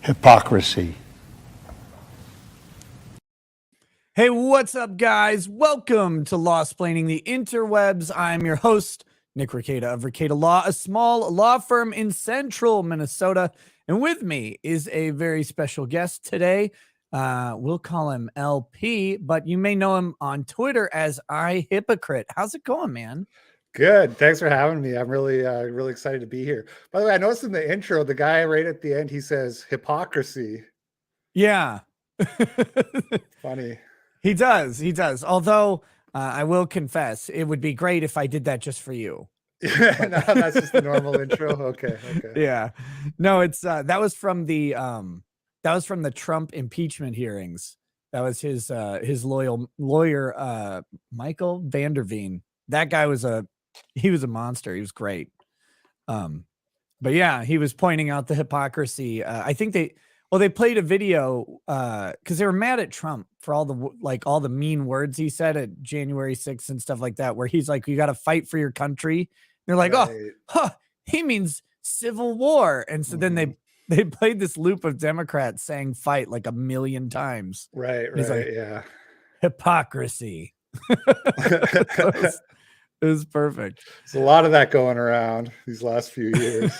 Hypocrisy. Hey, what's up, guys? Welcome to Law-Splaining the Interwebs. I'm your host, Nick Rekieta of Rekieta Law, a small law firm in central Minnesota. And with me is a very special guest today. We'll call him LP, but you may know him on Twitter as Hypocrite. How's it going, man? Good. Thanks for having me. I'm really excited to be here. By the way, I noticed in the intro, the guy right at the end, he says hypocrisy. Yeah. Funny. He does. Although I will confess, it would be great if I did that just for you. Yeah, no, that's just the normal intro. Okay. Yeah. No, it's that was from the Trump impeachment hearings. That was his loyal lawyer, Michael Vanderveen. That guy was a monster. He was great. But yeah, he was pointing out the hypocrisy. I think they played a video because they were mad at Trump for all the mean words he said at January 6th and stuff like that, where he's like, you got to fight for your country. They're like, right. He means civil war. And so then they played this loop of Democrats saying fight like a million times. Right. Like, yeah. Hypocrisy. It was perfect. There's a lot of that going around these last few years.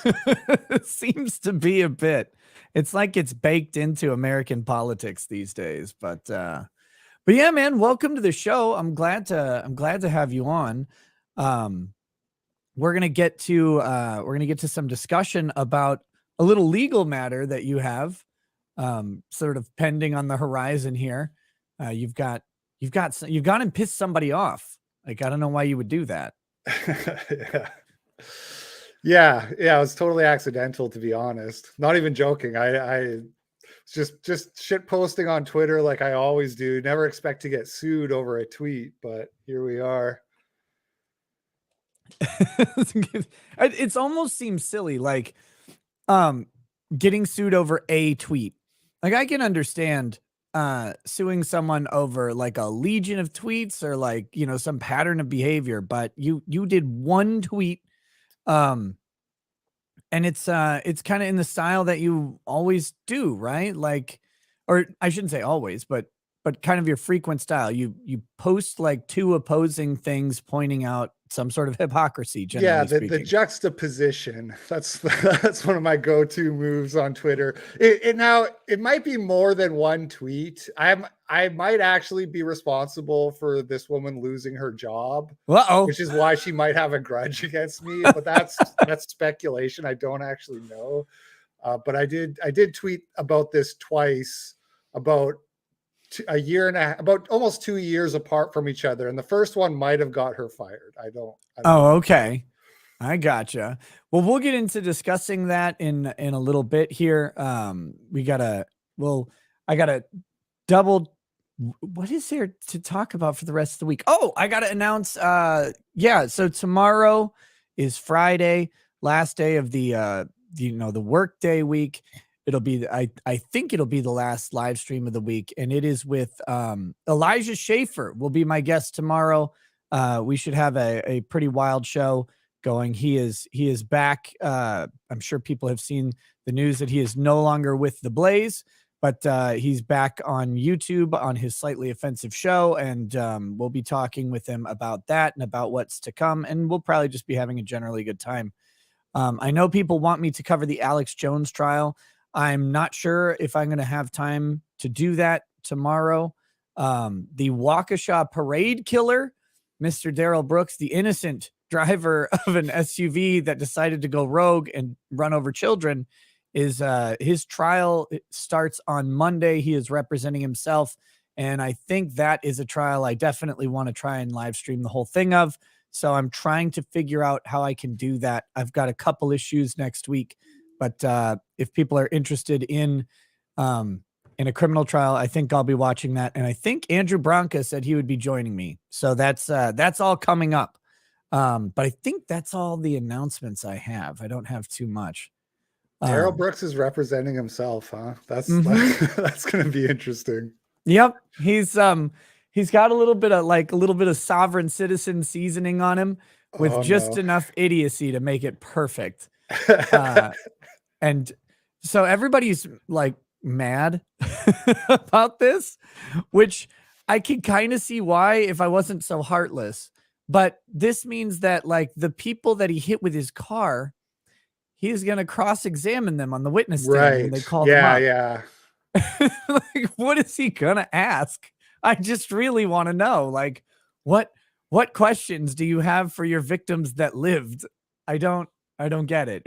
It seems to be a bit. It's like it's baked into American politics these days. But yeah, man, welcome to the show. I'm glad to have you on. We're gonna get to some discussion about a little legal matter that you have sort of pending on the horizon here. You've gone and pissed somebody off. Like, I don't know why you would do that. Yeah. It was totally accidental, to be honest. Not even joking. I just shit posting on Twitter like I always do. Never expect to get sued over a tweet, but here we are. It's almost seems silly, like getting sued over a tweet. Like, I can understand suing someone over like a legion of tweets or like, you know, some pattern of behavior, but you did one tweet, and it's kind of in the style that you always do, right? Like, or I shouldn't say always, but kind of your frequent style. You post like two opposing things pointing out some sort of hypocrisy. Yeah, the juxtaposition. That's one of my go-to moves on Twitter. It might be more than one tweet. I might actually be responsible for this woman losing her job, which is why she might have a grudge against me. But that's speculation. I don't actually know. But I did tweet about this twice, about a year and a half, about almost 2 years apart from each other, and the first one might have got her fired. I don't know. Okay, I gotcha. Well, we'll get into discussing that in a little bit here. I gotta double. What is there to talk about for the rest of the week? I gotta announce. So tomorrow is Friday, last day of the work day week. It'll be, I think it'll be the last live stream of the week, and it is with Elijah Schaefer will be my guest tomorrow. We should have a pretty wild show going. He is back. I'm sure people have seen the news that he is no longer with the Blaze, but he's back on YouTube on his Slightly Offensive show, and we'll be talking with him about that and about what's to come, and we'll probably just be having a generally good time. I know people want me to cover the Alex Jones trial. I'm not sure if I'm going to have time to do that tomorrow. The Waukesha parade killer, Mr. Darrell Brooks, the innocent driver of an SUV that decided to go rogue and run over children, is his trial starts on Monday. He is representing himself, and I think that is a trial I definitely want to try and live stream the whole thing of. So I'm trying to figure out how I can do that. I've got a couple issues next week. But if people are interested in a criminal trial, I think I'll be watching that. And I think Andrew Branca said he would be joining me. So that's all coming up. But I think that's all the announcements I have. I don't have too much. Darrell Brooks is representing himself, huh? That's going to be interesting. Yep. He's got a little bit of sovereign citizen seasoning on him. with Oh just no. enough idiocy to make it perfect. And so everybody's like mad about this, which I can kind of see why if I wasn't so heartless. But this means that like the people that he hit with his car, he is going to cross-examine them on the witness stand when Right. they call them Yeah, up. yeah. Like, what is he going to ask? I just really want to know, like, what questions do you have for your victims that lived? I don't get it.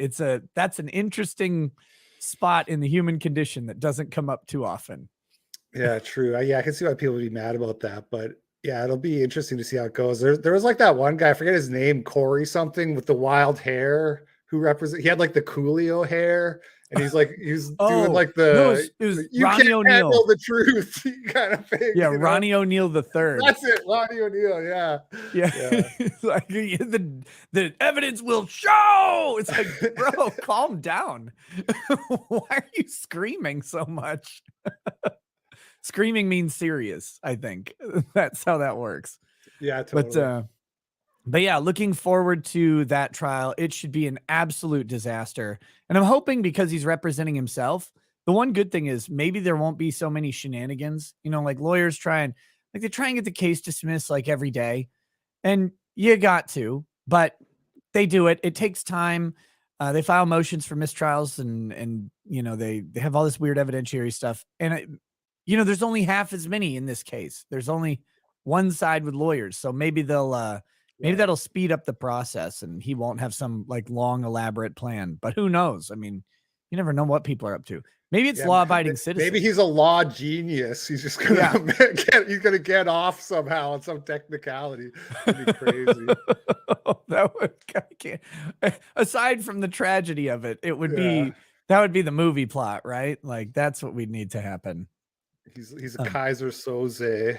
That's an interesting spot in the human condition that doesn't come up too often. Yeah, true. Yeah, I can see why people would be mad about that, but yeah, it'll be interesting to see how it goes. There was like that one guy, I forget his name, Corey something with the wild hair he had like the Coolio hair, and he's doing Oh, like no, the it was you can't Ronnie handle O'Neill. the truth kind of thing, Yeah, you know? Ronnie O'Neill the third. That's it, Ronnie O'Neill. Yeah. Yeah. Yeah. It's like the evidence will show. It's like, bro, calm down. Why are you screaming so much? Screaming means serious, I think. That's how that works. Yeah, totally. But yeah, looking forward to that trial. It should be an absolute disaster. And I'm hoping because he's representing himself, the one good thing is maybe there won't be so many shenanigans. You know, like lawyers they try and get the case dismissed like every day. And you got to, but they do it. It takes time. They file motions for mistrials and you know, they have all this weird evidentiary stuff. And you know, there's only half as many in this case. There's only one side with lawyers. So maybe maybe Right. that'll speed up the process and he won't have some like long elaborate plan. But who knows? I mean, you never know what people are up to. Maybe it's Yeah, law-abiding maybe citizens. he's a law genius. He's just gonna he's gonna get off somehow on some technicality. It'd be crazy. That would I can't, aside from the tragedy of it, it would Yeah, be that would be the movie plot, right? Like that's what we'd need to happen. he's a Um, Kaiser Soze.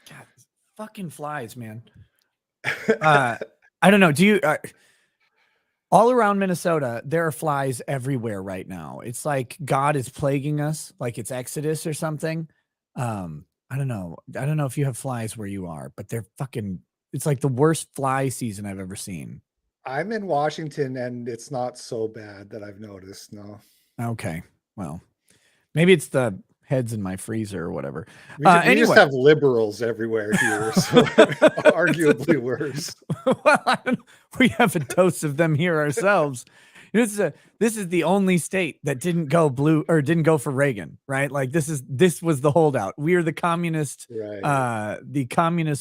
God, these fucking flies, man. I don't know. Do you all around Minnesota, there are flies everywhere right now. It's like God is plaguing us, like it's Exodus or something. I don't know. I don't know if you have flies where you are, but they're fucking it's like the worst fly season I've ever seen. I'm in Washington, and it's not so bad that I've noticed. No, Okay. Well, maybe it's the heads in my freezer or whatever. we just Anyway. have liberals everywhere here, so arguably worse. Well, we have a dose of them here ourselves. This is the only state that didn't go blue or didn't go for Reagan, right? Like this was the holdout. We are the communist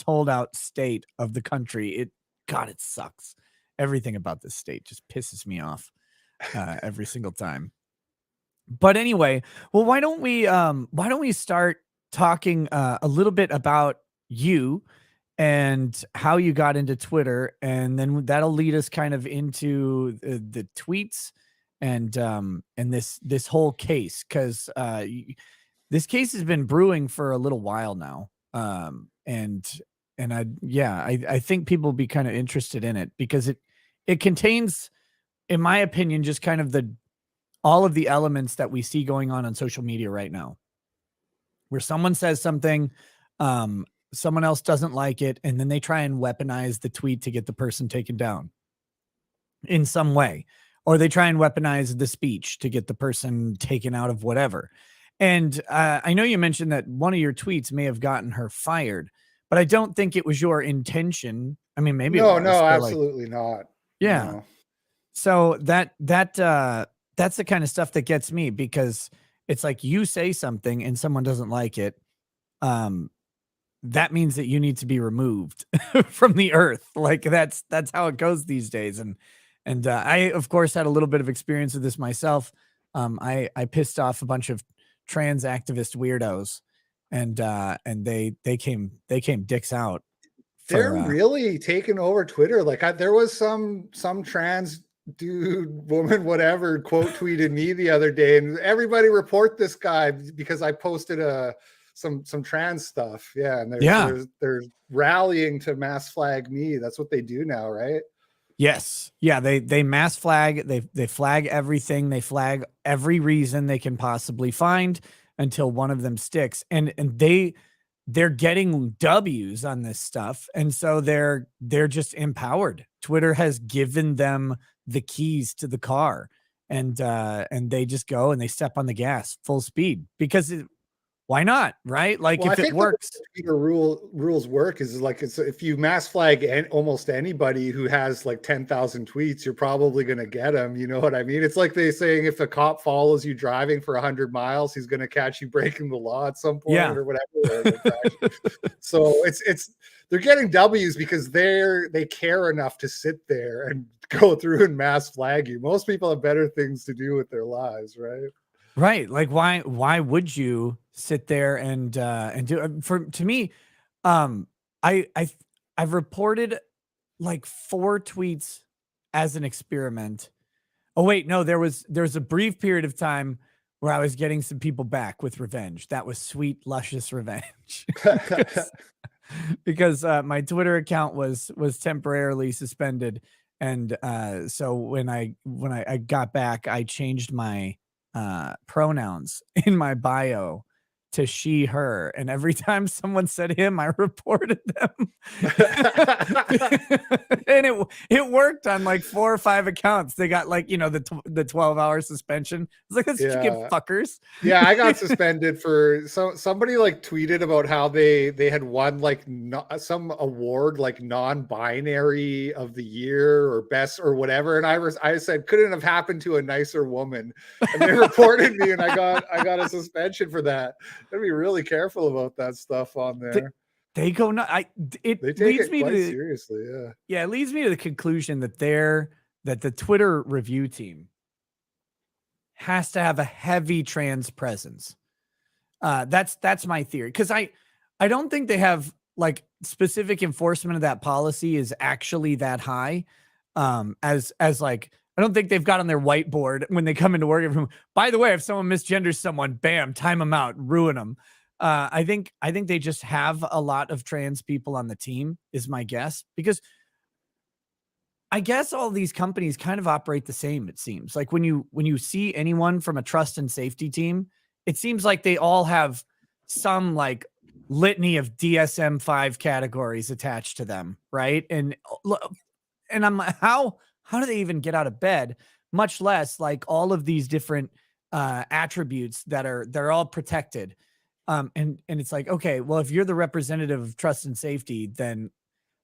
holdout state of the country. God, it sucks. Everything about this state just pisses me off every single time. But anyway, well, why don't we start talking a little bit about you and how you got into Twitter, and then that'll lead us kind of into the tweets and this whole case because this case has been brewing for a little while now, and I think people will be kind of interested in it because it contains, in my opinion, just kind of all of the elements that we see going on social media right now, where someone says something, someone else doesn't like it, and then they try and weaponize the tweet to get the person taken down in some way, or they try and weaponize the speech to get the person taken out of whatever. And I know you mentioned that one of your tweets may have gotten her fired, but I don't think it was your intention. I mean, maybe it No, was. no, But like, absolutely not. yeah. No. So that's the kind of stuff that gets me because it's like you say something and someone doesn't like it. That means that you need to be removed from the earth. Like that's how it goes these days. And I of course had a little bit of experience with this myself. I pissed off a bunch of trans activist weirdos, and they came dicks out. They're really taking over Twitter. Like there was some trans dude, woman, whatever, quote tweeted me the other day, and everybody report this guy because I posted some trans stuff. Yeah, and they're rallying to mass flag me. That's what they do now, right? Yes. Yeah, they mass flag, they flag everything, they flag every reason they can possibly find until one of them sticks. And they're getting W's on this stuff, and so they're just empowered. Twitter has given them the keys to the car, and they just go and they step on the gas full speed because why not, right? Like Well, I if it think the way works. the Twitter rules work is like it's if you mass flag almost anybody who has like 10,000 tweets, you're probably going to get them. You know what I mean? It's like they saying if a cop follows you driving for 100 miles, he's going to catch you breaking the law at some point Yeah. or whatever. Or like so it's they're getting W's because they care enough to sit there and go through and mass flag you. Most people have better things to do with their lives, right? Right. Like why would you sit there and do to me, I I've reported like 4 tweets as an experiment. Oh wait, no, there was a brief period of time where I was getting some people back with revenge. That was sweet, luscious revenge. Because my Twitter account was temporarily suspended, and so when I got back, I changed my pronouns in my bio to she, her, and every time someone said him, I reported them. And it worked on like 4 or 5 accounts. They got like, the 12-hour suspension. It's like, that's what you get, fuckers. Yeah, I got suspended for somebody like tweeted about how they had won like some award like non-binary of the year or best or whatever, and I said couldn't have happened to a nicer woman, and they reported me, and I got a suspension for that. Gotta be really careful about that stuff on there. They go not. They take it quite seriously. Yeah, it leads me to the conclusion that the Twitter review team has to have a heavy trans presence. That's my theory, because I don't think they have like specific enforcement of that policy is actually that high. As like, I don't think they've got on their whiteboard when they come into work. By the way, if someone misgenders someone, bam, time them out, ruin them. I think they just have a lot of trans people on the team, is my guess, because I guess all these companies kind of operate the same. It seems like when you see anyone from a trust and safety team, it seems like they all have some like litany of DSM-5 categories attached to them, right? And I'm like, how do they even get out of bed? Much less like all of these different attributes they're all protected. And it's like, okay, well, if you're the representative of trust and safety, then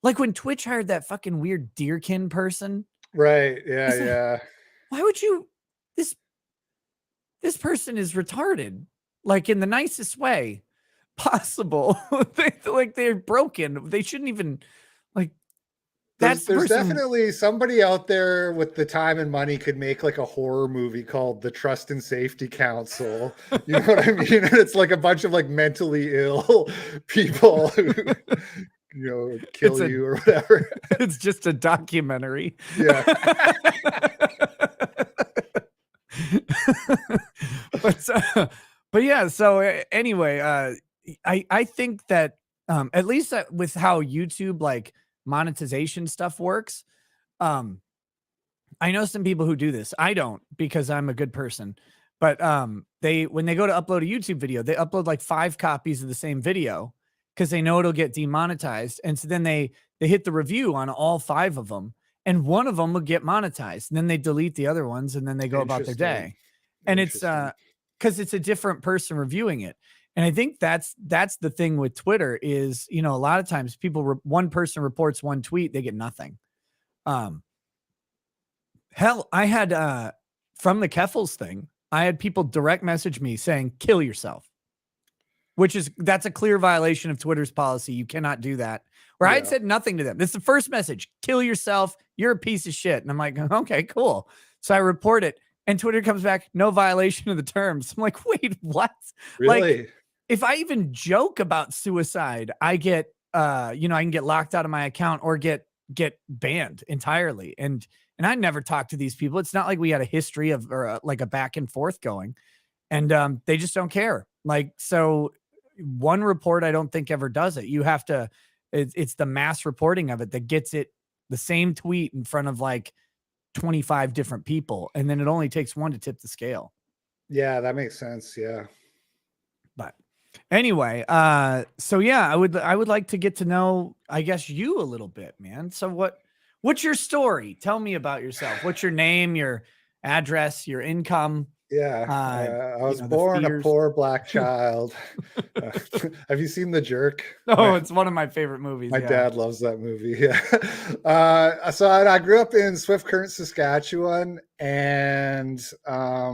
like when Twitch hired that fucking weird Deerkin person. Right. Yeah. Why would you, this person is retarded, like in the nicest way possible. They're broken. They shouldn't even like. There's definitely somebody out there with the time and money could make like a horror movie called The Trust and Safety Council. You know what I mean? And it's like a bunch of like mentally ill people who, kill you or whatever. It's just a documentary. Yeah. but yeah. So anyway, I think that at least with how YouTube like monetization stuff works, I know some people who do this. I don't, because I'm a good person. But when they go to upload a YouTube video, they upload like 5 copies of the same video because they know it'll get demonetized. And so then they hit the review on all 5 of them, and one of them will get monetized. And then they delete the other ones, and then they go about their day. And it's because it's a different person reviewing it. And I think that's the thing with Twitter is, a lot of times one person reports one tweet, they get nothing. Hell, I had from the Keffels thing, I had people direct message me saying, kill yourself, that's a clear violation of Twitter's policy. You cannot do that. Where I had said nothing to them. It's the first message, kill yourself. You're a piece of shit. And I'm like, okay, cool. So I report it, and Twitter comes back, no violation of the terms. I'm like, wait, what? Really? Like, if I even joke about suicide, I get, I can get locked out of my account or get banned entirely. And I never talked to these people. It's not like we had a history of like a back and forth going, and they just don't care. Like, so one report, I don't think ever does it. You have to, it's the mass reporting of it that gets it, the same tweet in front of like 25 different people. And then it only takes one to tip the scale. Yeah, that makes sense. Yeah. But Anyway, so yeah, I would like to get to know, I guess, you a little bit, man. So what's your story? Tell me about yourself. What's your name, your address, your income, Yeah, I was the born a fears. poor black child. Uh, have you seen The Jerk? Oh, it's one of my favorite movies. My Yeah. dad loves that movie. Yeah. So I grew up in Swift Current, Saskatchewan, and I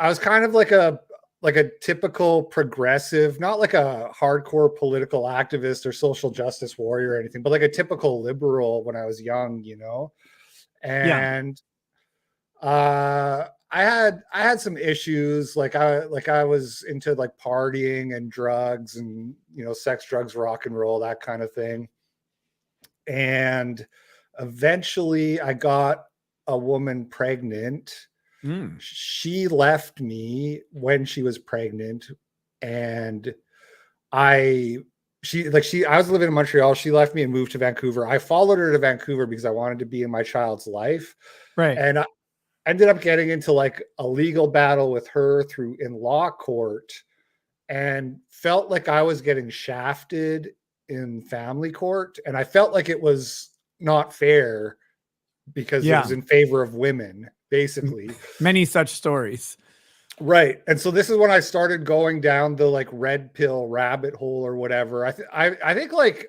was kind of like a typical progressive, not like a hardcore political activist or social justice warrior or anything, but like a typical liberal when I was young, you know. Yeah. And I had some issues, like I was into like partying and drugs and, you know, sex, drugs, rock and roll, that kind of thing. And eventually I got a woman pregnant. Mm. She left me when she was pregnant, and I I was living in Montreal. She left me and moved to Vancouver. I followed her to Vancouver because I wanted to be in my child's life. Right. And I ended up getting into like a legal battle with her through in law court, and felt like I was getting shafted in family court. And I felt like it was not fair because it was Yeah. in favor of women, basically. Many such stories. Right. And so this is when I started going down the like red pill rabbit hole or whatever. I think like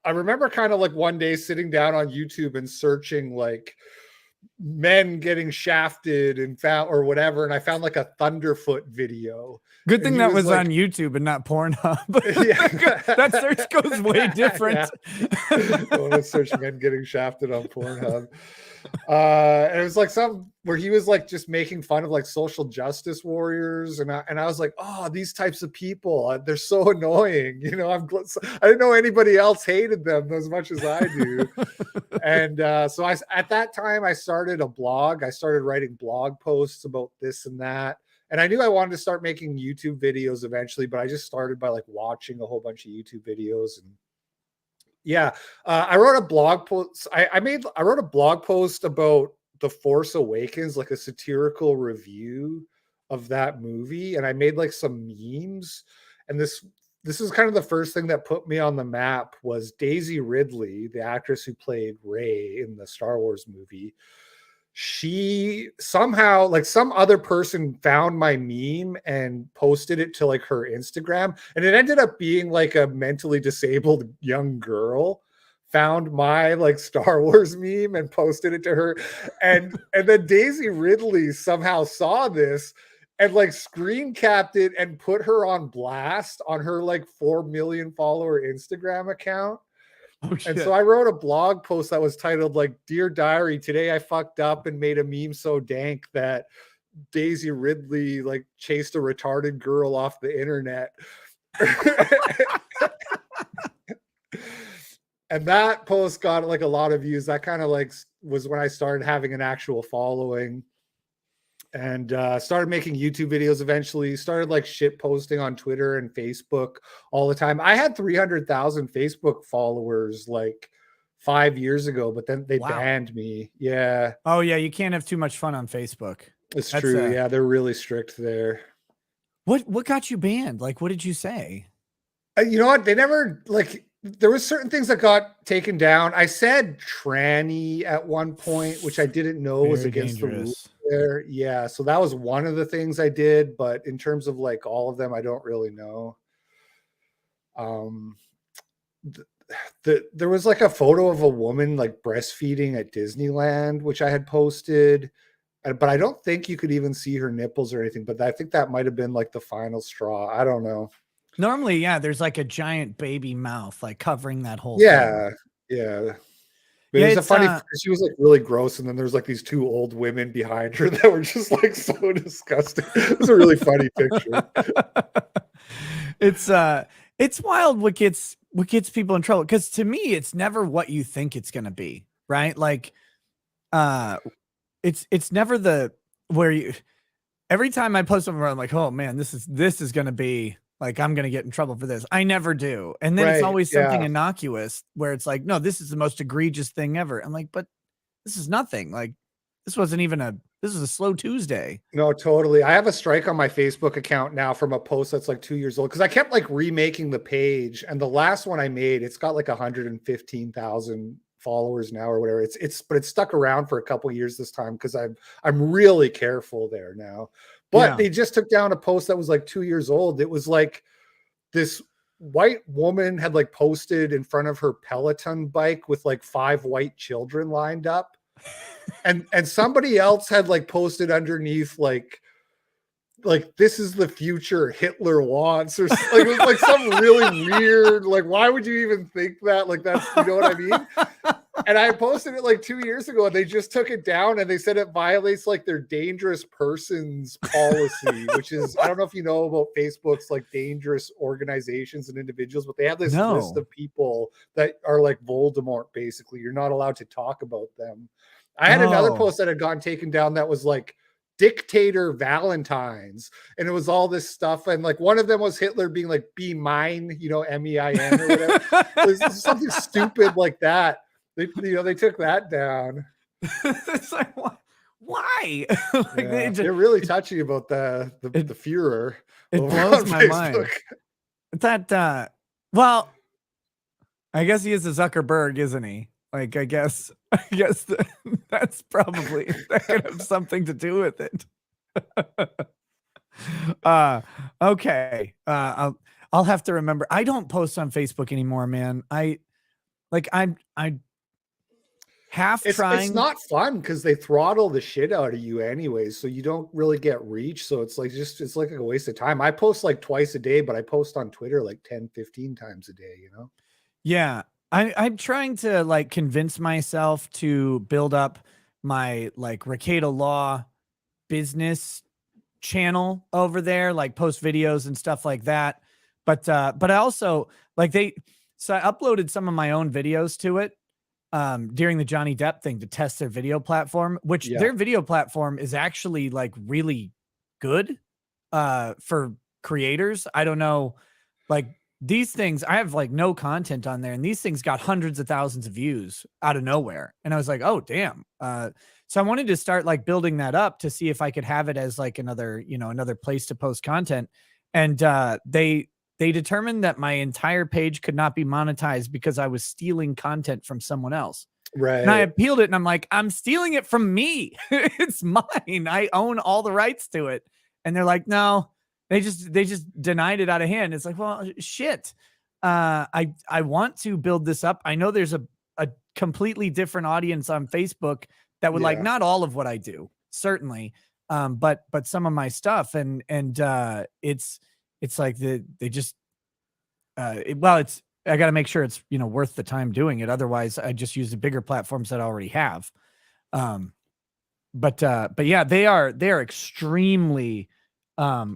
I remember kind of like one day sitting down on YouTube and searching like men getting shafted and found or whatever, and I found like a Thunderfoot video. Good And thing he that was was on like, YouTube and not Pornhub. yeah. That search goes way different. Yeah. I want to search men getting shafted on Pornhub. And it was like some where he was like just making fun of like social justice warriors, and I was like, oh, these types of people, they're so annoying. You know, I didn't know anybody else hated them as much as I do. And so at that time I started a blog. I started writing blog posts about this and that. And I knew I wanted to start making YouTube videos eventually, but I just started by like watching a whole bunch of YouTube videos. And yeah, I wrote a blog post. I wrote a blog post about The Force Awakens, like a satirical review of that movie, and I made like some memes. And this is kind of the first thing that put me on the map was Daisy Ridley, the actress who played Rey in the Star Wars movie. She somehow, like some other person found my meme and posted it to like her Instagram, and it ended up being like a mentally disabled young girl found my like Star Wars meme and posted it to her. And then Daisy Ridley somehow saw this and like screen capped it and put her on blast on her like 4 million follower Instagram account. Oh And shit. so I wrote a blog post that was titled like, Dear Diary, today I fucked up and made a meme so dank that Daisy Ridley like chased a retarded girl off the internet. And that post got like a lot of views. That kind of like was when I started having an actual following, and started making YouTube videos eventually, started like shit posting on Twitter and Facebook all the time. I had 300,000 Facebook followers like 5 years ago, but then they Wow. banned me. Yeah, Oh yeah, you can't have too much fun on Facebook. it's That's true. Yeah, they're really strict there. what got you banned? Like, what did you say? You know what? They never like. There was certain things that got taken down. I said tranny at one point, which I didn't know was Very against the rules dangerous. there. Yeah, so that was one of the things I did, but in terms of like all of them, I don't really know. Um, there was like a photo of a woman like breastfeeding at Disneyland, which I had posted, but I don't think you could even see her nipples or anything. But I think that might have been like the final straw. I don't know. Normally, yeah, there's like a giant baby mouth like covering that whole thing. Yeah, yeah. But Yeah, it was a it's funny, she was like really gross, and then there's like these two old women behind her that were just like so disgusting. It was a really funny picture. It's wild what gets people in trouble, because to me it's never what you think it's gonna be, right? Like it's never the where you every time I post something where I'm like, oh man, this is gonna be like, I'm gonna get in trouble for this. I never do. And then it's Right. always something Yeah. innocuous where it's like, no, this is the most egregious thing ever. I'm like, but this is nothing. Like, this wasn't even This is a slow Tuesday. No, totally. I have a strike on my Facebook account now from a post that's like 2 years old because I kept like remaking the page, and the last one I made, it's got like 115,000 followers now or whatever. But it's stuck around for a couple years this time because I'm really careful there now. But they just took down a post that was like 2 years old. It was like this white woman had like posted in front of her Peloton bike with like 5 white children lined up. And somebody else had like posted underneath like this is the future Hitler wants, or like it was like some really weird, like why would you even think that? Like that's, you know what I mean? And I posted it like 2 years ago and they just took it down and they said it violates like their dangerous persons policy, which is, I don't know if you know about Facebook's like dangerous organizations and individuals, but they have this list of people that are like Voldemort, basically. You're not allowed to talk about them. I had another post that had gotten taken down that was like dictator Valentines, and it was all this stuff, and like one of them was Hitler being like be mine, you know, MEIN or whatever. It was something stupid like that. They took that down. It's like, why? Like, they're really touchy about the Führer. It blows my mind. That well, I guess he is a Zuckerberg, isn't he? Like, I guess that's probably that could have something to do with it. Okay. I'll have to remember. I don't post on Facebook anymore, man. I'm trying. It's not fun because they throttle the shit out of you anyways, so you don't really get reach. So it's like it's like a waste of time. I post like twice a day, but I post on Twitter like 10, 15 times a day, you know? Yeah. I'm trying to like convince myself to build up my like Ricada Law business channel over there, like post videos and stuff like that. But I also like so I uploaded some of my own videos to it during the Johnny Depp thing to test their video platform, which their video platform is actually like really good for creators. I don't know, like these things, I have like no content on there, and these things got hundreds of thousands of views out of nowhere. And I was like, oh, damn. So I wanted to start like building that up to see if I could have it as like another place to post content. And they determined that my entire page could not be monetized because I was stealing content from someone else. Right. And I appealed it, and I'm like, I'm stealing it from me. It's mine. I own all the rights to it. And they're like, no. They just denied it out of hand. It's like, well, shit. I want to build this up. I know there's a completely different audience on Facebook that would like not all of what I do, certainly, but some of my stuff, and it's like they just I got to make sure it's worth the time doing it. Otherwise, I just use the bigger platforms that I already have. But yeah, they are extremely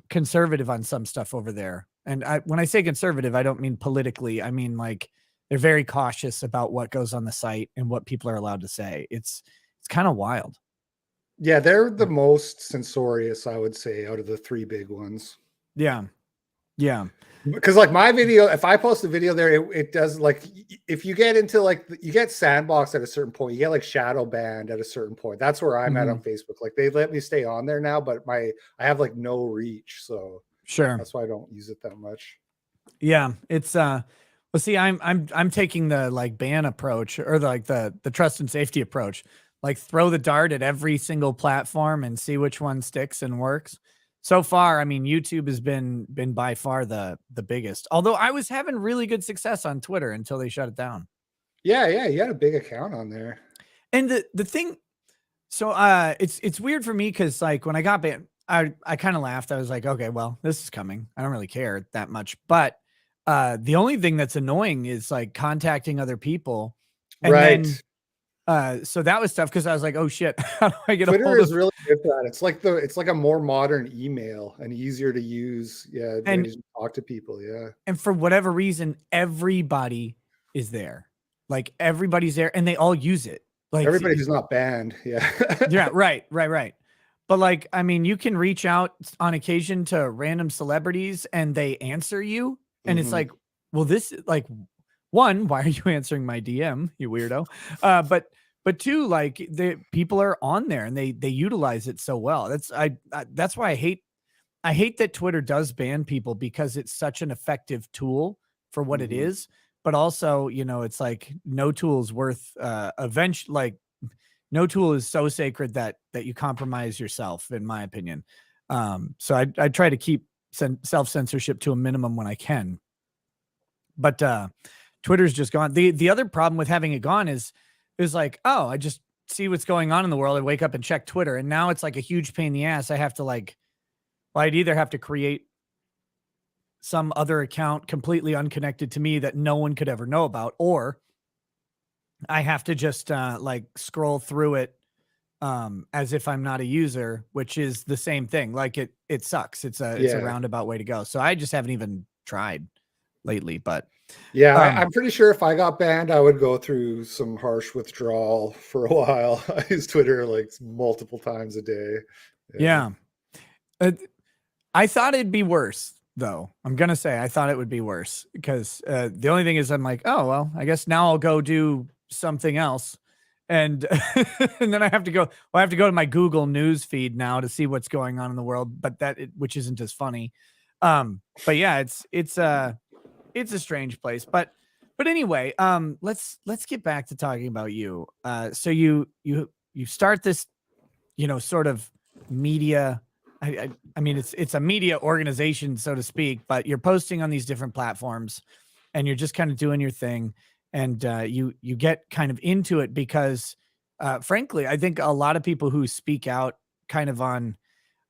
conservative on some stuff over there. And when I say conservative, I don't mean politically. I mean, like, they're very cautious about what goes on the site and what people are allowed to say. It's kind of wild. Yeah, they're the most censorious, I would say, out of the 3 big ones. Yeah. Yeah. Because like my video, if I post a video there, it does, like, if you get into like, you get sandboxed at a certain point, you get like shadow banned at a certain point. That's where I'm at on Facebook. Like, they let me stay on there now, but I have like no reach. So sure, that's why I don't use it that much. Yeah. It's well, see, I'm taking the like ban approach, or the trust and safety approach. Like, throw the dart at every single platform and see which one sticks and works. So far, I mean, YouTube has been by far the biggest. Although I was having really good success on Twitter until they shut it down. Yeah, you had a big account on there. And the thing, so it's weird for me because like when I got banned, I kind of laughed. I was like, okay, well, this is coming. I don't really care that much. But the only thing that's annoying is like contacting other people. And right. Then, so that was tough because I was like, oh shit, how do I get Twitter a hold of is really good for that. It's like a more modern email and easier to use. Yeah. And just talk to people. Yeah. And for whatever reason, everybody is there. Like, everybody's there and they all use it. Like, everybody who's not banned. Yeah. Yeah. Right. But like, I mean, you can reach out on occasion to random celebrities and they answer you. And it's like, well, this, like, one, why are you answering my DM, you weirdo? But but two, like the people are on there and they utilize it so well. That's why I hate that Twitter does ban people, because it's such an effective tool for what it Mhm. is. But also, you know, it's like no tool is worth eventually, like no tool is so sacred that you compromise yourself, in my opinion. So I try to keep self-censorship to a minimum when I can. But Twitter's just gone. The other problem with having it gone is like, oh, I just see what's going on in the world. I wake up and check Twitter, and now it's like a huge pain in the ass. I have to like, well, I'd either have to create some other account completely unconnected to me that no one could ever know about, or I have to just like scroll through it as if I'm not a user, which is the same thing. Like it sucks. It's a Yeah. roundabout way to go. So I just haven't even tried lately, but Yeah, um I'm pretty sure if I got banned, I would go through some harsh withdrawal for a while. I use Twitter like multiple times a day. Yeah. yeah. Uh, I thought it'd be worse, though. I'm gonna say I thought it would be worse, because the only thing is I'm like, oh well, I guess now I'll go do something else, and and then I have to go. Well, I have to go to my Google News feed now to see what's going on in the world, but which isn't as funny. But yeah, it's a strange place. But anyway, let's get back to talking about you. So you start this, you know, sort of media. I mean, it's a media organization, so to speak, but you're posting on these different platforms, and you're just kind of doing your thing, and you get kind of into it because, frankly, I think a lot of people who speak out kind of on,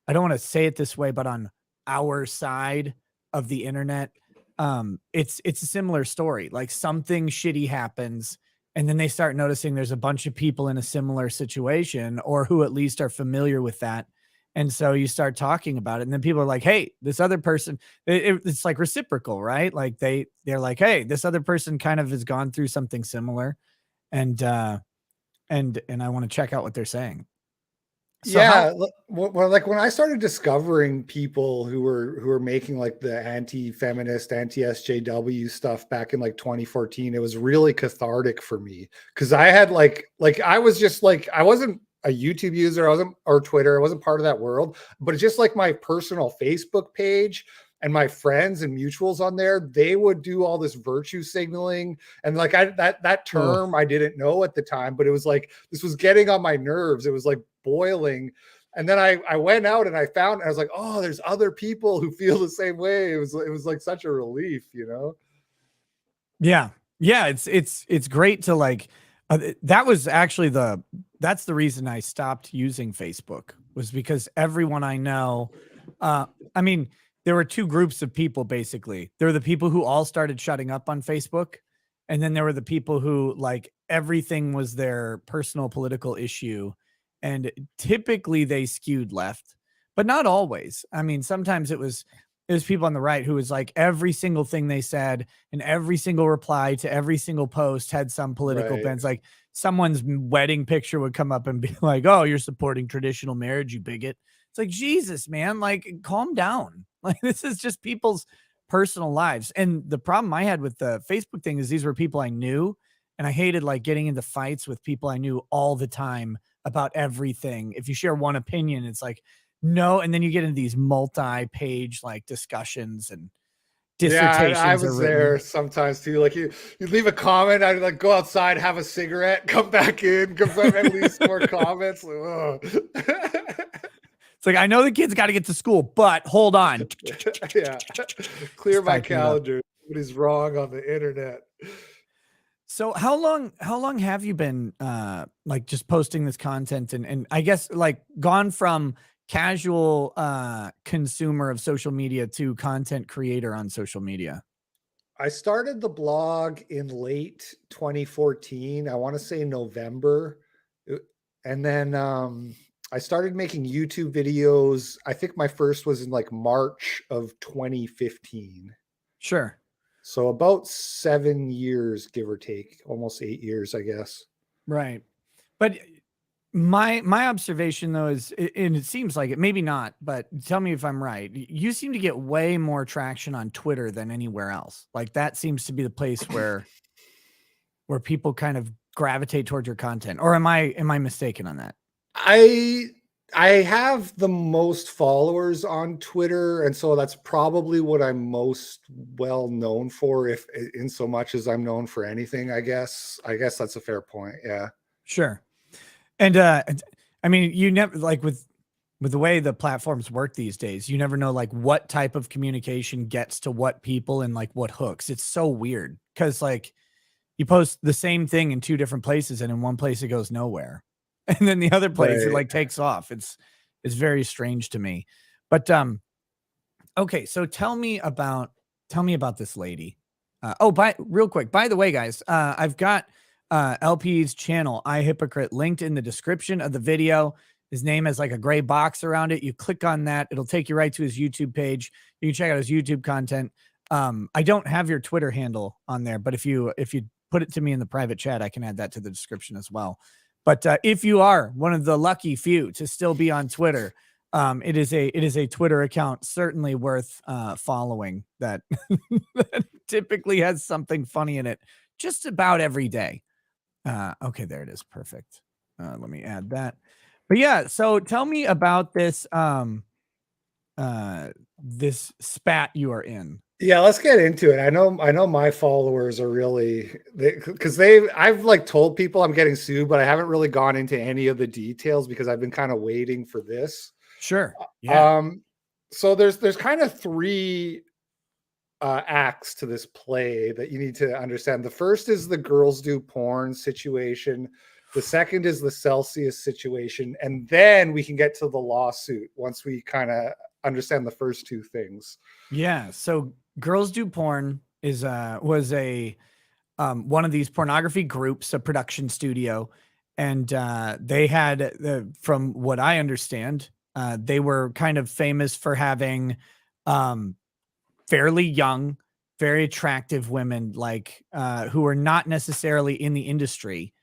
I don't want to say it this way, but on our side of the internet, it's a similar story. Like something shitty happens, and then they start noticing there's a bunch of people in a similar situation, or who at least are familiar with that. And so you start talking about it, and then people are like, "Hey, this other person." It's like reciprocal, right? Like they're like, "Hey, this other person kind of has gone through something similar, and and I want to check out what they're saying." So how? Yeah, well, like when I started discovering people who were making like the anti-feminist, anti-SJW stuff back in like 2014, it was really cathartic for me because I had like I was just like I wasn't a YouTube user, I wasn't or Twitter, I wasn't part of that world, but it's just like my personal Facebook page and my friends and mutuals on there, they would do all this virtue signaling and like that Oh, term I didn't know at the time, but it was like this was getting on my nerves. It was like boiling. And then I went out and I found, I was like, oh, there's other people who feel the same way. It was like such a relief, you know? yeah. Yeah, it's great to like that was actually that's the reason I stopped using Facebook, was because everyone I know, I mean, there were two groups of people basically. There were the people who all started shutting up on Facebook, and then there were the people who like everything was their personal political issue, and typically they skewed left, but not always. I mean, sometimes it was people on the right who was like every single thing they said and every single reply to every single post had some political Right. bends. Like someone's wedding picture would come up and be like, "Oh, you're supporting traditional marriage, you bigot." It's like, Jesus, man, like calm down. Like this is just people's personal lives. And the problem I had with the Facebook thing is these were people I knew, and I hated like getting into fights with people I knew all the time about everything. If you share one opinion, it's like, no, and then you get into these multi-page like discussions, and Yeah, I dissertations are was there written. sometimes too. Like you leave a comment, I'd like go outside, have a cigarette, come back in, come back, at least more comments. Like, It's like, I know the kids got to get to school, but hold on. yeah, clear Just my typing it up. calendar. Somebody's wrong on the internet. So how long have you been like just posting this content, and I guess like gone from casual consumer of social media to content creator on social media? I started the blog in late 2014. I want to say November. Uh, And then I started making YouTube videos. I think my first was in like March of 2015. Sure. So about 7 years, give or take, almost 8 years, I guess. Right. But my observation though is, and it seems like it, maybe not, but tell me if I'm right. You seem to get way more traction on Twitter than anywhere else. Like that seems to be the place where people kind of gravitate towards your content, or am I mistaken on that? I have the most followers on Twitter, and so that's probably what I'm most well known for, if in so much as I'm known for anything, I guess. I guess that's a fair point. Yeah. Sure. And I mean, you never, like, with the way the platforms work these days, you never know like what type of communication gets to what people and like what hooks. It's so weird because like you post the same thing in two different places, and in one place it goes nowhere, and then the other place it Right. like takes off. It's very strange to me. But okay, so tell me about this lady. Real quick, by the way, guys, I've got LP's channel, Hypocrite, linked in the description of the video. His name has like a gray box around it. You click on that, it'll take you right to his YouTube page. You can check out his YouTube content. I don't have your Twitter handle on there, but if you put it to me in the private chat, I can add that to the description as well. But if you are one of the lucky few to still be on Twitter, it is a Twitter account certainly worth following that, that typically has something funny in it just about every day. Okay, there it is. Perfect. Let me add that. But yeah, so tell me about this this spat you are in. Yeah, let's get into it. I know my followers are really, because I've like told people I'm getting sued, but I haven't really gone into any of the details because I've been kind of waiting for this. Sure. Yeah. So there's kind of three acts to this play that you need to understand. The first is the girls do porn situation. The second is the Celsius situation, and then we can get to the lawsuit once we kind of understand the first two things. Yeah. So Girls Do Porn is was a one of these pornography groups, a production studio, and they had, from what I understand, they were kind of famous for having fairly young, very attractive women, like who were not necessarily in the industry,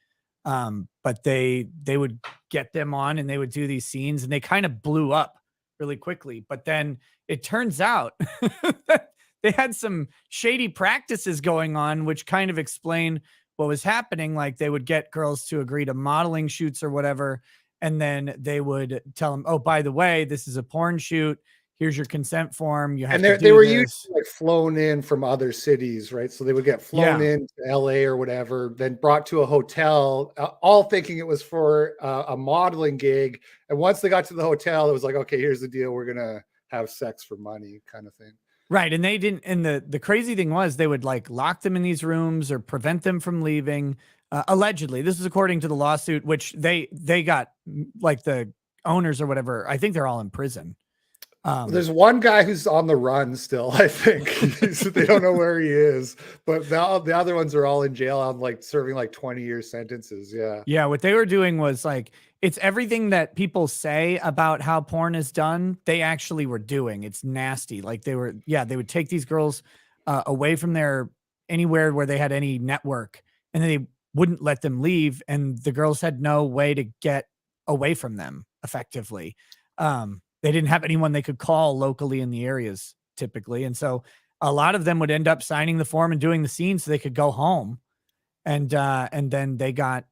but they would get them on and they would do these scenes, and they kind of blew up really quickly. But then it turns out that they had some shady practices going on, which kind of explain what was happening. Like they would get girls to agree to modeling shoots or whatever, and then they would tell them, "Oh, by the way, this is a porn shoot. Here's your consent form. You have to do they were this." usually like flown in from other cities, right? So they would get flown in to LA or whatever, then brought to a hotel, all thinking it was for a modeling gig. And once they got to the hotel, it was like, okay, here's the deal. We're gonna have sex for money, kind of thing. Right. And they didn't. And the crazy thing was they would like lock them in these rooms or prevent them from leaving. Allegedly, this is according to the lawsuit, which they got, like, the owners or whatever. I think they're all in prison. There's one guy who's on the run still, I think. They don't know where he is, but the other ones are all in jail on like serving like 20-year sentences. Yeah. Yeah. What they were doing was like, it's everything that people say about how porn is done. They actually were doing. It's nasty. Like they would take these girls away from anywhere where they had any network, and then they wouldn't let them leave. And the girls had no way to get away from them effectively. They didn't have anyone they could call locally in the areas typically. And so a lot of them would end up signing the form and doing the scene so they could go home. And then they got,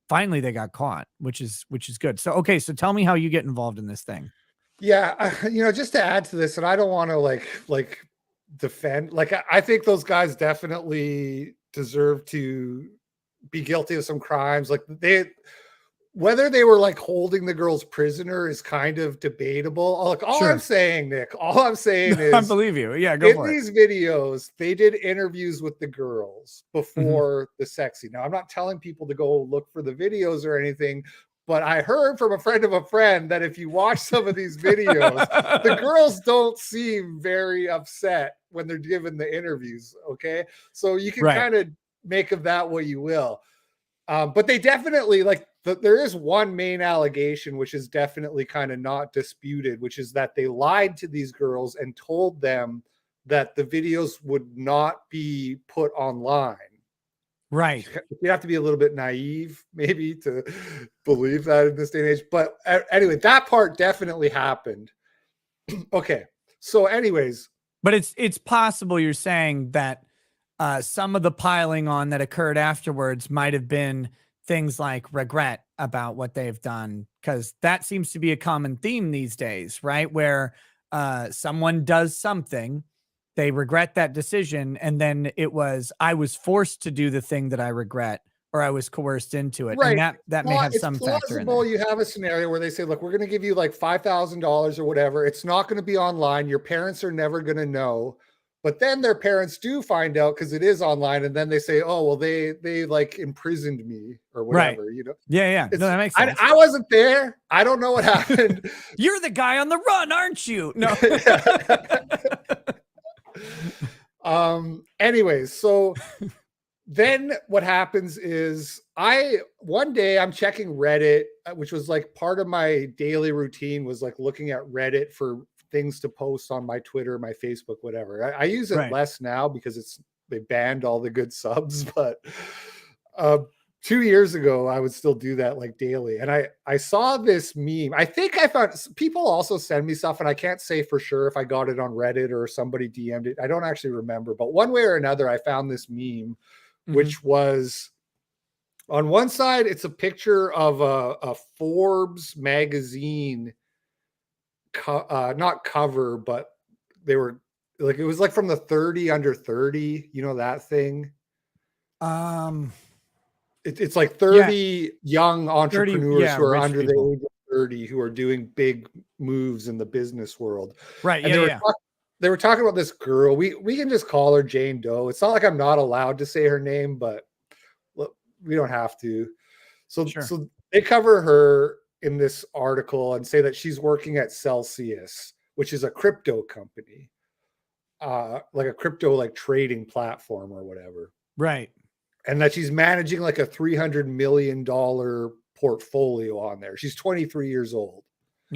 finally they got caught, which is good. So, okay. So tell me how you get involved in this thing. Yeah. Just to add to this, and I don't want to like defend, like, I think those guys definitely deserve to be guilty of some crimes. Like whether they were like holding the girls prisoner is kind of debatable. Like all Sure. I'm saying, Nick, all I'm saying is, I believe you. Yeah, go for it. In these videos, they did interviews with the girls before the sexy. Now, I'm not telling people to go look for the videos or anything, but I heard from a friend of a friend that if you watch some of these videos, the girls don't seem very upset when they're given the interviews. Okay. So you can kind of make of that what you will. But they definitely, like, there is one main allegation, which is definitely kind of not disputed, which is that they lied to these girls and told them that the videos would not be put online. Right. You have to be a little bit naive maybe to believe that in this day and age. But anyway, that part definitely happened. Okay. So anyways. But it's possible you're saying that some of the piling on that occurred afterwards might have been things like regret about what they've done, because that seems to be a common theme these days, right? Where someone does something, they regret that decision, and then it was, I was forced to do the thing that I regret, or I was coerced into it. Right. And that may have It's some factor in plausible. there. You have a scenario where they say, look, we're going to give you like $5,000 or whatever. It's not going to be online. Your parents are never going to know. But then their parents do find out because it is online. And then they say, oh, well, they like imprisoned me or whatever, Right. you know? Yeah. No, that makes sense. I wasn't there. I don't know what happened. You're the guy on the run, aren't you? No. Anyways, so then what happens is one day I'm checking Reddit, which was like part of my daily routine, was like looking at Reddit for things to post on my Twitter, my Facebook, whatever. I use it less now because they banned all the good subs, but 2 years ago I would still do that like daily. And I saw this meme. I think I found people also send me stuff, and I can't say for sure if I got it on Reddit or somebody DM'd it. I don't actually remember, but one way or another, I found this meme, which was, on one side, it's a picture of a Forbes magazine, not cover, but they were like, it was like from the 30 under 30, you know, that thing. It's like 30 young entrepreneurs who are under the age of 30 who are doing big moves in the business world. Right. And they were talking about this girl. We can just call her Jane Doe. It's not like I'm not allowed to say her name, but we don't have to. So they cover her in this article and say that she's working at Celsius, which is a crypto company, like a crypto like trading platform or whatever. Right. And that she's managing like a $300 million portfolio on there. She's 23 years old.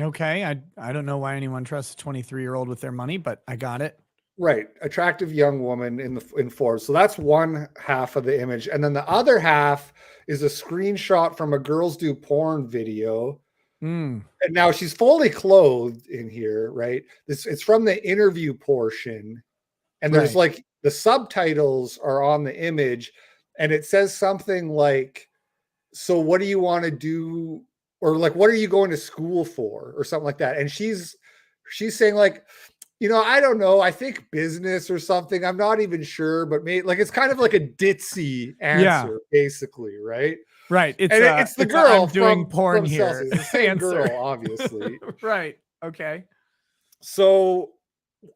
Okay. I don't know why anyone trusts a 23-year-old with their money, but I got it. Right. Attractive young woman in Forbes. So that's one half of the image. And then the other half is a screenshot from a Girls Do Porn video. And now she's fully clothed in here, right? It's from the interview portion. And there's like the subtitles are on the image, and it says something like, so what do you want to do? Or like, what are you going to school for? Or something like that. And she's saying like, you know, I don't know. I think business or something. I'm not even sure, but maybe like, it's kind of like a ditzy answer, basically. Right. Right. It's the girl I'm doing porn from here. Celsius. It's the same girl, obviously. Right. Okay. So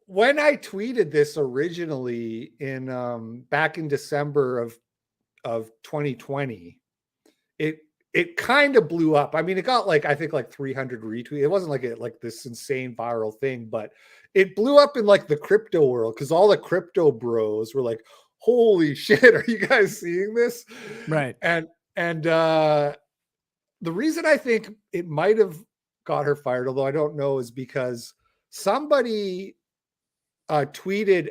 when I tweeted this originally in back in December of 2020, it kind of blew up. I mean, it got like, I think like 300 retweets. It wasn't like this insane viral thing, but it blew up in like the crypto world because all the crypto bros were like, holy shit, are you guys seeing this? Right. And the reason I think it might have got her fired, although I don't know, is because somebody tweeted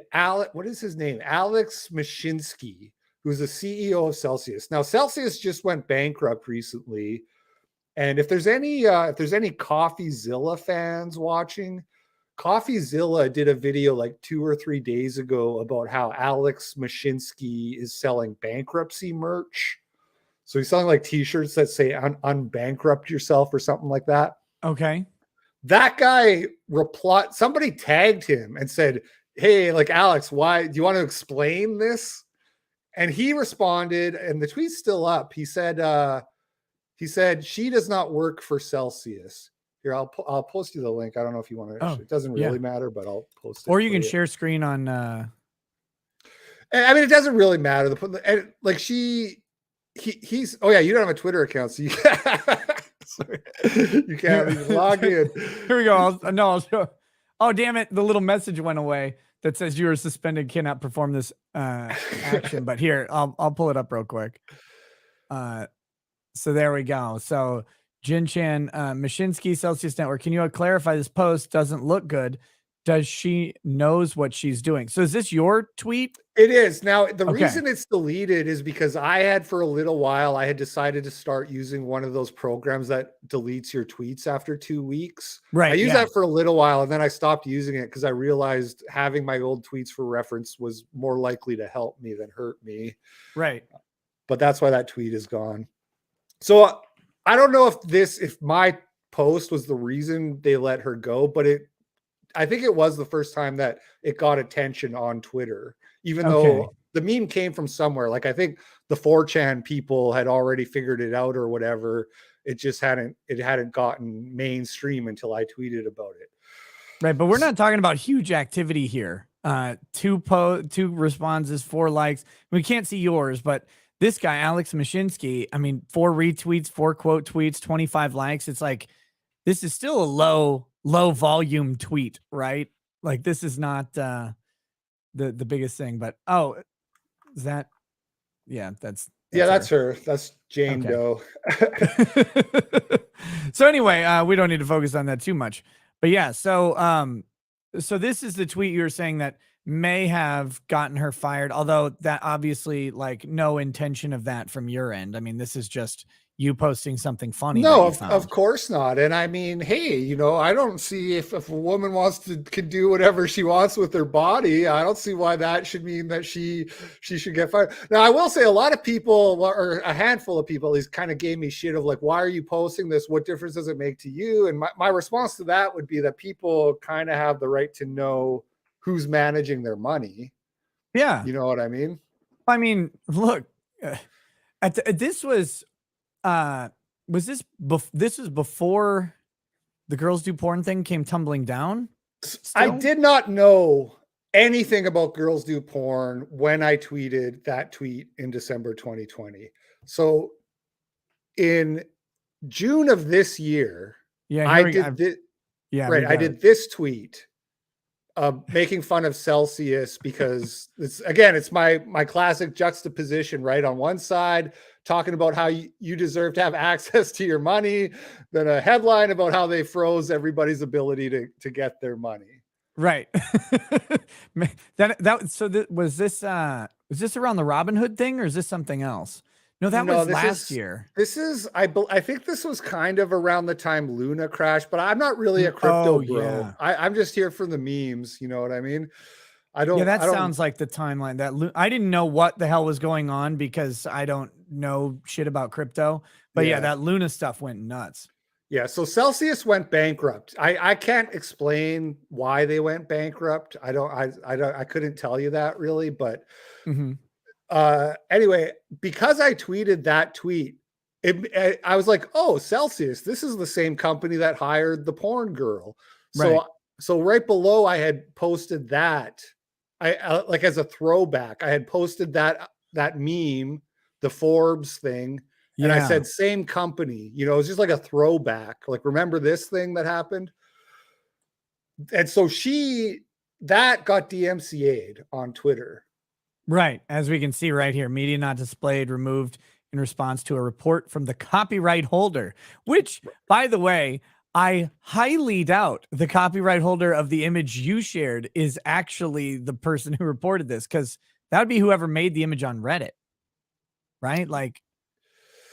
what is his name? Alex Mashinsky, who's the CEO of Celsius. Now, Celsius just went bankrupt recently. And if there's any CoffeeZilla fans watching, CoffeeZilla did a video like 2 or 3 days ago about how Alex Mashinsky is selling bankruptcy merch. So he's selling like t-shirts that say unbankrupt yourself or something like that. Okay. That guy replied, somebody tagged him and said, hey, like, Alex, why do you want to explain this? And he responded, and the tweet's still up. He said, she does not work for Celsius. Here, I'll post you the link. I don't know if you want to. It doesn't really matter, but I'll post it. Or you can share screen on. I mean, it doesn't really matter. Like he's. Oh yeah, you don't have a Twitter account, so you can't even log in. Here we go. I'll show. Oh damn it! The little message went away that says you are suspended, cannot perform this action. But here, I'll pull it up real quick. So there we go. So Jin Chan, Mashinsky, Celsius Network. Can you clarify this post doesn't look good? does she knows what she's doing? So is this your tweet? It is. Now, the Okay. reason it's deleted is because I had for a little while, I had decided to start using one of those programs that deletes your tweets after 2 weeks. I Right. used Yeah. that for a little while and then I stopped using it because I realized having my old tweets for reference was more likely to help me than hurt me. Right. But that's why that tweet is gone. So I don't know if my post was the reason they let her go, but I think it was the first time that it got attention on Twitter, even Okay. though the meme came from somewhere. Like I think the 4chan people had already figured it out or whatever. It just hadn't gotten mainstream until I tweeted about it. Right, but we're not talking about huge activity here. 2 responses, 4 likes. We can't see yours, but this guy, Alex Mashinsky, I mean, 4 retweets, 4 quote tweets, 25 likes. It's like, this is still a low volume tweet, right? Like this is not the biggest thing, but is that, yeah, that's That's her. That's Jane okay. Doe. So anyway, we don't need to focus on that too much, but yeah, so this is the tweet you were saying that may have gotten her fired, although that obviously like no intention of that from your end. I mean, this is just you posting something funny that No, you of found. course not. And I mean, hey, I don't see if a woman can do whatever she wants with her body. I don't see why that should mean that she should get fired. Now, I will say a lot of people, or a handful of people, at least kind of gave me shit of like, why are you posting this? What difference does it make to you? And my response to that would be that people kind of have the right to know who's managing their money. Yeah. You know what I mean? I mean, look, this was this was before the girls do porn thing came tumbling down? I Still? did not know anything about girls do porn when I tweeted that tweet in December 2020. So in June of this year, Yeah, I here we did this. yeah, Right, we I got it. did this tweet making fun of Celsius because it's my classic juxtaposition, right? On one side, talking about how you deserve to have access to your money, then a headline about how they froze everybody's ability to get their money. Right. Was this around the Robin Hood thing or is this something else? No, that No, was last year. I think this was kind of around the time Luna crashed, but I'm not really a crypto Oh, bro. yeah. I'm just here for the memes. You know what I mean? Yeah, that I don't, sounds like the timeline that I didn't know what the hell was going on because I don't know shit about crypto. But yeah, yeah. that Luna stuff went nuts. Yeah. So Celsius went bankrupt. I can't explain why they went bankrupt. I couldn't tell you that really, but anyway, because I tweeted that tweet, I was like, oh, Celsius, this is the same company that hired the porn girl. So, Right. so right below, I had posted that. I like as a throwback, I had posted that meme, the Forbes thing, and I Yeah. said same company. It was just like a throwback. Like, remember this thing that happened? And so that got DMCA'd on Twitter. Right. As we can see right here, media not displayed, removed in response to a report from the copyright holder, which, by the way, I highly doubt the copyright holder of the image you shared is actually the person who reported this, because that would be whoever made the image on Reddit. Right? Like,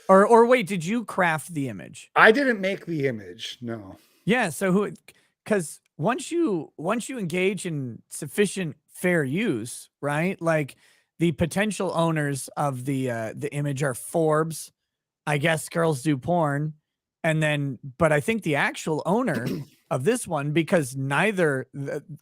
or wait, did you craft the image? I didn't make the image. No. Yeah. So because once you engage in sufficient fair use, right? Like the potential owners of the image are Forbes, I guess Girls Do Porn, and then, but I think the actual owner of this one, because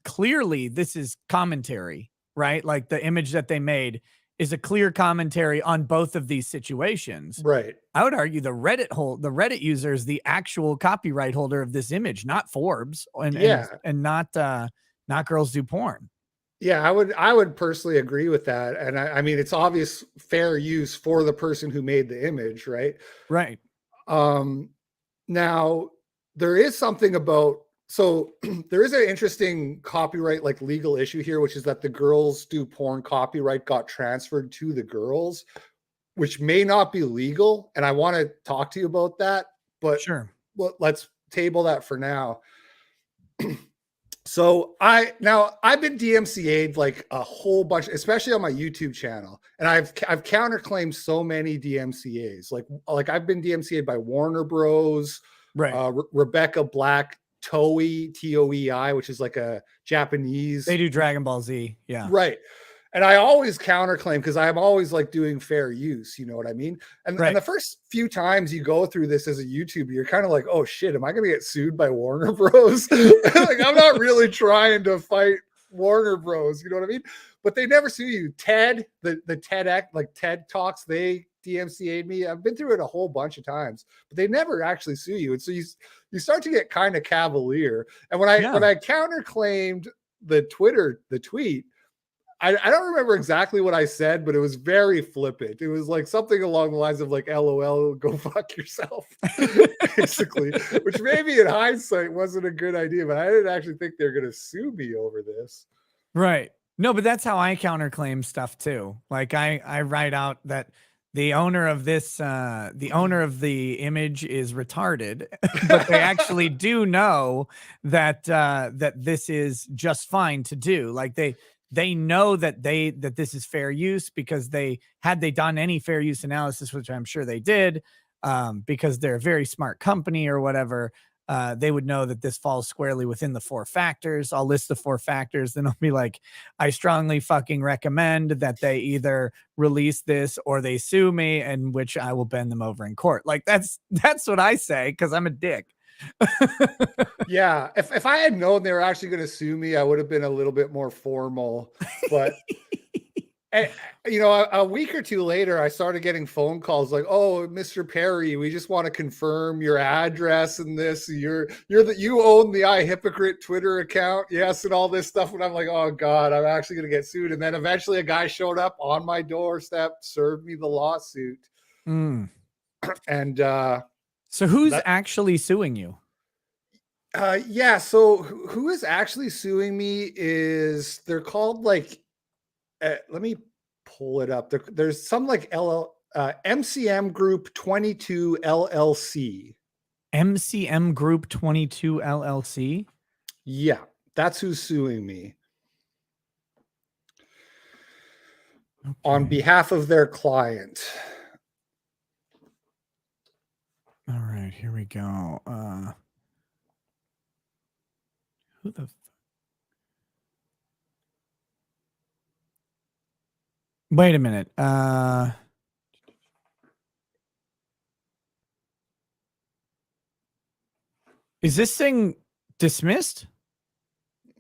clearly this is commentary, right? Like the image that they made is a clear commentary on both of these situations. Right. I would argue the Reddit user is the actual copyright holder of this image, not Forbes and not Girls Do Porn. Yeah, I would personally agree with that. And I mean, it's obvious fair use for the person who made the image, right? Right. Now there is something about, so there is an interesting copyright, like legal issue here, which is that the Girls Do Porn copyright got transferred to the girls, which may not be legal. And I want to talk to you about that, but sure, let's table that for now. So I've been DMCA'd like a whole bunch, especially on my YouTube channel, and I've counterclaimed so many DMCA's. Like I've been DMCA'd by Warner Bros, Right. Rebecca Black, Toei, TOEI, which is like a Japanese. They do Dragon Ball Z. Yeah. Right. And I always counterclaim because I'm always like doing fair use, you know what I mean? And Right. the first few times you go through this as a YouTuber, you're kind of like, oh shit, am I gonna get sued by Warner Bros? Like I'm not really trying to fight Warner Bros, you know what I mean? But they never sue you. TED, the TEDx, like TED Talks, they DMCA'd me. I've been through it a whole bunch of times, but they never actually sue you. And so you start to get kind of cavalier. And when I counterclaimed the tweet, I don't remember exactly what I said, but it was very flippant. It was like something along the lines of like, LOL, go fuck yourself, basically, which maybe in hindsight wasn't a good idea, but I didn't actually think they're going to sue me over this. Right. No, but that's how I counterclaim stuff too. Like I write out that the owner of this, the owner of the image is retarded, but they actually do know that that this is just fine to do. Like they know that this is fair use because they done any fair use analysis, which I'm sure they did, because they're a very smart company or whatever. They would know that this falls squarely within the 4 factors. I'll list the 4 factors. Then I'll be like, I strongly fucking recommend that they either release this or they sue me, and which I will bend them over in court. Like that's what I say, because I'm a dick. Yeah, if I had known they were actually going to sue me, I would have been a little bit more formal. But you know, a week or two later, I started getting phone calls like, "Oh, Mr. Perry, we just want to confirm your address and this. You own the Hypocrite Twitter account, yes, and all this stuff." And I'm like, "Oh God, I'm actually going to get sued." And then eventually, a guy showed up on my doorstep, served me the lawsuit, and so who's actually suing you? Yeah, so who is actually suing me is they're called like let me pull it up. There's some like MCM Group 22 LLC. MCM Group 22 LLC? Yeah, that's who's suing me. Okay. On behalf of their client. All right, here we go. Who the Wait a minute. Is this thing dismissed?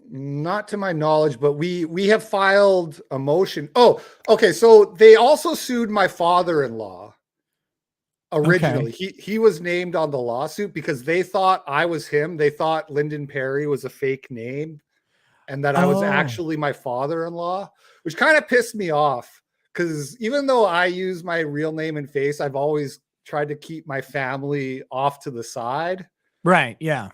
Not to my knowledge, but we have filed a motion. Oh, okay. So they also sued my father-in-law. Originally, he was named on the lawsuit because they thought I was him. They thought Lyndon Perry was a fake name and that I was actually my father-in-law, which kind of pissed me off because even though I use my real name and face, I've always tried to keep my family off to the side. Right. Yeah.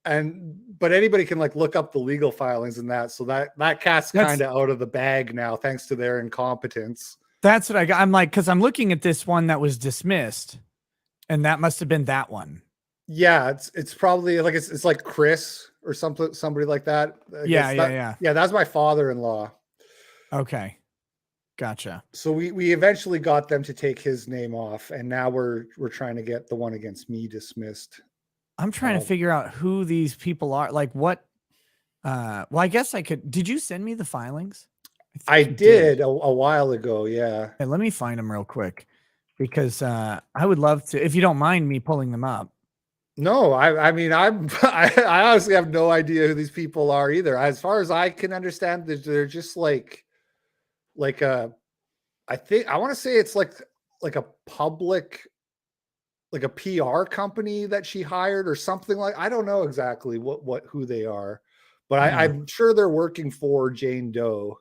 But anybody can like look up the legal filings and that. So that cat's kind of out of the bag now, thanks to their incompetence. That's what I got. I'm like, because I'm looking at this one that was dismissed, and that must have been that one. Yeah, it's probably like it's like Chris or somebody like that. Yeah. That's my father-in-law. Okay, gotcha. So we eventually got them to take his name off, and now we're trying to get the one against me dismissed. I'm trying to figure out who these people are. Like what? Well, I guess I could. Did you send me the filings? I did a while ago. Yeah. Hey, let me find them real quick because I would love to, if you don't mind me pulling them up. No, I mean, I honestly have no idea who these people are either. As far as I can understand, they're just like I think I want to say it's like a public, like a PR company that she hired or something like. I don't know exactly who they are, but I'm sure they're working for Jane Doe.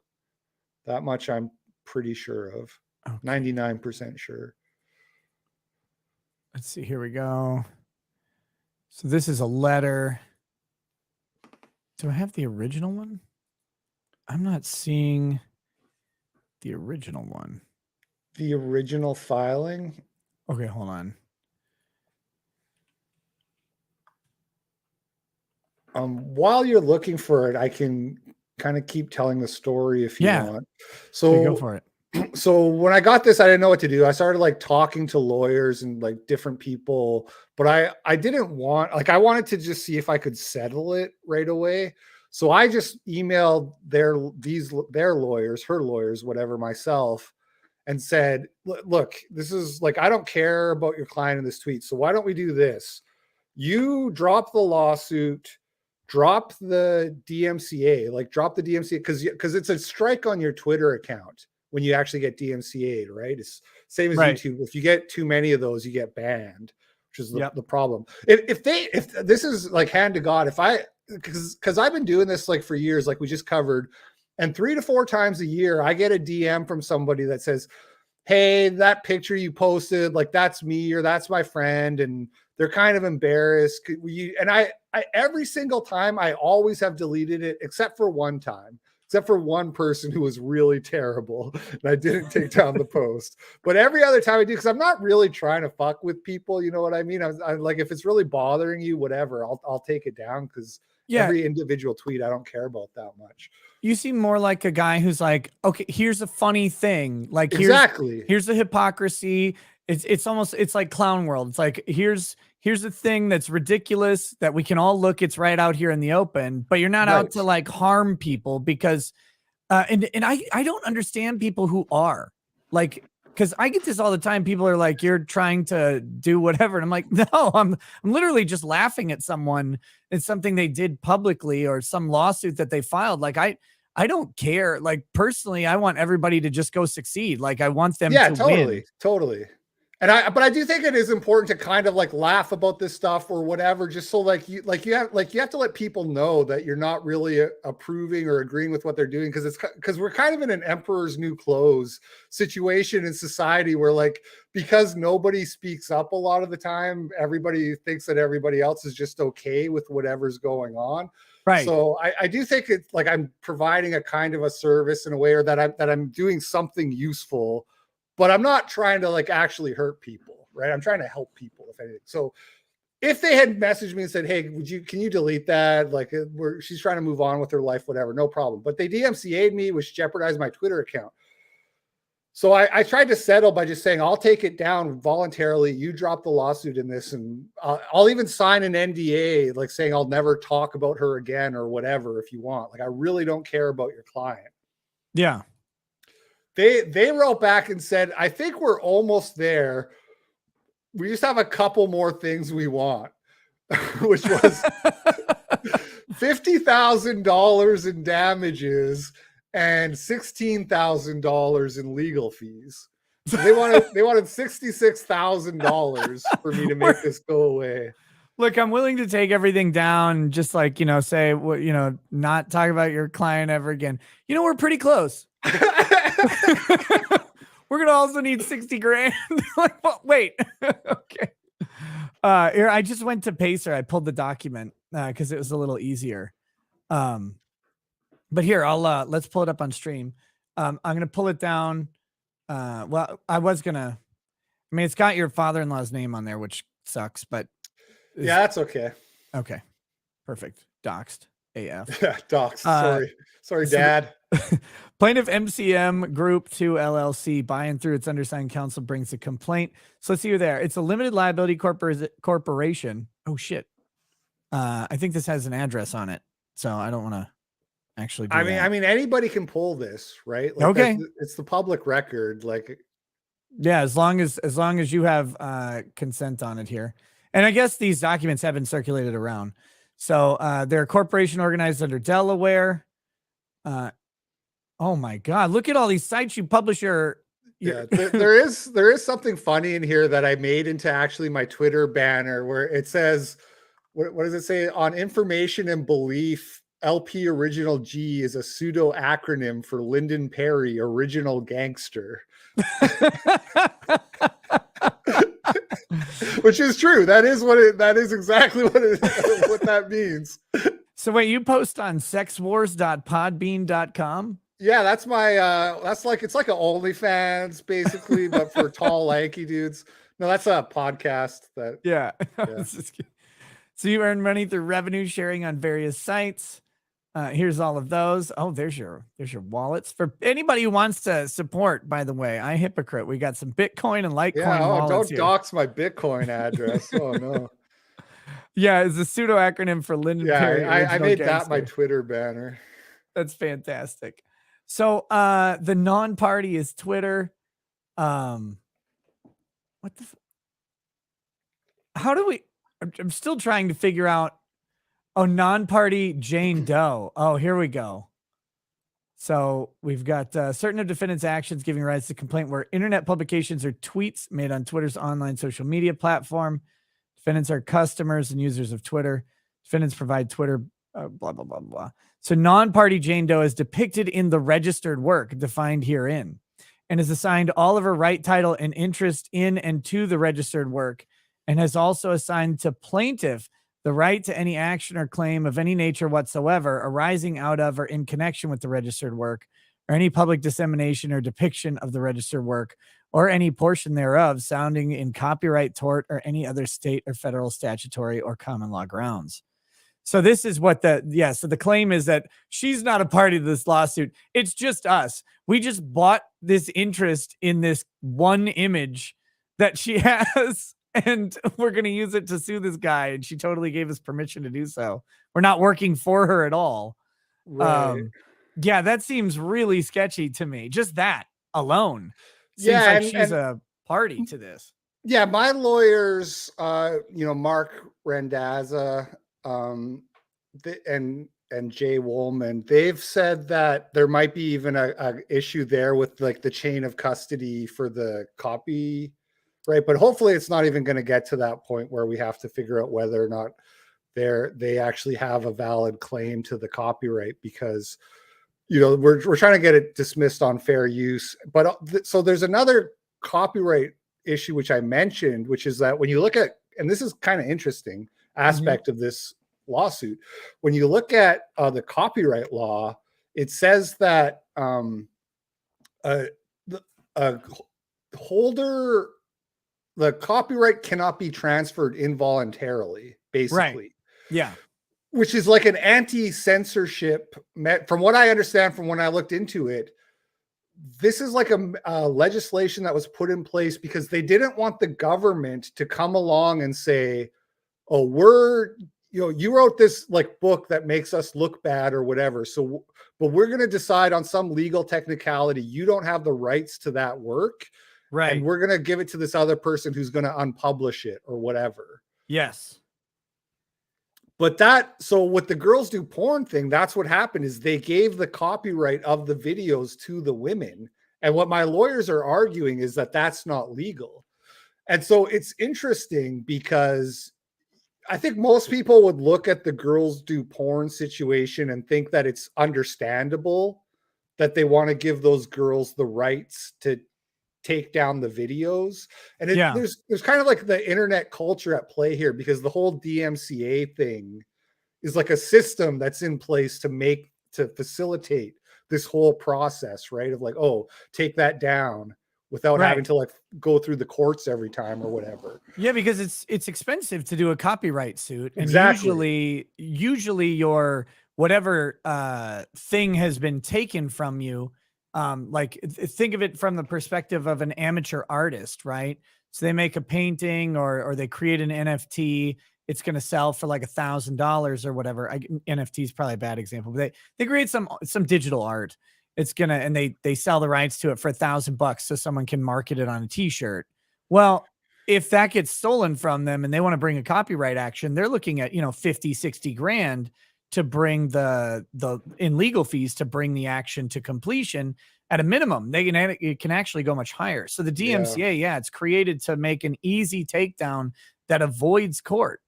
That much I'm pretty sure of. 99% sure. Let's see. Here we go. So this is a letter. Do I have the original one? I'm not seeing the original one. The original filing? Okay, hold on. While you're looking for it, I can kind of keep telling the story if you want. So go for it. So when I got this, I didn't know what to do. I started like talking to lawyers and like different people, but I didn't want, like, I wanted to just see if I could settle it right away. So I just emailed their lawyers, her lawyers, whatever, myself, and said, look, this is like, I don't care about your client in this tweet. So why don't we do this? You drop the lawsuit, drop the DMCA, like drop the DMCA, because it's a strike on your Twitter account when you actually get DMCA'd, right? It's same as YouTube. If you get too many of those, you get banned, which is the problem. If this is like hand to God, because I've been doing this like for years, like we just covered, and 3 to 4 times a year, I get a DM from somebody that says, hey, that picture you posted, like that's me or that's my friend, and they're kind of embarrassed. And I every single time I always have deleted it, except for one time, except for one person who was really terrible, and I didn't take down the post. But every other time I do, because I'm not really trying to fuck with people, you know what I mean? I'm like, if it's really bothering you, whatever, I'll take it down, because every individual tweet I don't care about that much. You seem more like a guy who's like, okay, here's a funny thing. Like, here's the hypocrisy. It's almost, it's like Clown World. It's like, here's a thing that's ridiculous that we can all look, it's right out here in the open, but you're not out to like harm people, because and I don't understand people who are like, because I get this all the time. People are like, you're trying to do whatever. And I'm like, no, I'm literally just laughing at someone. It's something they did publicly or some lawsuit that they filed. Like, I don't care. Like, personally, I want everybody to just go succeed. Like, I want them to win. Totally. But I do think it is important to kind of like laugh about this stuff or whatever, just so you have to let people know that you're not really approving or agreeing with what they're doing, because we're kind of in an emperor's new clothes situation in society where, like, because nobody speaks up a lot of the time, everybody thinks that everybody else is just okay with whatever's going on. Right. So I do think it's like I'm providing a kind of a service in a way, or that I'm doing something useful. But I'm not trying to like actually hurt people, right? I'm trying to help people, if anything. So if they had messaged me and said, hey, can you delete that? Like, she's trying to move on with her life, whatever, no problem. But they DMCA'd me, which jeopardized my Twitter account. So I tried to settle by just saying, I'll take it down voluntarily. You drop the lawsuit in this, and I'll even sign an NDA, like saying I'll never talk about her again or whatever, if you want. Like, I really don't care about your client. Yeah. They wrote back and said, I think we're almost there. We just have a couple more things we want, which was $50,000 in damages and $16,000 in legal fees. So they wanted $66,000 for me to make this go away. Look, I'm willing to take everything down, just like, say, not talk about your client ever again. We're pretty close. We're gonna also need 60 grand. Like, wait. Okay. Here, I just went to Pacer. I pulled the document because it was a little easier. But here, let's pull it up on stream. I'm gonna pull it down. Well, it's got your father-in-law's name on there, which sucks, but yeah, that's okay. Okay, perfect. Doxed AF. Yeah, doxed. Sorry, Dad. Plaintiff MCM Group 2 LLC, by and through its undersigned counsel, brings a complaint. So let's see you there. It's a limited liability corporation. Oh shit. I think this has an address on it, so I don't want to actually do that. I mean, anybody can pull this, right? Like, okay. It's the public record. Like, yeah, as long as you have consent on it here. And I guess these documents have been circulated around. So they're a corporation organized under Delaware. Oh my God, look at all these sites you publish your yeah, there is something funny in here that I made into actually my Twitter banner, where it says, what does it say? On information and belief, LP Original G is a pseudo acronym for Lyndon Perry Original Gangster. Which is true. That is exactly what that means. So wait, you post on sexwars.podbean.com? Yeah, that's my it's like an OnlyFans basically, but for tall, lanky dudes. No, that's a podcast that So you earn money through revenue sharing on various sites. Here's all of those. Oh, there's your wallets for anybody who wants to support. By the way, Hypocrite. We got some Bitcoin and Litecoin Yeah. Oh, wallets don't here. dox my Bitcoin address. Oh no. Yeah, it's a pseudo acronym for Lyndon Yeah, Perry, I original made that my gangster. Twitter banner. That's fantastic. So the non-party is Twitter. What the? How do we? I'm still trying to figure out. Oh, non-party Jane Doe. Oh, here we go. So we've got certain of defendants' actions giving rise to complaint where internet publications or tweets made on Twitter's online social media platform. Defendants are customers and users of Twitter. Defendants provide Twitter, blah, blah, blah, blah. So non-party Jane Doe is depicted in the registered work defined herein and is assigned all of her right, title, and interest in and to the registered work, and has also assigned to plaintiff the right to any action or claim of any nature whatsoever arising out of or in connection with the registered work, or any public dissemination or depiction of the registered work, or any portion thereof sounding in copyright, tort, or any other state or federal statutory or common law grounds. So this is what so the claim is that she's not a party to this lawsuit. It's just us. We just bought this interest in this one image that she has, and we're going to use it to sue this guy. And she totally gave us permission to do so. We're not working for her at all. Right. Yeah, that seems really sketchy to me. Just that alone seems Yeah, like she's a party to this. yeah, my lawyers, Mark Randazza, and Jay Woolman, they've said that there might be even a issue there with like the chain of custody for the copy, right? But hopefully it's not even going to get to that point where we have to figure out whether or not they actually have a valid claim to the copyright, because we're trying to get it dismissed on fair use. But so there's another copyright issue which I mentioned, which is that when you look at, and this is kind of interesting aspect of this lawsuit, when you look at the copyright law, it says that the holder, the copyright cannot be transferred involuntarily, basically. Right. Yeah. Which is like an anti-censorship, from what I understand from when I looked into it. This is like a legislation that was put in place because they didn't want the government to come along and say, oh, you wrote this like book that makes us look bad or whatever. So, but we're going to decide on some legal technicality. You don't have the rights to that work. Right. And we're going to give it to this other person who's going to unpublish it or whatever. Yes. But so with the girls do porn thing, that's what happened, is they gave the copyright of the videos to the women. And what my lawyers are arguing is that that's not legal. And so it's interesting because I think most people would look at the girls do porn situation and think that it's understandable that they want to give those girls the rights to take down the videos. And there's kind of like the internet culture at play here, because the whole DMCA thing is like a system that's in place to facilitate this whole process, right? Of like, oh, take that down without having to like go through the courts every time or whatever. Yeah, because it's expensive to do a copyright suit. And exactly. usually your whatever thing has been taken from you. Like think of it from the perspective of an amateur artist, right? So they make a painting or they create an NFT. It's going to sell for like $1,000 or whatever. NFT is probably a bad example, but they create some digital art. It's gonna, and they sell the rights to it for $1,000 so someone can market it on a t-shirt. Well, if that gets stolen from them and they want to bring a copyright action, they're looking at, 50, 60 grand to bring the in legal fees to bring the action to completion. At a minimum, it can actually go much higher. So the DMCA, it's created to make an easy takedown that avoids court.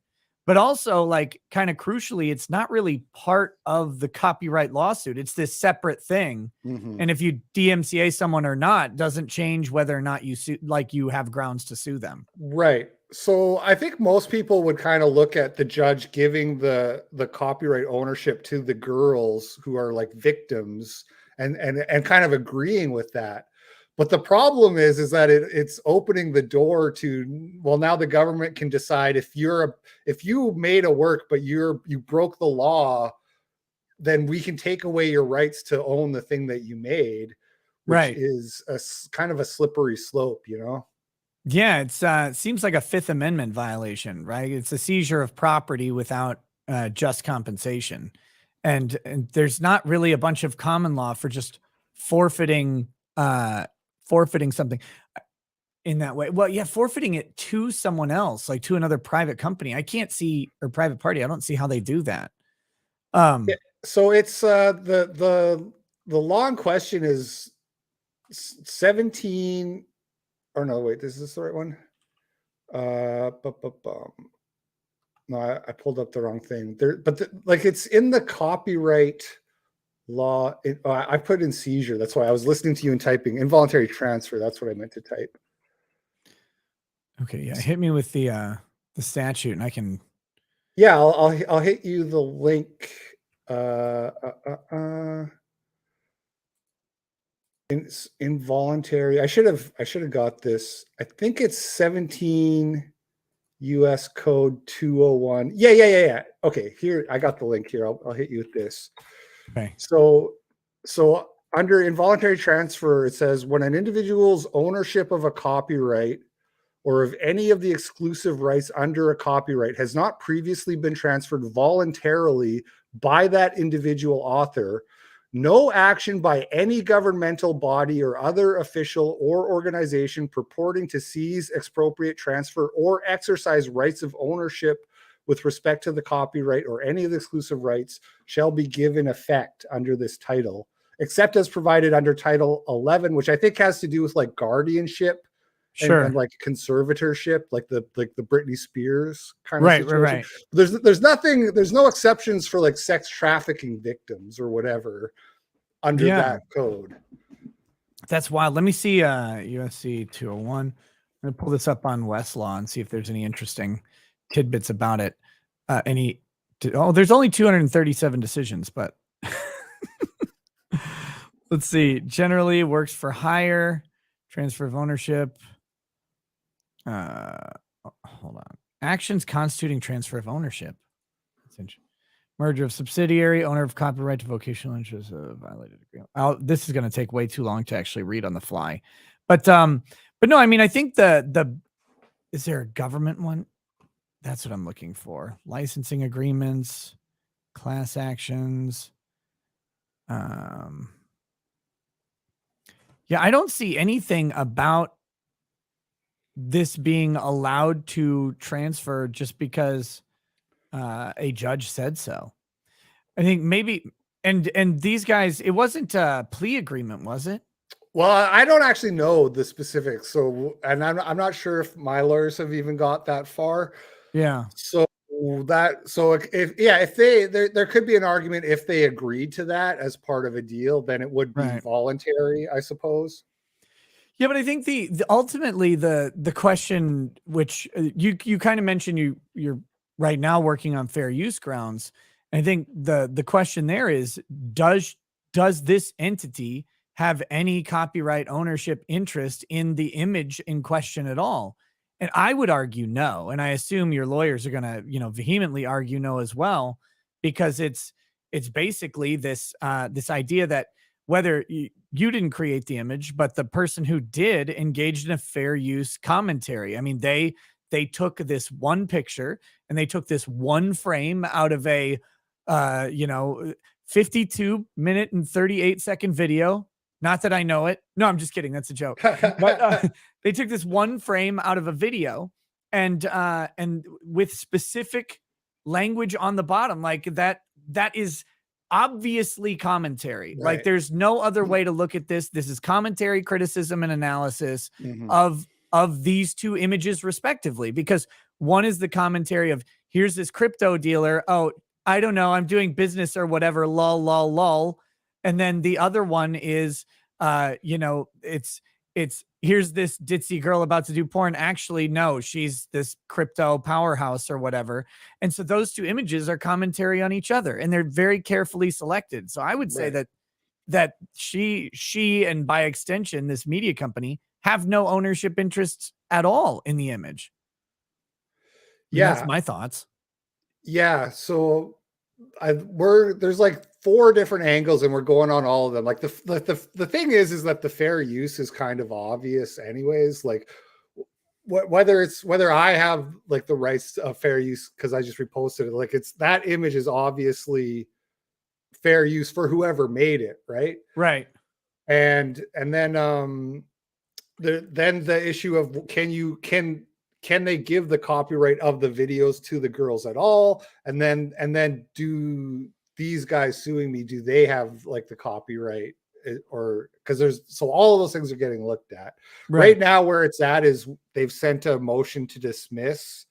But also, like, kind of crucially, it's not really part of the copyright lawsuit. It's this separate thing. And if you DMCA someone or not, doesn't change whether or not you have grounds to sue them. Right. So I think most people would kind of look at the judge giving the copyright ownership to the girls who are like victims and kind of agreeing with that. But the problem is that it's opening the door to, well, now the government can decide if you made a work, but you broke the law, then we can take away your rights to own the thing that you made, which Right. is a kind of a slippery slope, you know? Yeah, it seems like a Fifth Amendment violation, right? It's a seizure of property without just compensation. And there's not really a bunch of common law for just forfeiting forfeiting something in that way. Well, yeah, forfeiting it to someone else, like to another private company. I can't see, or private party. I don't see how they do that. Yeah, so it's the long question is 17, or no, wait, is this the right one? No, I pulled up the wrong thing there, but like it's in the copyright law. I put in seizure. That's why I was listening to you and typing involuntary transfer. That's what I meant to type. Okay, yeah, hit me with the statute, and I can. Yeah, I'll hit you the link. Involuntary. I should have got this. I think it's 17 US code 201. Yeah. Okay, here I got the link here. I'll hit you with this. Okay. So under involuntary transfer, it says when an individual's ownership of a copyright or of any of the exclusive rights under a copyright has not previously been transferred voluntarily by that individual author, no action by any governmental body or other official or organization purporting to seize, expropriate, transfer, or exercise rights of ownership with respect to the copyright or any of the exclusive rights shall be given effect under this title, except as provided under Title 11, which I think has to do with like guardianship and like conservatorship, like the Britney Spears kind of situation. Right. There's no exceptions for like sex trafficking victims or whatever under that code. That's wild. Let me see USC 201. I'm gonna pull this up on Westlaw and see if there's any interesting tidbits about it. There's only 237 decisions, but let's see. Generally works for hire, transfer of ownership. Hold on. Actions constituting transfer of ownership. That's interesting. Merger of subsidiary, owner of copyright to vocational interests, violated agreement. This is going to take way too long to actually read on the fly, but no, I mean, I think is there a government one? That's what I'm looking for. Licensing agreements, class actions. Yeah, I don't see anything about this being allowed to transfer just because a judge said so. I think maybe, and these guys, it wasn't a plea agreement, was it? Well, I don't actually know the specifics. So, and I'm not sure if my lawyers have even got that far. Yeah. If there could be an argument if they agreed to that as part of a deal, then it would be voluntary, I suppose. Yeah, but I think ultimately the question, which you kind of mentioned, you're right now working on fair use grounds. I think the question there is, does this entity have any copyright ownership interest in the image in question at all? And I would argue no. And I assume your lawyers are going to, vehemently argue no as well, because it's basically this idea that whether you didn't create the image, but the person who did engaged in a fair use commentary. I mean, they took this one picture and they took this one frame out of a 52-minute and 38-second video. Not that I know it. No, I'm just kidding. That's a joke. But they took this one frame out of a video and with specific language on the bottom, like that is obviously commentary. Right. Like there's no other way to look at this. This is commentary, criticism, and analysis of these two images respectively, because one is the commentary of, here's this crypto dealer. Oh, I don't know, I'm doing business or whatever, lol, lol, lol. And then the other one is, it's here's this ditzy girl about to do porn. Actually, no, she's this crypto powerhouse or whatever. And so those two images are commentary on each other, and they're very carefully selected. So I would say that that she and by extension, this media company have no ownership interests at all in the image. I mean, that's Yeah. my thoughts. Yeah. So there's like 4 different angles and we're going on all of them. Like the thing is that the fair use is kind of obvious anyways. Like whether I have like the rights of fair use because I just reposted it, like it's that image is obviously fair use for whoever made it, right? Right. And then the issue of can they give the copyright of the videos to the girls at all? And then do these guys suing me, do they have like the copyright? Or because there's so all of those things are getting looked at right now. Where it's at is they've sent a motion to dismiss,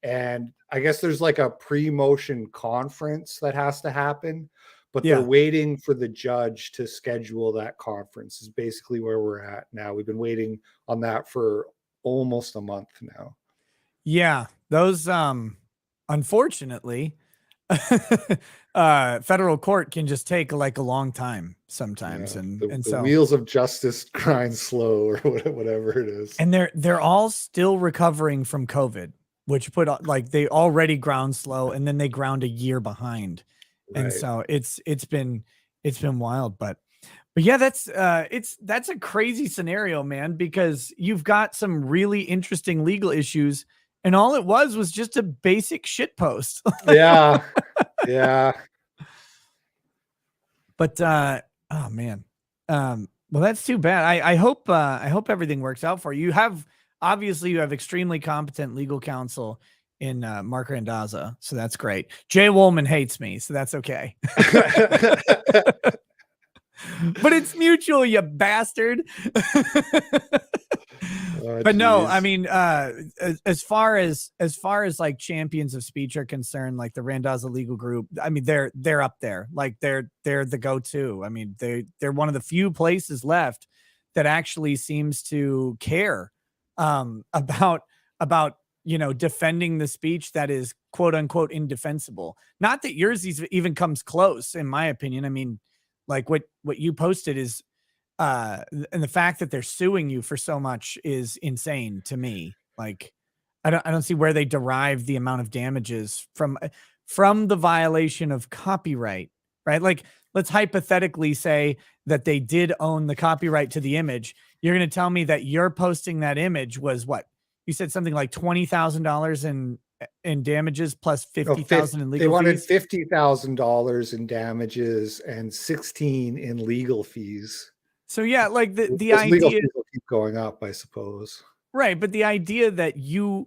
and I guess there's like a pre-motion conference that has to happen, but they're waiting for the judge to schedule that conference is basically where we're at now. We've been waiting on that for almost a month now. Yeah, those unfortunately federal court can just take like a long time sometimes. And the so wheels of justice grind slow, or whatever it is. And they're all still recovering from COVID, which put like they already ground slow and then they ground a year behind. Right. And so it's been wild, but yeah, that's a crazy scenario, man, because you've got some really interesting legal issues and all it was just a basic shit post. Yeah. Yeah. But oh man. Well, that's too bad. I hope everything works out for you. You have extremely competent legal counsel in Mark Randazza, so that's great. Jay Woolman hates me, so that's okay. But it's mutual, you bastard. But no, I mean, as far as like champions of speech are concerned, like the Randazza legal group, I mean, they're up there. Like they're the go-to. I mean, they're one of the few places left that actually seems to care about defending the speech that is quote unquote indefensible. Not that yours even comes close, in my opinion. I mean, like what you posted is and the fact that they're suing you for so much is insane to me. Like I don't see where they derive the amount of damages from the violation of copyright, right? Like let's hypothetically say that they did own the copyright to the image. You're going to tell me that you're posting that image was what you said, something like $20,000 in damages plus 50,000 in legal fees. They wanted $50,000 in damages and 16 in legal fees. So yeah, like the those idea legal fees will keep going up, I suppose. Right, but the idea that your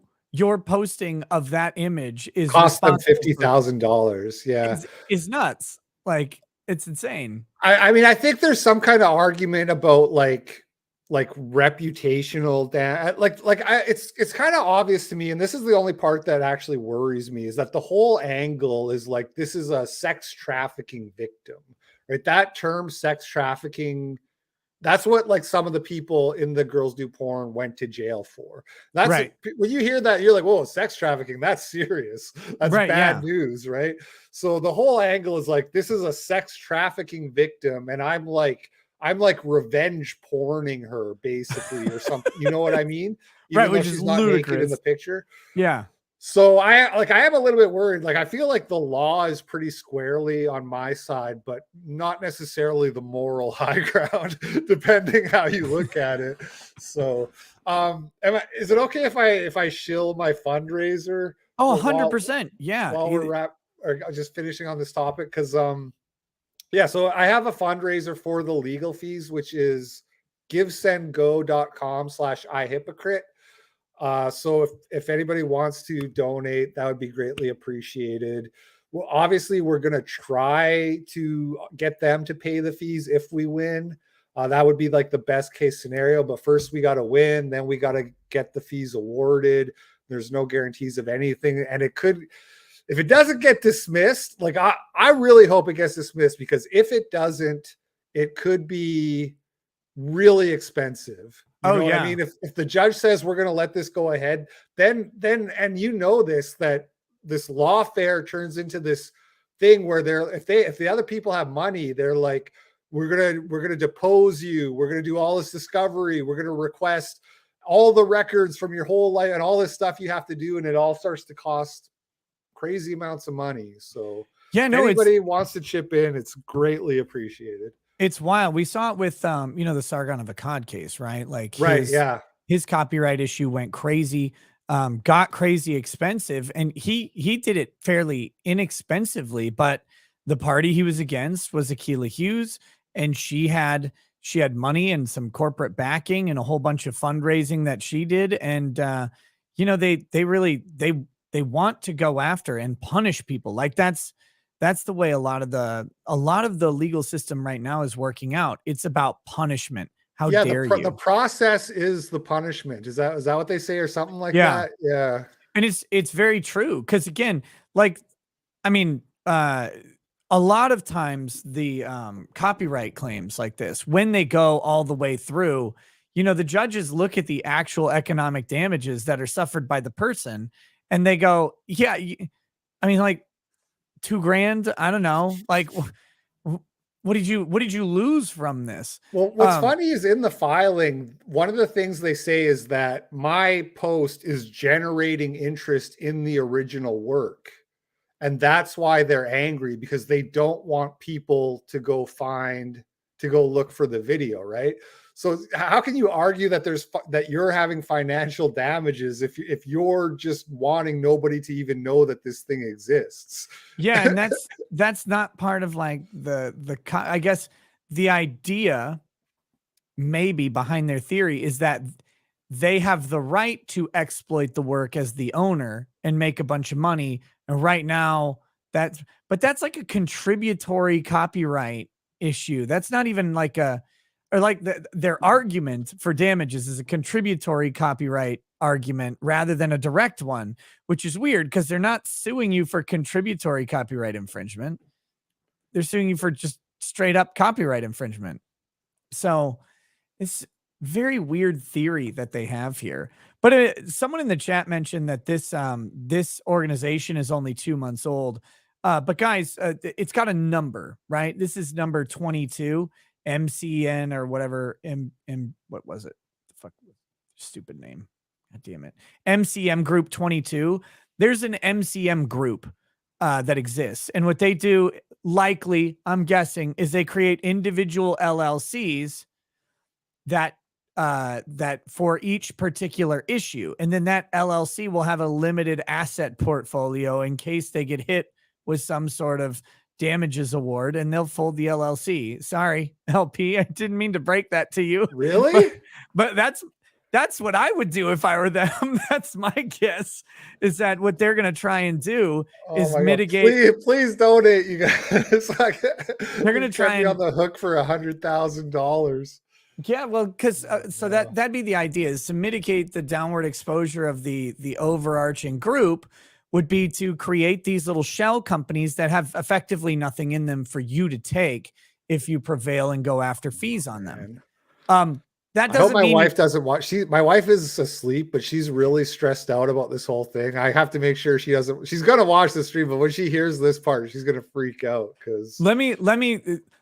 posting of that image is cost them $50,000, yeah, is nuts. Like it's insane. I mean, I think there's some kind of argument about like reputational damage. It's kind of obvious to me, and this is the only part that actually worries me, is that the whole angle is like this is a sex trafficking victim, right? That term, sex trafficking. That's what like some of the people in the Girls Do Porn went to jail for. That's right. When you hear that, you're like, whoa, sex trafficking, that's serious. That's bad news, right? So the whole angle is like, this is a sex trafficking victim. And I'm like revenge porning her basically, or something. You know what I mean? Even which is not ludicrous. Naked in the picture. Yeah. So I am a little bit worried. Like I feel like the law is pretty squarely on my side, but not necessarily the moral high ground, depending how you look at it. So, is it okay if I shill my fundraiser? Oh, 100%. Yeah. While we're just finishing on this topic, because yeah. So I have a fundraiser for the legal fees, which is givesendgo.com/ihypocrite. So if anybody wants to donate, that would be greatly appreciated. Well, obviously, we're going to try to get them to pay the fees if we win. That would be like the best case scenario. But first, we got to win. Then we got to get the fees awarded. There's no guarantees of anything. And it could, if it doesn't get dismissed, like I really hope it gets dismissed, because if it doesn't, it could be really expensive. You know what I mean? If the judge says we're going to let this go ahead, then and you know this, that this lawfare turns into this thing where if the other people have money, they're like, we're gonna depose you, we're gonna do all this discovery, we're gonna request all the records from your whole life and all this stuff you have to do, and it all starts to cost crazy amounts of money. So Yeah, if no, anybody wants to chip in, it's greatly appreciated. it's wild. We saw it with the Sargon of Akkad case, right? Like Right, yeah. his copyright issue went crazy, got crazy expensive, and he did it fairly inexpensively, but the party he was against was Akilah Hughes, and she had money and some corporate backing and a whole bunch of fundraising that she did. And they really they want to go after and punish people. Like that's the way a lot of the legal system right now is working out. It's about punishment. How Yeah, dare you? the process is the punishment. Is that what they say, or something like Yeah. that? Yeah. And it's very true. Because again, like, I mean, a lot of times the copyright claims like this, when they go all the way through, the judges look at the actual economic damages that are suffered by the person, and they go, yeah, I mean, like $2,000. I don't know. Like, what did you lose from this? Well, what's funny is in the filing, one of the things they say is that my post is generating interest in the original work. And that's why they're angry, because they don't want people to go look for the video, right? So how can you argue that that you're having financial damages if you're just wanting nobody to even know that this thing exists? Yeah, and that's not part of like I guess the idea maybe behind their theory is that they have the right to exploit the work as the owner and make a bunch of money. And right now that's like a contributory copyright issue. That's not even like their argument for damages is a contributory copyright argument rather than a direct one, which is weird because they're not suing you for contributory copyright infringement. They're suing you for just straight up copyright infringement. So it's very weird theory that they have here. But someone in the chat mentioned that this organization is only 2 months old. But guys, it's got a number, right? This is number 22, MCN or whatever. What was it? The fuck, stupid name. God damn it. MCM Group 22. There's an MCM group that exists. And what they do, likely, I'm guessing, is they create individual LLCs that for each particular issue. And then that LLC will have a limited asset portfolio in case they get hit with some sort of damages award, and they'll fold the LLC. Sorry, LP, I didn't mean to break that to you. Really? But that's what I would do if I were them. That's my guess, is that what they're going to try and do is mitigate. Please donate, you guys. They're going to try and be on the hook for $100,000. Yeah, well, because so that'd be the idea, is to mitigate the downward exposure of the overarching group would be to create these little shell companies that have effectively nothing in them for you to take if you prevail and go after fees on them. That doesn't I hope my mean wife doesn't watch. My wife is asleep, but she's really stressed out about this whole thing. I have to make sure she doesn't. She's gonna watch the stream, but when she hears this part, she's gonna freak out. Because let me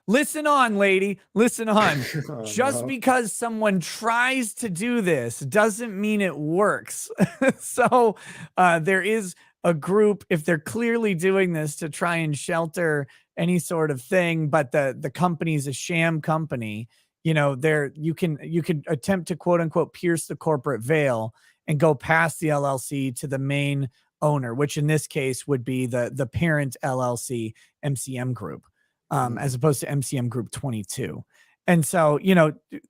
listen on, lady. Listen on. Oh, Just no. because someone tries to do this doesn't mean it works. So there is a group, if they're clearly doing this to try and shelter any sort of thing, but the company's a sham company. You can attempt to quote unquote pierce the corporate veil and go past the LLC to the main owner, which in this case would be the parent LLC, MCM Group, as opposed to MCM Group 22. And so,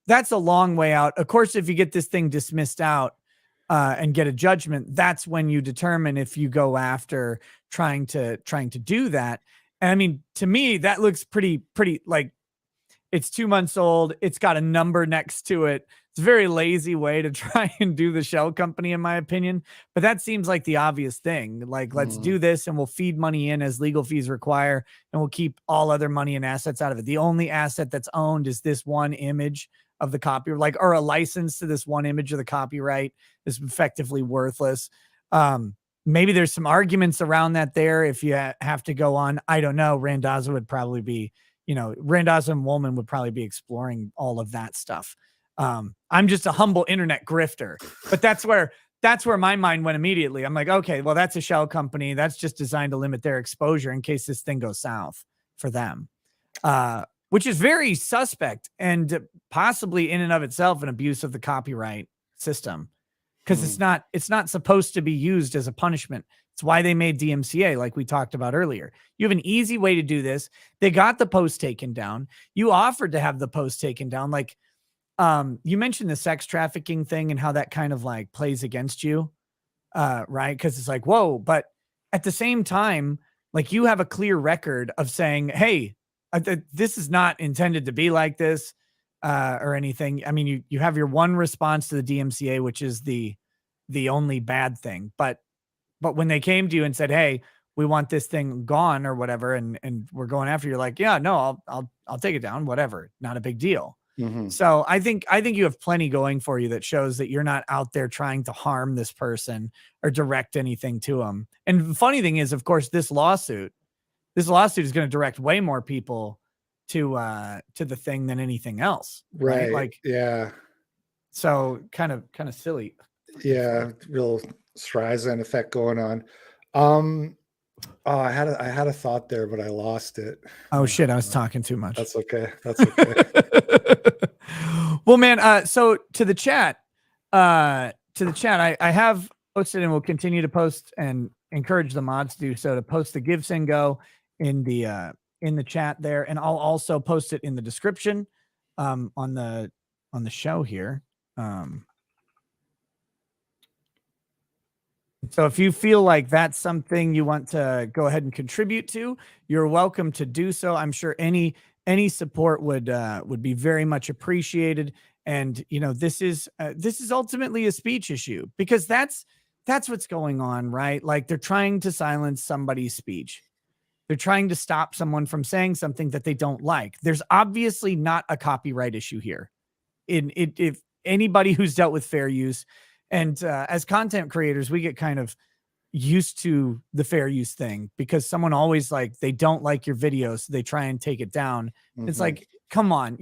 that's a long way out. Of course, if you get this thing dismissed out and get a judgment, that's when you determine if you go after trying to do that. And I mean, to me, that looks pretty like, it's 2 months old. It's got a number next to it. It's a very lazy way to try and do the shell company, in my opinion. But that seems like the obvious thing. Like, let's do this and we'll feed money in as legal fees require, and we'll keep all other money and assets out of it. The only asset that's owned is this one image of the copyright, or a license to this one image of the copyright is effectively worthless. Maybe there's some arguments around that there if you have to go on. I don't know. Randazzo would probably be Randazzo and Woolman would probably be exploring all of that stuff. I'm just a humble internet grifter, but that's where my mind went immediately. I'm like, okay, well, that's a shell company. That's just designed to limit their exposure in case this thing goes south for them, which is very suspect and possibly in and of itself an abuse of the copyright system, because it's not supposed to be used as a punishment. It's why they made DMCA, like we talked about earlier. You have an easy way to do this. They got the post taken down. You offered to have the post taken down. Like, you mentioned the sex trafficking thing and how that kind of like plays against you, right? Because it's like, whoa, but at the same time, like, you have a clear record of saying, hey, this is not intended to be like this, or anything. I mean, you have your one response to the DMCA, which is the only bad thing. But when they came to you and said, hey, we want this thing gone or whatever, and we're going after you, you're like, yeah, no, I'll take it down, whatever, not a big deal. So I think you have plenty going for you that shows that you're not out there trying to harm this person or direct anything to them. And the funny thing is, of course, this lawsuit is going to direct way more people to the thing than anything else. Right. Like, yeah. So kind of silly. Yeah. Real Streisand effect going on. I had a thought there, but I lost it. Oh shit. I was talking too much. That's okay. That's okay. Well, man, so to the chat, I have posted and will continue to post and encourage the mods to do so, to post the Give, Send, Go in the chat there. And I'll also post it in the description, on the show here. So if you feel like that's something you want to go ahead and contribute to, you're welcome to do so. I'm sure any support would be very much appreciated. And this is ultimately a speech issue, because that's what's going on, right? Like, they're trying to silence somebody's speech. They're trying to stop someone from saying something that they don't like. There's obviously not a copyright issue here. If anybody who's dealt with fair use, and as content creators, we get kind of used to the fair use thing, because someone always, like, they don't like your video, so they try and take it down. It's like, come on,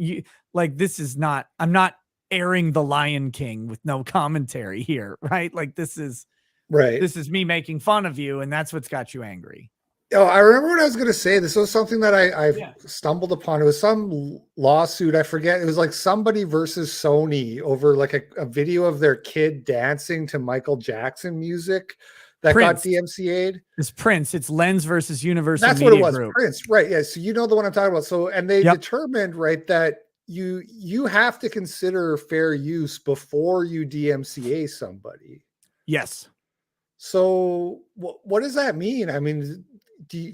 I'm not airing The Lion King with no commentary here, right? Like, this is me making fun of you, and that's what's got you angry. Oh, I remember what I was going to say. This was something that I stumbled upon. It was some lawsuit. I forget. It was like somebody versus Sony over like a video of their kid dancing to Michael Jackson music that got DMCA'd. It's Prince. It's Lens versus Universal That's Media what it was. Group. Prince, right? Yeah. So you know the one I'm talking about. So, and they determined, right, that you have to consider fair use before you DMCA somebody. Yes. So what does that mean? I mean,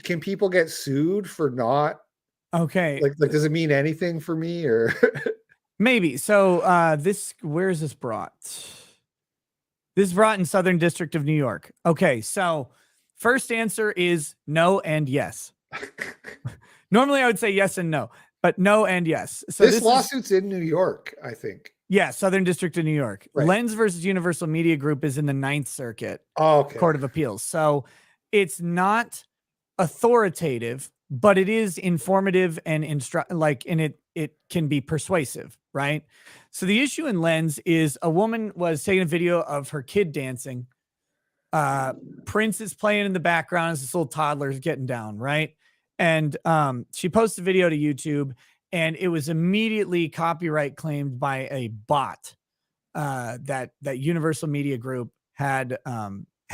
can people get sued for not? Okay. Like, does it mean anything for me, or? Maybe. So where is this brought? This is brought in Southern District of New York. Okay. So first answer is no and yes. Normally I would say yes and no, but no and yes. So this lawsuit's in New York, I think. Yeah, Southern District of New York. Right. Lens versus Universal Media Group is in the 9th Circuit Court of Appeals. So it's not authoritative, but it is informative and it can be persuasive, right? So the issue in Lens is a woman was taking a video of her kid dancing. Prince is playing in the background as this little toddler is getting down, right? And she posted a video to YouTube, and it was immediately copyright claimed by a bot that Universal Media Group had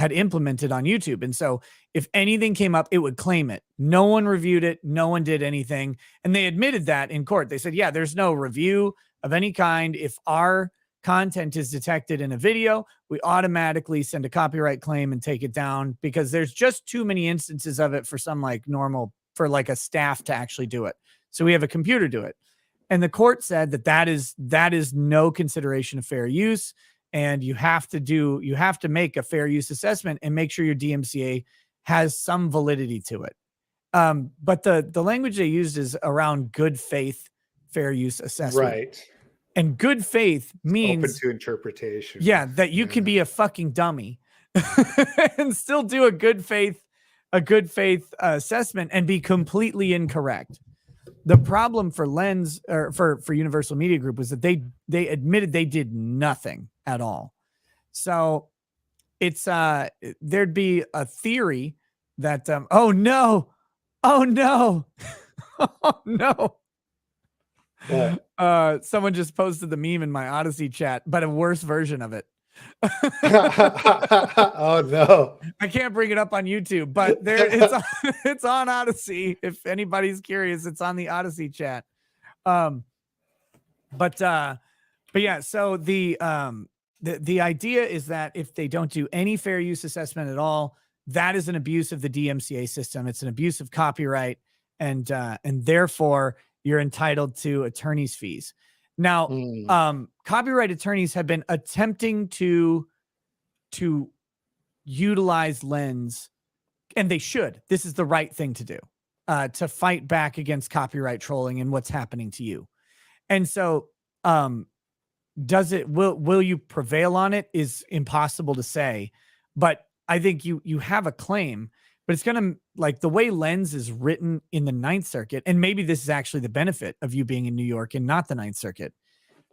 implemented on YouTube. And so if anything came up, it would claim it. No one reviewed it. No one did anything. And they admitted that in court. They said, yeah, there's no review of any kind. If our content is detected in a video, we automatically send a copyright claim and take it down, because there's just too many instances of it for a staff to actually do it. So we have a computer do it. And the court said that is no consideration of fair use. And you have to make a fair use assessment and make sure your DMCA has some validity to it. But the language they used is around good faith fair use assessment. Right. And good faith means open to interpretation. Yeah, that you can be a fucking dummy and still do a good faith assessment and be completely incorrect. The problem for Lens or for Universal Media Group was that they admitted they did nothing at all. So it's there'd be a theory that oh no, oh no, oh no. What? Someone just posted the meme in my Odyssey chat, but a worse version of it. Oh no. I can't bring it up on YouTube, but there it's on, it's on Odyssey. If anybody's curious, it's on the Odyssey chat. But yeah, so the idea is that if they don't do any fair use assessment at all, that is an abuse of the DMCA system. It's an abuse of copyright, and therefore you're entitled to attorney's fees. Now, copyright attorneys have been attempting to utilize Lens, and they should. This is the right thing to do, to fight back against copyright trolling and what's happening to you. And so, will you prevail on it is impossible to say, but I think you have a claim, but it's going to, like, the way Lens is written in the Ninth Circuit, and maybe this is actually the benefit of you being in New York and not the Ninth Circuit,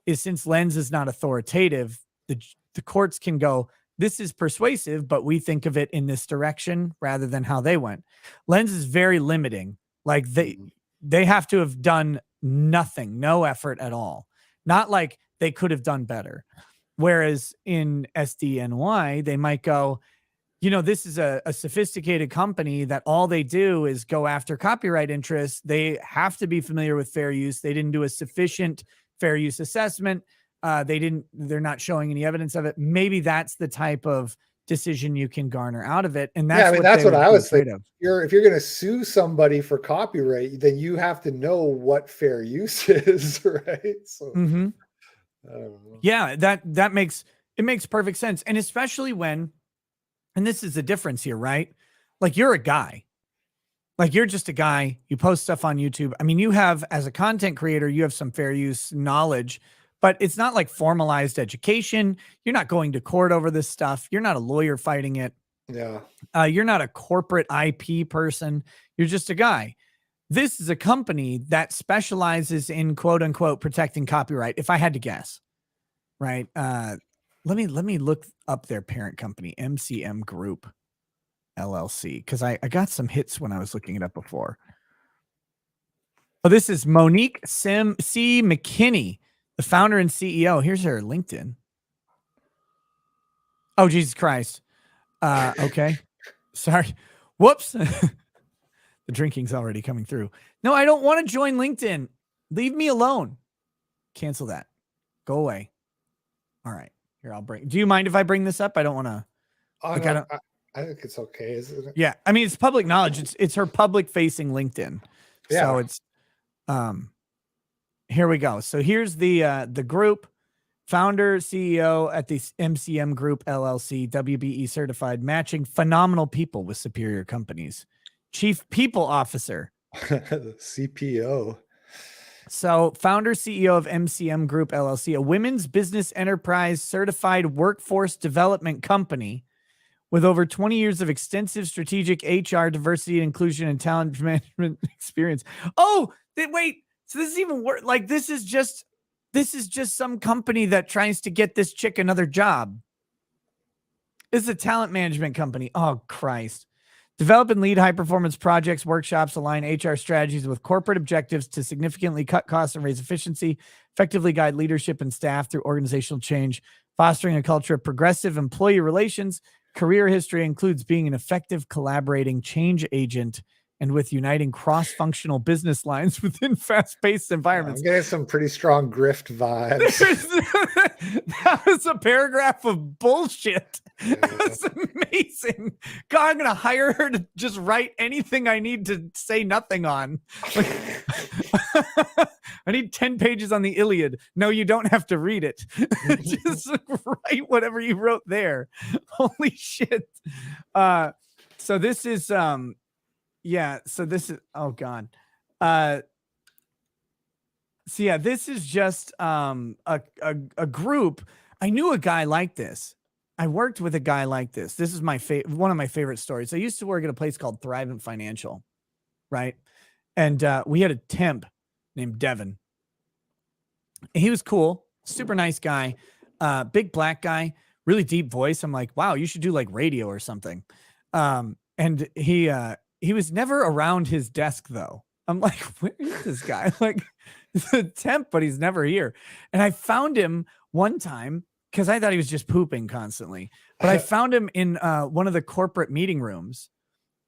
is since Lens is not authoritative, the courts can go, this is persuasive, but we think of it in this direction rather than how they went. Lens is very limiting. Like they have to have done nothing, no effort at all. Not like they could have done better. Whereas in SDNY, they might go, this is a sophisticated company that all they do is go after copyright interests. They have to be familiar with fair use. They didn't do a sufficient fair use assessment. They're not showing any evidence of it. Maybe that's the type of decision you can garner out of it. And that's that's what I was thinking. If you're going to sue somebody for copyright, then you have to know what fair use is, right? So, I don't know. Yeah, that makes perfect sense. And especially when, and this is the difference here, right? Like, you're a guy. Like, you're just a guy. You post stuff on YouTube. I mean, you have, as a content creator, you have some fair use knowledge, but it's not like formalized education. You're not going to court over this stuff. You're not a lawyer fighting it. Yeah. You're not a corporate IP person. You're just a guy. This is a company that specializes in, quote unquote, protecting copyright. If I had to guess, right? Let me look up their parent company, MCM Group LLC, because I got some hits when I was looking it up before. Oh, this is Monique C. McKinney, the founder and CEO. Here's her LinkedIn. Oh, Jesus Christ. Okay. Sorry. Whoops. The drinking's already coming through. No, I don't want to join LinkedIn. Leave me alone. Cancel that. Go away. All right. Here, do you mind if I bring this up? I don't want to. I think it's okay, isn't it? Yeah. I mean, it's public knowledge. It's her public facing LinkedIn. Yeah. So it's, here we go. So here's the group. Founder, CEO at the MCM Group LLC, WBE certified, matching phenomenal people with superior companies. Chief People Officer. The CPO. So founder, CEO of MCM Group LLC, a women's business enterprise certified workforce development company with over 20 years of extensive strategic HR, diversity, inclusion, and talent management experience. Oh, wait. So this is even worse. Like, this is just some company that tries to get this chick another job. This is a talent management company. Oh, Christ. Develop and lead high-performance projects, workshops, align HR strategies with corporate objectives to significantly cut costs and raise efficiency, effectively guide leadership and staff through organizational change, fostering a culture of progressive employee relations. Career history includes being an effective collaborating change agent and with uniting cross-functional business lines within fast-paced environments. I'm getting some pretty strong grift vibes. That was a paragraph of bullshit. Yeah. That's amazing. God, I'm going to hire her to just write anything I need to say nothing on. Like, I need 10 pages on the Iliad. No, you don't have to read it. Just write whatever you wrote there. Holy shit. So this is... yeah, so this is, oh God. So yeah, this is just a group. I knew a guy like this. I worked with a guy like this. This is one of my favorite stories. I used to work at a place called Thrivent Financial, right? And we had a temp named Devin. And he was cool, super nice guy, big black guy, really deep voice. I'm like, wow, you should do like radio or something. And he was never around his desk though. I'm like, where is this guy? Like, he's a temp, but he's never here. And I found him one time because I thought he was just pooping constantly. But I found him in one of the corporate meeting rooms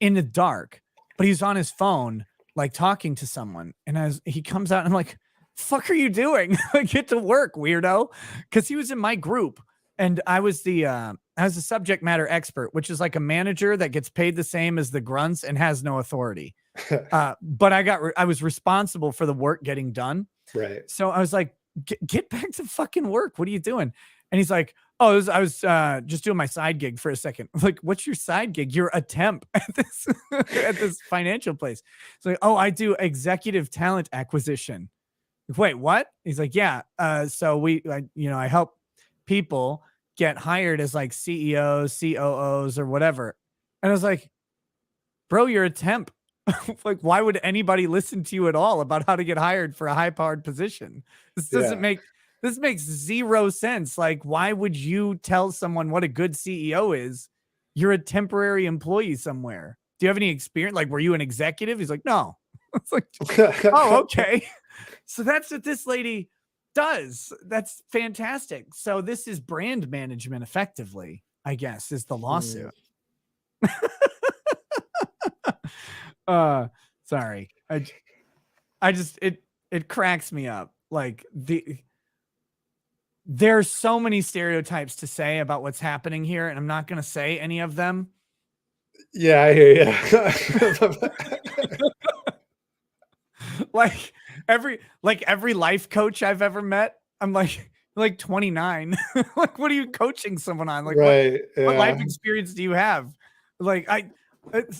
in the dark, but he's on his phone, like talking to someone. And as he comes out, and I'm like, fuck are you doing? Get to work, weirdo. Because he was in my group. And I was the subject matter expert, which is like a manager that gets paid the same as the grunts and has no authority. But I was responsible for the work getting done. Right. So I was like, get back to fucking work. What are you doing? And he's like, oh, I was just doing my side gig for a second. I'm like, what's your side gig? You're a temp at this financial place. It's like, oh, I do executive talent acquisition. Wait, what? He's like, yeah. So I help people get hired as like CEOs, COOs, or whatever. And I was like, bro, you're a temp. Like, why would anybody listen to you at all about how to get hired for a high-powered position? This makes zero sense. Like, why would you tell someone what a good CEO is? You're a temporary employee somewhere. Do you have any experience? Like, were you an executive? He's like, no. It's like, oh, okay. So that's what this lady does. That's fantastic. So this is brand management effectively, I guess, is the lawsuit. Sorry. I just it cracks me up. Like there's so many stereotypes to say about what's happening here, and I'm not going to say any of them. Yeah, I hear you. like every life coach I've ever met, I'm like 29. Like, what are you coaching someone on? Like, right, what life experience do you have? Like,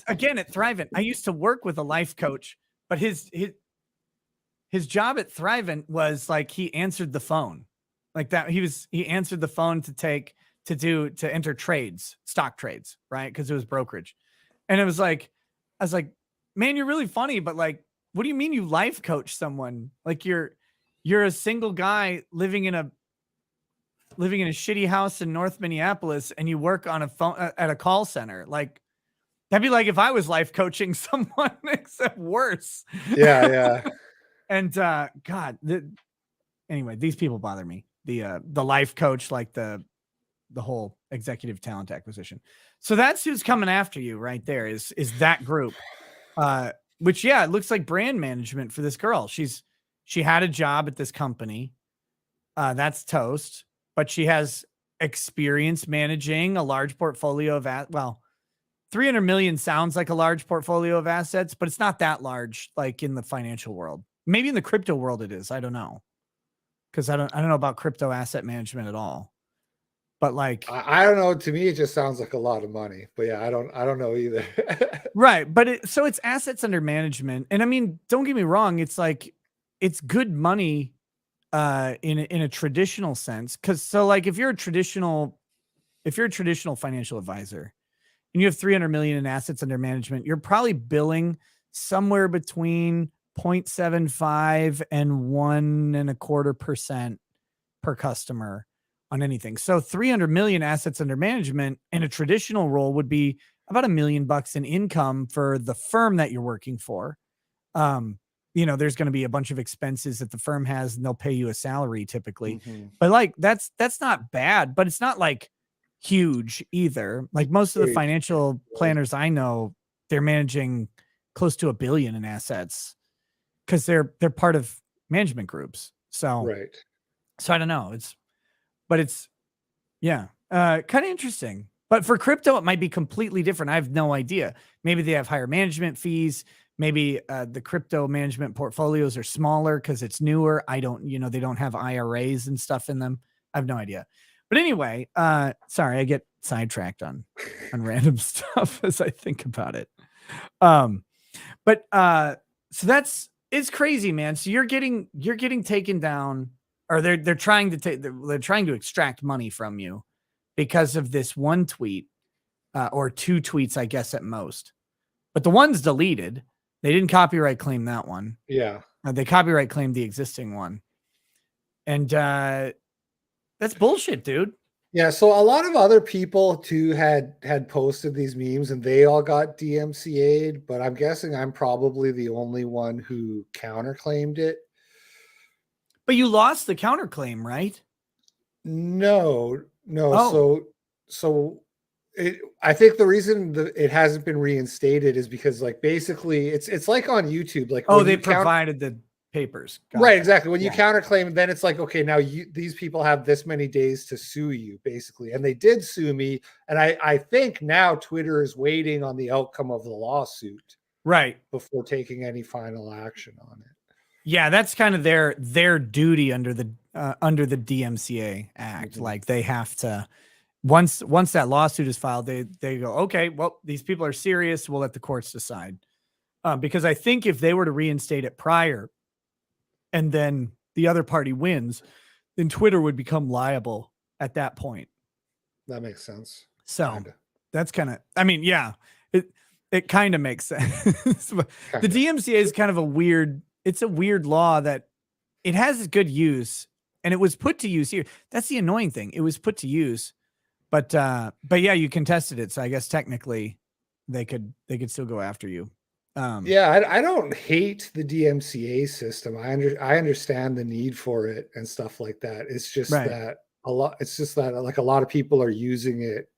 again, at Thrivent, I used to work with a life coach, but his job at Thrivent was like, he answered the phone like that. He answered the phone to enter trades, stock trades, right? Cause it was brokerage. And I was like, man, you're really funny, but like, what do you mean you life coach someone? Like you're a single guy living in a shitty house in North Minneapolis, and you work on a phone at a call center. Like, that'd be like if I was life coaching someone, except worse. Yeah. And anyway, these people bother me. The life coach, like the whole executive talent acquisition. So that's who's coming after you right there is that group. Which, yeah, it looks like brand management for this girl. She had a job at this company. That's toast, but she has experience managing a large portfolio of 300 million sounds like a large portfolio of assets, but it's not that large, like in the financial world. Maybe in the crypto world it is. I don't know. Because I don't know about crypto asset management at all. But like, I don't know. To me, it just sounds like a lot of money. But yeah, I don't know either. right. But it's assets under management. And I mean, don't get me wrong, it's like it's good money in a traditional sense. Like if you're a traditional financial advisor and you have 300 million in assets under management, you're probably billing somewhere between 0.75 and 1.25% per customer on anything. So 300 million assets under management in a traditional role would be about $1 million in income for the firm that you're working for. There's going to be a bunch of expenses that the firm has, and they'll pay you a salary typically. Mm-hmm. But like, that's not bad, but it's not like huge either. Like most of the financial planners I know, they're managing close to $1 billion in assets because they're part of management groups. So, right. So I don't know. It's kind of interesting. But for crypto, it might be completely different. I have no idea. Maybe they have higher management fees. Maybe the crypto management portfolios are smaller because it's newer. They don't have IRAs and stuff in them. I have no idea. But anyway, sorry, I get sidetracked on random stuff as I think about it. So it's crazy, man. So you're getting taken down, or they're trying to extract money from you because of this one tweet, or two tweets, I guess at most. But the one's deleted. They didn't copyright claim that one. Yeah. They copyright claimed the existing one. And that's bullshit, dude. Yeah, so a lot of other people too had posted these memes and they all got DMCA'd, but I'm guessing I'm probably the only one who counterclaimed it. But you lost the counterclaim, right? No, no. Oh. So I think the reason that it hasn't been reinstated is because like basically it's like on YouTube, like Oh, when they you provided the papers. right, Gotcha. exactly. When you Yeah. counterclaim, then it's like, okay, now these people have this many days to sue you, basically. And they did sue me. And I think now Twitter is waiting on the outcome of the lawsuit Right. before taking any final action on it. Yeah, that's kind of their duty under the DMCA Act. Mhm. Like they have to once that lawsuit is filed, they go, okay, well, these people are serious. We'll let the courts decide. Because I think if they were to reinstate it prior, and then the other party wins, then Twitter would become liable at that point. That makes sense. So Kinda. that's kind of, I mean, yeah, it kind of makes sense. The DMCA is kind of it's a weird law that it has good use and it was put to use here. That's the annoying thing. It was put to use, but yeah, you contested it. So I guess technically they could still go after you. Yeah, I don't hate the DMCA system. I understand the need for it and stuff like that. It's just Right. that like a lot of people are using it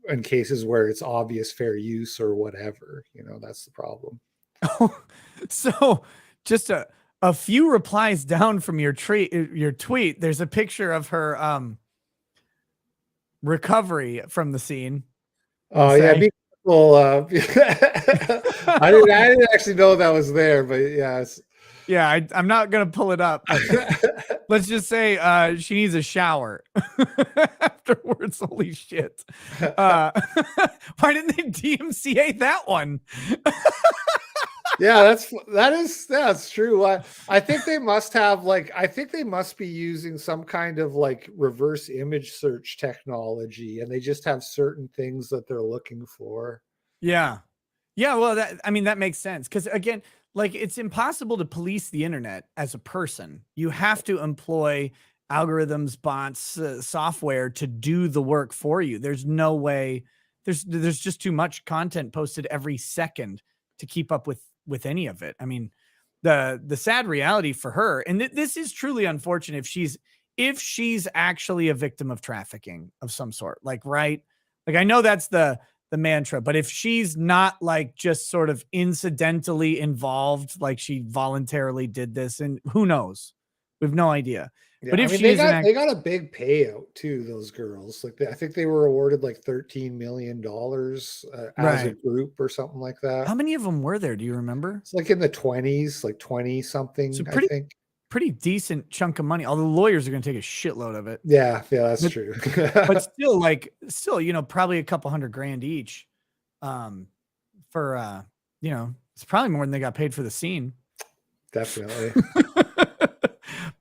in cases where it's obvious fair use or whatever. You know, that's the problem. So just a few replies down from your tweet, there's a picture of her recovery from the scene. Oh yeah, be careful. I didn't actually know that was there, but yes. Yeah, I'm not gonna pull it up. Let's just say she needs a shower afterwards. Holy shit. Why didn't they DMCA that one? Yeah, that's true. I think they must have I think they must be using some kind of like reverse image search technology, and they just have certain things that they're looking for. Yeah. Yeah, well, that makes sense. Because again, like it's impossible to police the internet as a person. You have to employ algorithms, bots, software to do the work for you. There's no way. There's just too much content posted every second to keep up with any of it. I mean, the sad reality for her, and this is truly unfortunate if she's actually a victim of trafficking of some sort. Like, right? Like I know that's the mantra, but if she's not like just sort of incidentally involved, like she voluntarily did this, and who knows, we have no idea. Yeah, But I if mean she is they got a big payout too. Those girls, I think they were awarded like $13 million as a right, group or something like that. how many of them were there? Do you remember? It's like in the 20s, like 20 So something, I think. pretty decent chunk of money. All the lawyers are going to take a shitload of it. Yeah, that's but, true. but still, probably a couple $100,000 each. For it's probably more than they got paid for the scene. Definitely.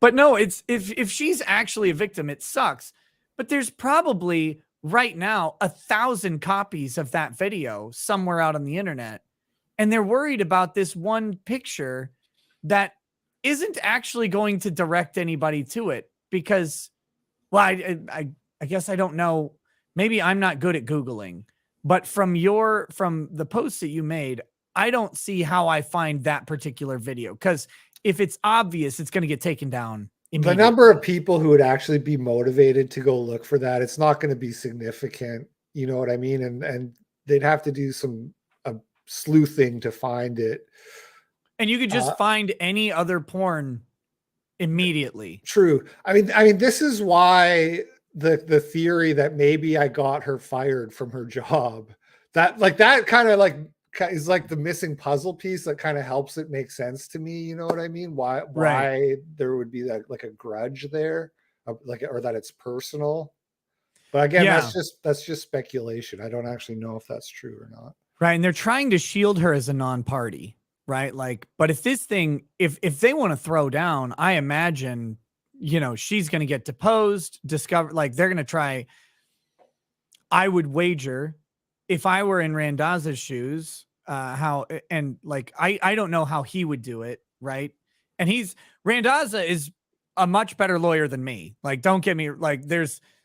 But no, it's if she's actually a victim, it sucks. But there's probably right now 1,000 copies of that video somewhere out on the internet, and they're worried about this one picture that isn't actually going to direct anybody to it because, well, I guess I don't know. Maybe I'm not good at Googling, but from the posts that you made, I don't see how I find that particular video because if it's obvious, it's going to get taken down. The number of people who would actually be motivated to go look for that, it's not going to be significant. You know what I mean? And they'd have to do some sleuthing to find it. And you could just find any other porn immediately. True. I mean, this is why the theory that maybe I got her fired from her job, that kind of like is like the missing puzzle piece that kind of helps it make sense to me. You know what I mean? Why there would be that like a grudge there, or that it's personal. But again, that's just speculation. I don't actually know if that's true or not. Right. And they're trying to shield her as a non-party, right? Like, but if this thing, if they want to throw down, I imagine, she's going to get deposed, like they're going to try. I would wager if I were in Randazza's shoes, I don't know how he would do it. Right. And Randazza is a much better lawyer than me. Like, don't get me like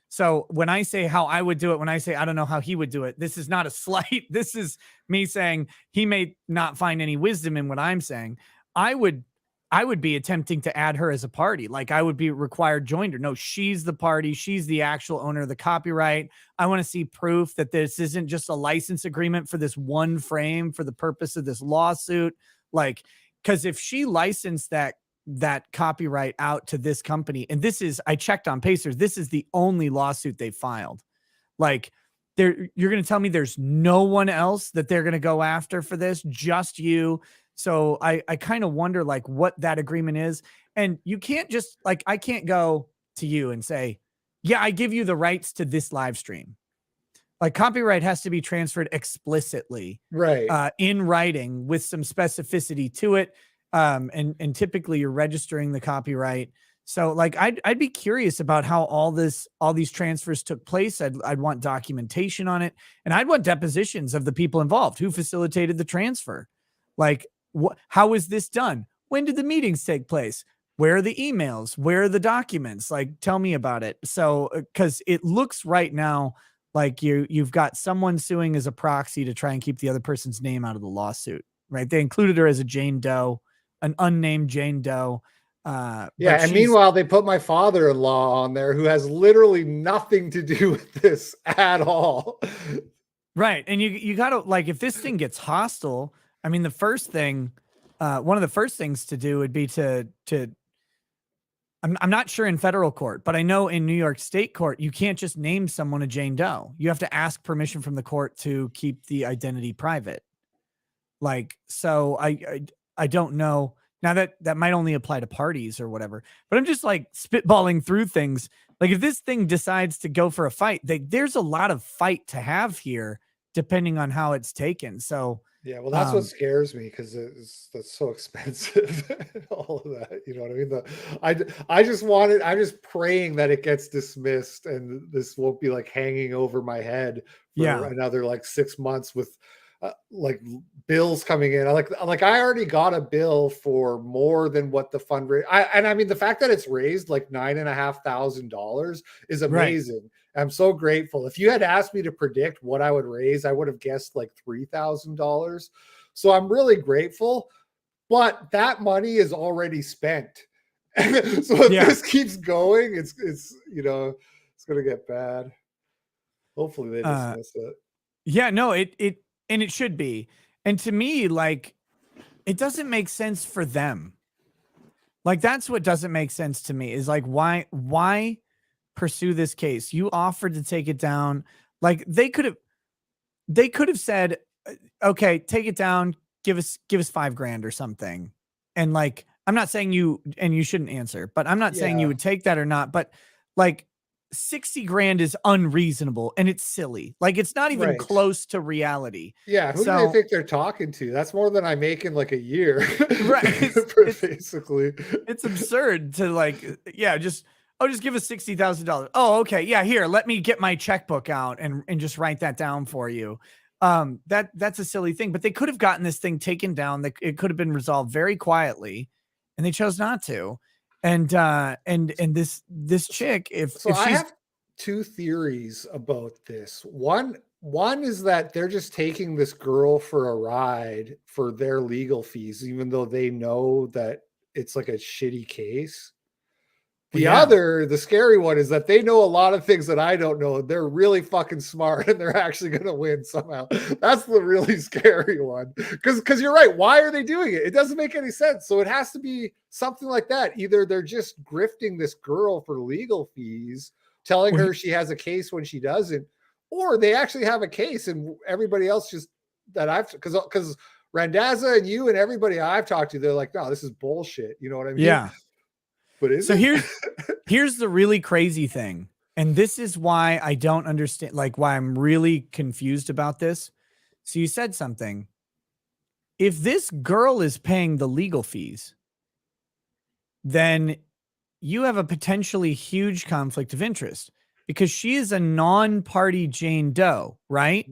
so when I say how I would do it, when I say I don't know how he would do it, this is not a slight. This is me saying he may not find any wisdom in what I'm saying. I would be attempting to add her as a party. Like, I would be required joinder. No, she's the party. She's the actual owner of the copyright. I want to see proof that this isn't just a license agreement for this one frame for the purpose of this lawsuit. Like, because if she licensed that copyright out to this company, and I checked on Pacers, this is the only lawsuit they filed. Like, you're going to tell me there's no one else that they're going to go after for this, just you. So I kind of wonder like what that agreement is. And you can't just like, I can't go to you and say, yeah, I give you the rights to this live stream. Like, copyright has to be transferred explicitly, right? In writing with some specificity to it. And typically you're registering the copyright. So like, I'd be curious about how all these transfers took place. I'd want documentation on it, and I'd want depositions of the people involved who facilitated the transfer. Like, how is this done? When did the meetings take place? Where are the emails? Where are the documents? Like, tell me about it. So, because it looks right now like you've got someone suing as a proxy to try and keep the other person's name out of the lawsuit, right? They included her as a Jane Doe, an unnamed Jane Doe. Yeah, and meanwhile, they put my father-in-law on there who has literally nothing to do with this at all. Right. And you gotta, like, if this thing gets hostile, I mean, the first thing, one of the first things to do would be I'm not sure in federal court, but I know in New York State court, you can't just name someone a Jane Doe. You have to ask permission from the court to keep the identity private. Like, so I don't know. Now that might only apply to parties or whatever, but I'm just like spitballing through things. Like, if this thing decides to go for a fight, there's a lot of fight to have here, depending on how it's taken. So yeah, well, that's what scares me, because that's so expensive. All of that, you know what I mean? I'm just praying that it gets dismissed and this won't be like hanging over my head for another like 6 months with like bills coming in. I already got a bill for more than what the fundraiser. I mean, the fact that it's raised like $9,500 is amazing. Right. I'm so grateful. If you had asked me to predict what I would raise, I would have guessed like $3,000. So I'm really grateful, but that money is already spent. So if this keeps going, it's you know, it's gonna get bad. Hopefully they dismiss it. Yeah, no, it and it should be. And to me, like, it doesn't make sense for them. Like, that's what doesn't make sense to me, is like, why pursue this case? You offered to take it down. Like, they could have said, okay, take it down, give us $5,000 or something. And like, I'm not saying you shouldn't answer, but I'm not saying you would take that or not, but like, 60 grand is unreasonable and it's silly. Like, it's not even close to reality. Yeah. Who do they think they're talking to? That's more than I make in like a year. Right. Basically. It's absurd to like, just give us $60,000. Oh, okay. Yeah. Here, let me get my checkbook out and just write that down for you. That's a silly thing, but they could have gotten this thing taken down. It could have been resolved very quietly, and they chose not to. And this chick, if she's... I have two theories about this. One is that they're just taking this girl for a ride for their legal fees, even though they know that it's like a shitty case. The other, the scary one, is that they know a lot of things that I don't know. They're really fucking smart and they're actually going to win somehow. That's the really scary one. Because you're right. Why are they doing it? It doesn't make any sense. So it has to be something like that. Either they're just grifting this girl for legal fees, telling her she has a case when she doesn't, or they actually have a case and everybody else just because Randazza and you and everybody I've talked to, they're like, no, this is bullshit. You know what I mean? Yeah. But so here's the really crazy thing. And this is why I don't understand, like, why I'm really confused about this. So you said something. If this girl is paying the legal fees, then you have a potentially huge conflict of interest, because she is a non-party Jane Doe, right?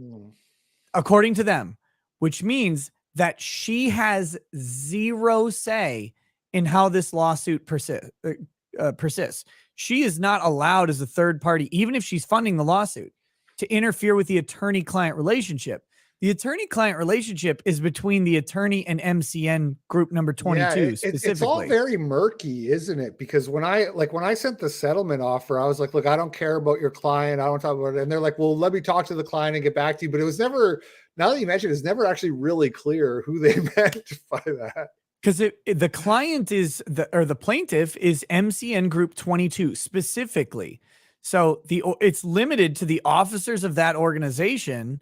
According to them, which means that she has zero say in how this lawsuit persists. She is not allowed as a third party, even if she's funding the lawsuit, to interfere with the attorney-client relationship. The attorney-client relationship is between the attorney and MCN group number 22 specifically. It's all very murky, isn't it? Because when I sent the settlement offer, I was like, look, I don't care about your client. I don't talk about it. And they're like, well, let me talk to the client and get back to you. But it was never, now that you mentioned, it's never actually really clear who they meant by that. Because the client is the plaintiff is MCN Group 22 specifically. So it's limited to the officers of that organization.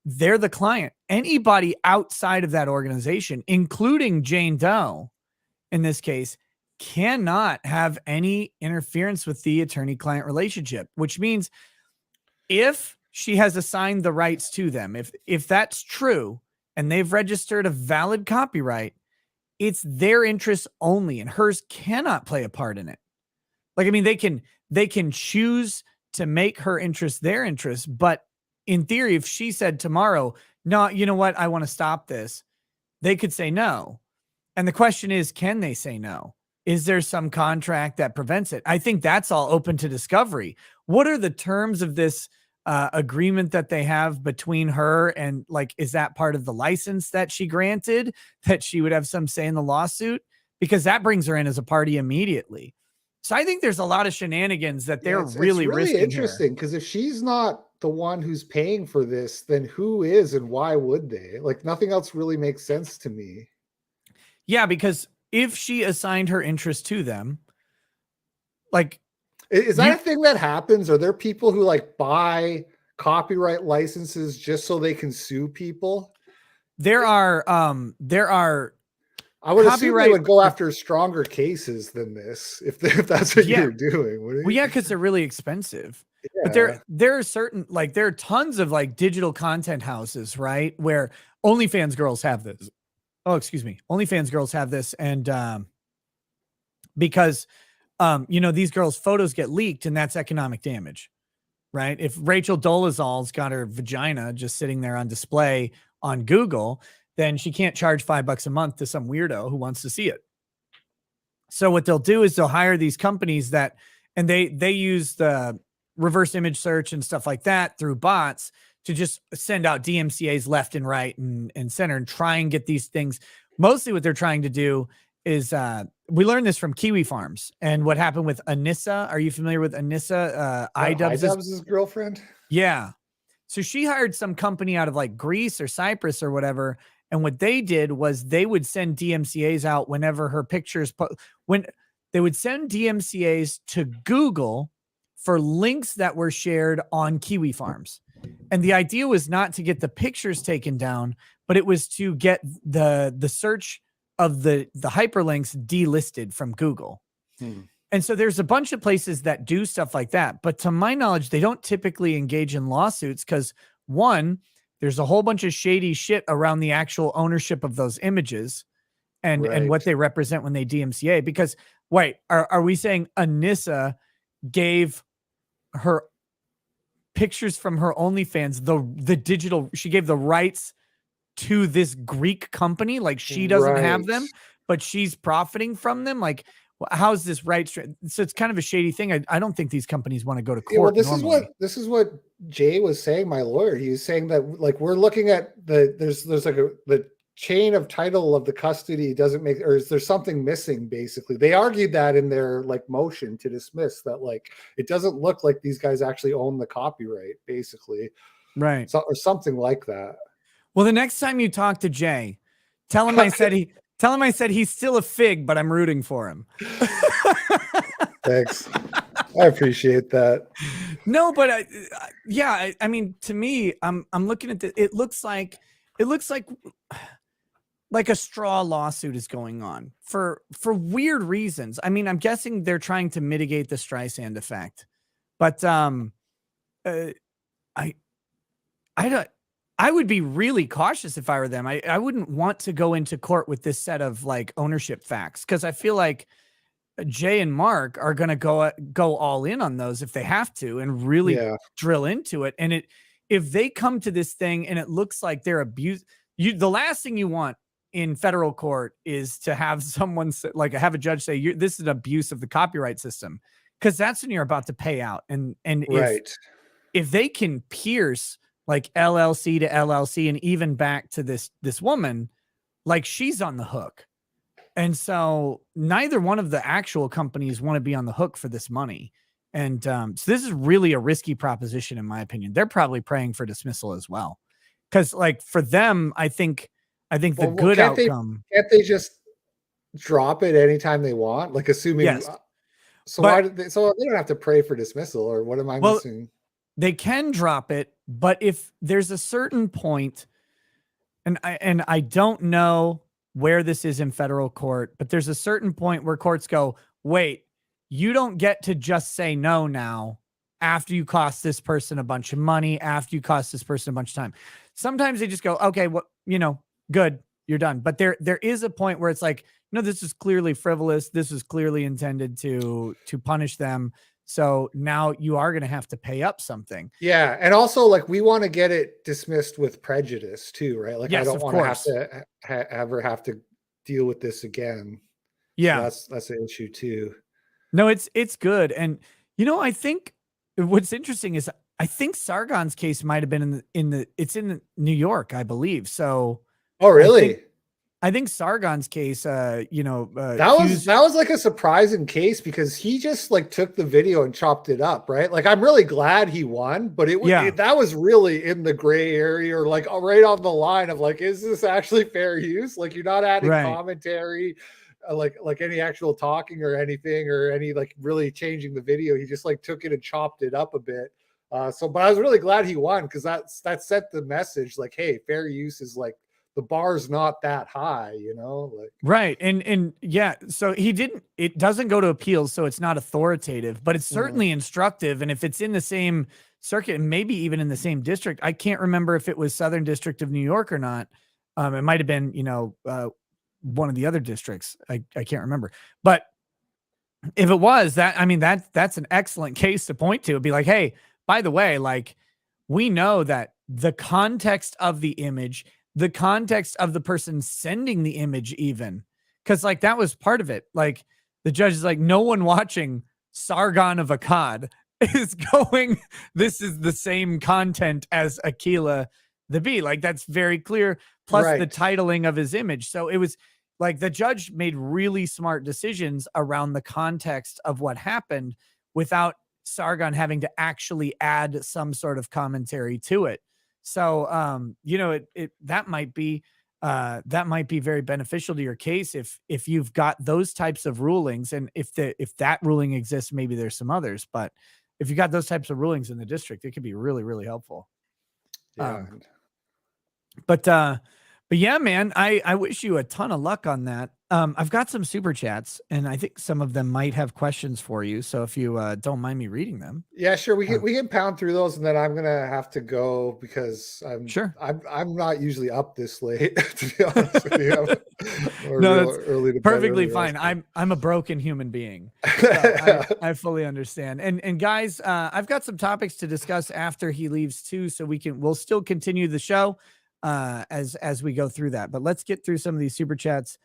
They're the client. Anybody outside of that organization, including Jane Doe, in this case, cannot have any interference with the attorney-client relationship, which means if she has assigned the rights to them, if that's true and they've registered a valid copyright, it's their interests only, and hers cannot play a part in it. Like, I mean, they can choose to make her interest their interest, but in theory, if she said tomorrow, no, you know what, I want to stop this, they could say no. And the question is, can they say no? Is there some contract that prevents it? I think that's all open to discovery. What are the terms of this agreement that they have between her and, like, is that part of the license that she granted, that she would have some say in the lawsuit? Because that brings her in as a party immediately. So I think there's a lot of shenanigans that they're really risking. Interesting, because if she's not the one who's paying for this, then who is, and why would they? Like, nothing else really makes sense to me. Yeah, because if she assigned her interest to them, like, is that a thing that happens? Are there people who like buy copyright licenses just so they can sue people? There are I would assume they would go after stronger cases than this if that's what you're doing. Well, yeah, because they're really expensive. Yeah. But there are certain, like, there are tons of like digital content houses, right, where OnlyFans girls have this. Oh, excuse me. OnlyFans girls have this, and because these girls' photos get leaked, and that's economic damage, right? If Rachel Dolezal's got her vagina just sitting there on display on Google, then she can't charge $5 a month to some weirdo who wants to see it. So what they'll do is they'll hire these companies that, and they use the reverse image search and stuff like that through bots to just send out DMCAs left and right and center and try and get these things. Mostly what they're trying to do is, we learned this from Kiwi Farms and what happened with Anissa. Are you familiar with Anissa? iDubbbz's girlfriend? Yeah. So she hired some company out of like Greece or Cyprus or whatever. And what they did was they would send DMCAs out whenever her pictures, when they would send DMCAs to Google for links that were shared on Kiwi Farms. And the idea was not to get the pictures taken down, but it was to get the search of the hyperlinks delisted from Google. And so there's a bunch of places that do stuff like that. But to my knowledge, they don't typically engage in lawsuits because, one, there's a whole bunch of shady shit around the actual ownership of those images and what they represent when they DMCA. Because, wait, are we saying Anissa gave her pictures from her OnlyFans, the digital, she gave the rights to this Greek company? Like, she doesn't have them, but she's profiting from them? Like, how's this right? So it's kind of a shady thing. I don't think these companies want to go to court. Well, this is what Jay was saying, my lawyer. He was saying that, like, we're looking at there's like the chain of title of the custody doesn't make, or is there something missing? Basically, they argued that in their like motion to dismiss that, like, it doesn't look like these guys actually own the copyright, basically, right? So, or something like that. Well, the next time you talk to Jay, tell him I said he's still a fig, but I'm rooting for him. Thanks. I appreciate that. No, but I mean, to me, I'm looking at it looks like a straw lawsuit is going on for weird reasons. I mean, I'm guessing they're trying to mitigate the Streisand effect, but I would be really cautious if I were them. I wouldn't want to go into court with this set of like ownership facts, because I feel like Jay and Mark are going to go all in on those if they have to and really drill into it. And if they come to this thing and it looks like they're abused, the last thing you want in federal court is to have someone like have a judge say, this is an abuse of the copyright system, because that's when you're about to pay out. And Right. if they can pierce like LLC to LLC and even back to this woman, like she's on the hook. And so neither one of the actual companies want to be on the hook for this money. And so this is really a risky proposition, in my opinion. They're probably praying for dismissal as well. Because like for them, I think the good outcome. Can't they just drop it anytime they want? Like assuming Yes. So why did they, so they don't have to pray for dismissal, or what am I missing? They can drop it, but if there's a certain point, and I don't know where this is in federal court, but there's a certain point where courts go, wait, you don't get to just say no now after you cost this person a bunch of money, after you cost this person a bunch of time. Sometimes they just go, okay, well, good, you're done. But there is a point where it's like, no, this is clearly frivolous. This is clearly intended to punish them. So now you are going to have to pay up something. Yeah. And also like, we want to get it dismissed with prejudice too, right? Like, yes, I don't want to have to ever have to deal with this again. Yeah. So that's an issue too. No, it's good. And, I think what's interesting is I think Sargon's case might've been it's in New York, I believe. So. Oh, really? I think Sargon's case, that was like a surprising case, because he just like took the video and chopped it up, right? Like, I'm really glad he won, but that was really in the gray area, or like right on the line of like, is this actually fair use? Like, you're not adding commentary, like any actual talking or anything, or any like really changing the video. He just like took it and chopped it up a bit. But I was really glad he won, because that sent the message like, hey, fair use is like, the bar's not that high, like. Right. And yeah, so it doesn't go to appeals, so it's not authoritative, but it's certainly instructive. And if it's in the same circuit, and maybe even in the same district, I can't remember if it was Southern District of New York or not. It might've been, one of the other districts. I can't remember, but if it was that's an excellent case to point to. It'd be like, hey, by the way, like, we know that the context of the image, the context of the person sending the image, even, because like that was part of it. Like the judge is like, no one watching Sargon of Akkad is going, this is the same content as Aquila the Bee. Like, that's very clear. Plus the titling of his image. So it was like the judge made really smart decisions around the context of what happened without Sargon having to actually add some sort of commentary to it. So, that might be very beneficial to your case if you've got those types of rulings, and if that ruling exists, maybe there's some others, but if you got those types of rulings in the district, it could be really, really helpful. Yeah. But yeah, man, I wish you a ton of luck on that. I've got some super chats, and I think some of them might have questions for you. So if you don't mind me reading them. Yeah, sure. We can pound through those, and then I'm gonna have to go, because I'm not usually up this late, to be honest with you. No, that's early to perfectly fine. I'm a broken human being. So I fully understand. And guys, I've got some topics to discuss after he leaves too, so we'll still continue the show as we go through that. But let's get through some of these super chats.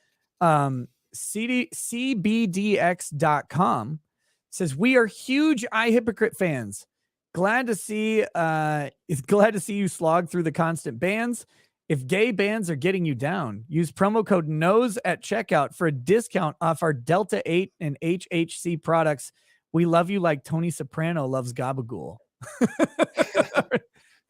CBDX.com says, we are huge Hypocrite fans. Glad to see you slog through the constant bans. If gay bans are getting you down, use promo code NOSE at checkout for a discount off our Delta 8 and HHC products. We love you like Tony Soprano loves Gabagool.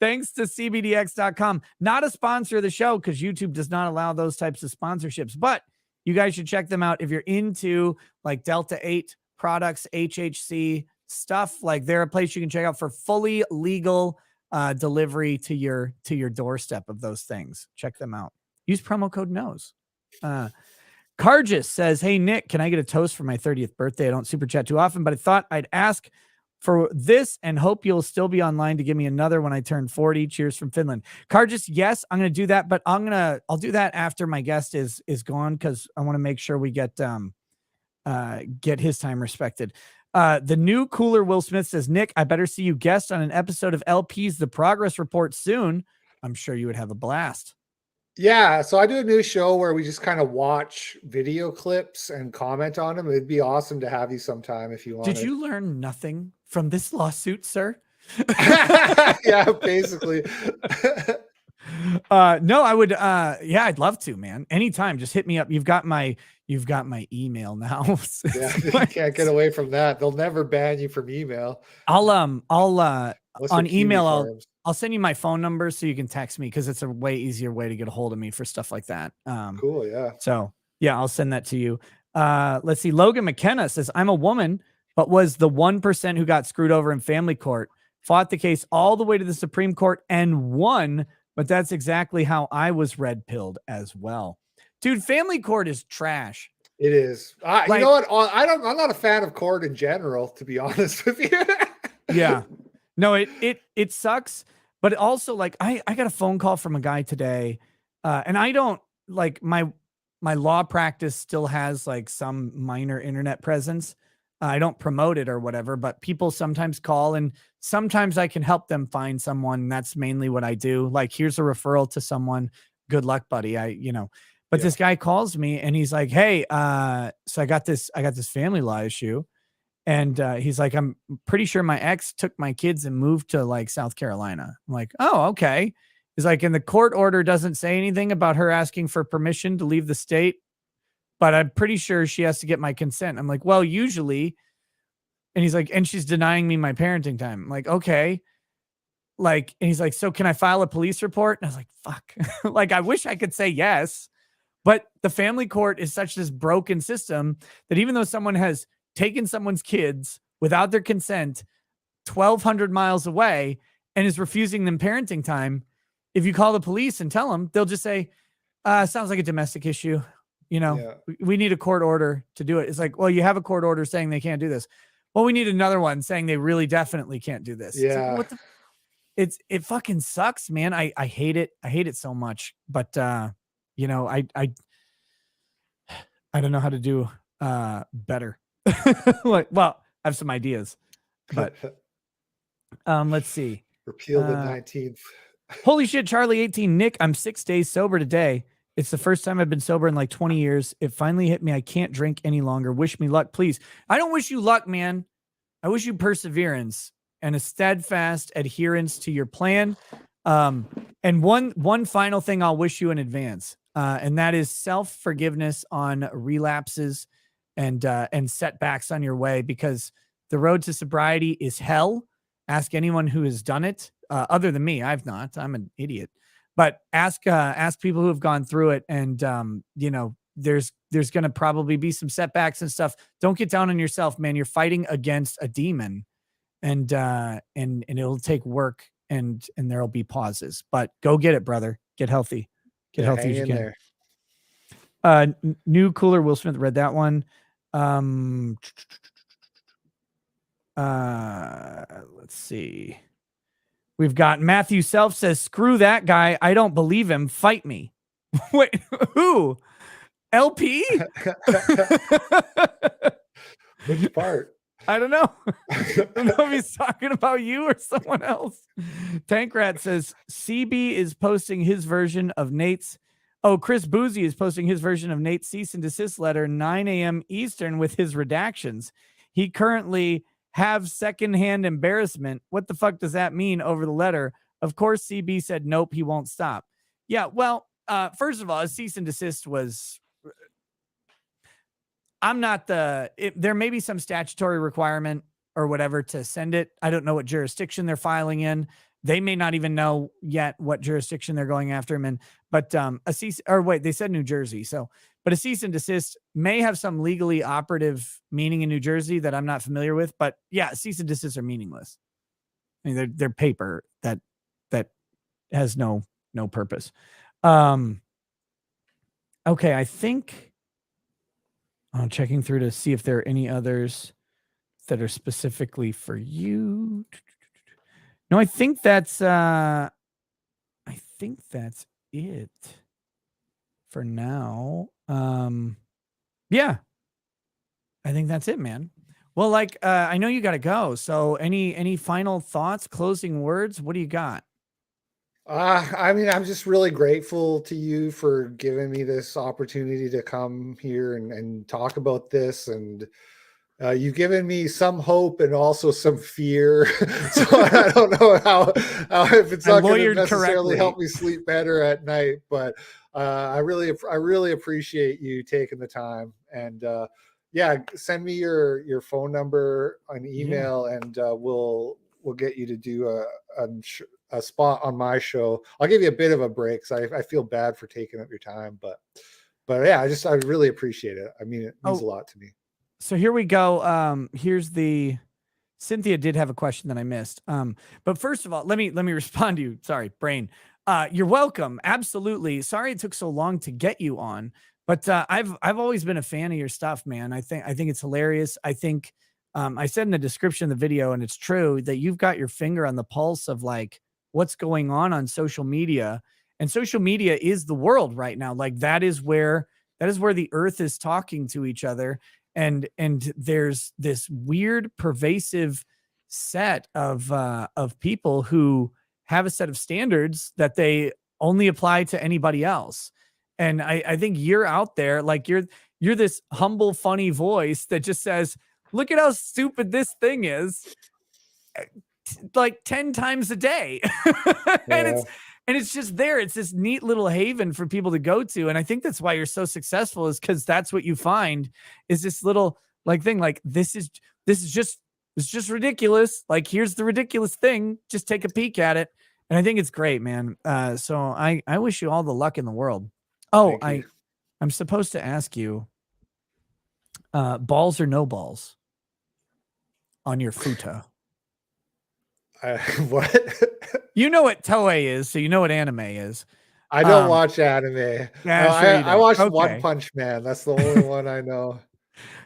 Thanks to CBDX.com. Not a sponsor of the show, because YouTube does not allow those types of sponsorships, but you guys should check them out if you're into like Delta 8 products, HHC stuff. Like, they're a place you can check out for fully legal delivery to your doorstep of those things. Check them out. Use promo code NOSE. Cargis says, hey, Nick, can I get a toast for my 30th birthday? I don't super chat too often, but I thought I'd ask for this and hope you'll still be online to give me another when I turn 40. Cheers from Finland. Cargis, yes, I'm going to do that, but I'll do that after my guest is gone, because I want to make sure we get his time respected. The new cooler Will Smith says, Nick, I better see you guest on an episode of LP's The Progress Report soon. I'm sure you would have a blast. Yeah, so I do a new show where we just kind of watch video clips and comment on them. It'd be awesome to have you sometime if you Did wanted. you learn nothing from this lawsuit, sir? Yeah, basically. No, I would yeah, I'd love to, man. Anytime, just hit me up. You've got my email now. Yeah, you can't get away from that. They'll never ban you from email. I'll What's your on Kiwi email Farms? I'll send you my phone number so you can text me, because it's a way easier way to get a hold of me for stuff like that. Cool, yeah. So yeah, I'll send that to you. Let's see. Logan McKenna says, I'm a woman, but was the 1% who got screwed over in family court, fought the case all the way to the Supreme Court and won. But that's exactly how I was red pilled as well. Dude, family court is trash. It is. You Like- know what? I'm not a fan of court in general, to be honest with you. Yeah. No, it sucks. But also, like, I got a phone call from a guy today, and I don't like my law practice still has like some minor internet presence. I don't promote it or whatever, but people sometimes call, and sometimes I can help them find someone. That's mainly what I do. Like, here's a referral to someone. Good luck, buddy. But Yeah. this guy calls me and he's like, hey, so I got this family law issue. And he's like, I'm pretty sure my ex took my kids and moved to like South Carolina. I'm like, oh, okay. He's like, and the court order doesn't say anything about her asking for permission to leave the state, but I'm pretty sure she has to get my consent. I'm like, well, usually. And he's like, and she's denying me my parenting time. I'm like, okay. Like, and he's like, so can I file a police report? And I was like, fuck. Like, I wish I could say yes, but the family court is such this broken system that even though someone has taken someone's kids without their consent 1,200 miles away and is refusing them parenting time, if you call the police and tell them, they'll just say, sounds like a domestic issue. Yeah. We need a court order to do it. It's like, well, you have a court order saying they can't do this. Well, we need another one saying they really definitely can't do this. Yeah. It's like, it fucking sucks, man. I hate it. I hate it so much. But I don't know how to do better. Like, well, I have some ideas, but let's see. Repeal the 19th. Holy shit, Charlie 18. Nick, I'm 6 days sober today. It's the first time I've been sober in like 20 years. It finally hit me. I can't drink any longer. Wish me luck, please. I don't wish you luck, man. I wish you perseverance and a steadfast adherence to your plan. And one final thing I'll wish you in advance, and that is self-forgiveness on relapses and setbacks on your way, because the road to sobriety is hell. Ask anyone who has done it, other than me. I've not. I'm an idiot. But ask people who have gone through it, and there's going to probably be some setbacks and stuff. Don't get down on yourself, man. You're fighting against a demon, and it'll take work, and there'll be pauses. But go get it, brother. Get healthy. Get healthy as you can. There. New Cooler Will Smith read that one. Let's see. We've got Matthew Self says, screw that guy. I don't believe him. Fight me. Wait, who? LP? Which part? I don't know. I don't know if he's talking about you or someone else. Tankrat says, CB is posting his version of Nate's. Oh, Chris Boozy is posting his version of Nate's cease and desist letter, 9 a.m. Eastern, with his redactions. He currently have secondhand embarrassment. What the fuck does that mean over the letter? Of course, CB said, nope, he won't stop. Yeah, well, first of all, a cease and desist was... there may be some statutory requirement or whatever to send it. I don't know what jurisdiction they're filing in. They may not even know yet what jurisdiction they're going after him in. But they said New Jersey. But a cease and desist may have some legally operative meaning in New Jersey that I'm not familiar with. But yeah, cease and desist are meaningless. I mean, they're paper that has no purpose. Okay, I think I'm checking through to see if there are any others that are specifically for you. No, I think that's it for now. Yeah, I think that's it, man. Well, like, I know you got to go. So any final thoughts, closing words? What do you got? I mean, I'm just really grateful to you for giving me this opportunity to come here and talk about this. And you've given me some hope and also some fear. So I don't know how if it's I not going to lawyered necessarily correctly. help me sleep better at night, but I really appreciate you taking the time. And yeah, send me your phone number, an Yeah. email, and we'll get you to do a spot on my show. I'll give you a bit of a break because I feel bad for taking up your time, but yeah, I really appreciate it. I mean, it means a Oh, lot to me. so here we go. Here's the Cynthia did have a question that I missed. But first of all, let me respond to you. Sorry, brain. You're welcome. Absolutely. Sorry it took so long to get you on, but I've always been a fan of your stuff, man. I think it's hilarious. I think I said in the description of the video, and it's true that you've got your finger on the pulse of like what's going on social media, and social media is the world right now. Like that is where the earth is talking to each other, and there's this weird pervasive set of people who have a set of standards that they only apply to anybody else. And I think you're out there, like you're this humble funny voice that just says, look at how stupid this thing is, like 10 times a day. and Yeah. it's and it's just there. It's this neat little haven for people to go to. And I think that's why you're so successful, is because that's what you find is this little like thing. Like this is just ridiculous. Like here's the ridiculous thing. Just take a peek at it. And I think it's great, man. So I wish you all the luck in the world. Oh, Thank you. I'm supposed to ask you, balls or no balls on your futa? What? You know what Toei is, so you know what anime is. I don't watch anime. Yeah, sure you I don't. watched One Okay. Punch Man. That's the only one I know.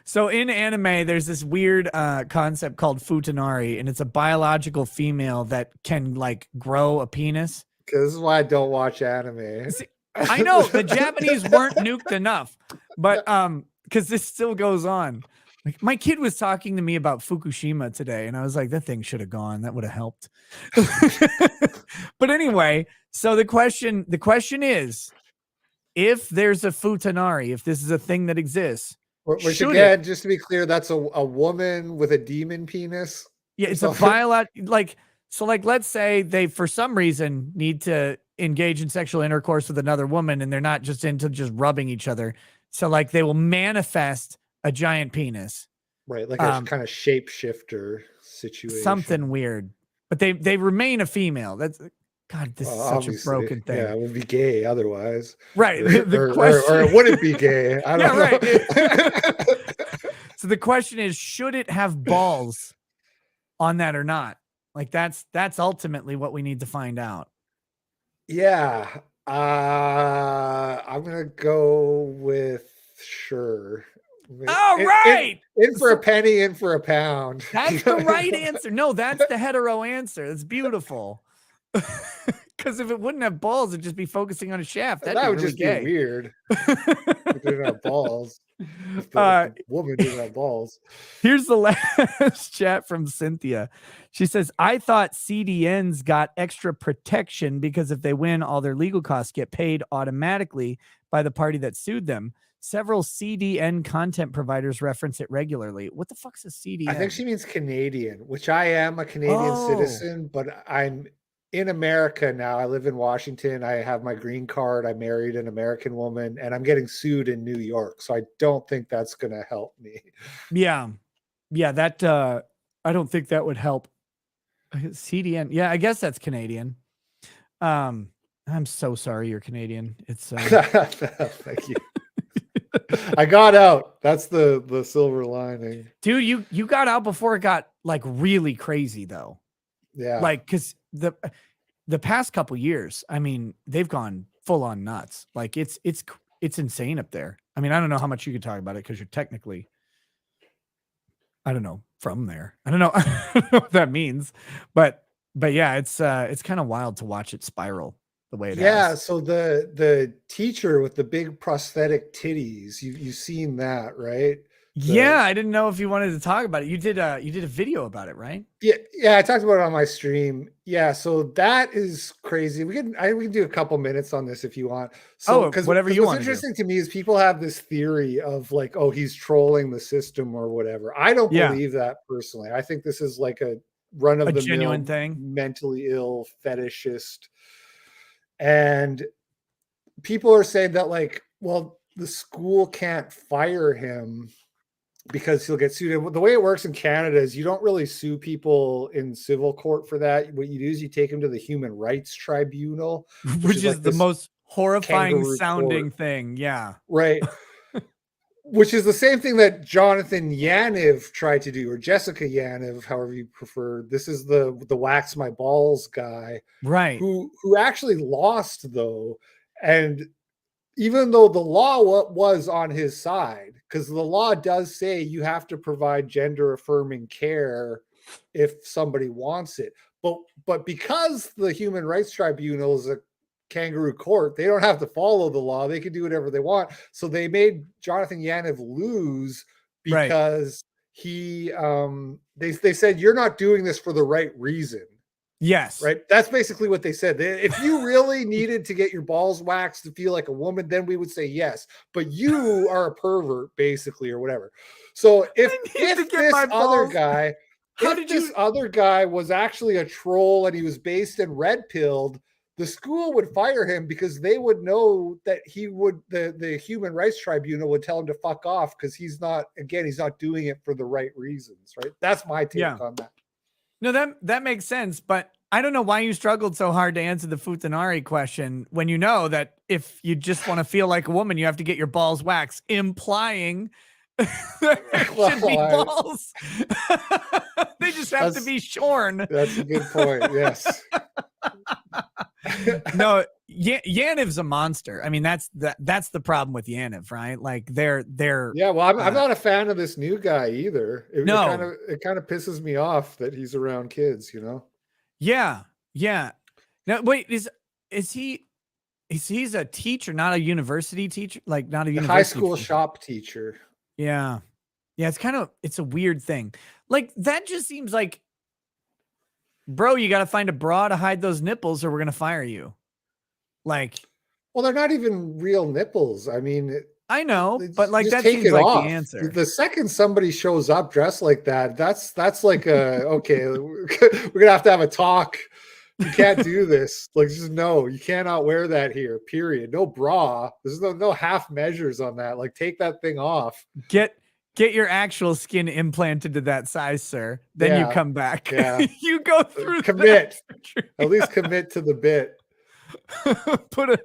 So in anime, there's this weird concept called futanari, and it's a biological female that can like grow a penis. Because this is why I don't watch anime. See, I know the Japanese weren't nuked enough, but because this still goes on. Like my kid was talking to me about Fukushima today, and I was like, that thing should have gone. That would have helped. But anyway, so the question is, if there's a futanari, if this is a thing that exists, Which should it? again, just to be clear, that's a woman with a demon penis. Yeah, it's a So, like so like let's say they for some reason need to engage in sexual intercourse with another woman and they're not just into just rubbing each other. So like they will manifest a giant penis. right, like a kind of shapeshifter Something situation. weird. But they remain a female. That's God, this is such a Obviously, broken yeah, thing. it would be gay otherwise, Right. or, The or, or question it wouldn't be gay. I Yeah, don't right. know. So the question is, should it have balls on that or not? Like that's ultimately what we need to find out. Yeah, I'm gonna go with sure. All In, in, right. in for a So penny, in for a pound. that's the right answer. No, that's the hetero answer. That's beautiful. Because if it wouldn't have balls, it'd just be focusing on a shaft. That'd That be would really just be gay. weird. If it didn't have balls. If uh, the woman didn't have balls. Here's the last chat from Cynthia. She says, I thought CDNs got extra protection because if they win, all their legal costs get paid automatically by the party that sued them. Several CDN content providers reference it regularly. What the fuck's a I think CDN? she means Canadian, which I am a Canadian Oh, citizen, but I'm in America now. I live in Washington. I have my green card. I married an American woman, and I'm getting sued in New York. So I don't think that's going to help me. yeah. Yeah, that I don't think that would help. CDN. Yeah, I guess that's Canadian. Um, I'm so sorry you're Canadian. It's Thank you. I got out. That's the silver lining. dude, you got out before it got like really crazy though. Yeah. Like cuz the past couple years, I mean, they've gone full on nuts. Like it's insane up there. I mean, I don't know how much you could talk about it cuz you're technically I don't know, from there. I don't know, I don't know what that means. But yeah, it's kind of wild to watch it spiral the way it Yeah, has. so the teacher with the big prosthetic titties, you've seen that, right? Yeah, I didn't know if you wanted to talk about it. You did a video about it, right? Yeah, I talked about it on my stream. Yeah, so that is crazy. We can do a couple minutes on this if you want. So Oh, because whatever you what's want to do. interesting to me is people have this theory of like, oh, he's trolling the system or whatever. I don't Yeah, believe that personally. I think this is like a a run of the genuine mill thing. mentally ill fetishist. And people are saying that like, well, the school can't fire him because he'll get sued. And the way it works in Canada is you don't really sue people in civil court for that. What you do is you take them to the Human Rights Tribunal, which Which is is like the this most horrifying kangaroo sounding court, thing. Yeah. right? Which is the same thing that Jonathan Yaniv tried to do, or Jessica Yaniv, however you prefer. This is the wax my balls guy Right. who actually lost though, and even though the law was on his side, because the law does say you have to provide gender affirming care if somebody wants it. But because the Human Rights Tribunal is a kangaroo court, they don't have to follow the law. They can do whatever they want. So they made Jonathan Yaniv lose Right. because they said you're not doing this for the right reason. Yes. Right. That's basically what they said. If you really needed to get your balls waxed to feel like a woman, then we would say yes. But you are a pervert, basically, or whatever. So I need to get my balls. How if did this you? other guy was actually a troll and he was based in red pilled, the school would fire him because they would know that the Human Rights Tribunal would tell him to fuck off because he's not doing it for the right reasons. Right. That's my take on that. No, that makes sense, but I don't know why you struggled so hard to answer the Futanari question when you know that if you just want to feel like a woman, you have to get your balls waxed, implying there should be balls. They just have to be shorn. That's a good point. Yes. No, Yaniv's a monster. I mean, that's the problem with Yaniv, right? Like they're yeah. Well, I'm not a fan of this new guy either. It kind of pisses me off that he's around kids. You know. Yeah. Now, wait, he's a teacher, not a university teacher, like not a university high school teacher. shop teacher. Yeah. It's a weird thing. Like that just seems like, bro, you got to find a bra to hide those nipples or we're going to fire you. Like, well, they're not even real nipples. I mean, I know, but like that take seems it like off. the answer. The second somebody shows up dressed like that, that's like a, okay, we're going to have a talk. You can't do this. Like, just no, you cannot wear that here, period. No bra. There's no half measures on that. Like, take that thing off. Get your actual skin implanted to that size, sir. Then you come back. Yeah. You go through commit. At least commit to the bit. put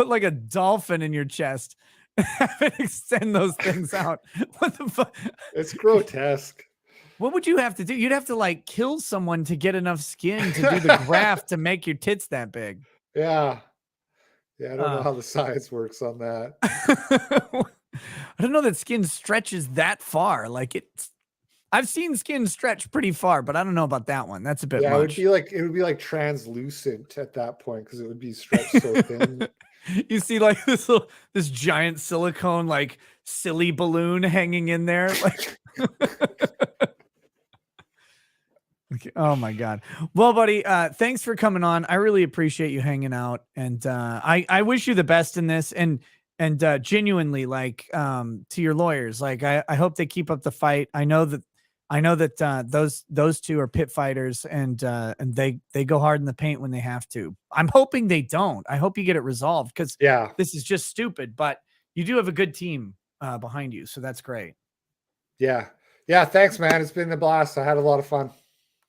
like a dolphin in your chest and have it extend those things out. What the fuck? It's grotesque. What would you have to do? You'd have to like kill someone to get enough skin to do the graft to make your tits that big. Yeah. I don't know how the science works on that. I don't know that skin stretches that far. Like I've seen skin stretch pretty far, but I don't know about that one. That's a bit much. It would be like translucent at that point because it would be stretched so thin. You see like this giant silicone like silly balloon hanging in there. Like oh my God. Well, buddy, thanks for coming on. I really appreciate you hanging out. And I wish you the best in this and genuinely like to your lawyers. Like I hope they keep up the fight. I know that those two are pit fighters and they go hard in the paint when they have to. I'm hoping they don't. I hope you get it resolved because this is just stupid, but you do have a good team behind you. So that's great. Yeah. Thanks, man. It's been a blast. I had a lot of fun.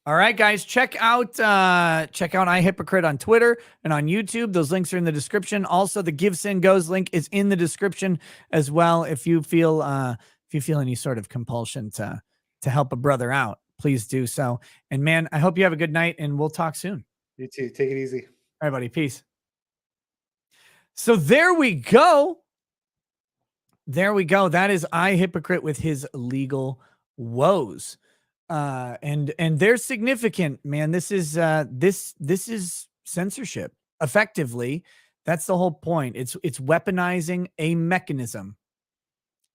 All right, guys, check out Hypocrite on Twitter and on YouTube. Those links are in the description. Also, the Give Send Goes link is in the description as well. If you feel any sort of compulsion to help a brother out, please do so. And man, I hope you have a good night and we'll talk soon. You too. Take it easy. All right, buddy. Peace. So there we go. That is Hypocrite with his legal woes. And they're significant, man. This is censorship. Effectively, that's the whole point. It's weaponizing a mechanism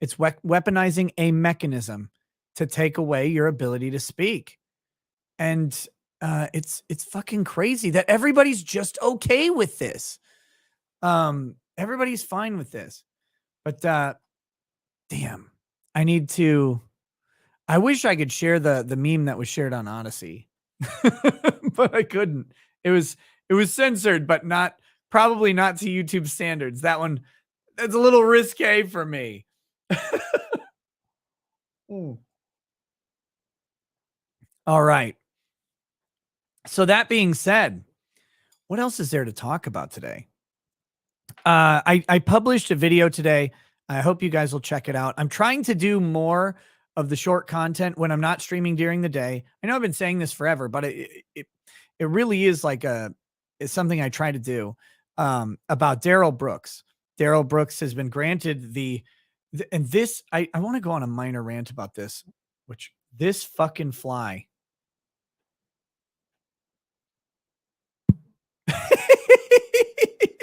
It's weaponizing a mechanism to take away your ability to speak. And it's fucking crazy that everybody's just okay with this. Everybody's fine with this. But damn, I wish I could share the meme that was shared on Odyssey. But I couldn't. It was censored, but probably not to YouTube standards. That's a little risque for me. All right. So that being said, what else is there to talk about today? I published a video today. I hope you guys will check it out. I'm trying to do more of the short content when I'm not streaming during the day. I know I've been saying this forever, but it really is it's something I try to do about Daryl Brooks. Daryl Brooks has been granted and this, I want to go on a minor rant about this, which this fucking fly.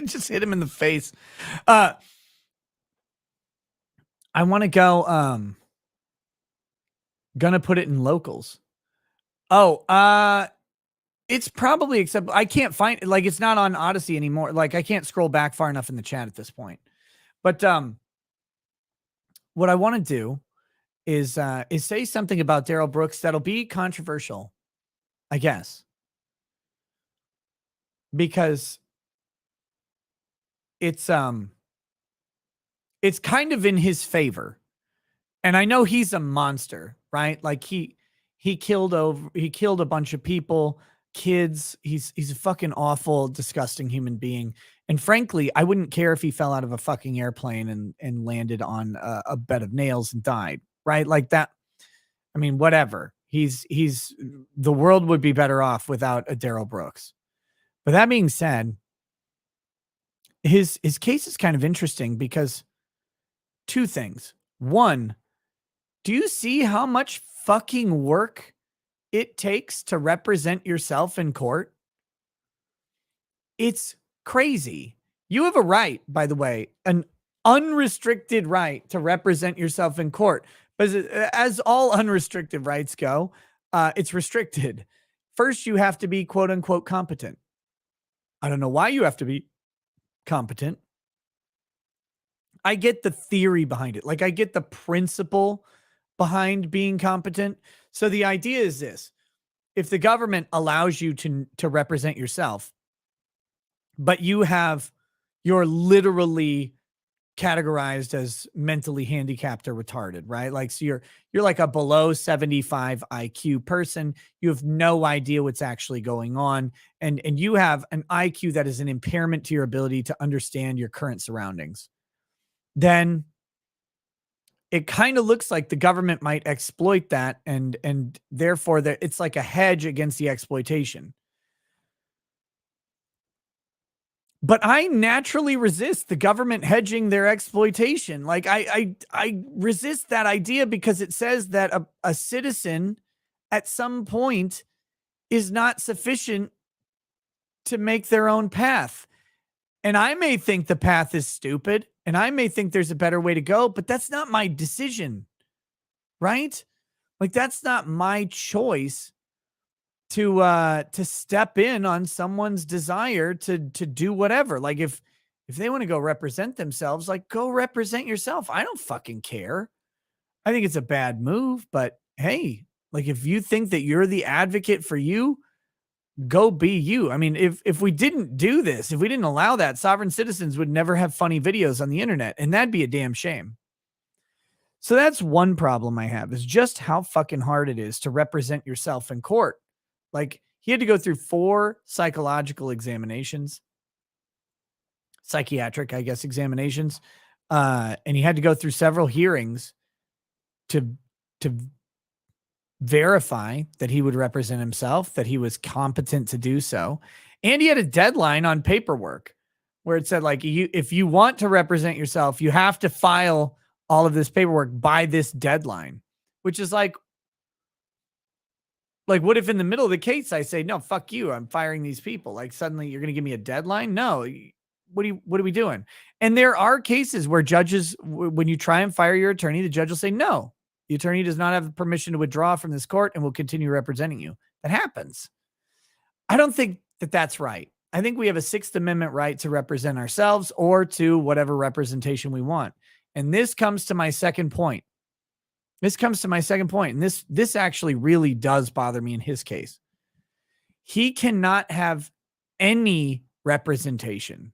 Just hit him in the face. I want to go, gonna put it in locals. Oh, it's probably acceptable. I can't find it. Like, it's not on Odyssey anymore. Like, I can't scroll back far enough in the chat at this point. But what I want to do is say something about Daryl Brooks that'll be controversial, I guess, because it's kind of in his favor. And I know he's a monster, right? Like he killed a bunch of people, kids. He's a fucking awful, disgusting human being. And frankly, I wouldn't care if he fell out of a fucking airplane and landed on a bed of nails and died, right? Like that. I mean, whatever. The world would be better off without a Daryl Brooks. But that being said, his case is kind of interesting because two things. One, do you see how much fucking work it takes to represent yourself in court? It's crazy. You have a right, by the way, an unrestricted right to represent yourself in court. But as all unrestricted rights go, it's restricted. First, you have to be quote unquote competent. I don't know why you have to be competent. I get the theory behind it. Like, I get the principle behind being competent. So the idea is this: if the government allows you to represent yourself, but you're literally categorized as mentally handicapped or retarded, right? Like, so you're like a below 75 IQ person. You have no idea what's actually going on. And you have an IQ that is an impairment to your ability to understand your current surroundings. Then it kind of looks like the government might exploit that. And therefore it's like a hedge against the exploitation. But I naturally resist the government hedging their exploitation. Like I resist that idea because it says that a citizen at some point is not sufficient to make their own path. And I may think the path is stupid and I may think there's a better way to go, but that's not my decision, right? Like, that's not my choice to step in on someone's desire to do whatever. Like, if they want to go represent themselves, like, go represent yourself. I don't fucking care. I think it's a bad move, but hey, like, if you think that you're the advocate for you, go be you. I mean, if we didn't do this, if we didn't allow that, sovereign citizens would never have funny videos on the internet, and that'd be a damn shame. So that's one problem I have, is just how fucking hard it is to represent yourself in court. Like, he had to go through 4 psychological examinations, psychiatric, I guess, examinations. And he had to go through several hearings to verify that he would represent himself, that he was competent to do so. And he had a deadline on paperwork where it said, like, if you want to represent yourself, you have to file all of this paperwork by this deadline, which is like, what if in the middle of the case I say, no, fuck you, I'm firing these people? Like, suddenly you're going to give me a deadline? No, what are we doing? And there are cases where judges, when you try and fire your attorney, the judge will say, no, the attorney does not have permission to withdraw from this court and will continue representing you. That happens. I don't think that that's right. I think we have a Sixth Amendment right to represent ourselves or to whatever representation we want. And this comes to my second point. And this actually really does bother me in his case. He cannot have any representation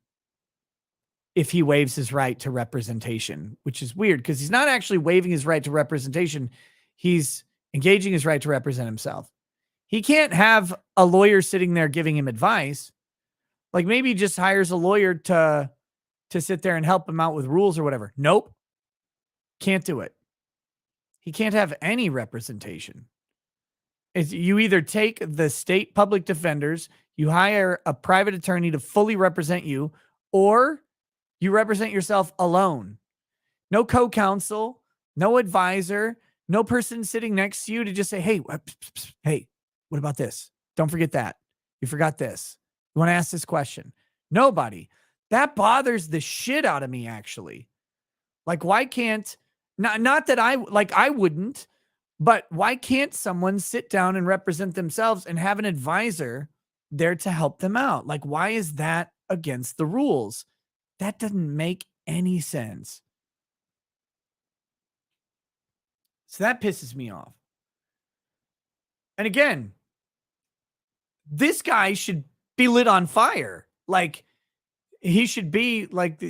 if he waives his right to representation, which is weird because he's not actually waiving his right to representation. He's engaging his right to represent himself. He can't have a lawyer sitting there giving him advice. Like maybe he just hires a lawyer to sit there and help him out with rules or whatever. Nope. Can't do it. He can't have any representation. You either take the state public defenders, you hire a private attorney to fully represent you, or you represent yourself alone. No co-counsel, no advisor, no person sitting next to you to just say, hey, what about this? Don't forget that. You forgot this. You want to ask this question? Nobody. That bothers the shit out of me, actually. Like, why can't, not that I wouldn't, but why can't someone sit down and represent themselves and have an advisor there to help them out? Like, why is that against the rules? That doesn't make any sense. So that pisses me off. And again, this guy should be lit on fire. Like, he should be like,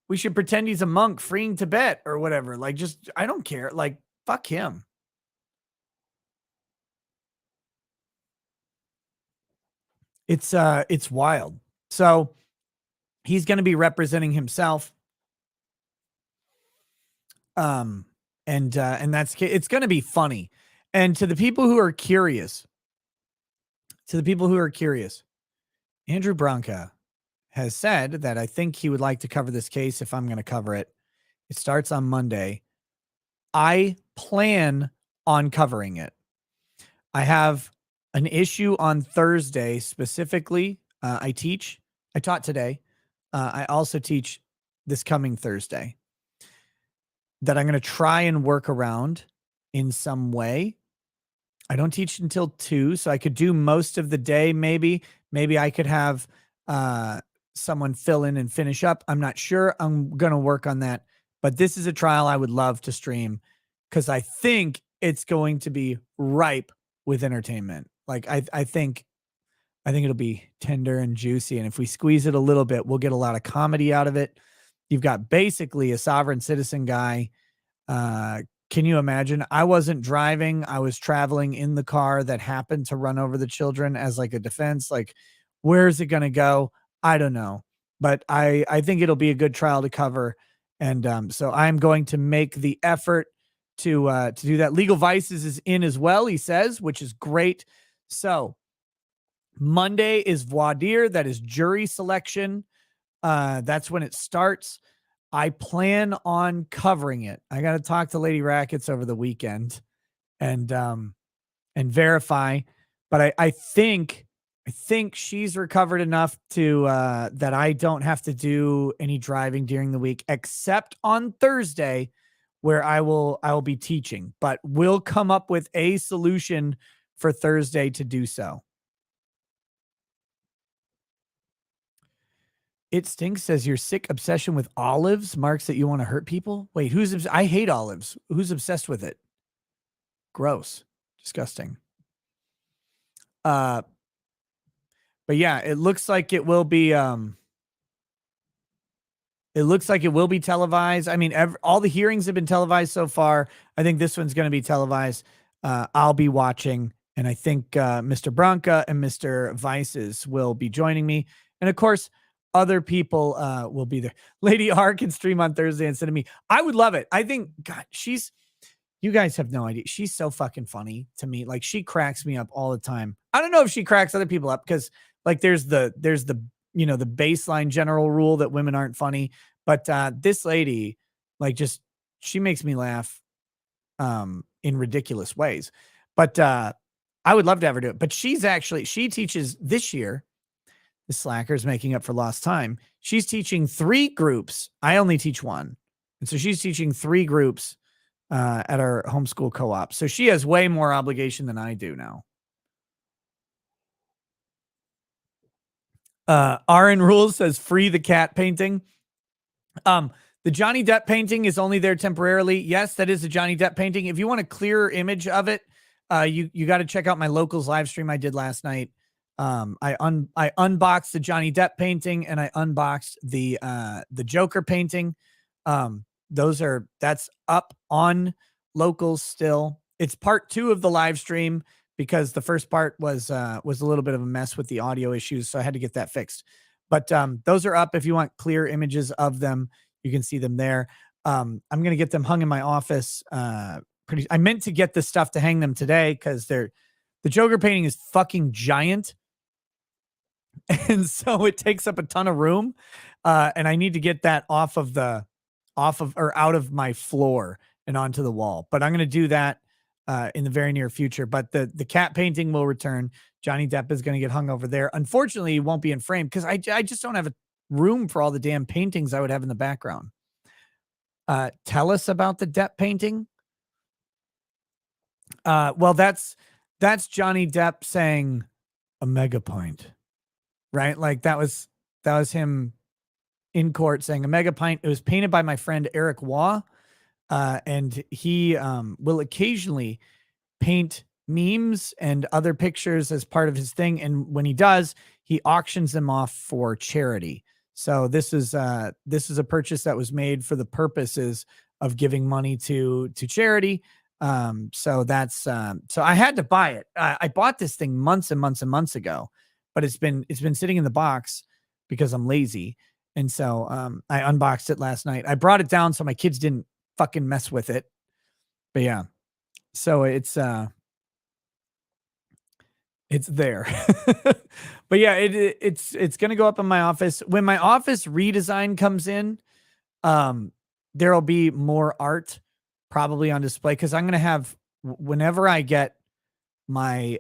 we should pretend he's a monk freeing Tibet or whatever. Like, just, I don't care. Like, fuck him. It's wild. So he's going to be representing himself. And it's going to be funny. And to the people who are curious, Andrew Branca has said that I think he would like to cover this case if I'm going to cover it. It starts on Monday. I plan on covering it. I have an issue on Thursday specifically. I taught today. I also teach this coming Thursday that I'm going to try and work around in some way. I don't teach until 2, so I could do most of the day. Maybe I could have someone fill in and finish up. I'm not sure. I'm going to work on that. But this is a trial I would love to stream because I think it's going to be ripe with entertainment. Like I think it'll be tender and juicy. And if we squeeze it a little bit, we'll get a lot of comedy out of it. You've got basically a sovereign citizen guy. Can you imagine? I wasn't driving. I was traveling in the car that happened to run over the children as like a defense. Like, where's it going to go? I don't know. But I think it'll be a good trial to cover. And so I'm going to make the effort to do that. Legal Vices is in as well, he says, which is great. So Monday is voir dire. That is jury selection. That's when it starts. I plan on covering it. I got to talk to Lady Rackets over the weekend and verify, but I think she's recovered enough to, that I don't have to do any driving during the week, except on Thursday where I will be teaching, but we'll come up with a solution for Thursday to do so. It Stinks says your sick obsession with olives marks that you want to hurt people. Wait, I hate olives. Who's obsessed with it? Gross. Disgusting. But yeah, it looks like it will be, televised. I mean, all the hearings have been televised so far. I think this one's going to be televised. I'll be watching, and I think Mr. Branca and Mr. Vices will be joining me. And of course, other people will be there. Lady R can stream on Thursday instead of me. I would love it. I think, God, you guys have no idea. She's so fucking funny to me. Like, she cracks me up all the time. I don't know if she cracks other people up because, like, there's the the baseline general rule that women aren't funny. But this lady, like, she makes me laugh in ridiculous ways. But I would love to have her do it. But she teaches this year. the slackers making up for lost time. She's teaching 3 groups. I only teach 1. And so she's teaching 3 groups at our homeschool co-op. So she has way more obligation than I do now. RN Rules says free the cat painting. The Johnny Depp painting is only there temporarily. Yes, that is a Johnny Depp painting. If you want a clearer image of it, you got to check out my locals live stream I did last night. I unboxed the Johnny Depp painting and I unboxed the Joker painting. That's up on locals still. It's part 2 of the live stream because the first part was a little bit of a mess with the audio issues, so I had to get that fixed. But those are up if you want clear images of them. You can see them there. I'm gonna get them hung in my office. I meant to get this stuff to hang them today because the Joker painting is fucking giant. And so it takes up a ton of room. And I need to get that out of my floor and onto the wall. But I'm going to do that in the very near future. But the cat painting will return. Johnny Depp is going to get hung over there. Unfortunately, he won't be in frame because I just don't have a room for all the damn paintings I would have in the background. Tell us about the Depp painting. Well, that's Johnny Depp saying a mega point. Right? Like that was him in court saying a mega pint. It was painted by my friend Eric Waugh. And he will occasionally paint memes and other pictures as part of his thing. And when he does, he auctions them off for charity. So this is a purchase that was made for the purposes of giving money to charity. So I had to buy it. I bought this thing months and months and months ago. But it's been sitting in the box because I'm lazy. And so I unboxed it last night. I brought it down so my kids didn't fucking mess with it. But yeah. So it's there. But yeah, it's going to go up in my office. When my office redesign comes in, there'll be more art probably on display cuz I'm going to have whenever I get my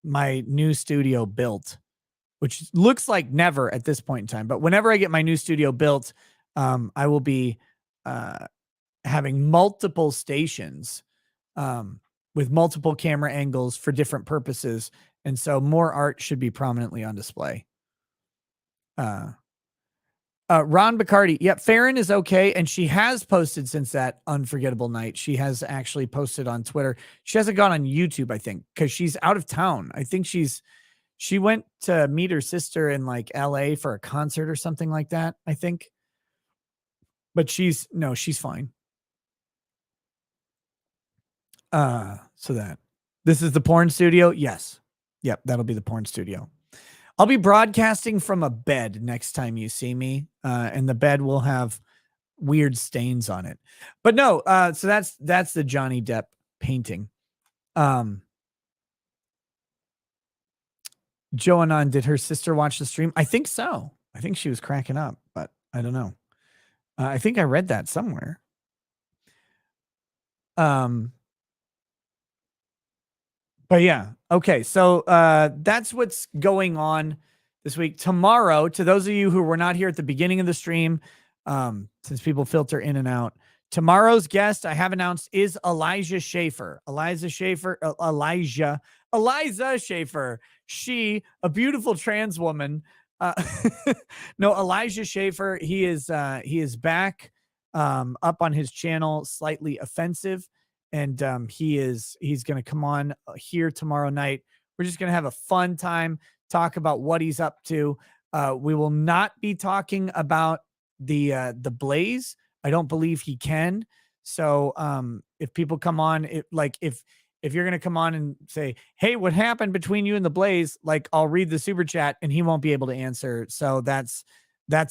my new studio built, which looks like never at this point in time. But whenever I get my new studio built, I will be having multiple stations with multiple camera angles for different purposes. And so more art should be prominently on display. Ron Bacardi. Yep. Farron is okay. And she has posted since that unforgettable night. She has actually posted on Twitter. She hasn't gone on YouTube, I think, because she's out of town. I think she went to meet her sister in like LA for a concert or something like that, I think. But she's fine. So that this is the porn studio. Yes. Yep. That'll be the porn studio. I'll be broadcasting from a bed next time you see me. And the bed will have weird stains on it, but no. So that's the Johnny Depp painting. Joanna, did her sister watch the stream? I think so. I think she was cracking up, but I don't know. I think I read that somewhere. But yeah. Okay. So that's what's going on this week. Tomorrow, to those of you who were not here at the beginning of the stream, since people filter in and out, tomorrow's guest I have announced is Elijah Schaefer. Eliza Schaefer. She, a beautiful trans woman. No, Elijah Schaefer. He is back up on his channel, Slightly Offensive. And he's going to come on here tomorrow night. We're just going to have a fun time, talk about what he's up to. We will not be talking about the Blaze. I don't believe he can. So if people come on, if you're going to come on and say, hey, what happened between you and the Blaze? Like, I'll read the super chat and he won't be able to answer. So that's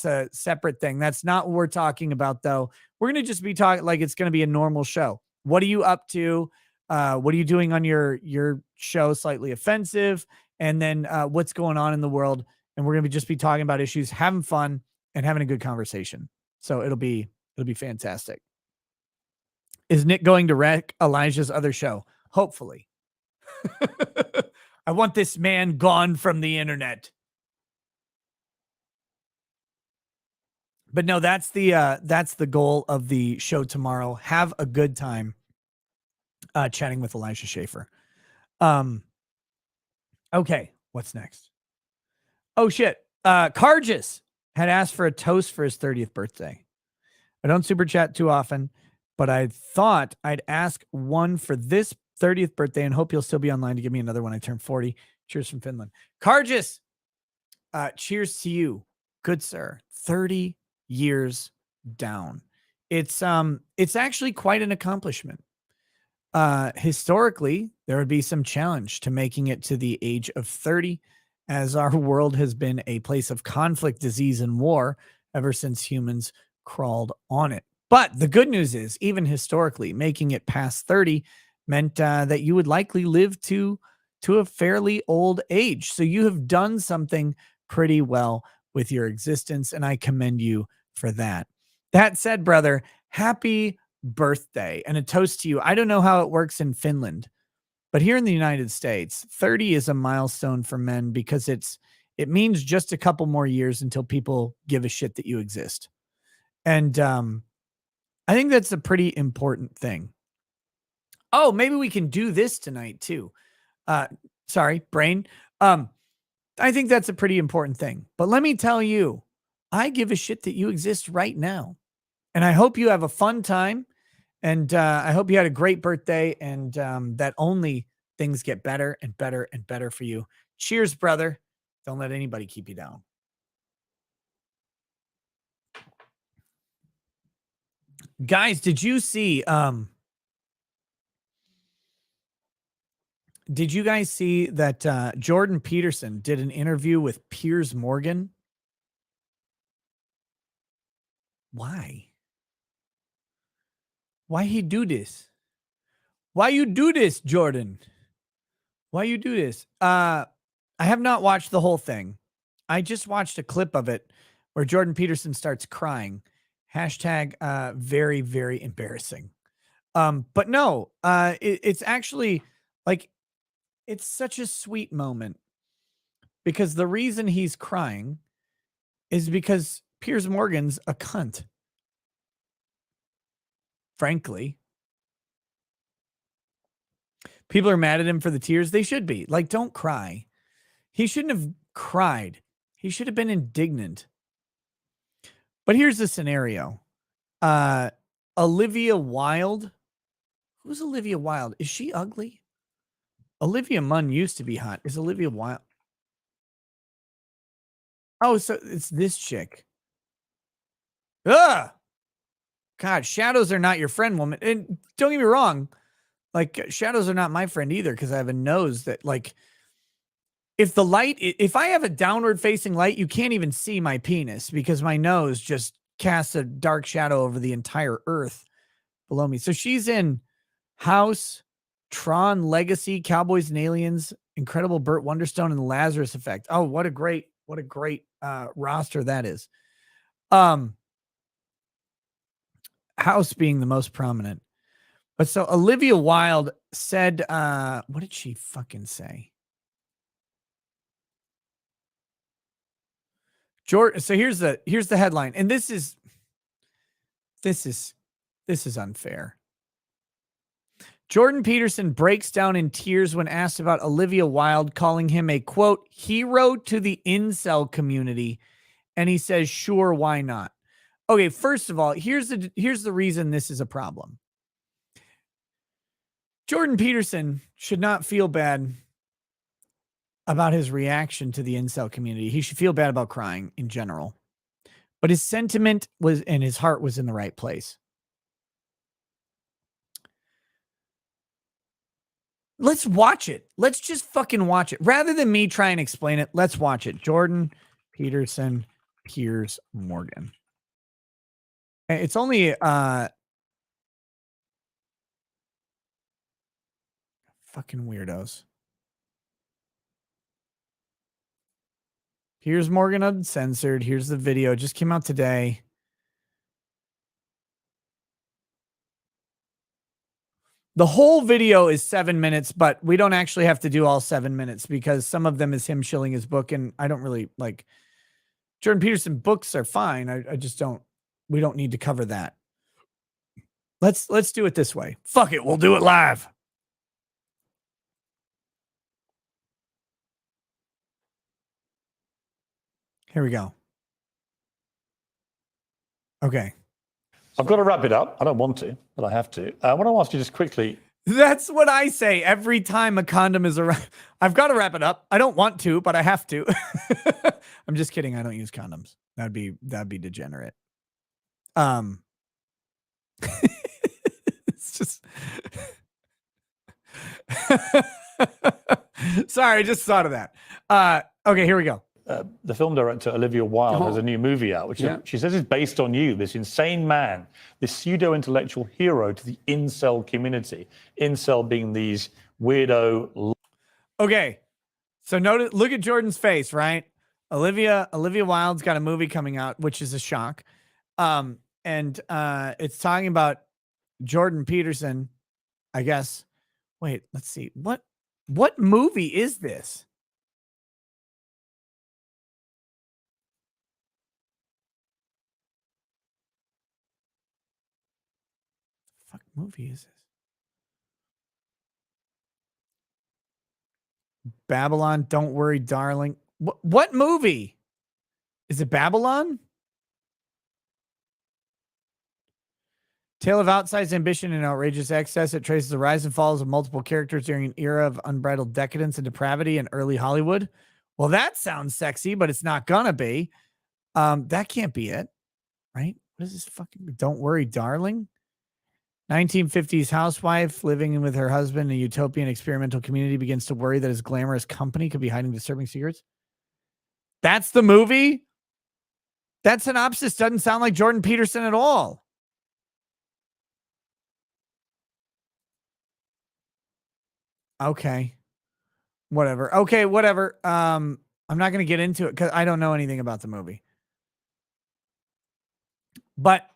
a separate thing. That's not what we're talking about, though. We're going to just be talking like it's going to be a normal show. What are you up to? What are you doing on your show, Slightly Offensive? And then what's going on in the world? And we're going to just be talking about issues, having fun, and having a good conversation. So it'll be fantastic. Is Nick going to wreck Elijah's other show? Hopefully. I want this man gone from the internet. But no, that's the goal of the show tomorrow. Have a good time chatting with Elijah Schaefer. Okay, what's next? Oh shit. Carges had asked for a toast for his 30th birthday. I don't super chat too often, but I thought I'd ask one for this 30th birthday and hope you'll still be online to give me another when I turn 40. Cheers from Finland. Carges, cheers to you, good sir. 30 years down. It's actually quite an accomplishment. Historically, there would be some challenge to making it to the age of 30, as our world has been a place of conflict, disease, and war ever since humans crawled on it. But the good news is, even historically, making it past 30 meant that you would likely live to a fairly old age. So you have done something pretty well with your existence, and I commend you for that. That said, brother, happy birthday and a toast to you. I don't know how it works in Finland, but here in the United States, 30 is a milestone for men because it means just a couple more years until people give a shit that you exist. And I think that's a pretty important thing. Oh, maybe we can do this tonight too. Sorry, brain. I think that's a pretty important thing. But let me tell you, I give a shit that you exist right now. And I hope you have a fun time. And I hope you had a great birthday and that only things get better and better and better for you. Cheers, brother. Don't let anybody keep you down. Guys, did you see did you guys see that Jordan Peterson did an interview with Piers Morgan? Why? Why he do this? Why you do this, Jordan? Why you do this? I have not watched the whole thing. I just watched a clip of it where Jordan Peterson starts crying. Hashtag very, very embarrassing. But no, it's actually like, it's such a sweet moment because the reason he's crying is because Piers Morgan's a cunt. Frankly, people are mad at him for the tears. They should be. Like, don't cry. He shouldn't have cried. He should have been indignant. But here's the scenario. Olivia Wilde. Who's Olivia Wilde? Is she ugly? Olivia Munn used to be hot. Is Olivia Wilde? Oh, so it's this chick. Ugh. God, shadows are not your friend, woman. And don't get me wrong, like shadows are not my friend either because I have a nose that, like, if I have a downward facing light, you can't even see my penis because my nose just casts a dark shadow over the entire earth below me. So she's in House, Tron Legacy, Cowboys and Aliens, Incredible Burt Wonderstone, and Lazarus Effect. Oh, what a great roster that is. House being the most prominent. But so Olivia Wilde said, what did she fucking say? So here's the headline, and this is unfair. Jordan Peterson breaks down in tears when asked about Olivia Wilde calling him a, quote, hero to the incel community. And he says, sure, why not? Okay, first of all, here's the reason this is a problem. Jordan Peterson should not feel bad about his reaction to the incel community. He should feel bad about crying in general. But his sentiment was, and his heart was in the right place. Let's watch it. Let's just fucking watch it. Rather than me try and explain it, let's watch it. Jordan Peterson, Piers Morgan. It's only fucking weirdos. Piers Morgan Uncensored. Here's the video. It just came out today. The whole video is 7 minutes, but we don't actually have to do all 7 minutes because some of them is him shilling his book, and I don't really like. Jordan Peterson books are fine. I just don't. We don't need to cover that. Let's do it this way. Fuck it. We'll do it live. Here we go. Okay. I've got to wrap it up. I don't want to, but I have to. I want to ask you just quickly. That's what I say every time a condom is around. I've got to wrap it up. I don't want to, but I have to. I'm just kidding. I don't use condoms. That'd be degenerate. It's just sorry, I just thought of that. Okay, here we go. The film director Olivia Wilde has a new movie out, which she says is based on you, this insane man, this pseudo-intellectual hero to the incel community. Incel being these weirdo. Okay, so look at Jordan's face, right? Olivia Wilde's got a movie coming out, which is a shock. And it's talking about Jordan Peterson, I guess. Wait, let's see. What movie is this? Fuck movie is this? Babylon, Don't Worry, Darling. What movie? Is it Babylon? Tale of outsized ambition and outrageous excess. It traces the rise and falls of multiple characters during an era of unbridled decadence and depravity in early Hollywood. Well, that sounds sexy, but it's not gonna be. That can't be it, right? What is this fucking Don't Worry, Darling? 1950s housewife living with her husband in a utopian experimental community begins to worry that his glamorous company could be hiding disturbing secrets. That's the movie? That synopsis doesn't sound like Jordan Peterson at all. Okay. Whatever. Okay, whatever. I'm not going to get into it because I don't know anything about the movie. But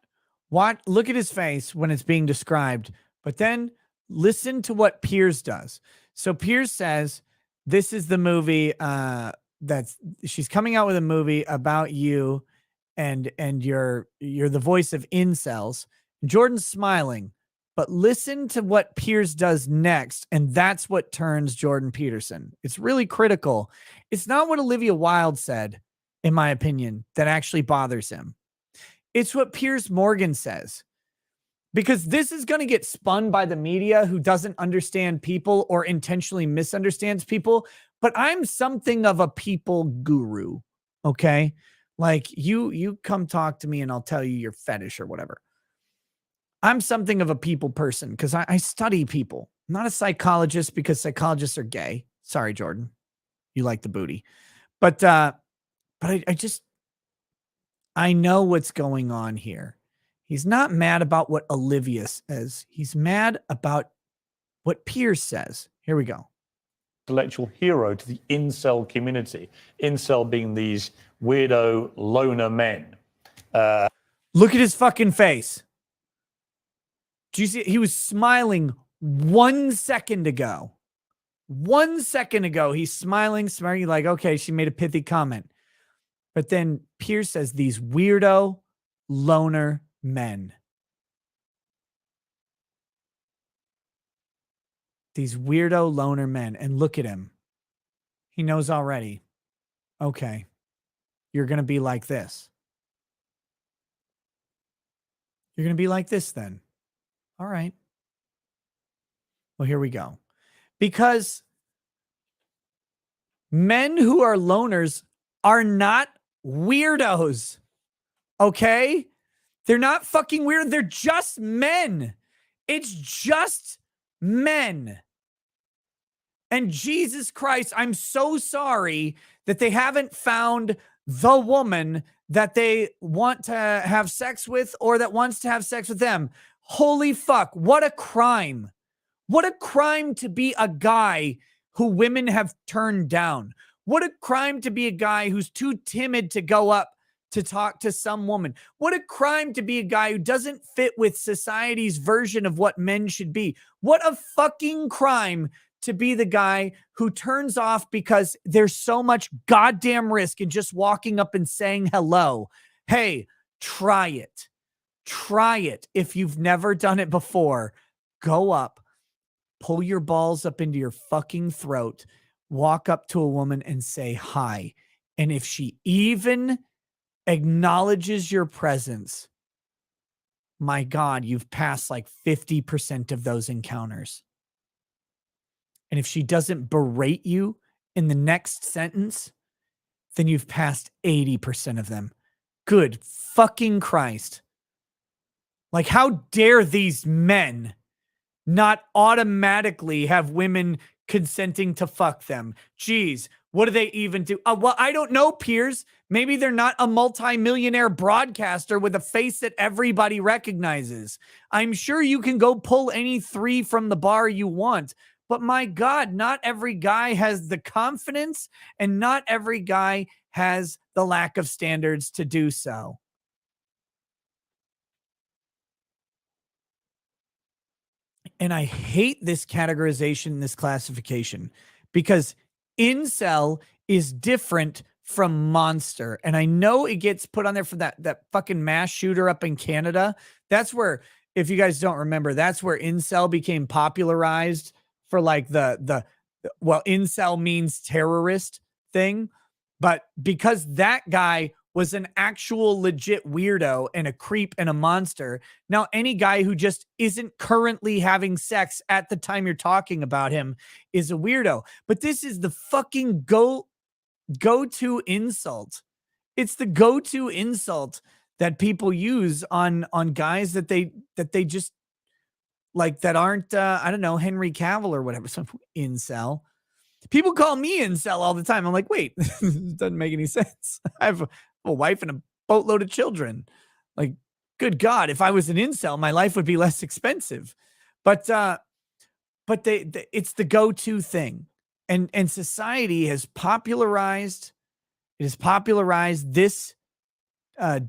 look at his face when it's being described, but then listen to what Piers does. So Piers says, this is the movie she's coming out with a movie about you and you're the voice of incels. Jordan's smiling, but listen to what Piers does next. And that's what turns Jordan Peterson. It's really critical. It's not what Olivia Wilde said, in my opinion, that actually bothers him. It's what Piers Morgan says, because this is going to get spun by the media who doesn't understand people or intentionally misunderstands people. But I'm something of a people guru. Okay. Like you come talk to me and I'll tell you your fetish or whatever. I'm something of a people person because I study people. I'm not a psychologist because psychologists are gay. Sorry, Jordan. You like the booty. But I know what's going on here. He's not mad about what Olivia says. He's mad about what Piers says. Here we go. Intellectual hero to the incel community. Incel being these weirdo loner men. Look at his fucking face. Do you see? He was smiling 1 second ago. 1 second ago, he's smiling like, okay, she made a pithy comment. But then Piers says these weirdo loner men. These weirdo loner men. And look at him. He knows already. Okay. You're going to be like this. You're going to be like this then. All right. Well, here we go. Because men who are loners are not weirdos. Okay? They're not fucking weird. They're just men. It's just men. And Jesus Christ, I'm so sorry that they haven't found the woman that they want to have sex with or that wants to have sex with them. Holy fuck. What a crime. What a crime to be a guy who women have turned down. What a crime to be a guy who's too timid to go up to talk to some woman. What a crime to be a guy who doesn't fit with society's version of what men should be. What a fucking crime to be the guy who turns off because there's so much goddamn risk in just walking up and saying hello. Hey, try it. Try it. If you've never done it before, go up, pull your balls up into your fucking throat, walk up to a woman and say hi. And if she even acknowledges your presence, my God, you've passed like 50% of those encounters. And if she doesn't berate you in the next sentence, then you've passed 80% of them. Good fucking Christ. Like, how dare these men not automatically have women consenting to fuck them? Geez, what do they even do? Well, I don't know, Piers. Maybe they're not a multi-millionaire broadcaster with a face that everybody recognizes. I'm sure you can go pull any 3 from the bar you want. But my God, not every guy has the confidence, and not every guy has the lack of standards to do so. And I hate this categorization, this classification, because incel is different from monster. And I know it gets put on there for that fucking mass shooter up in Canada. That's where, if you guys don't remember, that's where incel became popularized for like well, incel means terrorist thing. But because that guy was an actual legit weirdo and a creep and a monster, now any guy who just isn't currently having sex at the time you're talking about him is a weirdo. But this is the fucking go-to insult. It's the go-to insult that people use on guys that they just like, that aren't I don't know, Henry Cavill or whatever. Some incel. People call me incel all the time. I'm like, wait, this doesn't make any sense. I have a wife and a boatload of children. Like, good God, if I was an incel, my life would be less expensive. But it's the go-to thing. And society has popularized this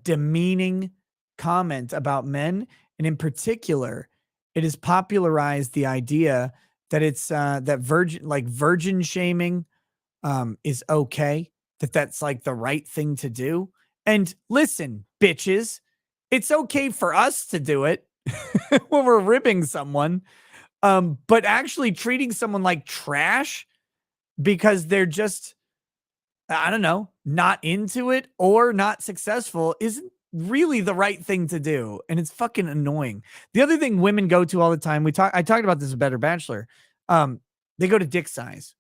demeaning comment about men. And in particular, it has popularized the idea that it's that virgin shaming is okay, that's like the right thing to do. And listen, bitches, it's okay for us to do it when we're ribbing someone, but actually treating someone like trash because they're just, I don't know, not into it or not successful isn't really the right thing to do. And it's fucking annoying. The other thing women go to all the time, I talked about this in Better Bachelor. They go to dick size.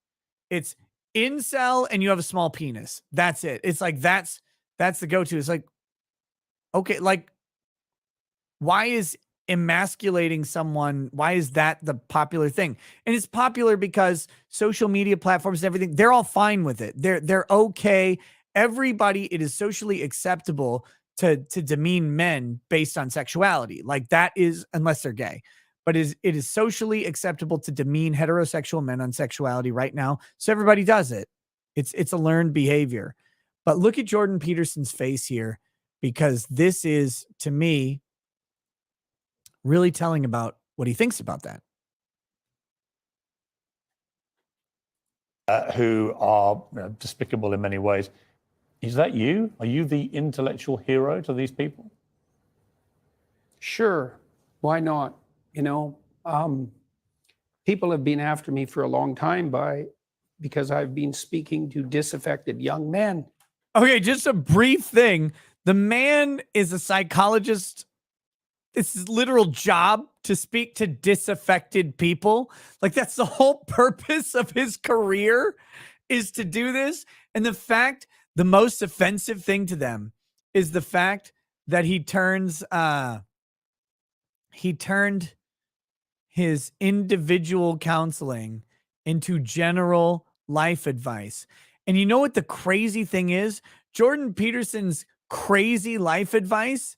It's incel and you have a small penis. That's it. It's like, that's the go-to. It's like, okay, like, why is emasculating someone, why is that the popular thing? And it's popular because social media platforms and everything, they're all fine with it. They're okay. Everybody, it is socially acceptable to demean men based on sexuality. Like, that is, unless they're gay, but it is socially acceptable to demean heterosexual men on sexuality right now. So everybody does it. It's a learned behavior. But look at Jordan Peterson's face here, because this is, to me, really telling about what he thinks about that. Who are despicable in many ways. Is that you? Are you the intellectual hero to these people? Sure. Why not? You know, people have been after me for a long time because I've been speaking to disaffected young men. Okay, just a brief thing. The man is a psychologist. It's his literal job to speak to disaffected people. Like, that's the whole purpose of his career, is to do this. And the most offensive thing to them is the fact that he turned his individual counseling into general life advice. And you know what the crazy thing is? Jordan Peterson's crazy life advice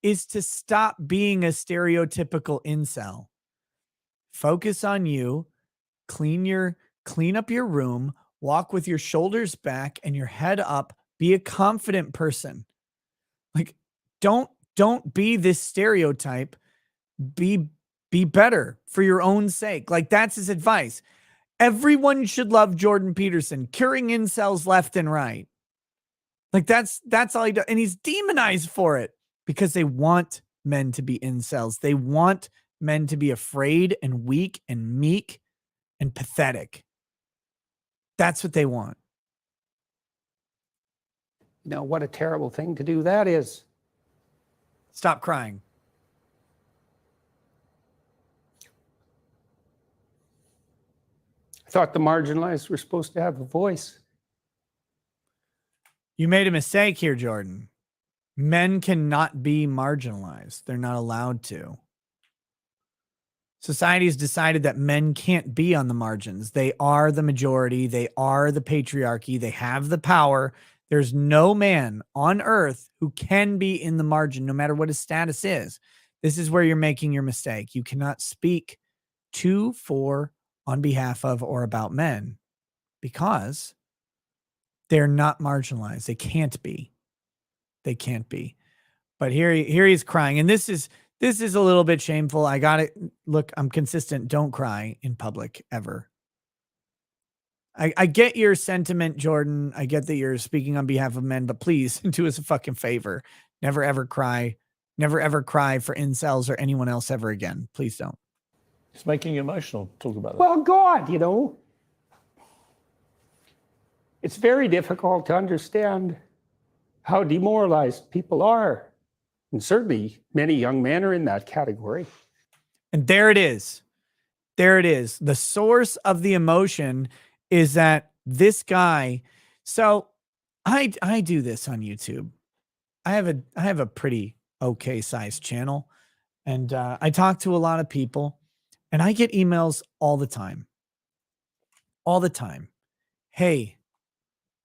is to stop being a stereotypical incel. Focus on you, clean up your room, walk with your shoulders back and your head up, be a confident person. Like, don't be this stereotype. Be be better for your own sake. Like, that's his advice. Everyone should love Jordan Peterson, curing incels left and right. Like, that's all he does. And he's demonized for it because they want men to be incels. They want men to be afraid and weak and meek and pathetic. That's what they want. You know, what a terrible thing to do that is. Stop crying. I thought the marginalized were supposed to have a voice. You made a mistake here, Jordan. Men cannot be marginalized. They're not allowed to. Society has decided that men can't be on the margins. They are the majority. They are the patriarchy. They have the power. There's no man on earth who can be in the margin, no matter what his status is. This is where you're making your mistake. You cannot speak to, for, on behalf of, or about men because they're not marginalized. They can't be. They can't be. But here he's crying. And this is a little bit shameful. I got it. Look, I'm consistent. Don't cry in public ever. I get your sentiment, Jordan. I get that you're speaking on behalf of men, but please do us a fucking favor. Never, ever cry. Never, ever cry for incels or anyone else ever again. Please don't. It's making you emotional. Talk about that. Well, God, you know, it's very difficult to understand how demoralized people are. And certainly many young men are in that category. And there it is. There it is. The source of the emotion is that this guy. So I do this on YouTube. I have a pretty okay sized channel, and I talk to a lot of people, and I get emails all the time. All the time. Hey,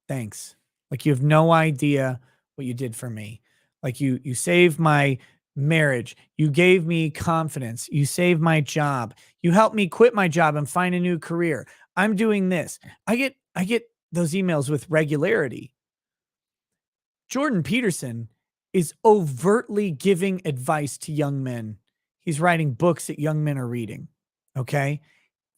thanks. Like, you have no idea what you did for me. Like, you saved my marriage. You gave me confidence. You saved my job. You helped me quit my job and find a new career. I'm doing this. I get those emails with regularity. Jordan Peterson is overtly giving advice to young men. He's writing books that young men are reading. Okay.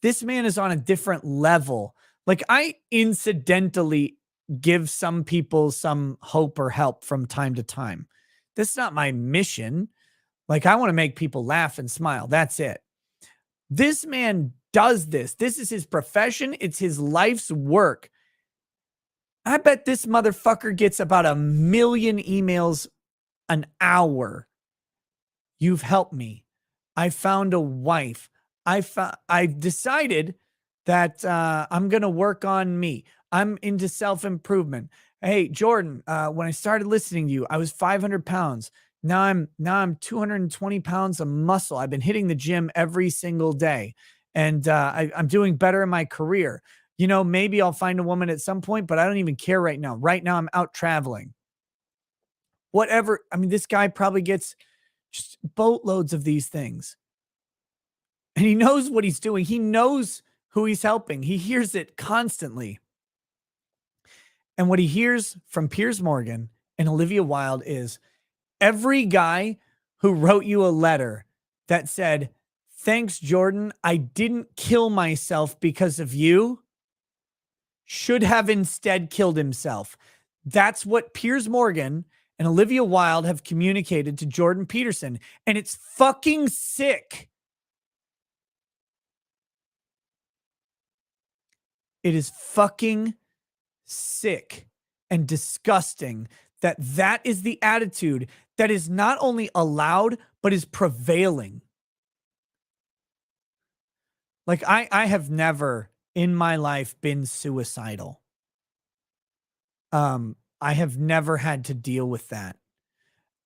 This man is on a different level. Like, I incidentally give some people some hope or help from time to time. That's not my mission. Like, I want to make people laugh and smile. That's it. This man does this. This is his profession. It's his life's work. I bet this motherfucker gets about 1 million emails an hour. You've helped me. I found a wife. I've decided that I'm going to work on me. I'm into self-improvement. Hey, Jordan, when I started listening to you, I was 500 pounds. Now I'm 220 pounds of muscle. I've been hitting the gym every single day, and I'm doing better in my career. You know, maybe I'll find a woman at some point, but I don't even care right now. Right now, I'm out traveling. Whatever. I mean, this guy probably gets just boatloads of these things. And he knows what he's doing. He knows who he's helping. He hears it constantly. And what he hears from Piers Morgan and Olivia Wilde is every guy who wrote you a letter that said, "Thanks, Jordan, I didn't kill myself because of you," should have instead killed himself. That's what Piers Morgan and Olivia Wilde have communicated to Jordan Peterson. And it's fucking sick. It is fucking sick and disgusting that that is the attitude that is not only allowed, but is prevailing. Like, I have never in my life been suicidal. I have never had to deal with that.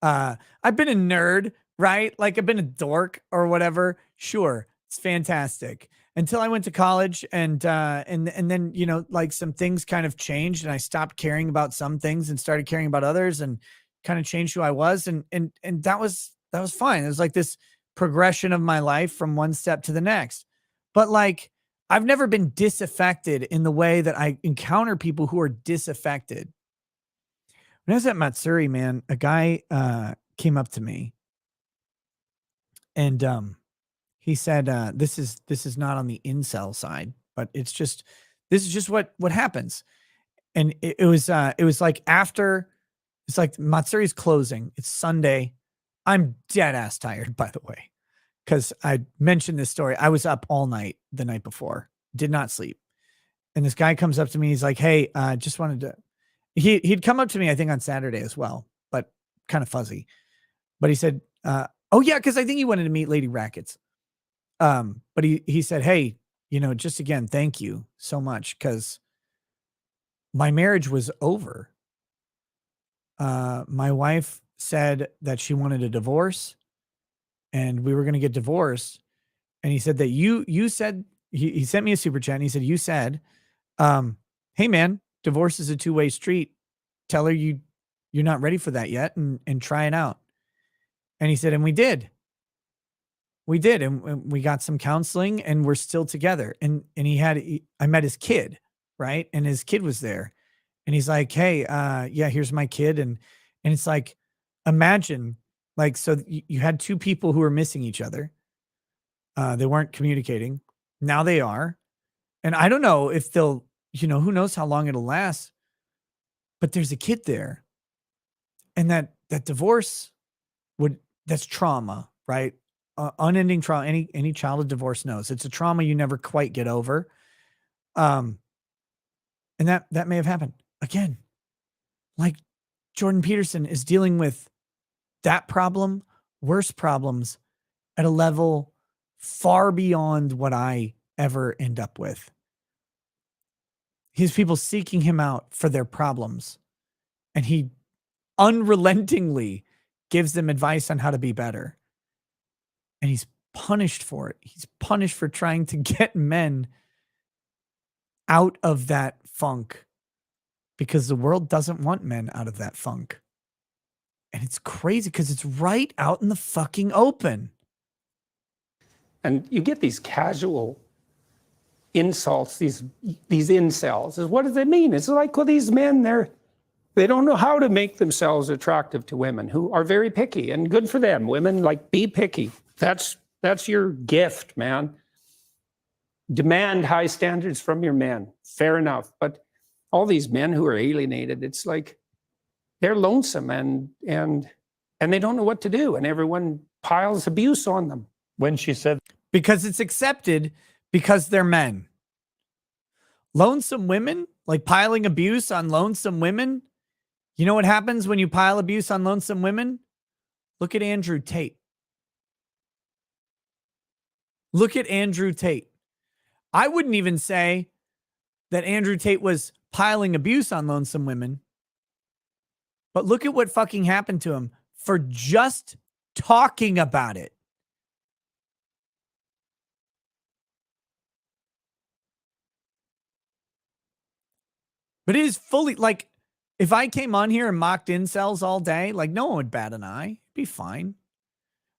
I've been a nerd, right? Like, I've been a dork or whatever. Sure, it's fantastic. Until I went to college, and then, you know, like, some things kind of changed, and I stopped caring about some things and started caring about others, and kind of changed who I was, and that was fine. It was like this progression of my life from one step to the next. But, like, I've never been disaffected in the way that I encounter people who are disaffected. When I was at Matsuri, man, a guy came up to me, and he said, this is not on the incel side, but this is just what happens. And it was like after, it's like Matsuri's closing. It's Sunday. I'm dead ass tired, by the way, because I mentioned this story. I was up all night the night before, did not sleep. And this guy comes up to me. He's like, hey, just wanted to, he'd come up to me, I think on Saturday as well, but kind of fuzzy. But he said, oh yeah, because I think he wanted to meet Lady Rackets. But he said, hey, just again, thank you so much, because my marriage was over. My wife said that she wanted a divorce and we were going to get divorced. And he said that you said, he sent me a super chat and he said, you said, hey man, divorce is a two-way street. Tell her you're not ready for that yet and try it out. And he said, and we did. And we got some counseling and we're still together. And I met his kid, right? And his kid was there. And he's like, hey, yeah, here's my kid. And it's like, imagine, like, so you had two people who were missing each other. They weren't communicating. Now they are. And I don't know if they'll, who knows how long it'll last, but there's a kid there. And that divorce that's trauma, right? Unending trauma. Any child of divorce knows it's a trauma you never quite get over. And that may have happened again. Like Jordan Peterson is dealing with that problem, worse problems at a level far beyond what I ever end up with. His people seeking him out for their problems, and he unrelentingly gives them advice on how to be better. And he's punished for it. He's punished for trying to get men out of that funk, because the world doesn't want men out of that funk. And it's crazy because it's right out in the fucking open. And you get these casual insults, these incels. What does it mean? It's like, well, these men, they don't know how to make themselves attractive to women who are very picky, and good for them. Women, like, be picky. That's your gift, man. Demand high standards from your men. Fair enough. But all these men who are alienated, it's like they're lonesome and they don't know what to do, and everyone piles abuse on them. When she said, because it's accepted, because they're men. Lonesome women, like piling abuse on lonesome women. You know what happens when you pile abuse on lonesome women? Look at Andrew Tate. Look at Andrew Tate. I wouldn't even say that Andrew Tate was piling abuse on lonesome women, but look at what fucking happened to him for just talking about it. But it is fully, like, if I came on here and mocked incels all day, like, no one would bat an eye. It'd be fine.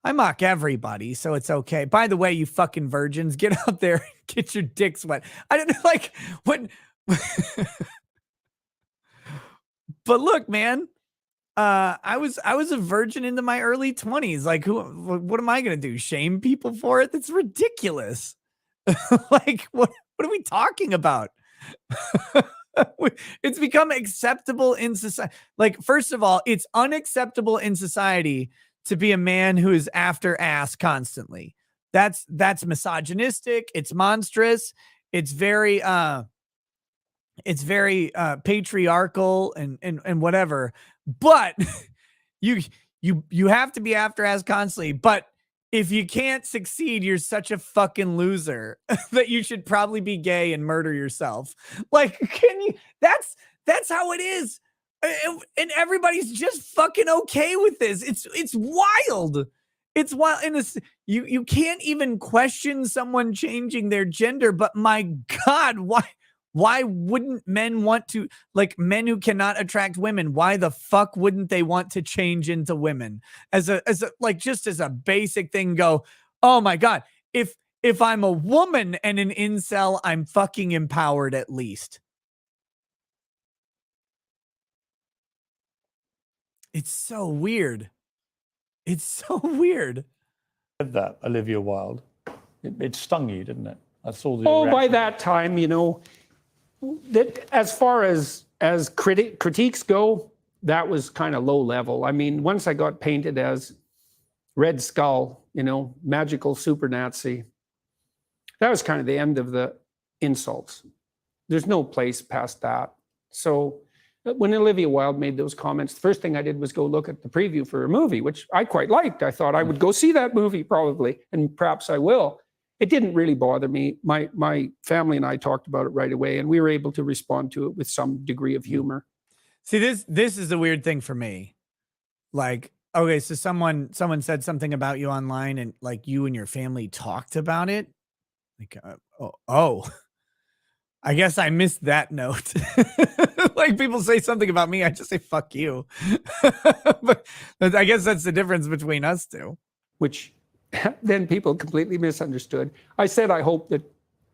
I mock everybody, so it's okay. By the way, you fucking virgins, get out there and get your dicks wet. I don't know, like, what? But look, man, I was a virgin into my early 20s. Like, what am I going to do? Shame people for it? That's ridiculous. Like, what are we talking about? It's become acceptable in society. Like, first of all, it's unacceptable in society to be a man who is after ass constantly. That's misogynistic. It's monstrous. It's very patriarchal and whatever. But you have to be after ass constantly. But if you can't succeed, you're such a fucking loser that you should probably be gay and murder yourself. Like, can you? That's how it is. And everybody's just fucking okay with this. It's wild. It's wild. And you can't even question someone changing their gender, but my God, why wouldn't men want to, like, men who cannot attract women, why the fuck wouldn't they want to change into women? As a like, just as a basic thing, go, oh my God, if I'm a woman and an incel, I'm fucking empowered at least. It's so weird. It's so weird. that Olivia Wilde, It stung you, didn't it? I saw the Oh, by reaction. that time, that as far as critiques go, that was kind of low level. I mean, once I got painted as Red Skull, magical super Nazi, that was kind of the end of the insults. There's no place past that. So when Olivia Wilde made those comments, the first thing I did was go look at the preview for a movie, which I quite liked. I thought I would go see that movie probably, and perhaps I will. It didn't really bother me. My family and I talked about it right away, and we were able to respond to it with some degree of humor. See, this is the weird thing for me. Like, okay, so someone said something about you online, and like you and your family talked about it. Like, I guess I missed that note. Like, people say something about me, I just say fuck you. But I guess that's the difference between us two. Which then people completely misunderstood. I said I hope that,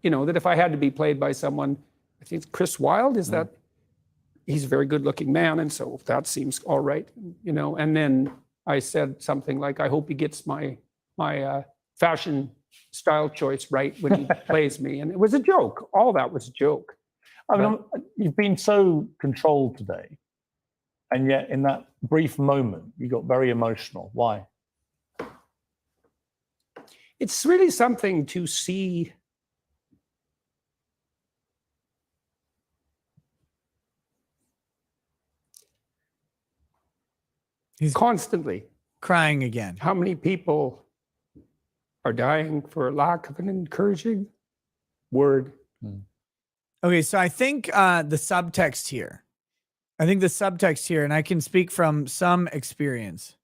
that if I had to be played by someone, I think Chris Wilde, is that he's a very good looking man, and so that seems all right, and then I said something like, I hope he gets my fashion style choice right when he plays me. And it was a joke. All that was a joke. I mean, you've been so controlled today, and yet in that brief moment, you got very emotional. Why? It's really something to see He's constantly crying again. how many people are dying for lack of an encouraging word. Okay, so I think the subtext here, and I can speak from some experience.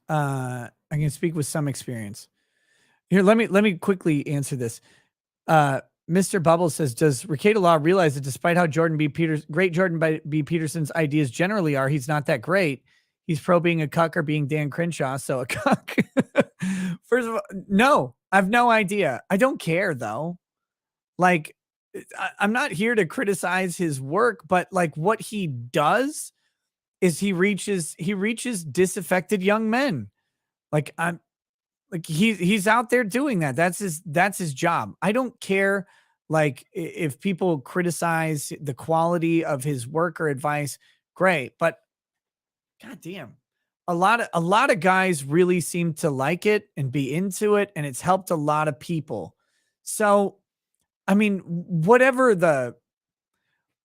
I can speak with some experience. Here, let me quickly answer this. Mr. Bubble says, does Rekieta Law realize that despite how Jordan B. Peterson's ideas generally are, he's not that great. He's pro being a cuck or being Dan Crenshaw, so a cuck. First of all, no, I have no idea. I don't care though. Like, I'm not here to criticize his work, but like what he does is he reaches disaffected young men. Like he's out there doing that. That's his job. I don't care like if people criticize the quality of his work or advice. Great, but God damn, a lot of guys really seem to like it and be into it, and it's helped a lot of people. So, I mean, whatever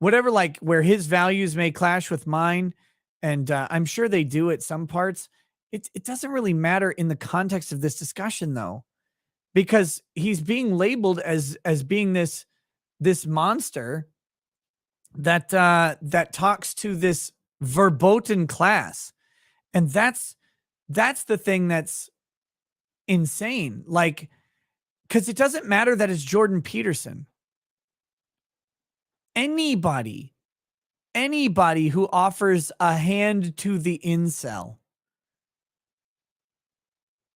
like where his values may clash with mine, and I'm sure they do at some parts. It doesn't really matter in the context of this discussion, though, because he's being labeled as being this monster that talks to this verboten class, and that's the thing that's insane. Like, because it doesn't matter that it's Jordan Peterson. Anybody who offers a hand to the incel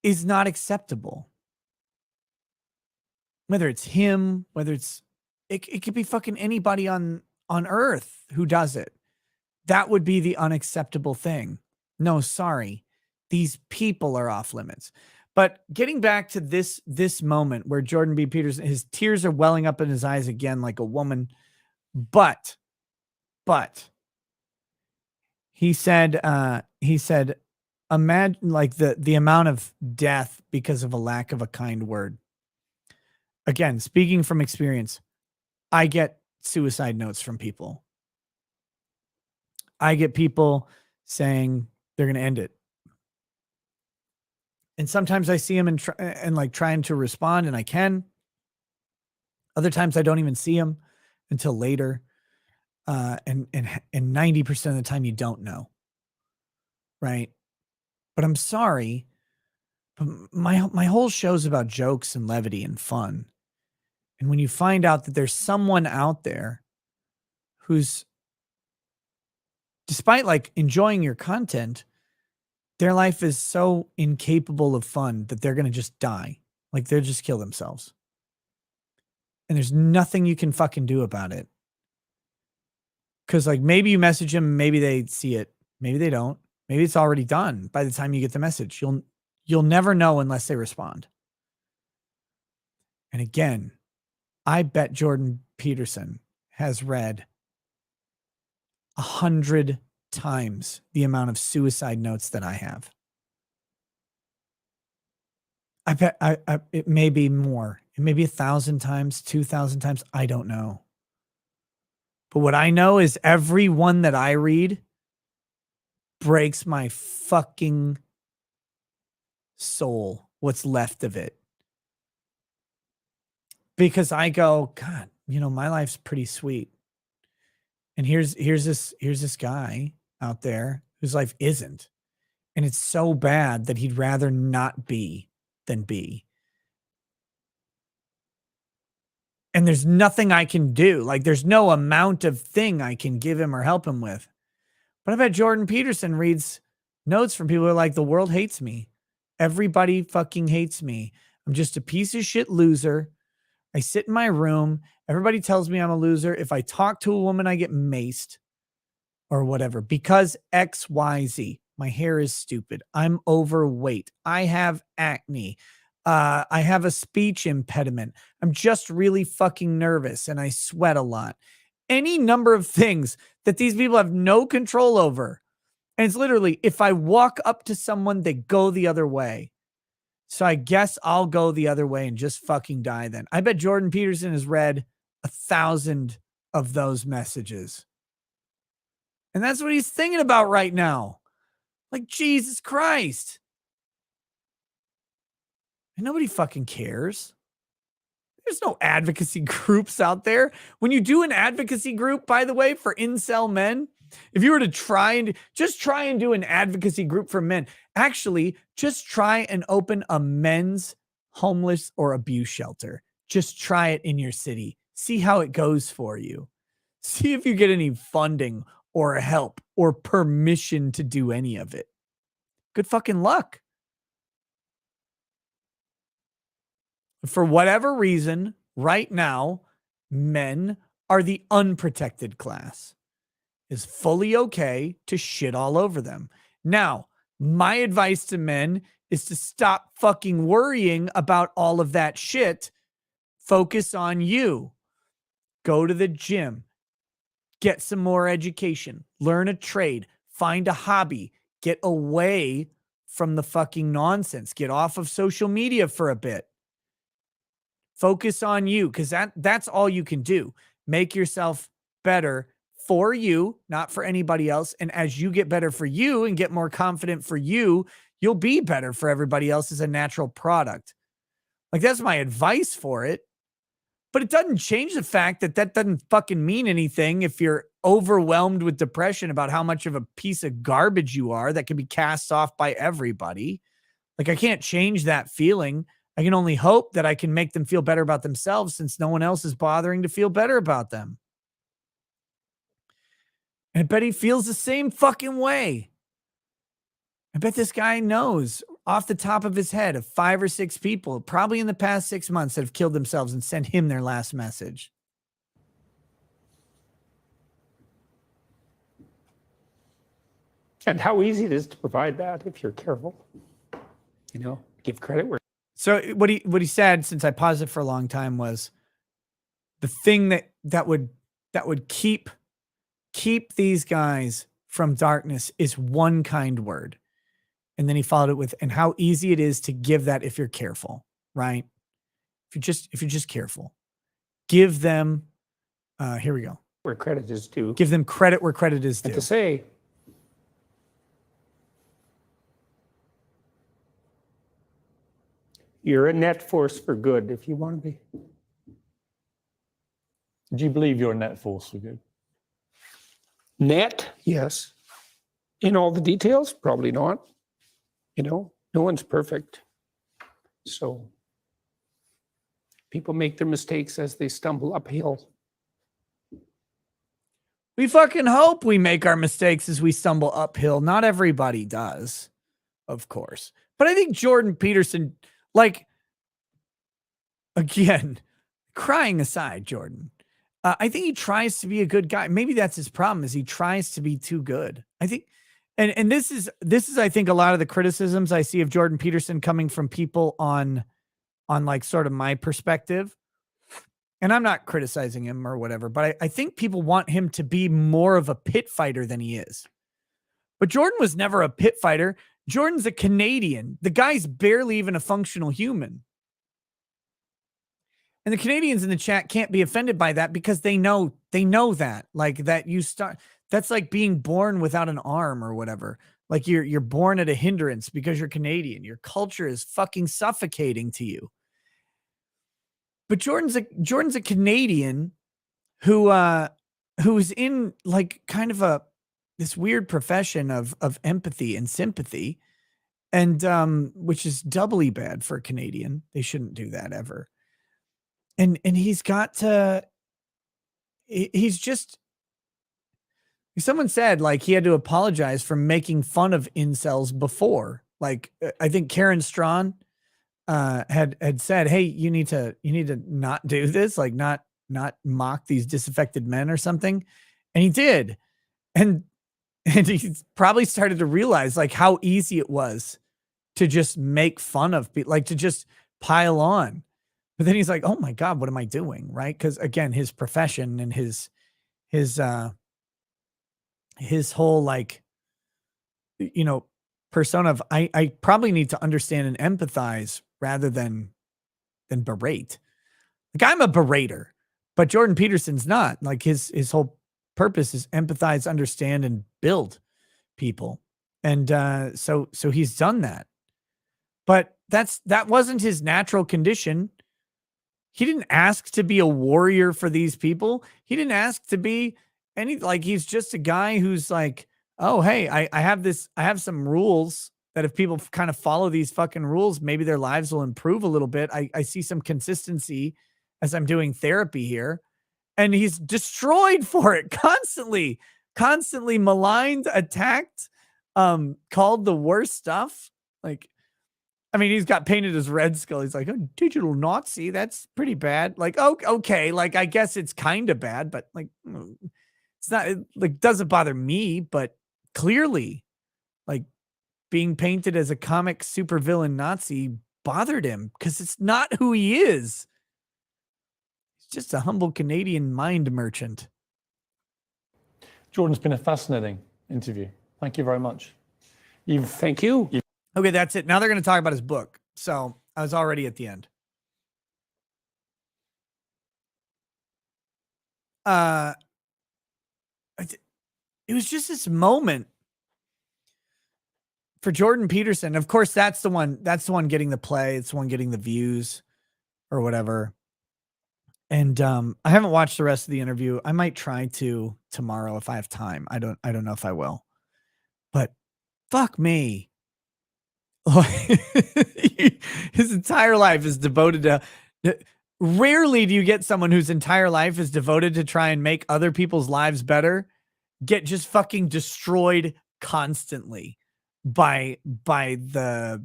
is not acceptable. Whether it's him, whether it could be fucking anybody on earth who does it. That would be the unacceptable thing. No, sorry. These people are off limits. But getting back to this moment where Jordan B. Peterson, his tears are welling up in his eyes again like a woman. But he said, imagine like the amount of death because of a lack of a kind word. Again, speaking from experience, I get suicide notes from people. I get people saying they're going to end it. And sometimes I see them and like trying to respond, and I can. Other times I don't even see them until later. And 90% of the time you don't know. Right. But I'm sorry, but my whole show's about jokes and levity and fun. And when you find out that there's someone out there who's, despite like enjoying your content, their life is so incapable of fun that they're going to just die. Like they'll just kill themselves. And there's nothing you can fucking do about it. Because like maybe you message them, maybe they see it, maybe they don't. Maybe it's already done by the time you get the message. You'll never know unless they respond. And again, I bet Jordan Peterson has read 100 times the amount of suicide notes that I have. I bet it may be more. It may be 1,000 times, 2,000 times. I don't know. But what I know is every one that I read breaks my fucking soul, what's left of it. Because I go, God, my life's pretty sweet. And here's this guy out there whose life isn't. And it's so bad that he'd rather not be than be. And there's nothing I can do. Like, there's no amount of thing I can give him or help him with. But I bet Jordan Peterson reads notes from people who are like, the world hates me. Everybody fucking hates me. I'm just a piece of shit loser. I sit in my room. Everybody tells me I'm a loser. If I talk to a woman, I get maced or whatever because X, Y, Z. My hair is stupid. I'm overweight. I have acne. I have a speech impediment. I'm just really fucking nervous and I sweat a lot. Any number of things that these people have no control over. And it's literally, if I walk up to someone, they go the other way. So I guess I'll go the other way and just fucking die then. I bet Jordan Peterson has read 1,000 of those messages. And that's what he's thinking about right now. Like, Jesus Christ. And nobody fucking cares. There's no advocacy groups out there. When you do an advocacy group, by the way, for incel men, if you were to try and do an advocacy group for men, actually just try and open a men's homeless or abuse shelter. Just try it in your city. See how it goes for you. See if you get any funding or help or permission to do any of it. Good fucking luck. For whatever reason, right now, men are the unprotected class. It's fully okay to shit all over them. Now, my advice to men is to stop fucking worrying about all of that shit. Focus on you. Go to the gym. Get some more education. Learn a trade. Find a hobby. Get away from the fucking nonsense. Get off of social media for a bit. Focus on you, because that's all you can do. Make yourself better for you, not for anybody else. And as you get better for you and get more confident for you, you'll be better for everybody else as a natural product. Like, that's my advice for it. But it doesn't change the fact that doesn't fucking mean anything if you're overwhelmed with depression about how much of a piece of garbage you are that can be cast off by everybody. Like, I can't change that feeling. I can only hope that I can make them feel better about themselves since no one else is bothering to feel better about them. And I bet he feels the same fucking way. I bet this guy knows off the top of his head of 5 or 6 people, probably in the past 6 months, that have killed themselves and sent him their last message. And how easy it is to provide that if you're careful. Give credit where. So what he said, since I paused it for a long time, was the thing that would keep these guys from darkness is one kind word. And then he followed it with, and how easy it is to give that if you're careful, right? If you're just careful, give them, here we go. Where credit is due. Give them credit where credit is due. And to say, you're a net force for good if you want to be. Do you believe you're a net force for good? Net, yes. In all the details, probably not. No one's perfect. So people make their mistakes as they stumble uphill. We fucking hope we make our mistakes as we stumble uphill. Not everybody does, of course. But I think Jordan Peterson, like, again, crying aside, Jordan, I think he tries to be a good guy. Maybe that's his problem, is he tries to be too good. I think And this is I think a lot of the criticisms I see of Jordan Peterson coming from people on like sort of my perspective. And I'm not criticizing him or whatever, but I think people want him to be more of a pit fighter than he is. But Jordan was never a pit fighter. Jordan's a Canadian. The guy's barely even a functional human. And the Canadians in the chat can't be offended by that because they know that. Like that that's like being born without an arm or whatever. Like you're born at a hindrance because you're Canadian. Your culture is fucking suffocating to you. But Jordan's a Canadian who's in like kind of this weird profession of empathy and sympathy, and which is doubly bad for a Canadian. They shouldn't do that ever. And he's just, someone said like he had to apologize for making fun of incels before. Like I think Karen Strawn had said, hey, you need to not do this, like not mock these disaffected men or something. And he did. And he probably started to realize like how easy it was to just make fun of people, like to just pile on. But then he's like, oh my God, what am I doing? Right. Cause again, his profession and his whole, like, you know, persona of, I probably need to understand and empathize rather than berate. Like I'm a berater, but Jordan Peterson's not. Like his whole purpose is empathize, understand, and build people. And so he's done that. But that wasn't his natural condition. He didn't ask to be a warrior for these people. He didn't ask to be like, he's just a guy who's like, oh, hey, I have some rules that if people kind of follow these fucking rules, maybe their lives will improve a little bit. I see some consistency as I'm doing therapy here. And he's destroyed for it constantly maligned, attacked, called the worst stuff. Like, I mean, he's got painted as Red Skull. He's like, oh, digital Nazi. That's pretty bad. Like, oh, okay. Like, I guess it's kind of bad, but like, it's not, it, like, doesn't bother me, but clearly, like, being painted as a comic supervillain Nazi bothered him because it's not who he is. He's just a humble Canadian mind merchant. Jordan's been a fascinating interview. Thank you very much. Thank you. Okay, that's it. Now they're going to talk about his book. So I was already at the end. It was just this moment for Jordan Peterson. Of course, that's the one getting the play. It's the one getting the views or whatever. And I haven't watched the rest of the interview. I might try to tomorrow if I have time. I don't know if I will. But fuck me. His entire life is devoted to, rarely do you get someone whose entire life is devoted to try and make other people's lives better get just fucking destroyed constantly by the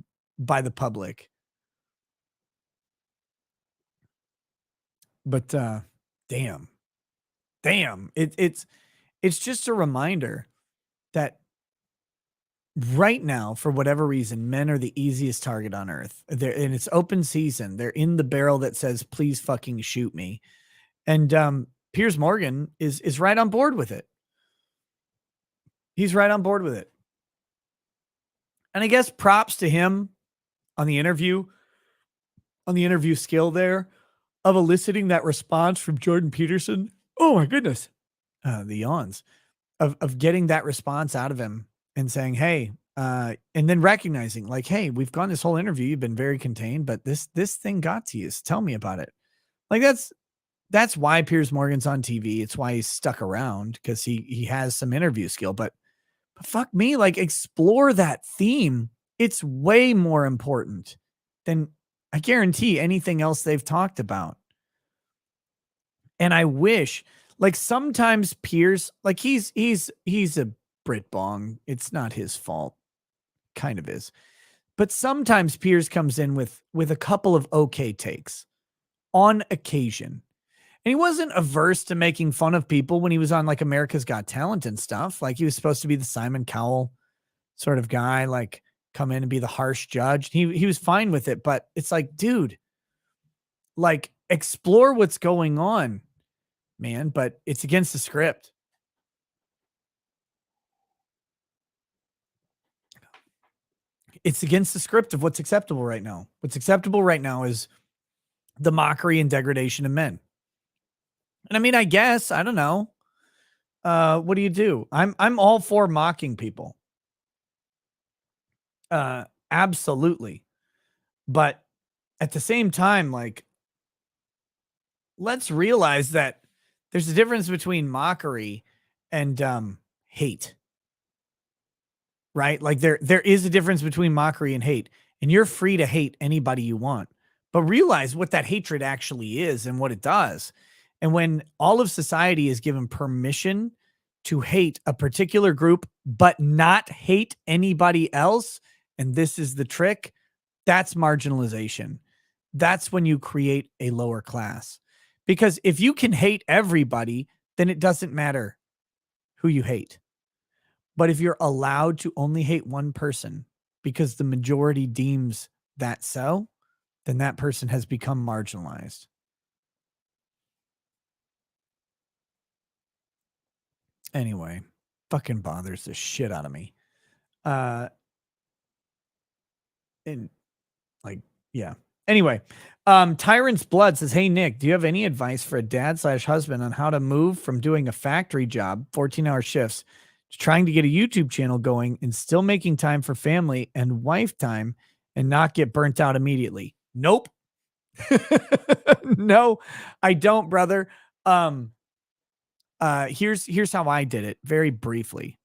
public. But damn, it's just a reminder that right now, for whatever reason, men are the easiest target on earth. They're in its open season. They're in the barrel that says, please fucking shoot me. And Piers Morgan is right on board with it. He's right on board with it. And I guess props to him on the interview skill there of eliciting that response from Jordan Peterson. Oh my goodness. The yawns of getting that response out of him and saying, hey, and then recognizing like, hey, we've gone this whole interview. You've been very contained, but this thing got to you. So tell me about it. Like that's why Piers Morgan's on TV. It's why he's stuck around, because he has some interview skill, but fuck me, like explore that theme. It's way more important than, I guarantee, anything else they've talked about. And I wish, like, sometimes Piers, like he's a Brit bong. It's not his fault. Kind of is. But sometimes Piers comes in with a couple of okay takes on occasion. And he wasn't averse to making fun of people when he was on like America's Got Talent and stuff. Like he was supposed to be the Simon Cowell sort of guy, like come in and be the harsh judge. He was fine with it, but it's like, dude, like explore what's going on, man, but it's against the script. It's against the script of what's acceptable right now. What's acceptable right now is the mockery and degradation of men. And I mean, I guess, I don't know. What do? I'm all for mocking people. Absolutely. But at the same time, like, let's realize that there's a difference between mockery and hate. Right? Like there is a difference between mockery and hate, and you're free to hate anybody you want, but realize what that hatred actually is and what it does. And when all of society is given permission to hate a particular group, but not hate anybody else, and this is the trick, that's marginalization. That's when you create a lower class. Because if you can hate everybody, then it doesn't matter who you hate. But if you're allowed to only hate one person because the majority deems that so, then that person has become marginalized. Anyway, fucking bothers the shit out of me. And like, yeah. Anyway, Tyrant's Blood says, "Hey Nick, do you have any advice for a dad/husband on how to move from doing a factory job, 14-hour shifts, to trying to get a YouTube channel going and still making time for family and wife time and not get burnt out immediately?" Nope. No, I don't, brother. Here's how I did it very briefly.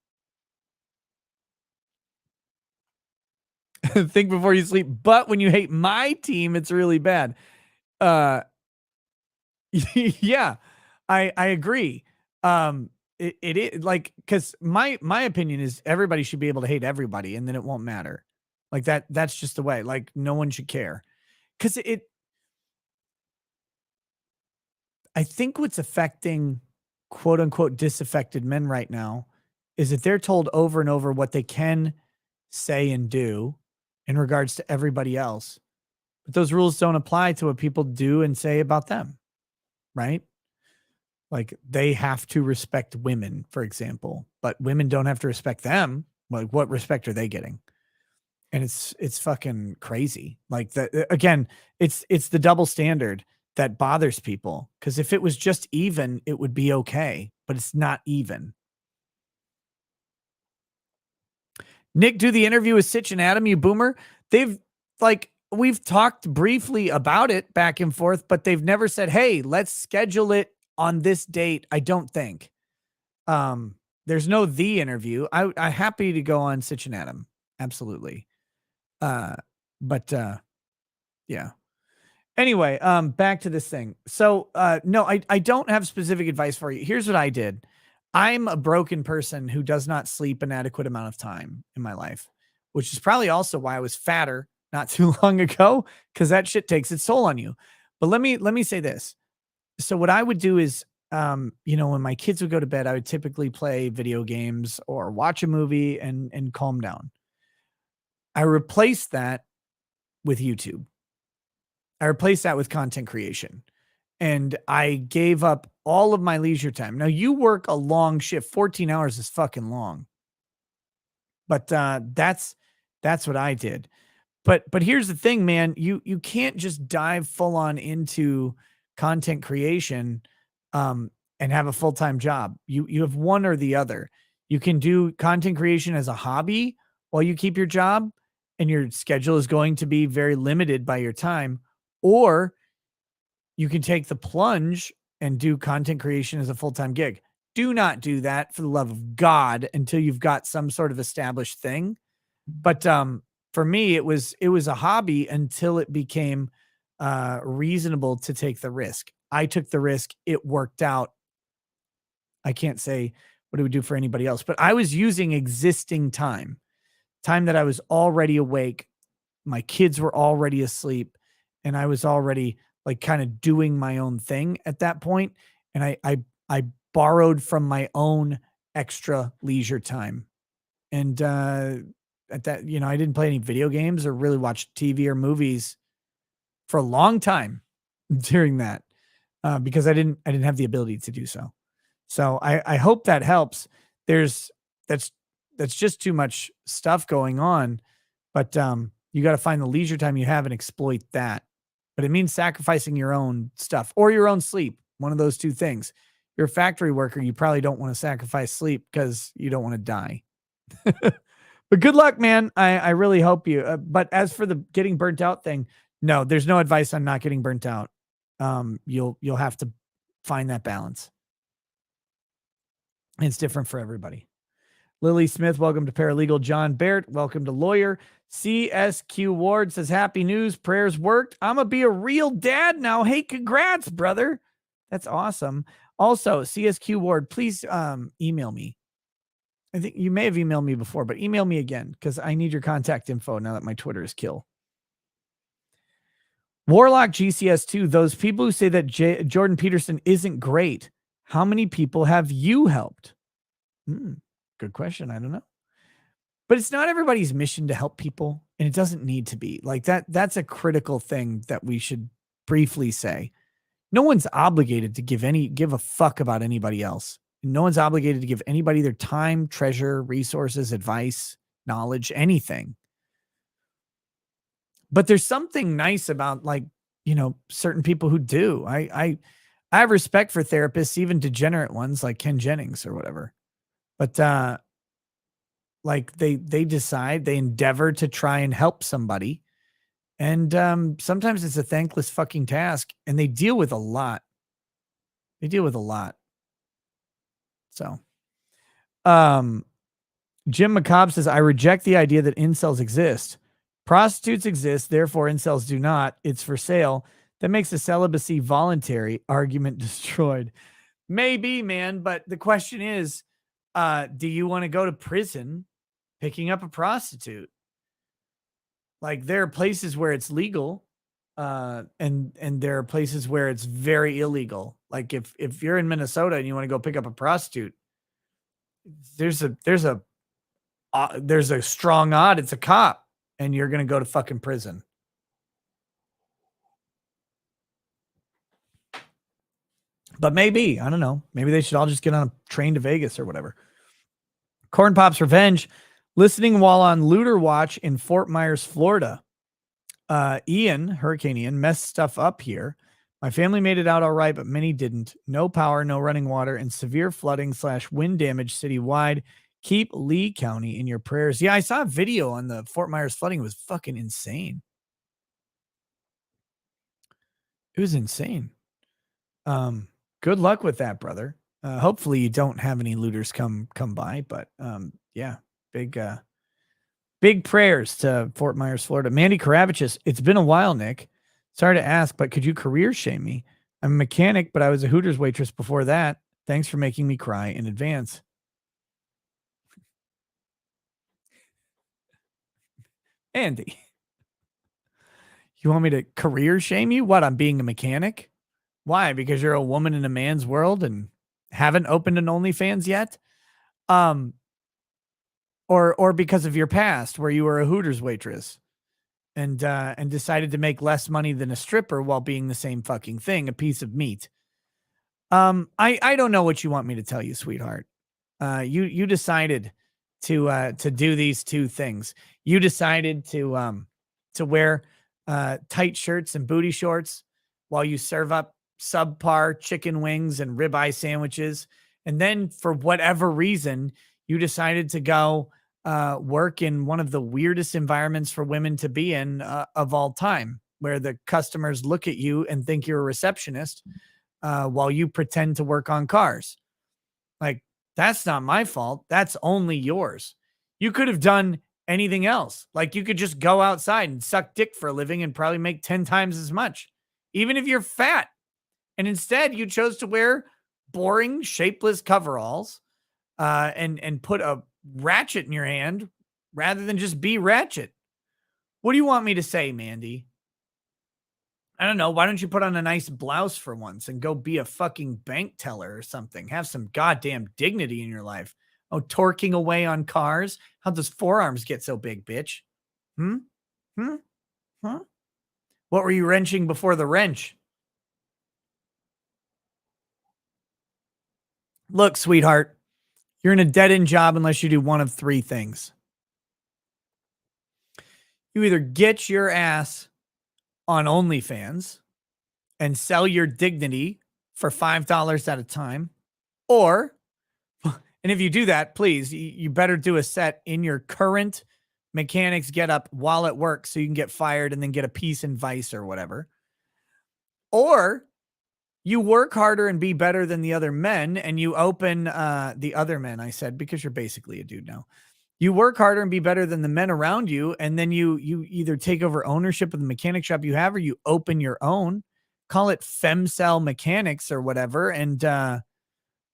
Think before you sleep. But when you hate my team, it's really bad. Yeah, I agree. It is like, because my opinion is everybody should be able to hate everybody, and then it won't matter. Like that's just the way. Like no one should care. Because I think what's affecting quote unquote disaffected men right now is that they're told over and over what they can say and do in regards to everybody else. But those rules don't apply to what people do and say about them, right? Like they have to respect women, for example, but women don't have to respect them. Like what respect are they getting? And it's fucking crazy. Like again, it's the double standard that bothers people. Because if it was just even, it would be okay, but it's not even. Nick, do the interview with Sitch and Adam, you boomer. We've talked briefly about it back and forth, but they've never said, "Hey, let's schedule it on this date." I don't think. There's no the interview. I'm happy to go on Sitch and Adam. Absolutely. Yeah. Anyway, back to this thing. So, no, I don't have specific advice for you. Here's what I did. I'm a broken person who does not sleep an adequate amount of time in my life, which is probably also why I was fatter not too long ago, because that shit takes its toll on you. But let me say this. So what I would do is, when my kids would go to bed, I would typically play video games or watch a movie and calm down. I replaced that with YouTube. I replaced that with content creation. And I gave up all of my leisure time. Now you work a long shift. 14 hours is fucking long. But that's what I did. But here's the thing, man. You can't just dive full on into content creation and have a full-time job. You have one or the other. You can do content creation as a hobby while you keep your job, and your schedule is going to be very limited by your time, or you can take the plunge and do content creation as a full-time gig. Do not do that, for the love of God, until you've got some sort of established thing. But for me, it was a hobby until it became reasonable to take the risk. I took the risk. It worked out. I can't say what it would do for anybody else, but I was using existing time that I was already awake. My kids were already asleep, and I was already like kind of doing my own thing at that point. And I borrowed from my own extra leisure time. And at that, I didn't play any video games or really watch TV or movies for a long time during that, because I didn't have the ability to do so. So I hope that helps. That's just too much stuff going on, but you got to find the leisure time you have and exploit that. But it means sacrificing your own stuff or your own sleep. One of those two things. You're a factory worker. You probably don't want to sacrifice sleep because you don't want to die. But good luck, man. I really hope you. But as for the getting burnt out thing, no, there's no advice on not getting burnt out. You'll have to find that balance. It's different for everybody. Lily Smith, welcome to Paralegal. John Barrett, welcome to Lawyer. CSQ Ward says, happy news. Prayers worked. I'm going to be a real dad now. Hey, congrats, brother. That's awesome. Also, CSQ Ward, please email me. I think you may have emailed me before, but email me again because I need your contact info now that my Twitter is kill. Warlock GCS2, those people who say that Jordan Peterson isn't great, how many people have you helped? Good question. I don't know. But it's not everybody's mission to help people, and it doesn't need to be. Like that's a critical thing that we should briefly say. No one's obligated to give a fuck about anybody else. No one's obligated to give anybody their time, treasure, resources, advice, knowledge, anything. But there's something nice about certain people who do. I have respect for therapists, even degenerate ones like Ken Jennings or whatever. But they decide, they endeavor to try and help somebody. And sometimes it's a thankless fucking task, and they deal with a lot. So, Jim McCobb says, I reject the idea that incels exist. Prostitutes exist, therefore incels do not. It's for sale. That makes the celibacy voluntary argument destroyed. Maybe, man, but the question is, do you want to go to prison picking up a prostitute? Like, there are places where it's legal, and there are places where it's very illegal. Like if you're in Minnesota and you want to go pick up a prostitute, there's a strong odd it's a cop, and you're going to go to fucking prison. But maybe, I don't know, maybe they should all just get on a train to Vegas or whatever. Corn Pop's Revenge, listening while on looter watch in Fort Myers, Florida. Hurricane Ian messed stuff up here. My family made it out all right, but many didn't. No power, no running water, and severe flooding / wind damage citywide. Keep Lee County in your prayers. Yeah, I saw a video on the Fort Myers flooding. It was fucking insane. It was insane. Good luck with that, brother. Hopefully you don't have any looters come by, but yeah, big prayers to Fort Myers, Florida. Mandy Karavichus, it's been a while, Nick. Sorry to ask, but could you career shame me? I'm a mechanic, but I was a Hooters waitress before that. Thanks for making me cry in advance. Andy, you want me to career shame you? What, I'm being a mechanic? Why? Because you're a woman in a man's world and haven't opened an OnlyFans yet? Or because of your past where you were a Hooters waitress and decided to make less money than a stripper while being the same fucking thing, a piece of meat. I don't know what you want me to tell you, sweetheart. You decided to do these two things. You decided to wear tight shirts and booty shorts while you serve up subpar chicken wings and ribeye sandwiches. And then for whatever reason, you decided to go work in one of the weirdest environments for women to be in of all time, where the customers look at you and think you're a receptionist while you pretend to work on cars. Like, that's not my fault. That's only yours. You could have done anything else. Like, you could just go outside and suck dick for a living and probably make 10 times as much, even if you're fat. And instead, you chose to wear boring, shapeless coveralls and put a ratchet in your hand rather than just be ratchet. What do you want me to say, Mandy? I don't know. Why don't you put on a nice blouse for once and go be a fucking bank teller or something? Have some goddamn dignity in your life. Oh, torquing away on cars. How does forearms get so big, bitch? Huh? What were you wrenching before the wrench? Look, sweetheart, you're in a dead-end job unless you do one of three things. You either get your ass on OnlyFans and sell your dignity for $5 at a time, or, and if you do that, please, you better do a set in your current mechanics get up while at work so you can get fired and then get a piece in Vice or whatever. Or you work harder and be better than the other men, and you open the other men, I said, because you're basically a dude now. You work harder and be better than the men around you, and then you either take over ownership of the mechanic shop you have, or you open your own, call it Femcell Mechanics or whatever, and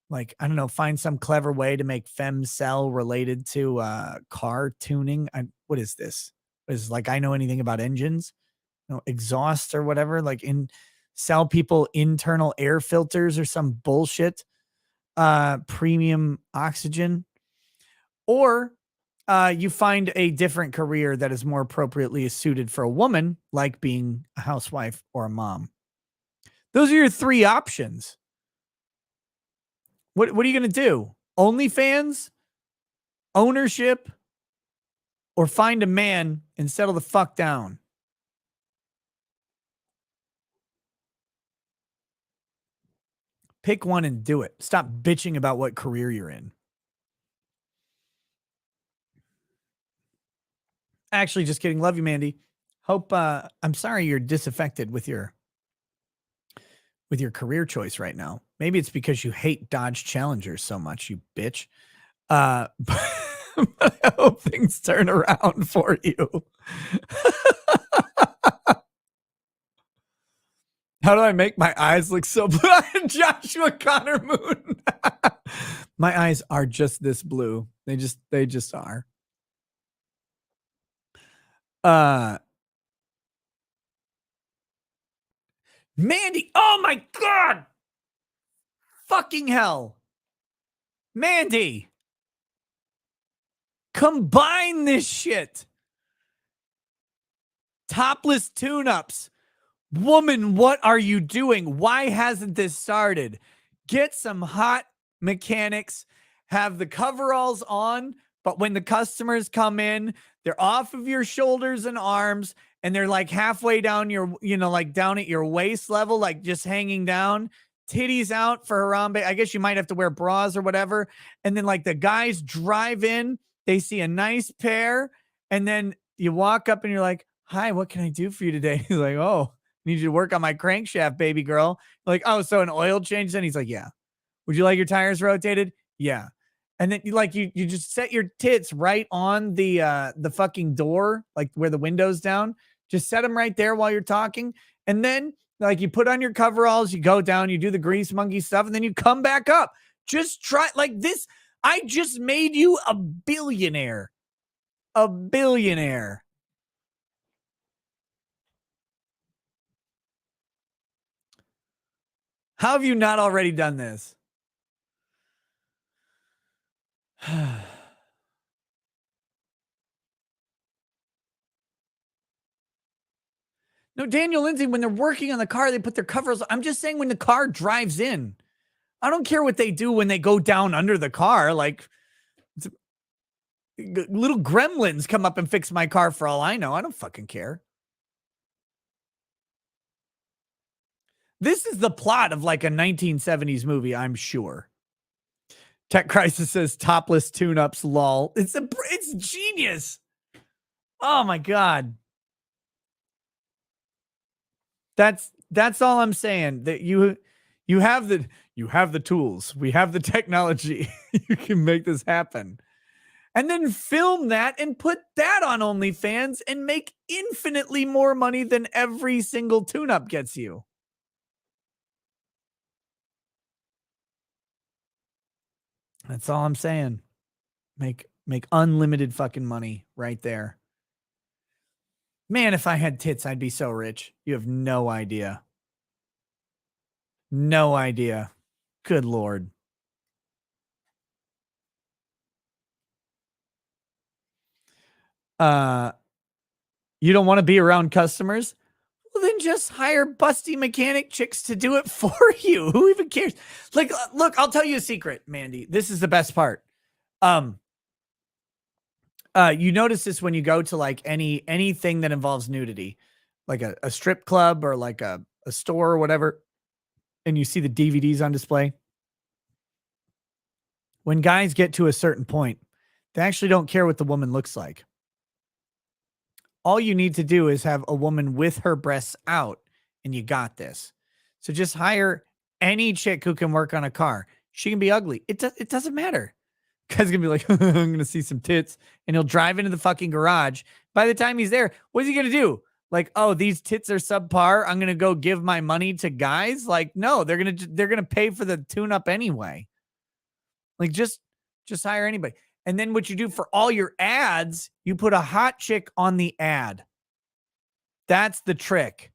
like, I don't know, find some clever way to make Femcell related to car tuning. What is this? Is like, I know anything about engines, exhaust or whatever, like sell people internal air filters or some bullshit, premium oxygen, or you find a different career that is more appropriately suited for a woman, like being a housewife or a mom. Those are your three options. What are you going to do? OnlyFans, ownership, or find a man and settle the fuck down? Pick one and do it. Stop bitching about what career you're in. Actually, just kidding. Love you, Mandy. Hope I'm sorry you're disaffected with your career choice right now. Maybe it's because you hate Dodge Challengers so much, you bitch. But I hope things turn around for you. How do I make my eyes look so blue? Joshua Connor Moon. My eyes are just this blue. They just are. Mandy, oh my God. Fucking hell. Mandy. Combine this shit. Topless tune-ups. Woman, what are you doing? Why hasn't this started? Get some hot mechanics. Have the coveralls on, but when the customers come in, they're off of your shoulders and arms, and they're like halfway down your, like down at your waist level, like just hanging down. Titties out for Harambe. I guess you might have to wear bras or whatever. And then like the guys drive in, they see a nice pair, and then you walk up and you're like, hi, what can I do for you today? He's like, oh, need you to work on my crankshaft, baby girl. Like, oh, so an oil change then? He's like, yeah. Would you like your tires rotated? Yeah. And then you just set your tits right on the fucking door, like where the window's down. Just set them right there while you're talking. And then like you put on your coveralls, you go down, you do the grease monkey stuff, and then you come back up. Just try like this. I just made you a billionaire. A billionaire. How have you not already done this? No, Daniel Lindsay, when they're working on the car, they put their covers. I'm just saying when the car drives in. I don't care what they do when they go down under the car. Like little gremlins come up and fix my car for all I know. I don't fucking care. This is the plot of like a 1970s movie, I'm sure. Tech Crisis says topless tune-ups, lol. It's genius. Oh my God. That's all I'm saying. That you have the tools. We have the technology. You can make this happen. And then film that and put that on OnlyFans and make infinitely more money than every single tune-up gets you. That's all I'm saying. Make unlimited fucking money right there. Man, if I had tits, I'd be so rich. You have no idea. No idea. Good Lord. You don't want to be around customers? Well, then just hire busty mechanic chicks to do it for you. Who even cares? Like, look, I'll tell you a secret, Mandy. This is the best part. You notice this when you go to like anything that involves nudity, like a strip club or like a store or whatever, and you see the DVDs on display. When guys get to a certain point, they actually don't care what the woman looks like. All you need to do is have a woman with her breasts out, and you got this. So just hire any chick who can work on a car. She can be ugly. It doesn't matter. Guy's gonna be like, I'm gonna see some tits, and he'll drive into the fucking garage. By the time he's there, what is he gonna do? Like, oh, these tits are subpar. I'm gonna go give my money to guys. Like, no, they're gonna pay for the tune-up anyway. Like, just hire anybody. And then what you do for all your ads, you put a hot chick on the ad. That's the trick.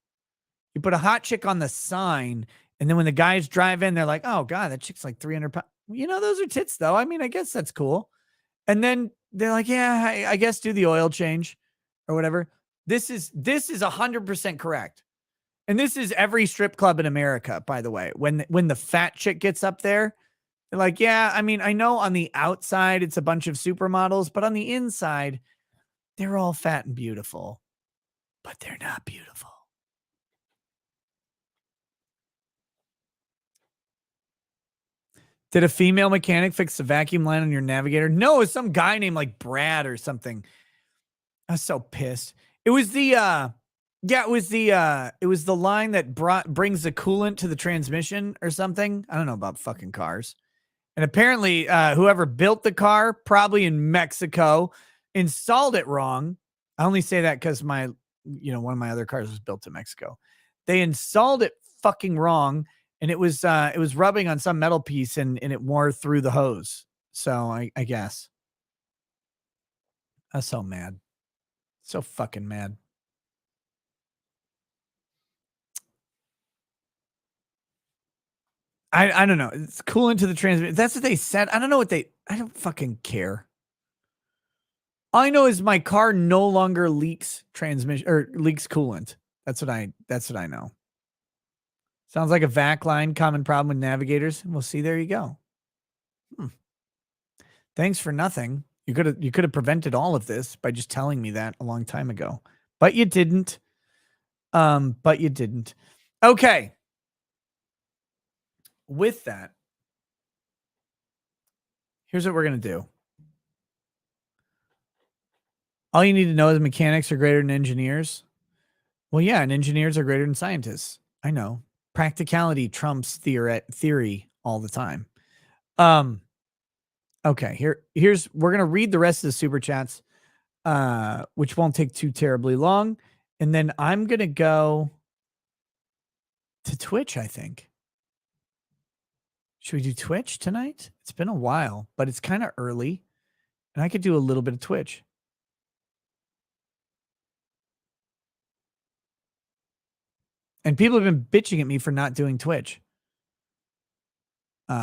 You put a hot chick on the sign, and then when the guys drive in, they're like, oh, God, that chick's like 300 pounds. You know, those are tits, though. I mean, I guess that's cool. And then they're like, yeah, I guess do the oil change or whatever. This is 100% correct. And this is every strip club in America, by the way. When the fat chick gets up there, they're like, yeah, I mean, I know on the outside it's a bunch of supermodels, but on the inside, they're all fat and beautiful, but they're not beautiful. Did a female mechanic fix the vacuum line on your Navigator? No, it's some guy named like Brad or something. I was so pissed. It was the it was the line that brings the coolant to the transmission or something. I don't know about fucking cars. And apparently, whoever built the car, probably in Mexico, installed it wrong. I only say that because one of my other cars was built in Mexico. They installed it fucking wrong, and it was rubbing on some metal piece, and it wore through the hose. So I guess. I was so mad. So fucking mad. I don't know. It's coolant to the transmission. That's what they said. I don't know I don't fucking care. All I know is my car no longer leaks transmission or leaks coolant. That's what I know. Sounds like a vac line, common problem with Navigators. We'll see. There you go. Thanks for nothing. You could have prevented all of this by just telling me that a long time ago. But you didn't. Okay. With that, here's what we're going to do. All you need to know is mechanics are greater than engineers. Well, yeah, and engineers are greater than scientists. I know. Practicality trumps theory all the time. Okay, we're going to read the rest of the super chats, which won't take too terribly long. And then I'm going to go to Twitch, I think. Should we do Twitch tonight? It's been a while, but it's kind of early, and I could do a little bit of Twitch. And people have been bitching at me for not doing Twitch.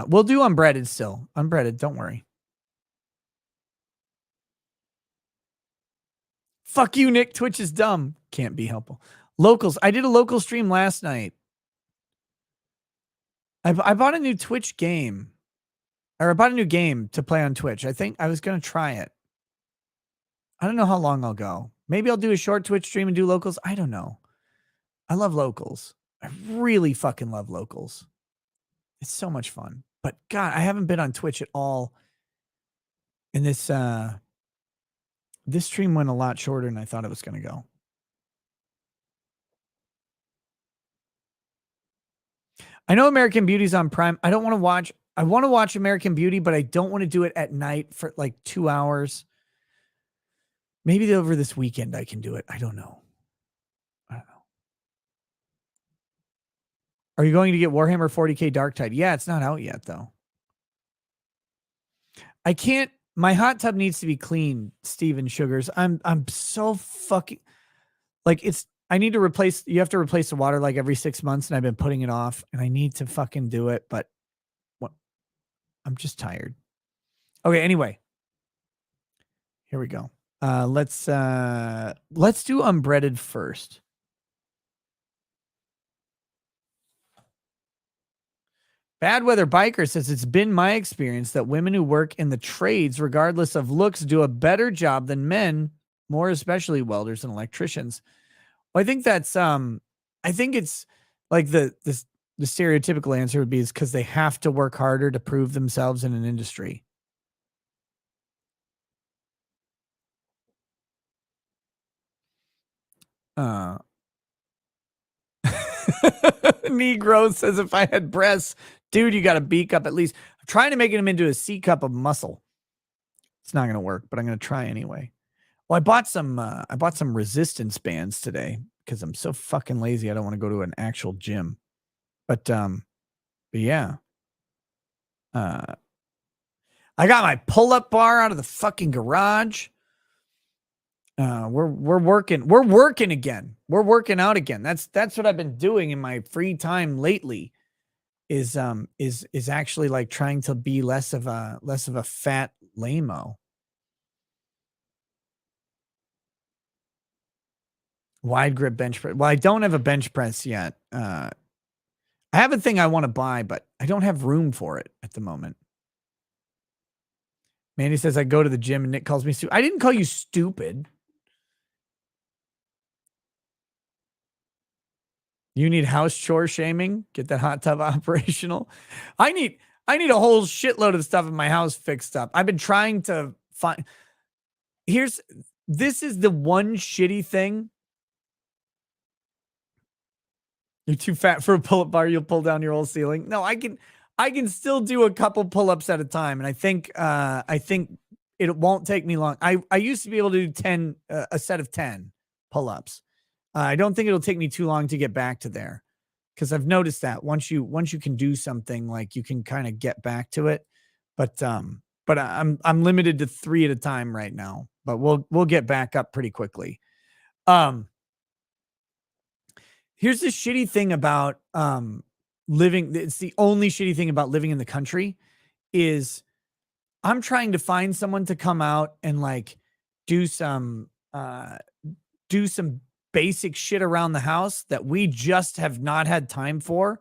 We'll do unbreaded still. Unbreaded, don't worry. Fuck you, Nick. Twitch is dumb. Can't be helpful. Locals. I did a local stream last night. I bought a new Twitch game. Or I bought a new game to play on Twitch. I think I was going to try it. I don't know how long I'll go. Maybe I'll do a short Twitch stream and do locals. I don't know. I love locals. I really fucking love locals. It's so much fun. But God, I haven't been on Twitch at all. And this stream went a lot shorter than I thought it was going to go. I know American Beauty's on Prime. I want to watch American Beauty, but I don't want to do it at night for like 2 hours. Maybe over this weekend I can do it. I don't know. Are you going to get Warhammer 40K Darktide? Yeah, it's not out yet though. I can't. My hot tub needs to be clean, Steven Sugars. I'm so fucking like it's. I need to replace. You have to replace the water like every 6 months, and I've been putting it off. And I need to fucking do it, but what? I'm just tired. Okay. Anyway, here we go. Let's do unbreaded first. Bad Weather Biker says, it's been my experience that women who work in the trades, regardless of looks, do a better job than men, more especially welders and electricians. Well, I think that's I think it's like the stereotypical answer would be is because they have to work harder to prove themselves in an industry. Negro says, if I had breasts, dude, you got a B cup at least. I'm trying to make him into a C cup of muscle. It's not going to work, but I'm going to try anyway. Well, I bought some resistance bands today because I'm so fucking lazy. I don't want to go to an actual gym. But yeah. I got my pull-up bar out of the fucking garage. We're working again. We're working out again. That's what I've been doing in my free time lately. Is actually like trying to be less of a fat lame-o. Wide grip bench press. Well, I don't have a bench press yet. I have a thing I want to buy, but I don't have room for it at the moment. Mandy says I go to the gym and Nick calls me stupid. I didn't call you stupid. You need house chore shaming. Get that hot tub operational. I need a whole shitload of stuff in my house fixed up. I've been trying to find. This is the one shitty thing. You're too fat for a pull-up bar. You'll pull down your whole ceiling. No, I can still do a couple pull-ups at a time, and I think it won't take me long. I used to be able to do a set of 10 pull-ups. I don't think it'll take me too long to get back to there, because I've noticed that once you can do something, like, you can kind of get back to it. But I'm limited to 3 at a time right now. But we'll get back up pretty quickly. Here's the shitty thing about living. It's the only shitty thing about living in the country is I'm trying to find someone to come out and like do some basic shit around the house that we just have not had time for.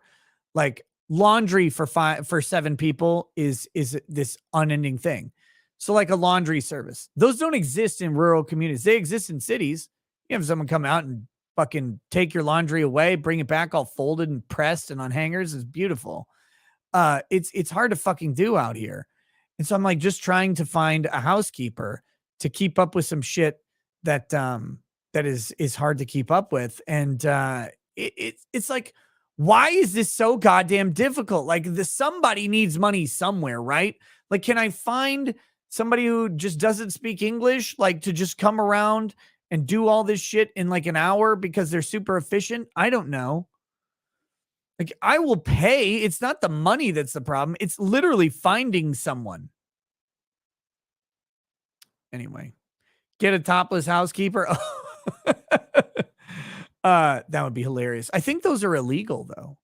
Like laundry for 7 people is this unending thing. So like a laundry service, those don't exist in rural communities. They exist in cities. You have someone come out and fucking take your laundry away, bring it back all folded and pressed and on hangers. Is beautiful. It's hard to fucking do out here. And so I'm like just trying to find a housekeeper to keep up with some shit that is hard to keep up with. And it's like, why is this so goddamn difficult? Like somebody needs money somewhere, right? Like, can I find somebody who just doesn't speak English, like to just come around and do all this shit in like an hour because they're super efficient? I don't know. Like, I will pay. It's not the money that's the problem. It's literally finding someone. Anyway, get a topless housekeeper. That would be hilarious. I think those are illegal though.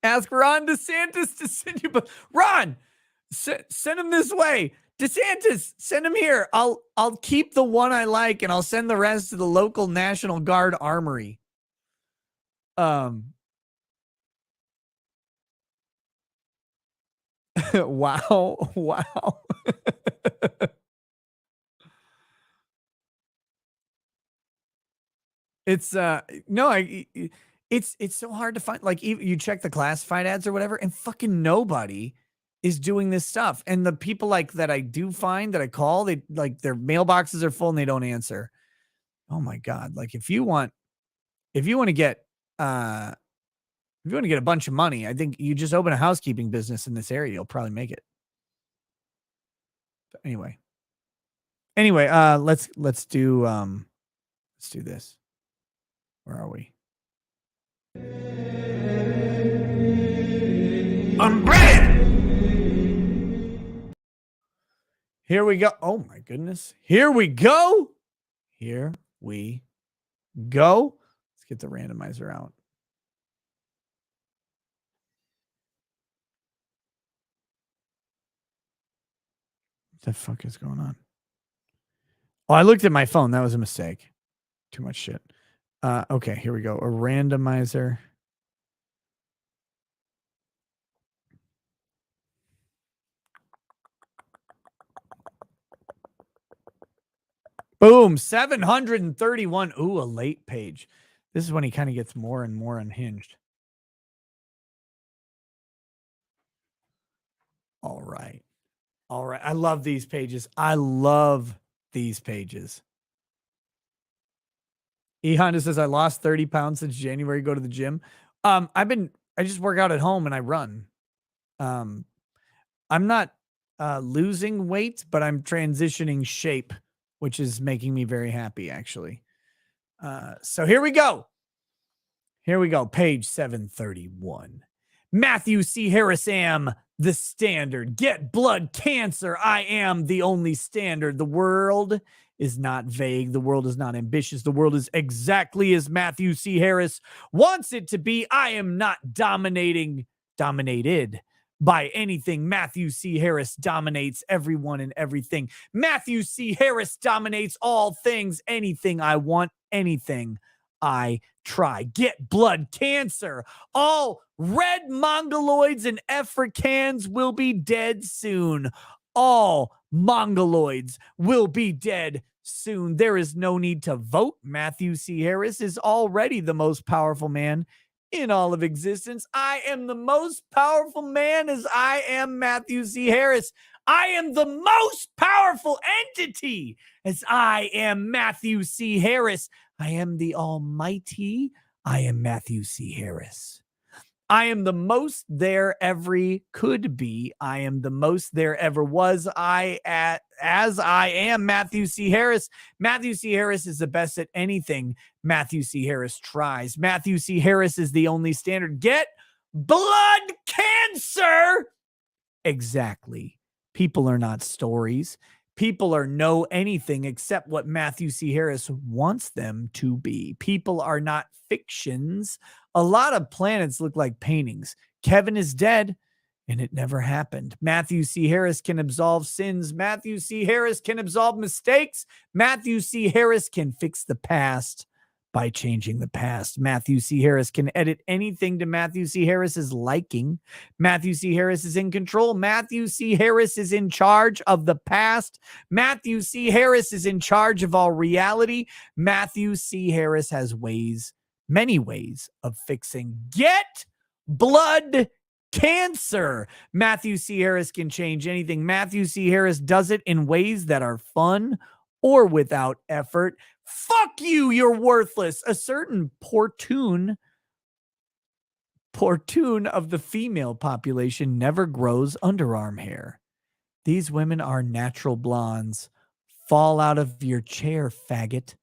Ask Ron DeSantis to send you, but Ron, send him this way. DeSantis, send him here. I'll keep the one I like and I'll send the rest to the local National Guard armory. Wow. It's it's so hard to find. Like, you check the classified ads or whatever, and fucking nobody is doing this stuff. And the people like that I do find that I call, they like their mailboxes are full and they don't answer. Oh my God. Like if you want to get a bunch of money, I think you just open a housekeeping business in this area. You'll probably make it. But anyway, let's do this. Where are we? Unbreaded. Here we go. Oh my goodness. Here we go. Let's get the randomizer out. the fuck is going on? Oh, I looked at my phone. That was a mistake. Too much shit. Okay, here we go. A randomizer. Boom, 731. Ooh, a late page. This is when he kind of gets more and more unhinged. All right. All right. I love these pages. I love these pages. E Honda says, I lost 30 pounds since January. Go to the gym. I just work out at home and I run. I'm not losing weight, but I'm transitioning shape, which is making me very happy, actually. So here we go. Here we go. Page 731. Matthew C. Harris am the standard. Get blood cancer. I am the only standard. The world is not vague. The world is not ambitious. The world is exactly as Matthew C. Harris wants it to be. I am not dominated by anything. Matthew C. Harris dominates everyone and everything. Matthew C. Harris dominates all things. Anything I want, anything I try. Get blood cancer. All red mongoloids and Africans will be dead soon. All mongoloids will be dead soon. There is no need to vote. Matthew C. Harris is already the most powerful man in all of existence. I am the most powerful man as I am Matthew C. Harris. I am the most powerful entity as I am Matthew C. Harris. I am the Almighty. I am Matthew C. Harris. I am the most there ever could be. I am the most there ever was. As I am Matthew C. Harris. Matthew C. Harris is the best at anything Matthew C. Harris tries. Matthew C. Harris is the only standard. Get blood cancer. Exactly. People are not stories. People are no anything except what Matthew C. Harris wants them to be. People are not fictions. A lot of planets look like paintings. Kevin is dead, and it never happened. Matthew C. Harris can absolve sins. Matthew C. Harris can absolve mistakes. Matthew C. Harris can fix the past by changing the past. Matthew C. Harris can edit anything to Matthew C. Harris's liking. Matthew C. Harris is in control. Matthew C. Harris is in charge of the past. Matthew C. Harris is in charge of all reality. Matthew C. Harris has many ways of fixing. Get blood cancer. Matthew C. Harris can change anything. Matthew C. Harris does it in ways that are fun or without effort. Fuck you, you're worthless. A certain portune of the female population never grows underarm hair. These women are natural blondes. Fall out of your chair, faggot.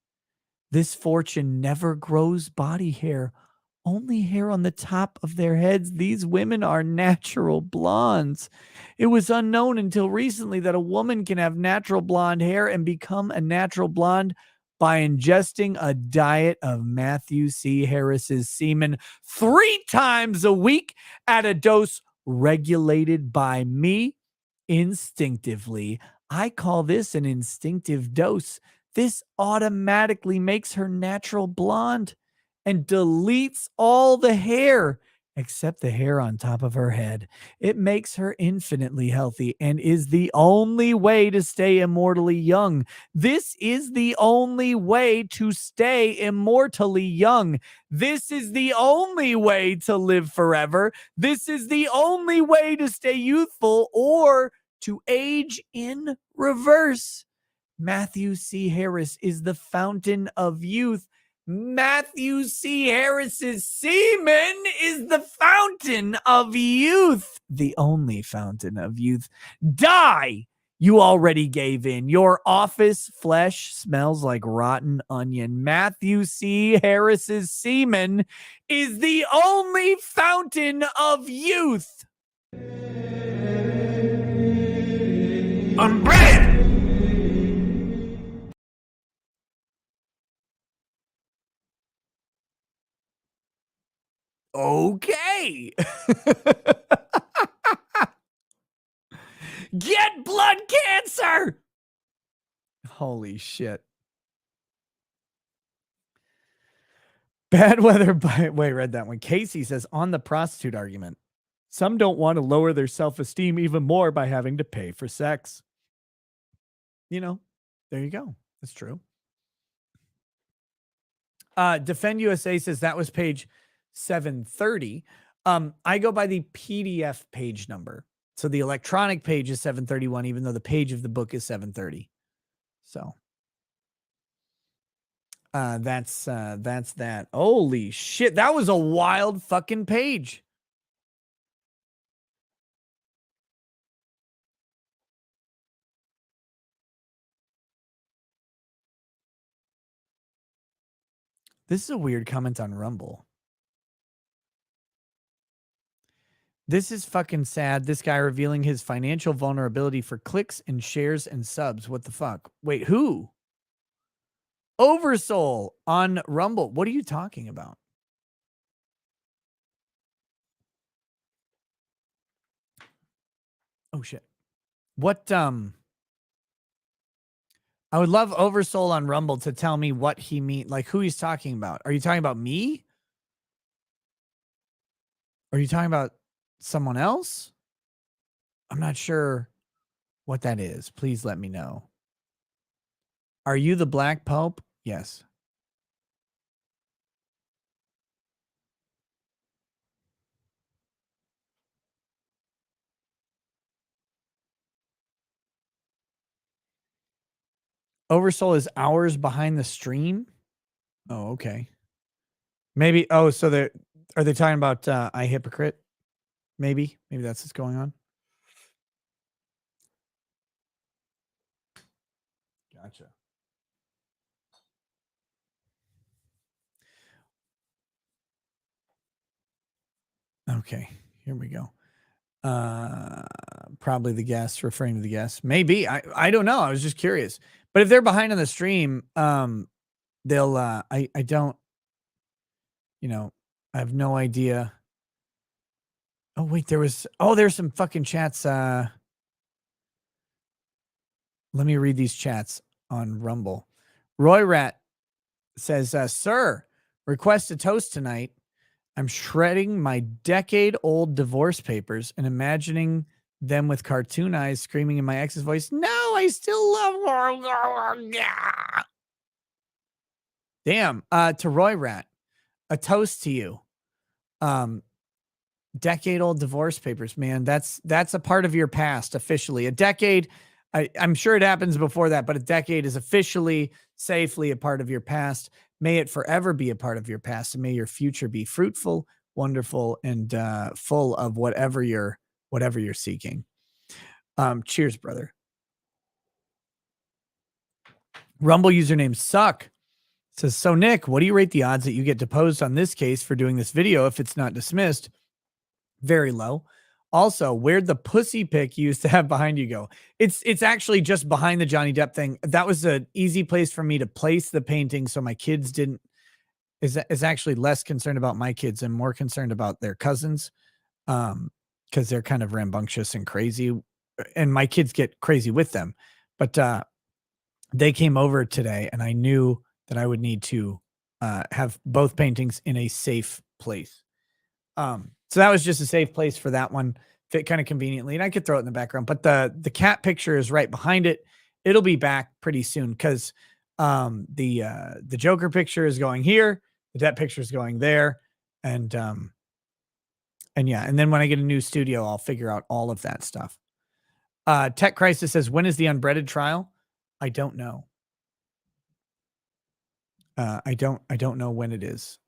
This fortune never grows body hair, only hair on the top of their heads. These women are natural blondes. It was unknown until recently that a woman can have natural blonde hair and become a natural blonde by ingesting a diet of Matthew C. Harris's semen 3 times a week at a dose regulated by me instinctively. I call this an instinctive dose. This automatically makes her natural blonde and deletes all the hair except the hair on top of her head. It makes her infinitely healthy and is the only way to stay immortally young. This is the only way to stay immortally young. This is the only way to live forever. This is the only way to stay youthful or to age in reverse. Matthew C. Harris is the fountain of youth. Matthew C. Harris's semen is the fountain of youth, the only fountain of youth. Die! You already gave in. Your office flesh smells like rotten onion. Matthew C. Harris's semen is the only fountain of youth. On bread! Okay. Get blood cancer. Holy shit. Bad weather by wait, read that one. Casey says on the prostitute argument, some don't want to lower their self-esteem even more by having to pay for sex. You know, there you go. That's true. Defend USA says that was page 730. I go by the PDF page number. So the electronic page is 731, even though the page of the book is 730. So that's that. Holy shit. That was a wild fucking page. This is a weird comment on Rumble. This is fucking sad. This guy revealing his financial vulnerability for clicks and shares and subs. What the fuck? Wait, who? Oversoul on Rumble. What are you talking about? Oh shit. What I would love Oversoul on Rumble to tell me what he mean, like who he's talking about. Are you talking about me? Are you talking about someone else? I'm not sure what that is. Please let me know. Are you the Black Pope? Yes. Oversoul is hours behind the stream. Oh, okay. Maybe. Oh, so are they talking about I Hypocrite? Maybe that's what's going on. Gotcha. Okay, here we go. Probably the guest, referring to the guest. Maybe. I don't know. I was just curious. But if they're behind on the stream, they'll I don't, I have no idea. Oh, wait, there's some fucking chats. Let me read these chats on Rumble. Roy Rat says, sir, request a toast tonight. I'm shredding my decade-old divorce papers and imagining them with cartoon eyes screaming in my ex's voice, no, I still love her. Damn. To Roy Rat, a toast to you. Decade-old divorce papers, man. That's a part of your past officially. A decade, I'm sure it happens before that, but a decade is officially, safely a part of your past. May it forever be a part of your past, and may your future be fruitful, wonderful, and full of whatever you're seeking. Cheers, brother. Rumble username Suck says, so Nick, what do you rate the odds that you get deposed on this case for doing this video if it's not dismissed? Very low. Also, where'd the pussy pic you used to have behind you go? It's actually just behind the Johnny Depp thing. That was an easy place for me to place the painting so my kids didn't is actually less concerned about my kids and more concerned about their cousins, because they're kind of rambunctious and crazy, and my kids get crazy with them. But they came over today, and I knew that I would need to have both paintings in a safe place. So that was just a safe place for that one, fit kind of conveniently, and I could throw it in the background. But the cat picture is right behind it. It'll be back pretty soon because the Joker picture is going here, the Depp picture is going there, and yeah. And then when I get a new studio, I'll figure out all of that stuff. Tech Crisis says, when is the unbreaded trial? I don't know. I don't know when it is.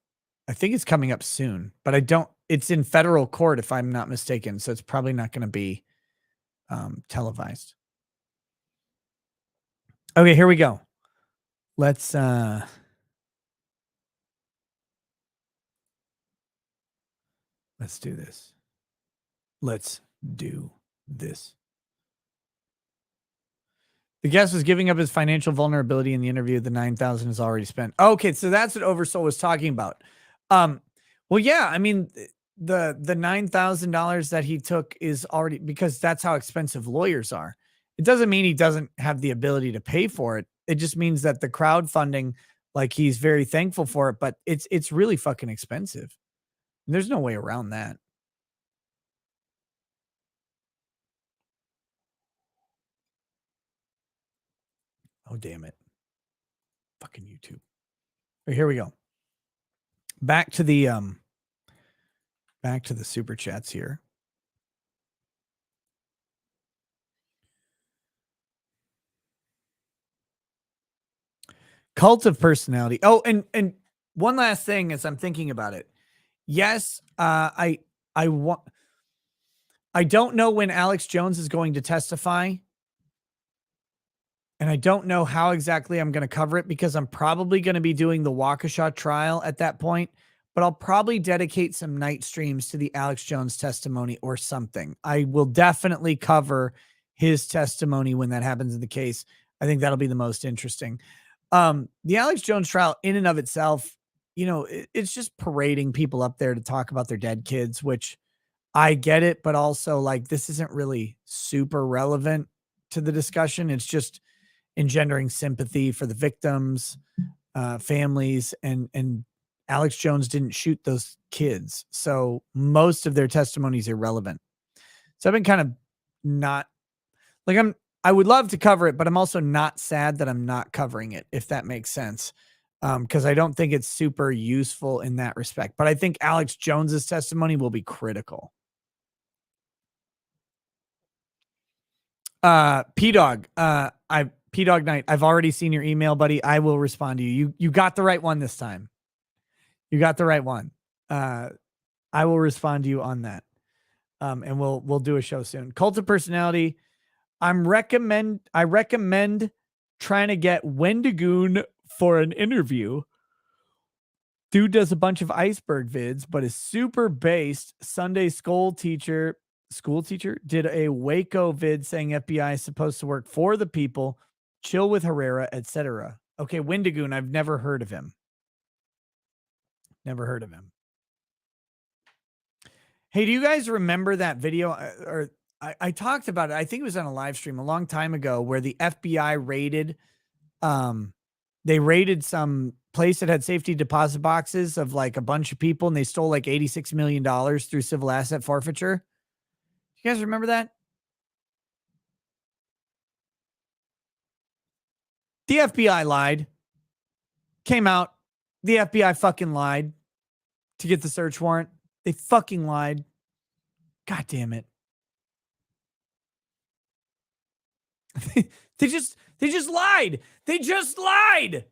I think it's coming up soon, but it's in federal court if I'm not mistaken. So it's probably not going to be televised. Okay, here we go. Let's do this. Let's do this. The guest was giving up his financial vulnerability in the interview. The $9,000 is already spent. Okay, so that's what Oversoul was talking about. Well, yeah, I mean, the $9,000 that he took is already, because that's how expensive lawyers are. It doesn't mean he doesn't have the ability to pay for it. It just means that the crowdfunding, like, he's very thankful for it, but it's really fucking expensive. There's no way around that. Oh, damn it. Fucking YouTube. Right, here we go. Back to the super chats here. Cult of personality. Oh, and one last thing as I'm thinking about it. Yes, I don't know when Alex Jones is going to testify. And I don't know how exactly I'm going to cover it, because I'm probably going to be doing the Waukesha trial at that point, but I'll probably dedicate some night streams to the Alex Jones testimony or something. I will definitely cover his testimony when that happens in the case. I think that'll be the most interesting. The Alex Jones trial in and of itself, you know, it's just parading people up there to talk about their dead kids, which I get it, but also, like, this isn't really super relevant to the discussion. It's just engendering sympathy for the victims, families, and Alex Jones didn't shoot those kids. So most of their testimony is irrelevant. So I've been kind of not like, I would love to cover it, but I'm also not sad that I'm not covering it, if that makes sense. Because I don't think it's super useful in that respect, but I think Alex Jones's testimony will be critical. P-Dog, P-Dog Knight, I've already seen your email, buddy. I will respond to you. You got the right one this time. You got the right one. I will respond to you on that. And we'll do a show soon. Cult of personality. I recommend trying to get Wendigoon for an interview. Dude does a bunch of iceberg vids, but is super based. Sunday school teacher did a Waco vid saying FBI is supposed to work for the people, chill with Herrera, etc. Okay, Wendigoon, I've never heard of him. Never heard of him. Hey, do you guys remember that video? Or I talked about it. I think it was on a live stream a long time ago, where the FBI raided, they raided some place that had safety deposit boxes of like a bunch of people, and they stole like $86 million through civil asset forfeiture. You guys remember that? The FBI lied. Came out. The FBI fucking lied to get the search warrant. They fucking lied. God damn it. They just lied. They just lied.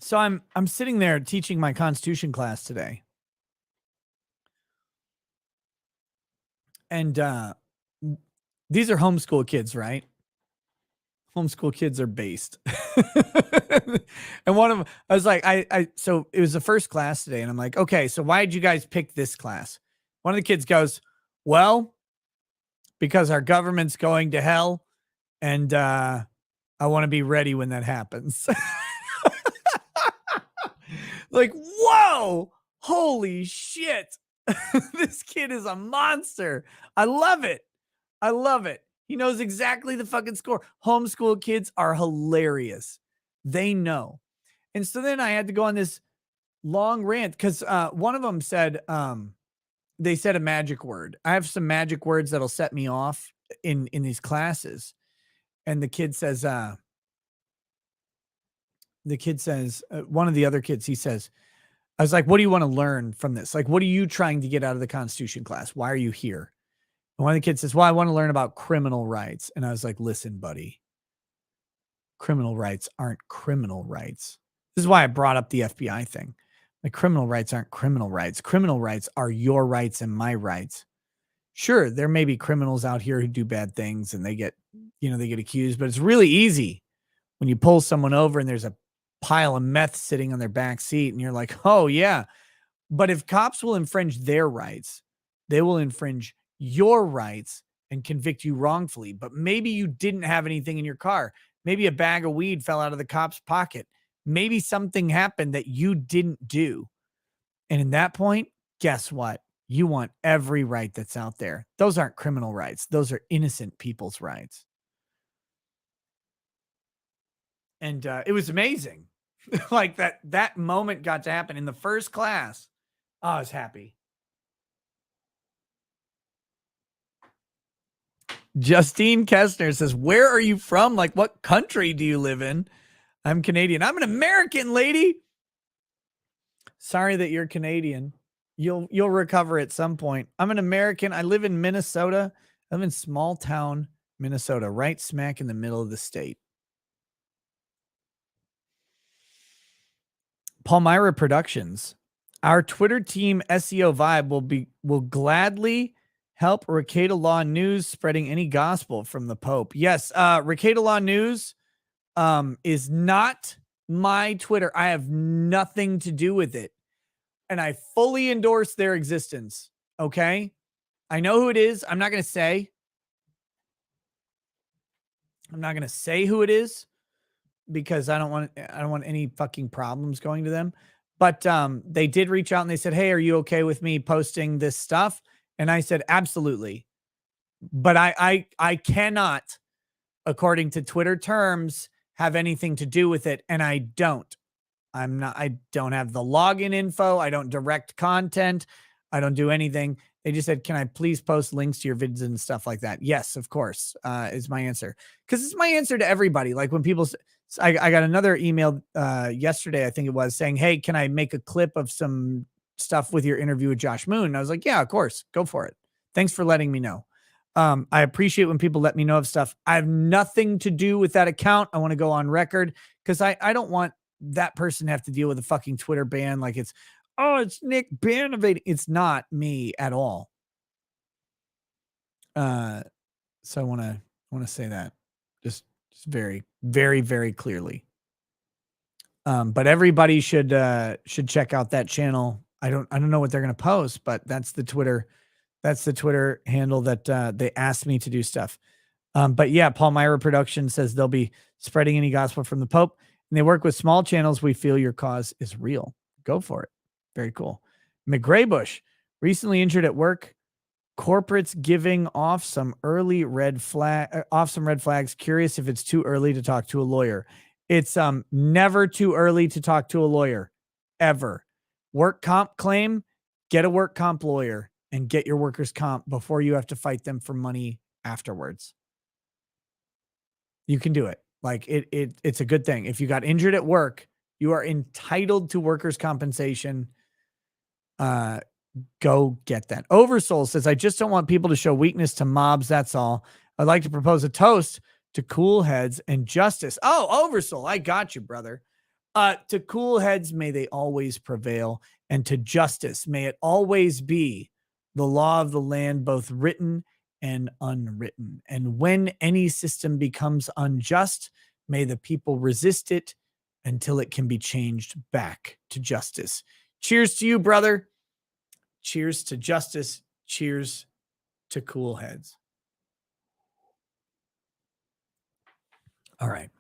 So I'm sitting there teaching my Constitution class today. And these are homeschool kids, right? Homeschool kids are based. And one of them, I was like, so it was the first class today, and I'm like, okay, so why did you guys pick this class? One of the kids goes, well, because our government's going to hell, and I want to be ready when that happens. Like, whoa, holy shit. This kid is a monster. I love it. I love it. He knows exactly the fucking score. Homeschool kids are hilarious. They know. And so then I had to go on this long rant because one of them said, they said a magic word. I have some magic words that'll set me off in these classes. And the kid says, one of the other kids, he says, I was like, what do you want to learn from this? Like, what are you trying to get out of the Constitution class? Why are you here? And one of the kids says, well, I want to learn about criminal rights. And I was like, listen, buddy, criminal rights aren't criminal rights. This is why I brought up the FBI thing. Like, criminal rights aren't criminal rights. Criminal rights are your rights and my rights. Sure, there may be criminals out here who do bad things and they get accused, but it's really easy when you pull someone over and there's a pile of meth sitting on their back seat and you're like, oh yeah. But if cops will infringe their rights, they will infringe your rights and convict you wrongfully, but maybe you didn't have anything in your car. Maybe a bag of weed fell out of the cop's pocket. Maybe something happened that you didn't do. And in that point, guess what? You want every right that's out there. Those aren't criminal rights. Those are innocent people's rights. And it was amazing. Like that moment got to happen in the first class. Oh, I was happy. Justine Kestner says, where are you from? Like, what country do you live in? I'm Canadian. I'm an American, lady. Sorry that you're Canadian. You'll recover at some point. I'm an American. I live in Minnesota. I live in small town Minnesota, right smack in the middle of the state. Palmyra Productions. Our Twitter team SEO vibe will gladly help Ricada Law News spreading any gospel from the Pope. Yes, Ricada Law News is not my Twitter. I have nothing to do with it. And I fully endorse their existence. Okay? I know who it is. I'm not going to say. I'm not going to say who it is because I don't want any fucking problems going to them. But they did reach out and they said, hey, are you okay with me posting this stuff? And I said, absolutely. But I cannot, according to Twitter terms, have anything to do with it. And I don't. I don't have the login info. I don't direct content. I don't do anything. They just said, can I please post links to your vids and stuff like that? Yes, of course, is my answer. Because it's my answer to everybody. Like when people, I got another email yesterday, I think it was, saying, hey, can I make a clip of some stuff with your interview with Josh Moon? And I was like, yeah, of course. Go for it. Thanks for letting me know. I appreciate when people let me know of stuff. I have nothing to do with that account. I want to go on record because I don't want that person to have to deal with a fucking Twitter ban. Like it's Nick Bannovating. It's not me at all. So I want to say that just very, very, very clearly. But everybody should check out that channel. I don't know what they're going to post, but that's the Twitter handle that they asked me to do stuff. But yeah, Palmyra Production says they'll be spreading any gospel from the Pope, and they work with small channels. We feel your cause is real. Go for it. Very cool. McGraybush, recently injured at work. Corporates giving off some red flags. Curious if it's too early to talk to a lawyer. It's never too early to talk to a lawyer, ever. Work comp claim, get a work comp lawyer and get your workers' comp before you have to fight them for money afterwards. You can do it. Like it's a good thing. If you got injured at work, you are entitled to workers' compensation. Go get that. Oversoul says, I just don't want people to show weakness to mobs. That's all. I'd like to propose a toast to cool heads and justice. Oh, Oversoul, I got you, brother. To cool heads, may they always prevail. And to justice, may it always be the law of the land, both written and unwritten. And when any system becomes unjust, may the people resist it until it can be changed back to justice. Cheers to you, brother. Cheers to justice. Cheers to cool heads. All right.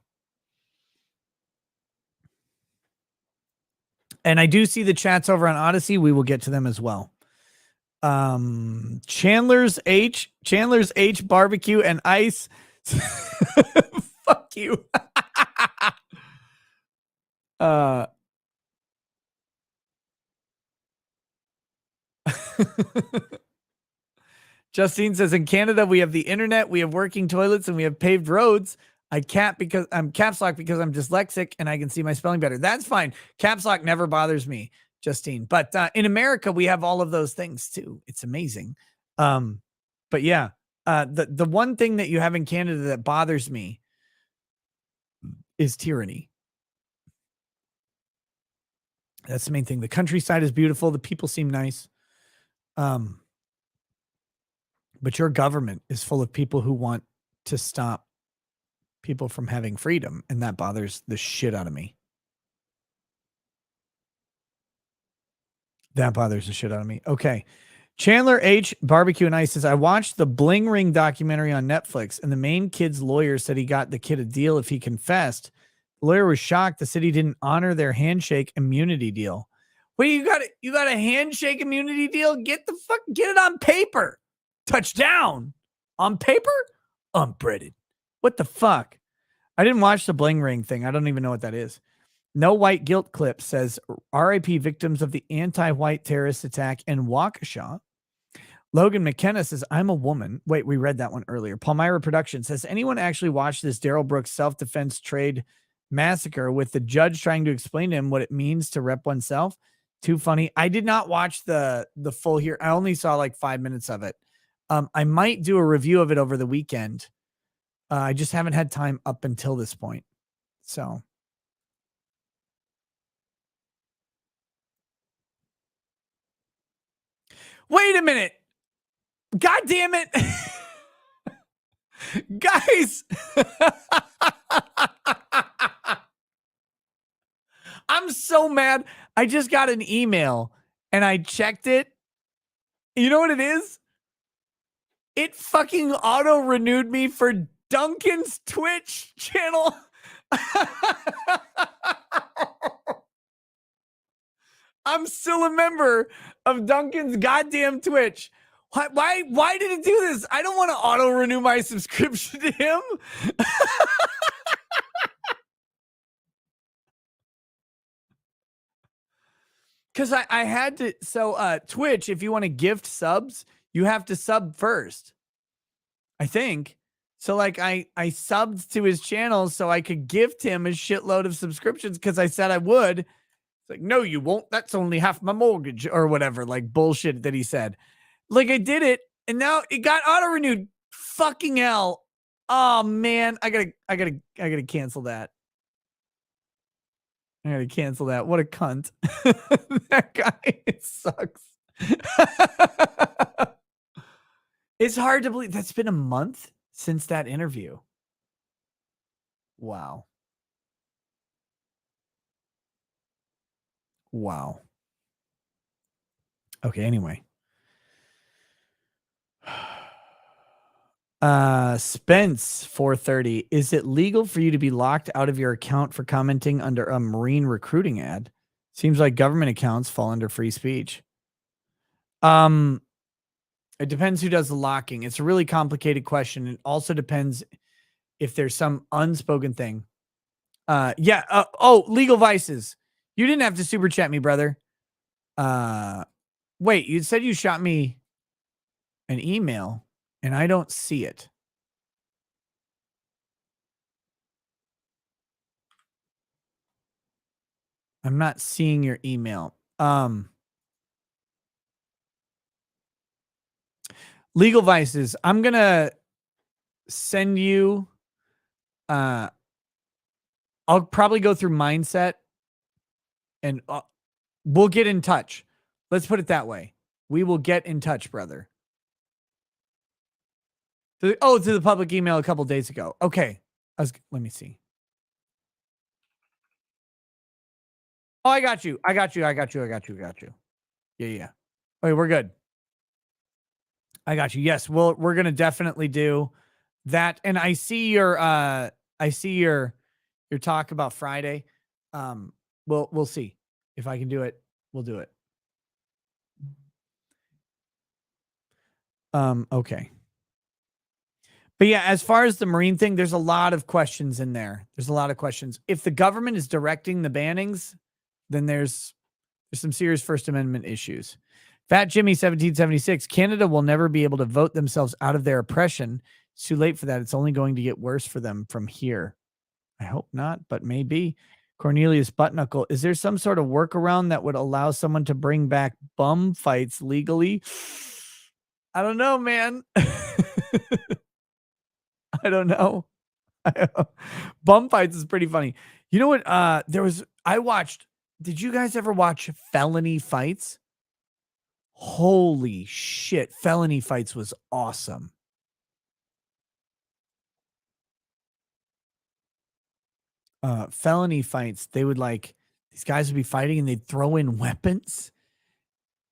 And I do see the chats over on Odyssey. We will get to them as well. Chandler's H barbecue and ice. Fuck you. Justine says, in Canada, we have the internet, we have working toilets, and we have paved roads. I can't because I'm caps lock because I'm dyslexic and I can see my spelling better. That's fine. Caps lock never bothers me, Justine. But in America, we have all of those things too. It's amazing. But yeah, the one thing that you have in Canada that bothers me is tyranny. That's the main thing. The countryside is beautiful. The people seem nice. But your government is full of people who want to stop people from having freedom, and that bothers the shit out of me. That bothers the shit out of me. Okay. Chandler H. Barbecue and Ice says, I watched the Bling Ring documentary on Netflix, and the main kid's lawyer said he got the kid a deal if he confessed. The lawyer was shocked the city didn't honor their handshake immunity deal. Wait, you got a handshake immunity deal? Get it on paper. Touchdown. On paper? Unbreaded. What the fuck? I didn't watch the Bling Ring thing. I don't even know what that is. No White Guilt Clip says, RIP victims of the anti-white terrorist attack in Waukesha. Logan McKenna says, I'm a woman. Wait, we read that one earlier. Palmyra Productions says, anyone actually watched this Darrell Brooks self-defense trade massacre with the judge trying to explain to him what it means to rep oneself? Too funny. I did not watch the full here. I only saw like 5 minutes of it. I might do a review of it over the weekend. I just haven't had time up until this point. So... Wait a minute. God damn it. Guys. I'm so mad. I just got an email and I checked it. You know what it is? It fucking auto renewed me for Duncan's Twitch channel. I'm still a member of Duncan's goddamn Twitch. Why did it do this? I don't want to auto renew my subscription to him. Because I had to. So Twitch, if you want to gift subs, you have to sub first. I think. So like I subbed to his channel so I could gift him a shitload of subscriptions because I said I would. It's like, no, you won't. That's only half my mortgage or whatever, like bullshit that he said. Like I did it and now it got auto renewed. Fucking hell. Oh man, I gotta cancel that. I gotta cancel that. What a cunt. That guy, it sucks. It's hard to believe that's been a month since that interview. Wow. Wow. Okay, anyway. Spence 430. Is it legal for you to be locked out of your account for commenting under a Marine recruiting ad? Seems like government accounts fall under free speech. It depends who does the locking. It's a really complicated question. It also depends if there's some unspoken thing. Legal vices. You didn't have to super chat me, brother. Wait, you said you shot me an email and I don't see it. I'm not seeing your email. Legal vices. I'm going to send you, I'll probably go through mindset and we'll get in touch. Let's put it that way. We will get in touch, brother. To the public email a couple days ago. Okay. Let me see. Oh, I got you. Yeah. Okay, we're good. I got you. Yes, we're gonna definitely do that. And I see your talk about Friday. We'll see if I can do it. We'll do it. Okay. But yeah, as far as the Marine thing, there's a lot of questions in there. There's a lot of questions. If the government is directing the bannings, then there's some serious First Amendment issues. Fat Jimmy 1776, Canada will never be able to vote themselves out of their oppression. It's too late for that. It's only going to get worse for them from here. I hope not, but maybe. Cornelius Buttknuckle, is there some sort of workaround that would allow someone to bring back bum fights legally? I don't know, man. I don't know. Bum fights is pretty funny. You know what? I watched, did you guys ever watch Felony Fights? Holy shit. Felony Fights was awesome. Felony Fights, they would these guys would be fighting and they'd throw in weapons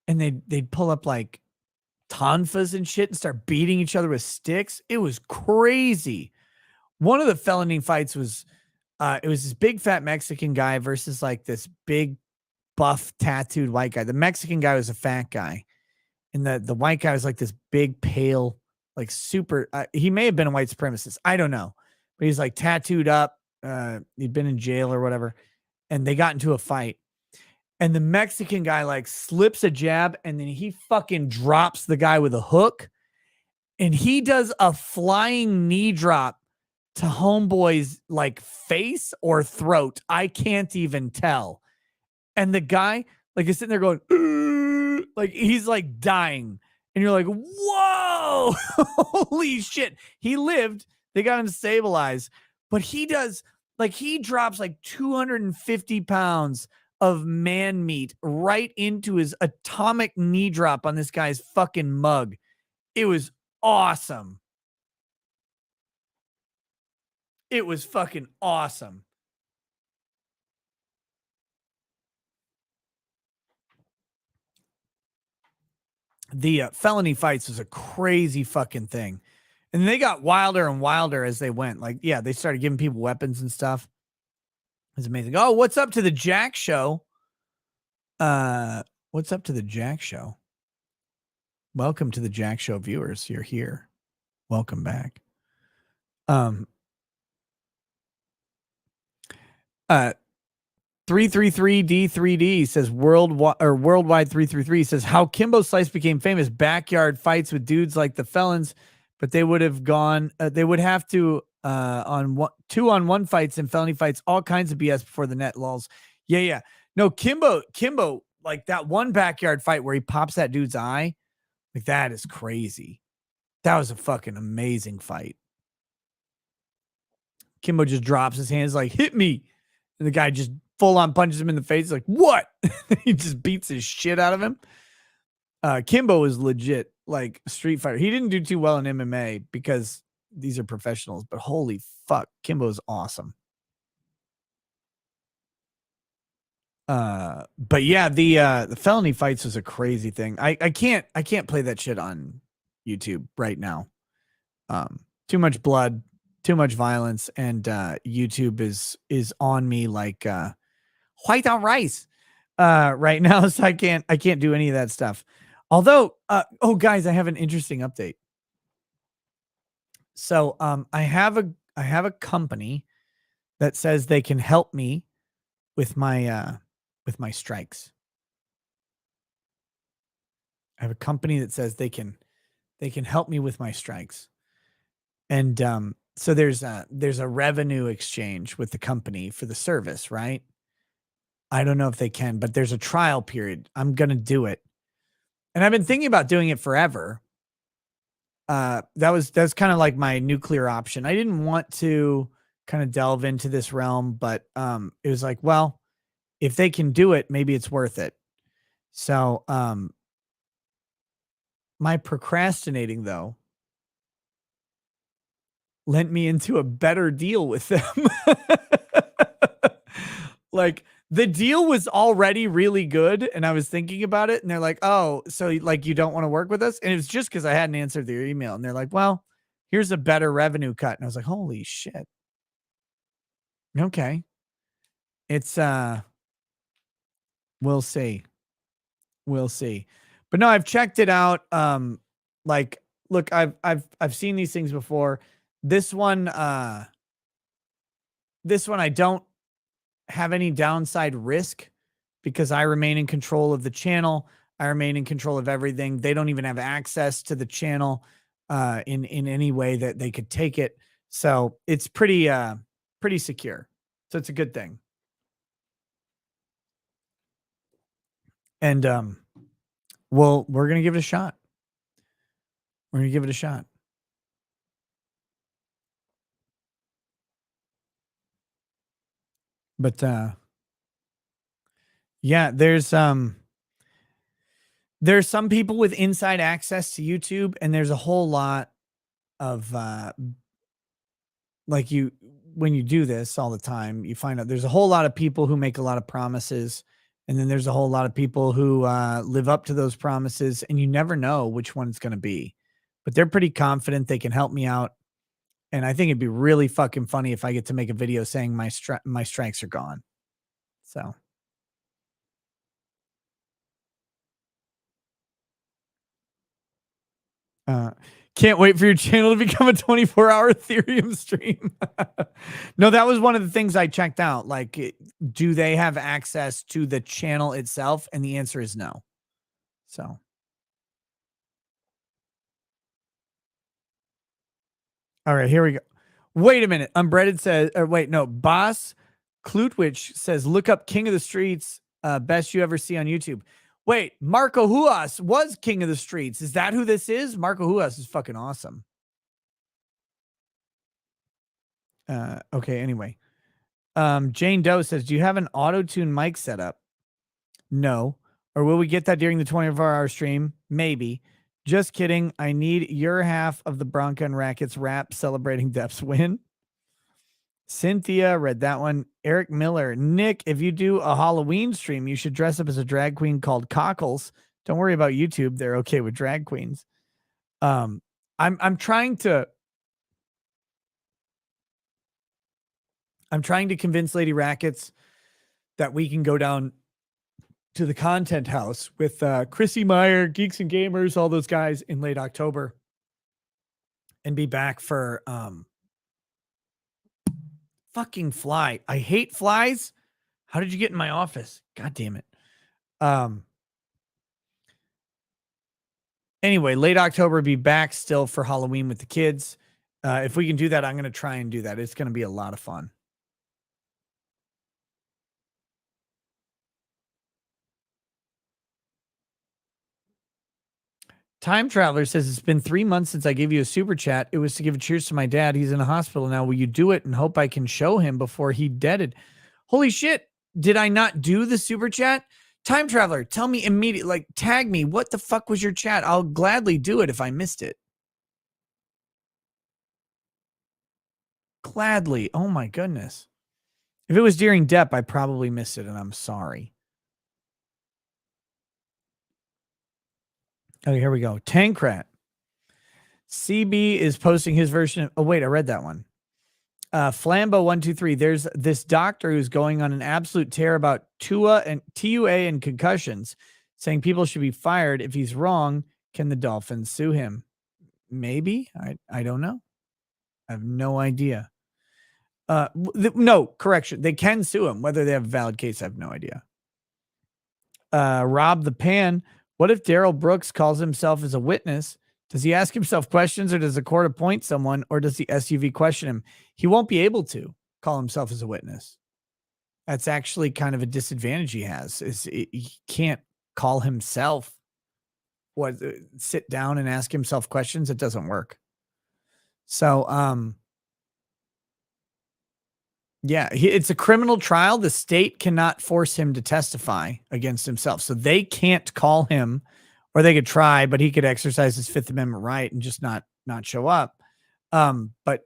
and they'd pull up tonfas and shit and start beating each other with sticks. It was crazy. One of the felony fights was, it was this big fat Mexican guy versus like this big buff tattooed white guy. The Mexican guy was a fat guy, and the white guy was like this big pale, like super. He may have been a white supremacist. I don't know, but he's like tattooed up. He'd been in jail or whatever, and they got into a fight. And the Mexican guy like slips a jab, and then he fucking drops the guy with a hook, and he does a flying knee drop to homeboy's like face or throat. I can't even tell. And the guy like is sitting there going, "Ugh," like he's like dying, and you're like, whoa, holy shit. He lived. They got him stabilized, but he does like he drops like 250 pounds of man meat right into his atomic knee drop on this guy's fucking mug. It was awesome. It was fucking awesome. The felony fights was a crazy fucking thing. And they got wilder and wilder as they went. Like, yeah, they started giving people weapons and stuff. It's amazing. Oh, what's up to the Jack Show? What's up to the Jack Show? Welcome to the Jack Show viewers. You're here. Welcome back. 333D3D says worldwide 333 says how Kimbo Slice became famous. Backyard fights with dudes like the felons, but they would have gone. They would have to on 2-on-1 fights and felony fights, all kinds of BS before the net lulls. Yeah. No, Kimbo, like that one backyard fight where he pops that dude's eye, like that is crazy. That was a fucking amazing fight. Kimbo just drops his hands like, hit me. And the guy just full on punches him in the face. Like, what? He just beats his shit out of him. Kimbo is legit like street fighter. He didn't do too well in MMA because these are professionals, but holy fuck, Kimbo's awesome. But yeah, the felony fights was a crazy thing. I can't play that shit on YouTube right now. Too much blood, too much violence, and YouTube is on me like white on rice right now. So I can't do any of that stuff. Although, oh guys, I have an interesting update. So I have a company that says they can help me with my strikes. I have a company that says they can help me with my strikes. And so there's a revenue exchange with the company for the service, right? I don't know if they can, but there's a trial period. I'm going to do it. And I've been thinking about doing it forever. That's kind of like my nuclear option. I didn't want to kind of delve into this realm, but it was like, well, if they can do it, maybe it's worth it. So my procrastinating though lent me into a better deal with them. Like the deal was already really good, and I was thinking about it, and they're like, oh, so like you don't want to work with us? And it was just because I hadn't answered their email, and they're like, well, here's a better revenue cut. And I was like, holy shit. Okay. It's we'll see. But no, I've checked it out. Like, look, I've seen these things before. This one I don't have any downside risk because I remain in control of the channel. I remain in control of everything. They don't even have access to the channel in any way that they could take it. So it's pretty secure. So it's a good thing. And well, we're going to give it a shot. But yeah, there's some people with inside access to YouTube, and there's a whole lot of like when you do this all the time, you find out there's a whole lot of people who make a lot of promises, And then there's a whole lot of people who live up to those promises, and you never know which one it's going to be. But they're pretty confident they can help me out. And I think it'd be really fucking funny if I get to make a video saying my strikes are gone. So. Can't wait for your channel to become a 24-hour Ethereum stream. No, that was one of the things I checked out. Like, do they have access to the channel itself? And the answer is no. So. All right, here we go. Wait a minute. Unbreaded says, or wait, no, Boss Klutwich says, look up King of the Streets, best you ever see on YouTube. Wait, Marco Huas was King of the Streets. Is that who this is? Marco Huas is fucking awesome. Okay, anyway. Jane Doe says, do you have an auto-tune mic setup? No. Or will we get that during the 24-hour stream? Maybe. Just kidding. I need your half of the Bronca and Rackets rap celebrating Depp's win. Cynthia read that one. Eric Miller. Nick, if you do a Halloween stream, you should dress up as a drag queen called Cockles. Don't worry about YouTube. They're okay with drag queens. I'm trying to convince Lady Rackets that we can go down to the content house with Chrissy Meyer, Geeks and Gamers, all those guys in late October, and be back for fucking fly. I hate flies. How did you get in my office? God damn it. Anyway, late October, be back still for Halloween with the kids. If we can do that, I'm going to try and do that. It's going to be a lot of fun. Time Traveler says, it's been 3 months since I gave you a super chat. It was to give a cheers to my dad. He's in a hospital now. Will you do it and hope I can show him before he deaded? Holy shit. Did I not do the super chat? Time Traveler, tell me immediately, like, tag me. What the fuck was your chat? I'll gladly do it if I missed it. Gladly. Oh my goodness. If it was during Depp, I probably missed it, and I'm sorry. Okay, here we go. Tankrat. CB is posting his version of, oh wait, I read that one. Flambo123. There's this doctor who's going on an absolute tear about TUA and concussions, saying people should be fired. If he's wrong, can the Dolphins sue him? Maybe. I don't know. I have no idea. No, correction. They can sue him. Whether they have a valid case, I have no idea. Rob the Pan. What if Daryl Brooks calls himself as a witness? Does he ask himself questions, or does the court appoint someone, or does the SUV question him? He won't be able to call himself as a witness. That's actually kind of a disadvantage he has. He can't call himself, sit down and ask himself questions. It doesn't work. So, yeah, it's a criminal trial. The state cannot force him to testify against himself. So they can't call him, or they could try, but he could exercise his Fifth Amendment right and just not show up. But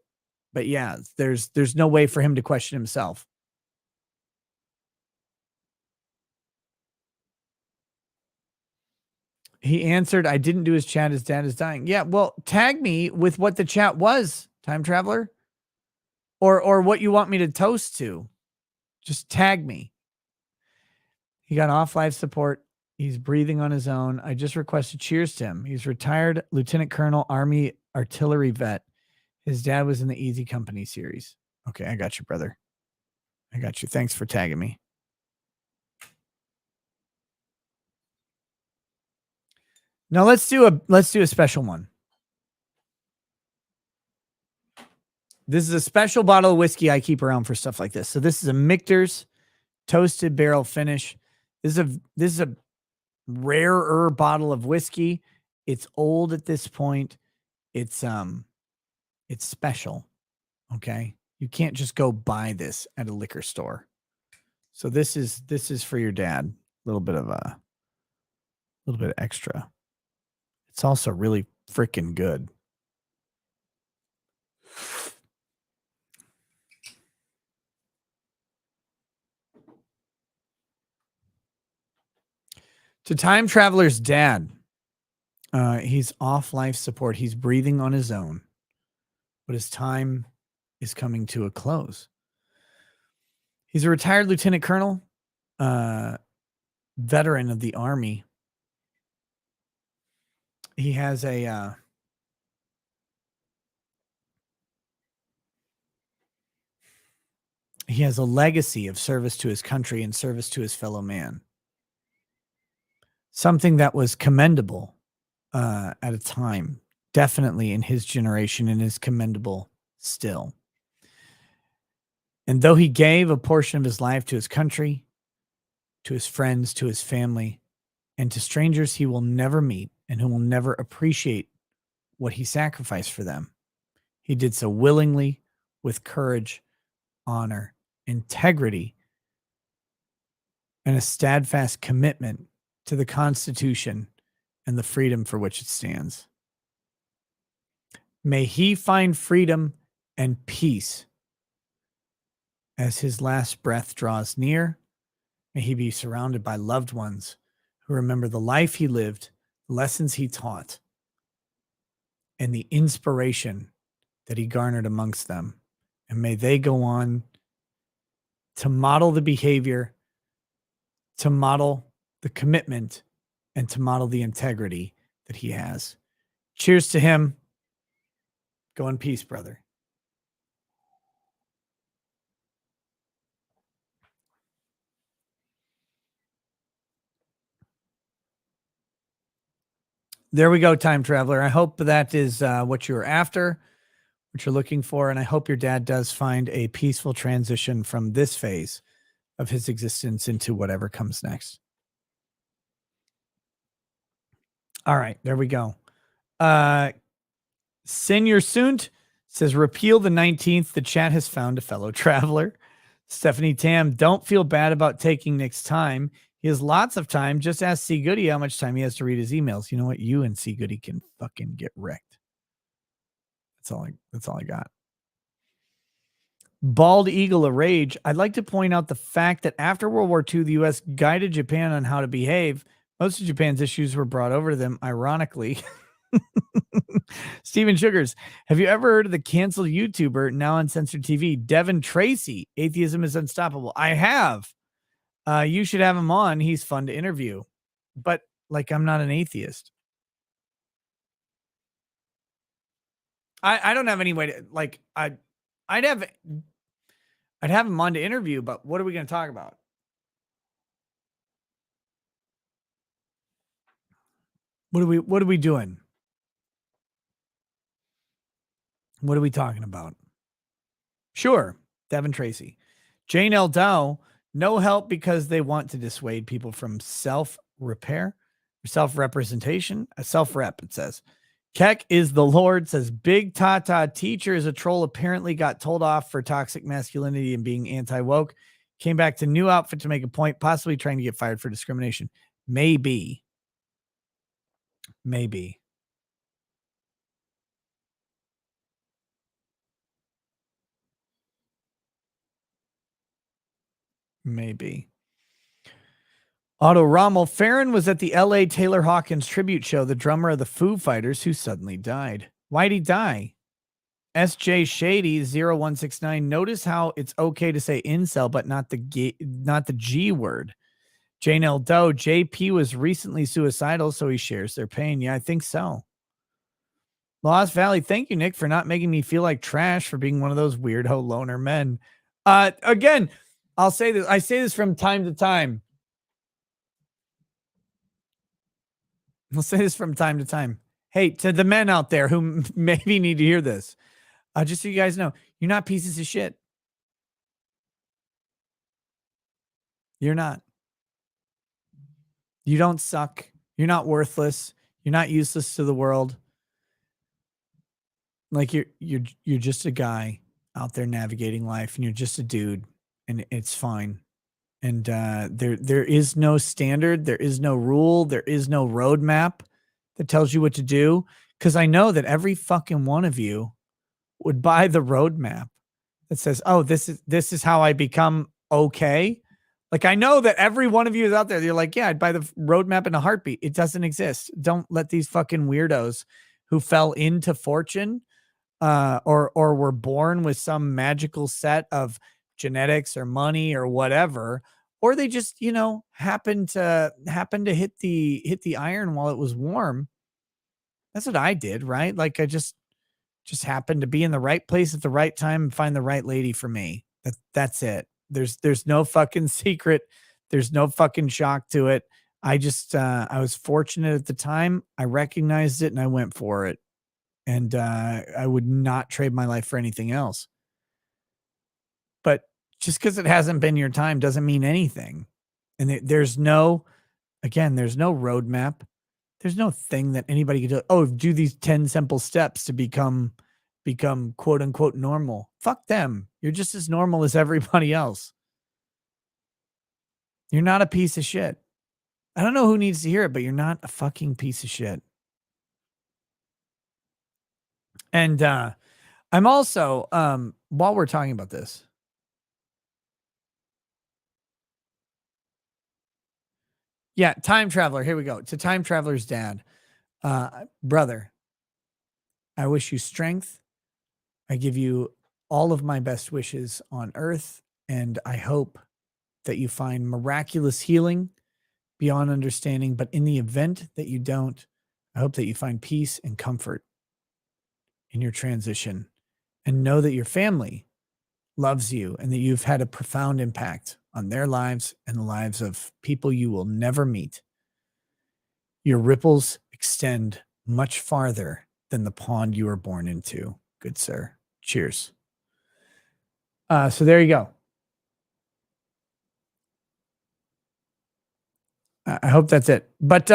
yeah, there's no way for him to question himself. He answered, I didn't do his chat. His dad is dying. Yeah, well, tag me with what the chat was, Time Traveler. Or what you want me to toast to. Just tag me. He got off life support. He's breathing on his own. I just requested cheers to him. He's retired Lieutenant Colonel Army Artillery vet. His dad was in the Easy Company series. Okay, I got you, brother. I got you. Thanks for tagging me. Now let's do a special one. This is a special bottle of whiskey I keep around for stuff like this. So this is a Michter's toasted barrel finish. This is a rarer bottle of whiskey. It's old at this point. It's special. Okay. You can't just go buy this at a liquor store. So this is for your dad. A little bit of extra. It's also really freaking good. To time traveler's dad. He's off life support. He's breathing on his own, but his time is coming to a close. He's a retired lieutenant colonel, veteran of the Army. He has a legacy of service to his country and service to his fellow man. Something that was commendable at a time, definitely in his generation, and is commendable still. And though he gave a portion of his life to his country, to his friends, to his family, and to strangers he will never meet and who will never appreciate what he sacrificed for them, he did so willingly, with courage, honor, integrity, and a steadfast commitment to the Constitution and the freedom for which it stands. May he find freedom and peace as his last breath draws near. May he be surrounded by loved ones who remember the life he lived, the lessons he taught, and the inspiration that he garnered amongst them. And may they go on to model the behavior, to model the commitment, and to model the integrity that he has. Cheers to him. Go in peace, brother. There we go, time traveler. I hope that is what you're after, what you're looking for, and I hope your dad does find a peaceful transition from this phase of his existence into whatever comes next. All right, there we go. Senior Sunt says, repeal the 19th. The chat has found a fellow traveler. Stephanie Tam, don't feel bad about taking Nick's time. He has lots of time. Just ask C. Goody how much time he has to read his emails. You know what? You and C. Goody can fucking get wrecked. That's all I got. Bald Eagle of Rage. I'd like to point out the fact that after World War II, the U.S. guided Japan on how to behave. Most of Japan's issues were brought over to them, ironically. Steven Sugars, have you ever heard of the canceled YouTuber, now on censored TV, Devin Tracy? Atheism is unstoppable. I have. You should have him on. He's fun to interview. But, like, I'm not an atheist. I don't have any way to, like, I'd have him on to interview, but what are we going to talk about? What are we doing? What are we talking about? Sure, Devin Tracy. Jane L. Dow, no help because they want to dissuade people from self-repair or self-representation. A self-rep, it says. Keck is the Lord, says Big Tata teacher is a troll, apparently got told off for toxic masculinity and being anti-woke. Came back to new outfit to make a point, possibly trying to get fired for discrimination. Maybe. Maybe. Otto Rommel, Farron was at the LA Taylor Hawkins tribute show, the drummer of the Foo Fighters, who suddenly died. Why'd he die? SJ Shady 0169. Notice how it's okay to say incel, but not the G word. Jane L. Doe, JP was recently suicidal, so he shares their pain. Yeah, I think so. Lost Valley, thank you, Nick, for not making me feel like trash for being one of those weirdo loner men. Again, I'll say this. I say this from time to time. I'll say this from time to time. Hey, to the men out there who maybe need to hear this, just so you guys know, you're not pieces of shit. You're not. You don't suck. You're not worthless. You're not useless to the world. Like you're just a guy out there navigating life, and you're just a dude, and it's fine. And there is no standard, there is no rule, there is no roadmap that tells you what to do. Because I know that every fucking one of you would buy the roadmap that says, "Oh, this is how I become okay." Like, I know that every one of you is out there. You're like, yeah, I'd buy the roadmap in a heartbeat. It doesn't exist. Don't let these fucking weirdos who fell into fortune or were born with some magical set of genetics or money or whatever, or they just, you know, happen to hit the iron while it was warm. That's what I did, right? Like, I just happened to be in the right place at the right time and find the right lady for me. That's it. There's no fucking secret. There's no fucking shock to it. I just I was fortunate at the time. I recognized it and I went for it. And I would not trade my life for anything else. But just because it hasn't been your time doesn't mean anything. And there's no roadmap. There's no thing that anybody can do. Oh, do these 10 simple steps to become quote unquote normal. Fuck them. You're just as normal as everybody else. You're not a piece of shit. I don't know who needs to hear it, but you're not a fucking piece of shit. And I'm also, while we're talking about this, yeah, time traveler. Here we go. To time traveler's dad, brother, I wish you strength. I give you all of my best wishes on earth, and I hope that you find miraculous healing beyond understanding. But in the event that you don't, I hope that you find peace and comfort in your transition, and know that your family loves you and that you've had a profound impact on their lives and the lives of people you will never meet. Your ripples extend much farther than the pond you were born into, good sir. Cheers. So there you go. I hope that's it. But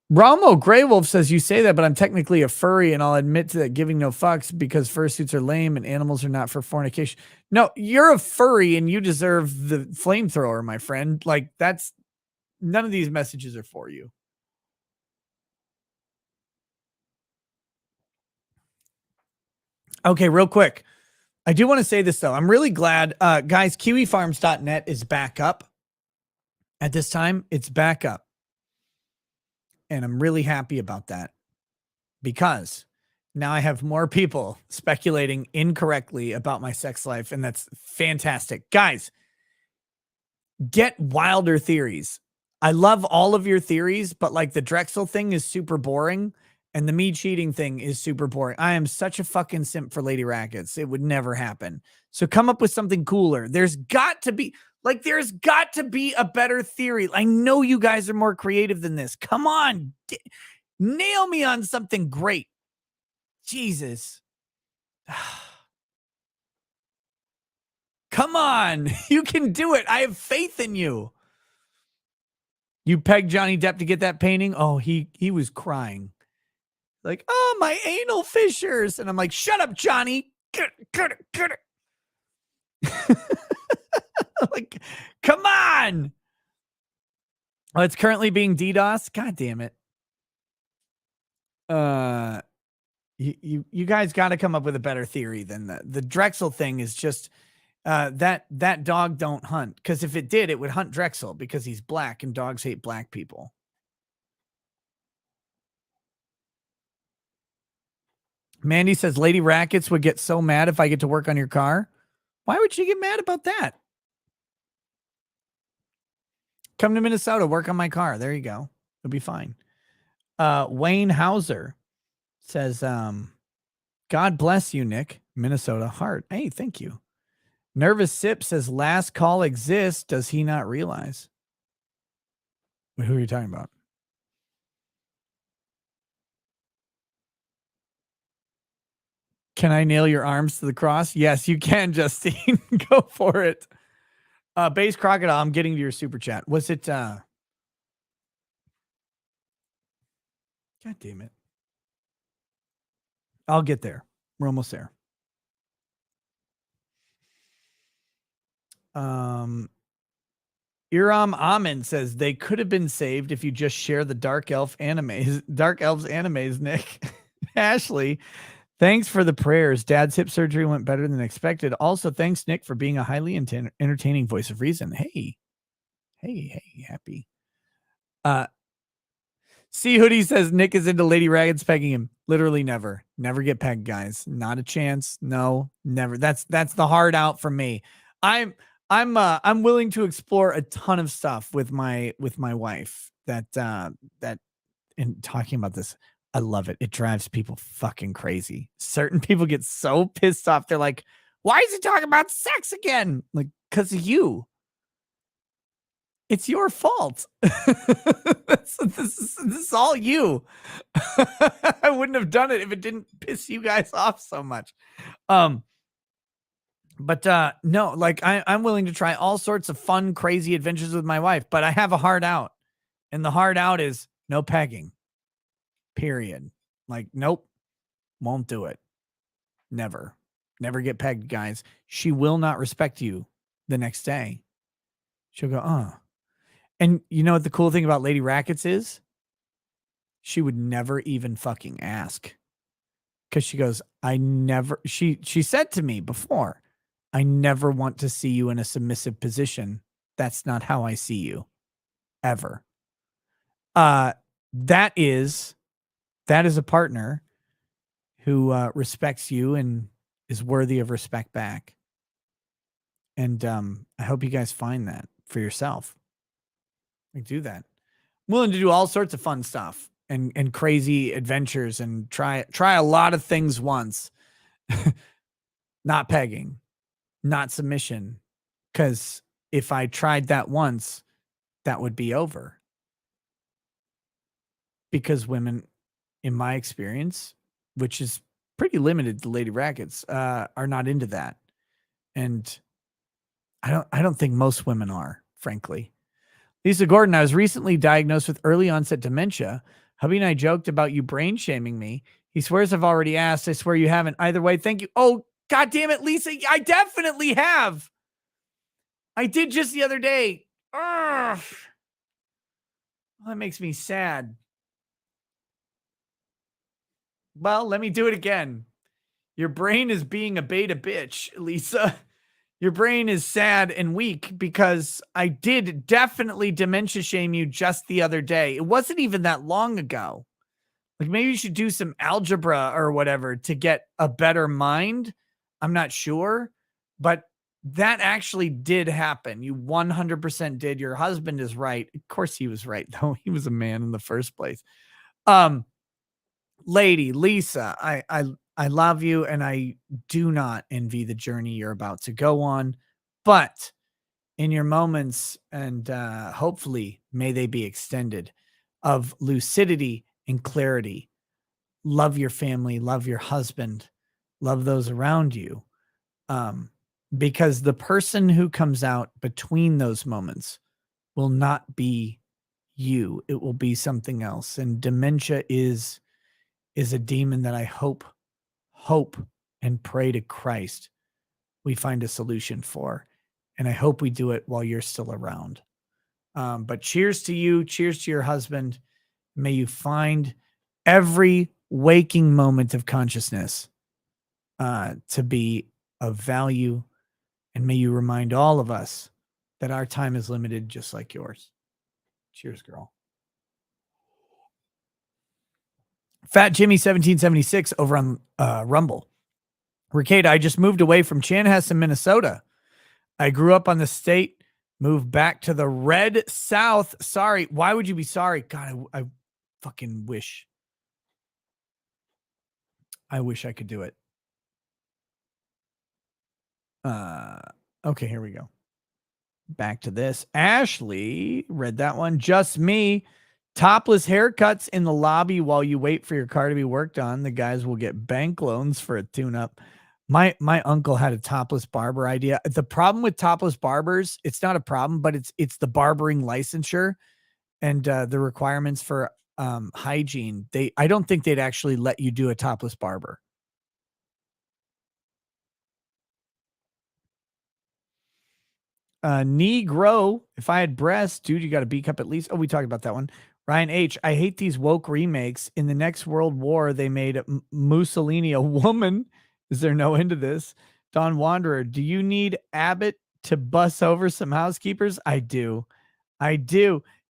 Ramo Grey Wolf says, you say that, but I'm technically a furry, and I'll admit to that, giving no fucks because fursuits are lame and animals are not for fornication. No, you're a furry and you deserve the flamethrower, my friend. Like, that's none of these messages are for you. Okay, real quick. I do want to say this, though. I'm really glad, guys, kiwifarms.net is back up. At this time, it's back up. And I'm really happy about that because now I have more people speculating incorrectly about my sex life, and that's fantastic. Guys, get wilder theories. I love all of your theories, but like the Drexel thing is super boring and the me cheating thing is super boring. I am such a fucking simp for Lady Rackets. It would never happen. So come up with something cooler. There's got to be a better theory. I know you guys are more creative than this. Come on. Nail me on something great. Jesus. Come on. You can do it. I have faith in you. You pegged Johnny Depp to get that painting? Oh, he was crying. Like, oh, my anal fissures. And I'm like, shut up, Johnny. Get it. Like, come on. Oh, it's currently being DDoS. God damn it. You guys got to come up with a better theory than the Drexel thing is just that dog don't hunt, because if it did, it would hunt Drexel because he's black and dogs hate black people. Mandy says Lady Rackets would get so mad if I get to work on your car. Why would she get mad about that? Come to Minnesota, work on my car. There you go. It'll be fine. Wayne Hauser says, God bless you, Nick. Minnesota heart. Hey, thank you. Nervous Sip says, last call exists. Does he not realize? Wait, who are you talking about? Can I nail your arms to the cross? Yes, you can, Justine. Go for it. Base Crocodile, I'm getting to your super chat. Was it God damn it. I'll get there. We're almost there. Iram Amin says they could have been saved if you just share the Dark Elves animes, Nick. Ashley, Thanks for the prayers. Dad's hip surgery went better than expected. Also, thanks, Nick, for being a highly entertaining voice of reason. Hey, happy. See, Hoodie says Nick is into Lady Raggeds pegging him. Literally never. Never get pegged, guys. Not a chance. No, never. That's the hard out for me. I'm willing to explore a ton of stuff with my wife. That and talking about this, I love it. It drives people fucking crazy. Certain people get so pissed off. They're like, why is he talking about sex again? Like, because of you. It's your fault. This is all you. I wouldn't have done it if it didn't piss you guys off so much. But no, like I'm willing to try all sorts of fun, crazy adventures with my wife, but I have a hard out. And the hard out is no pegging. Period. Like, nope, won't do it. Never. Never get pegged, guys. She will not respect you the next day. She'll go, oh. And you know what the cool thing about Lady Rackets is? She would never even fucking ask. Because she goes, she said to me before, I never want to see you in a submissive position. That's not how I see you. Ever. That is a partner who respects you and is worthy of respect back. And I hope you guys find that for yourself. Like, do that. I'm willing to do all sorts of fun stuff and crazy adventures and try a lot of things once. Not pegging, not submission. Because if I tried that once, that would be over. Because women, in my experience, which is pretty limited to Lady Rackets, are not into that. And I don't think most women are, frankly. Lisa Gordon, I was recently diagnosed with early onset dementia. Hubby and I joked about you brain shaming me. He swears I've already asked. I swear you haven't. Either way, thank you. Oh, God damn it, Lisa. I definitely have. I did just the other day. Ugh. Well, that makes me sad. Well, let me do it again. Your brain is being a beta bitch, Lisa. Your brain is sad and weak because I did definitely dementia shame you just the other day. It wasn't even that long ago. Like, maybe you should do some algebra or whatever to get a better mind. I'm not sure, but that actually did happen. You 100% did. Your husband is right. Of course he was right, though. He was a man in the first place. Lady Lisa, I love you, and I do not envy the journey you're about to go on. But in your moments, and hopefully may they be extended, of lucidity and clarity, love your family, love your husband, love those around you. Because the person who comes out between those moments will not be you. It will be something else. And dementia is a demon that I hope and pray to Christ we find a solution for. And I hope we do it while you're still around. But cheers to you. Cheers to your husband. May you find every waking moment of consciousness to be of value. And may you remind all of us that our time is limited just like yours. Cheers, girl. Fat Jimmy 1776 over on Rumble. Ricada, I just moved away from Chanhassen, Minnesota. I grew up on the state, moved back to the red South. Sorry. Why would you be sorry? God, I fucking wish. I wish I could do it. Okay, here we go. Back to this. Ashley read that one. Just me. Topless haircuts in the lobby while you wait for your car to be worked on. The guys will get bank loans for a tune-up. My uncle had a topless barber idea. The problem with topless barbers, it's not a problem, but it's the barbering licensure and the requirements for hygiene. I don't think they'd actually let you do a topless barber. Negro, if I had breasts, dude, you got a B cup at least. Oh, we talked about that one. Ryan H, I hate these woke remakes. In the next World War, they made Mussolini a woman. Is there no end to this? Don Wanderer, do you need Abbott to bus over some housekeepers? I do.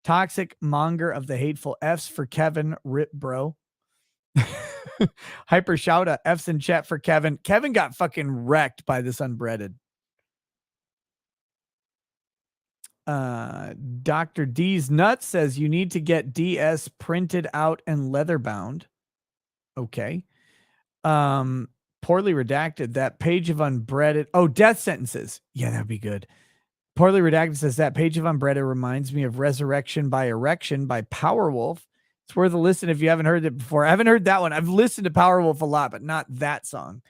Toxic monger of the hateful F's for Kevin. Rip, bro. Hyper Shouta, F's in chat for Kevin. Kevin got fucking wrecked by this unbreaded. Dr. D's Nuts says you need to get DS printed out and leather bound. Okay. Poorly redacted. That page of unbreaded. Oh, death sentences. Yeah, that'd be good. Poorly redacted says that page of unbreaded reminds me of Resurrection by Erection by Powerwolf. It's worth a listen if you haven't heard it before. I haven't heard that one. I've listened to Powerwolf a lot, but not that song.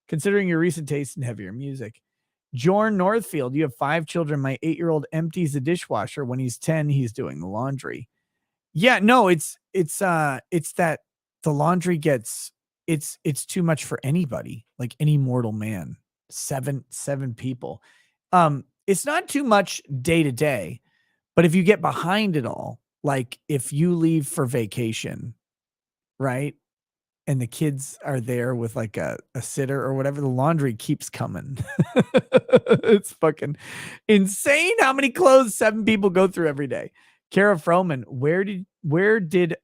Considering your recent taste in heavier music. Jorn Northfield, you have 5 children. My 8-year-old empties the dishwasher. When he's 10, he's doing the laundry. Yeah, no, it's that the laundry gets it's too much for anybody, like any mortal man. 7 people. It's not too much day to day, but if you get behind it all, like if you leave for vacation, right? And the kids are there with like a sitter or whatever, the laundry keeps coming. It's fucking insane how many clothes 7 people go through every day. Kara Froman, where did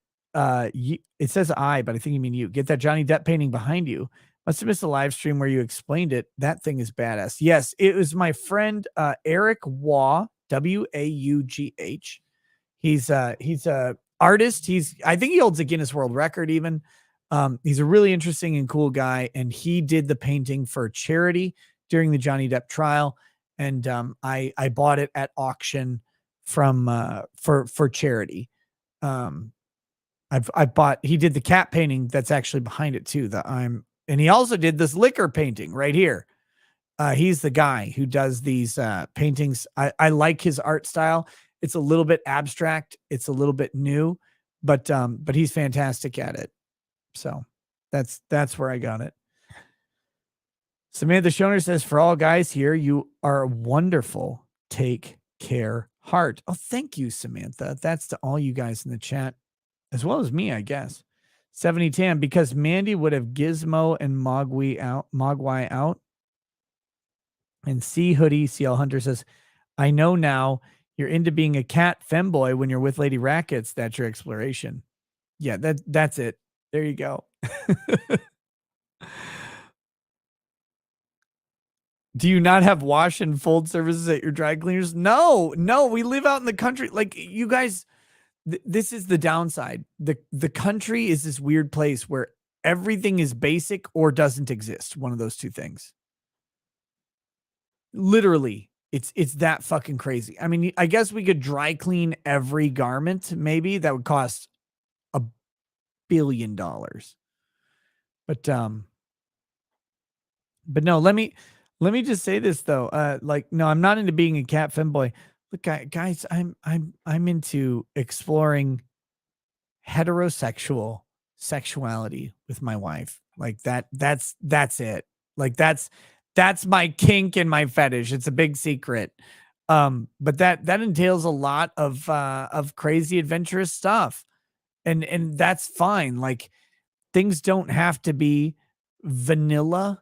you, it says I, but I think you mean you, get that Johnny Depp painting behind you? Must have missed a live stream where you explained it. That thing is badass. Yes, it was my friend Eric Waugh, W-A-U-G-H. He's a artist. I think he holds a Guinness World Record even. He's a really interesting and cool guy, and he did the painting for charity during the Johnny Depp trial, and I bought it at auction from for charity. He did the cat painting that's actually behind it too. And he also did this liquor painting right here. He's the guy who does these paintings. I like his art style. It's a little bit abstract. It's a little bit new, but he's fantastic at it. So that's where I got it. Samantha Schoner says, for all guys here, you are wonderful. Take care, heart. Oh, thank you, Samantha. That's to all you guys in the chat, as well as me, I guess. 7010, because Mandy would have Gizmo and Mogwai out. And C Hoodie, CL Hunter says, I know now you're into being a cat femboy when you're with Lady Rackets. That's your exploration. Yeah, that's it. There you go. Do you not have wash and fold services at your dry cleaners? No, we live out in the country. Like you guys, this is the downside. The country is this weird place where everything is basic or doesn't exist. One of those two things. Literally, it's that fucking crazy. I mean, I guess we could dry clean every garment. Maybe that would cost $1 billion. But no, let me just say this though. No, I'm not into being a cat femboy. Look, guys, I'm into exploring heterosexual sexuality with my wife. Like that's it. Like that's my kink and my fetish. It's a big secret. But that entails a lot of crazy adventurous stuff. And that's fine. Like things don't have to be vanilla,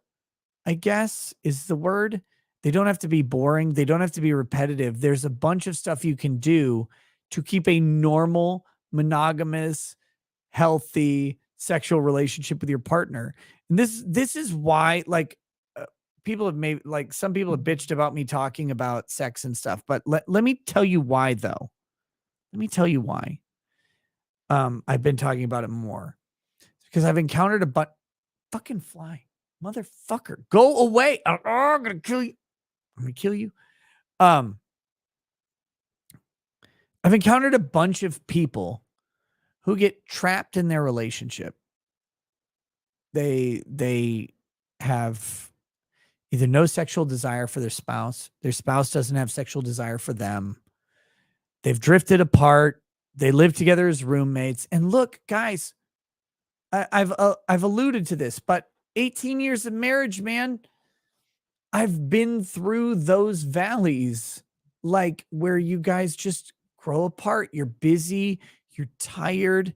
I guess is the word. They don't have to be boring. They don't have to be repetitive. There's a bunch of stuff you can do to keep a normal, monogamous, healthy sexual relationship with your partner. And this is why, like, people have made, like, some people have bitched about me talking about sex and stuff, but let me tell you why though. Let me tell you why. I've been talking about it more. It's because I've encountered fucking fly. Motherfucker, go away. I'm gonna kill you. I'm gonna kill you. I've encountered a bunch of people who get trapped in their relationship. They have either no sexual desire for their spouse doesn't have sexual desire for them. They've drifted apart. They live together as roommates. And look, guys, I've alluded to this, but 18 years of marriage, man, I've been through those valleys, like where you guys just grow apart. You're busy. you're tired,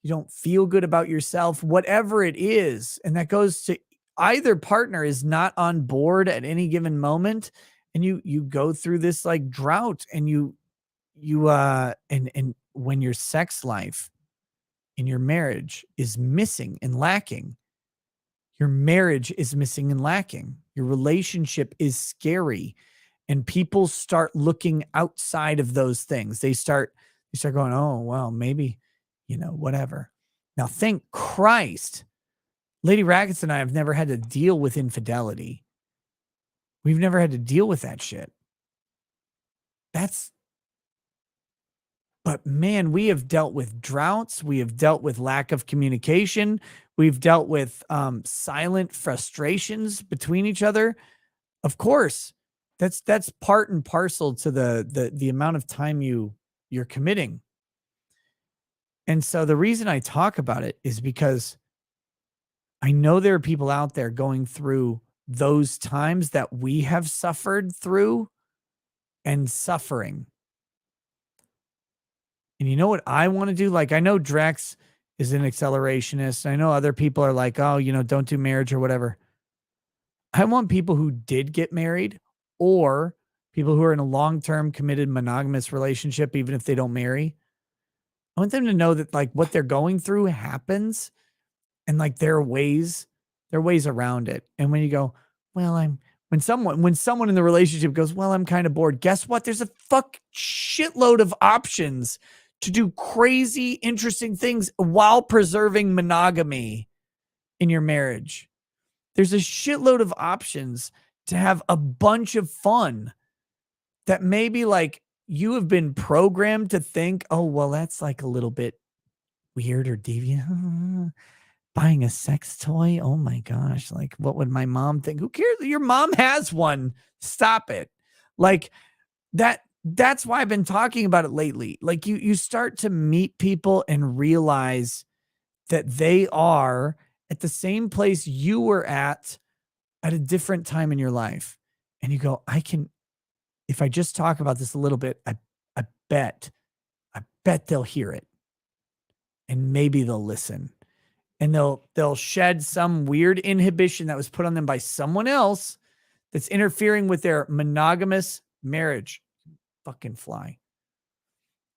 you don't feel good about yourself, whatever it is. And that goes to either partner is not on board at any given moment. And you go through this like drought, and and when your sex life in your marriage is missing and lacking, your marriage is missing and lacking, your relationship is scary, and people start looking outside of those things. They start going, oh, well, maybe, whatever. Now, thank Christ, Lady Rackets and I have never had to deal with infidelity. We've never had to deal with that shit. But man, we have dealt with droughts. We have dealt with lack of communication. We've dealt with silent frustrations between each other. Of course, that's part and parcel to the amount of time you're committing. And so the reason I talk about it is because I know there are people out there going through those times that we have suffered through and suffering. And you know what I want to do? Like, I know Drex is an accelerationist. I know other people are like, oh, don't do marriage or whatever. I want people who did get married, or people who are in a long-term committed monogamous relationship, even if they don't marry. I want them to know that like what they're going through happens, and like there are ways around it. And when you go, well, when someone in the relationship goes, well, I'm kind of bored. Guess what? There's a shitload of options to do crazy, interesting things while preserving monogamy in your marriage. There's a shitload of options to have a bunch of fun that maybe like you have been programmed to think, oh, well, that's like a little bit weird or deviant. Buying a sex toy. Oh my gosh. Like, what would my mom think? Who cares? Your mom has one. Stop it. Like that's why I've been talking about it lately. Like you start to meet people and realize that they are at the same place you were at a different time in your life. And you go, if I just talk about this a little bit, I bet they'll hear it, and maybe they'll listen, and they'll shed some weird inhibition that was put on them by someone else that's interfering with their monogamous marriage. Fucking fly.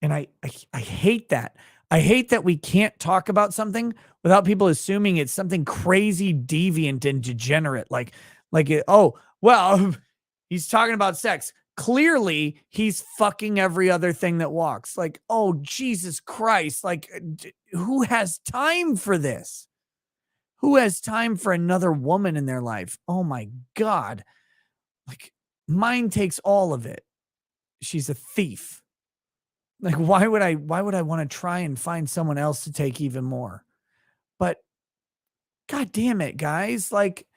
And I hate that. I hate that we can't talk about something without people assuming it's something crazy, deviant, and degenerate. Like, oh, well, he's talking about sex. Clearly, he's fucking every other thing that walks. Like, oh, Jesus Christ. Like, who has time for this? Who has time for another woman in their life? Oh my God. Like, mine takes all of it. She's a thief. Like, why would I want to try and find someone else to take even more? But God damn it, guys. Like,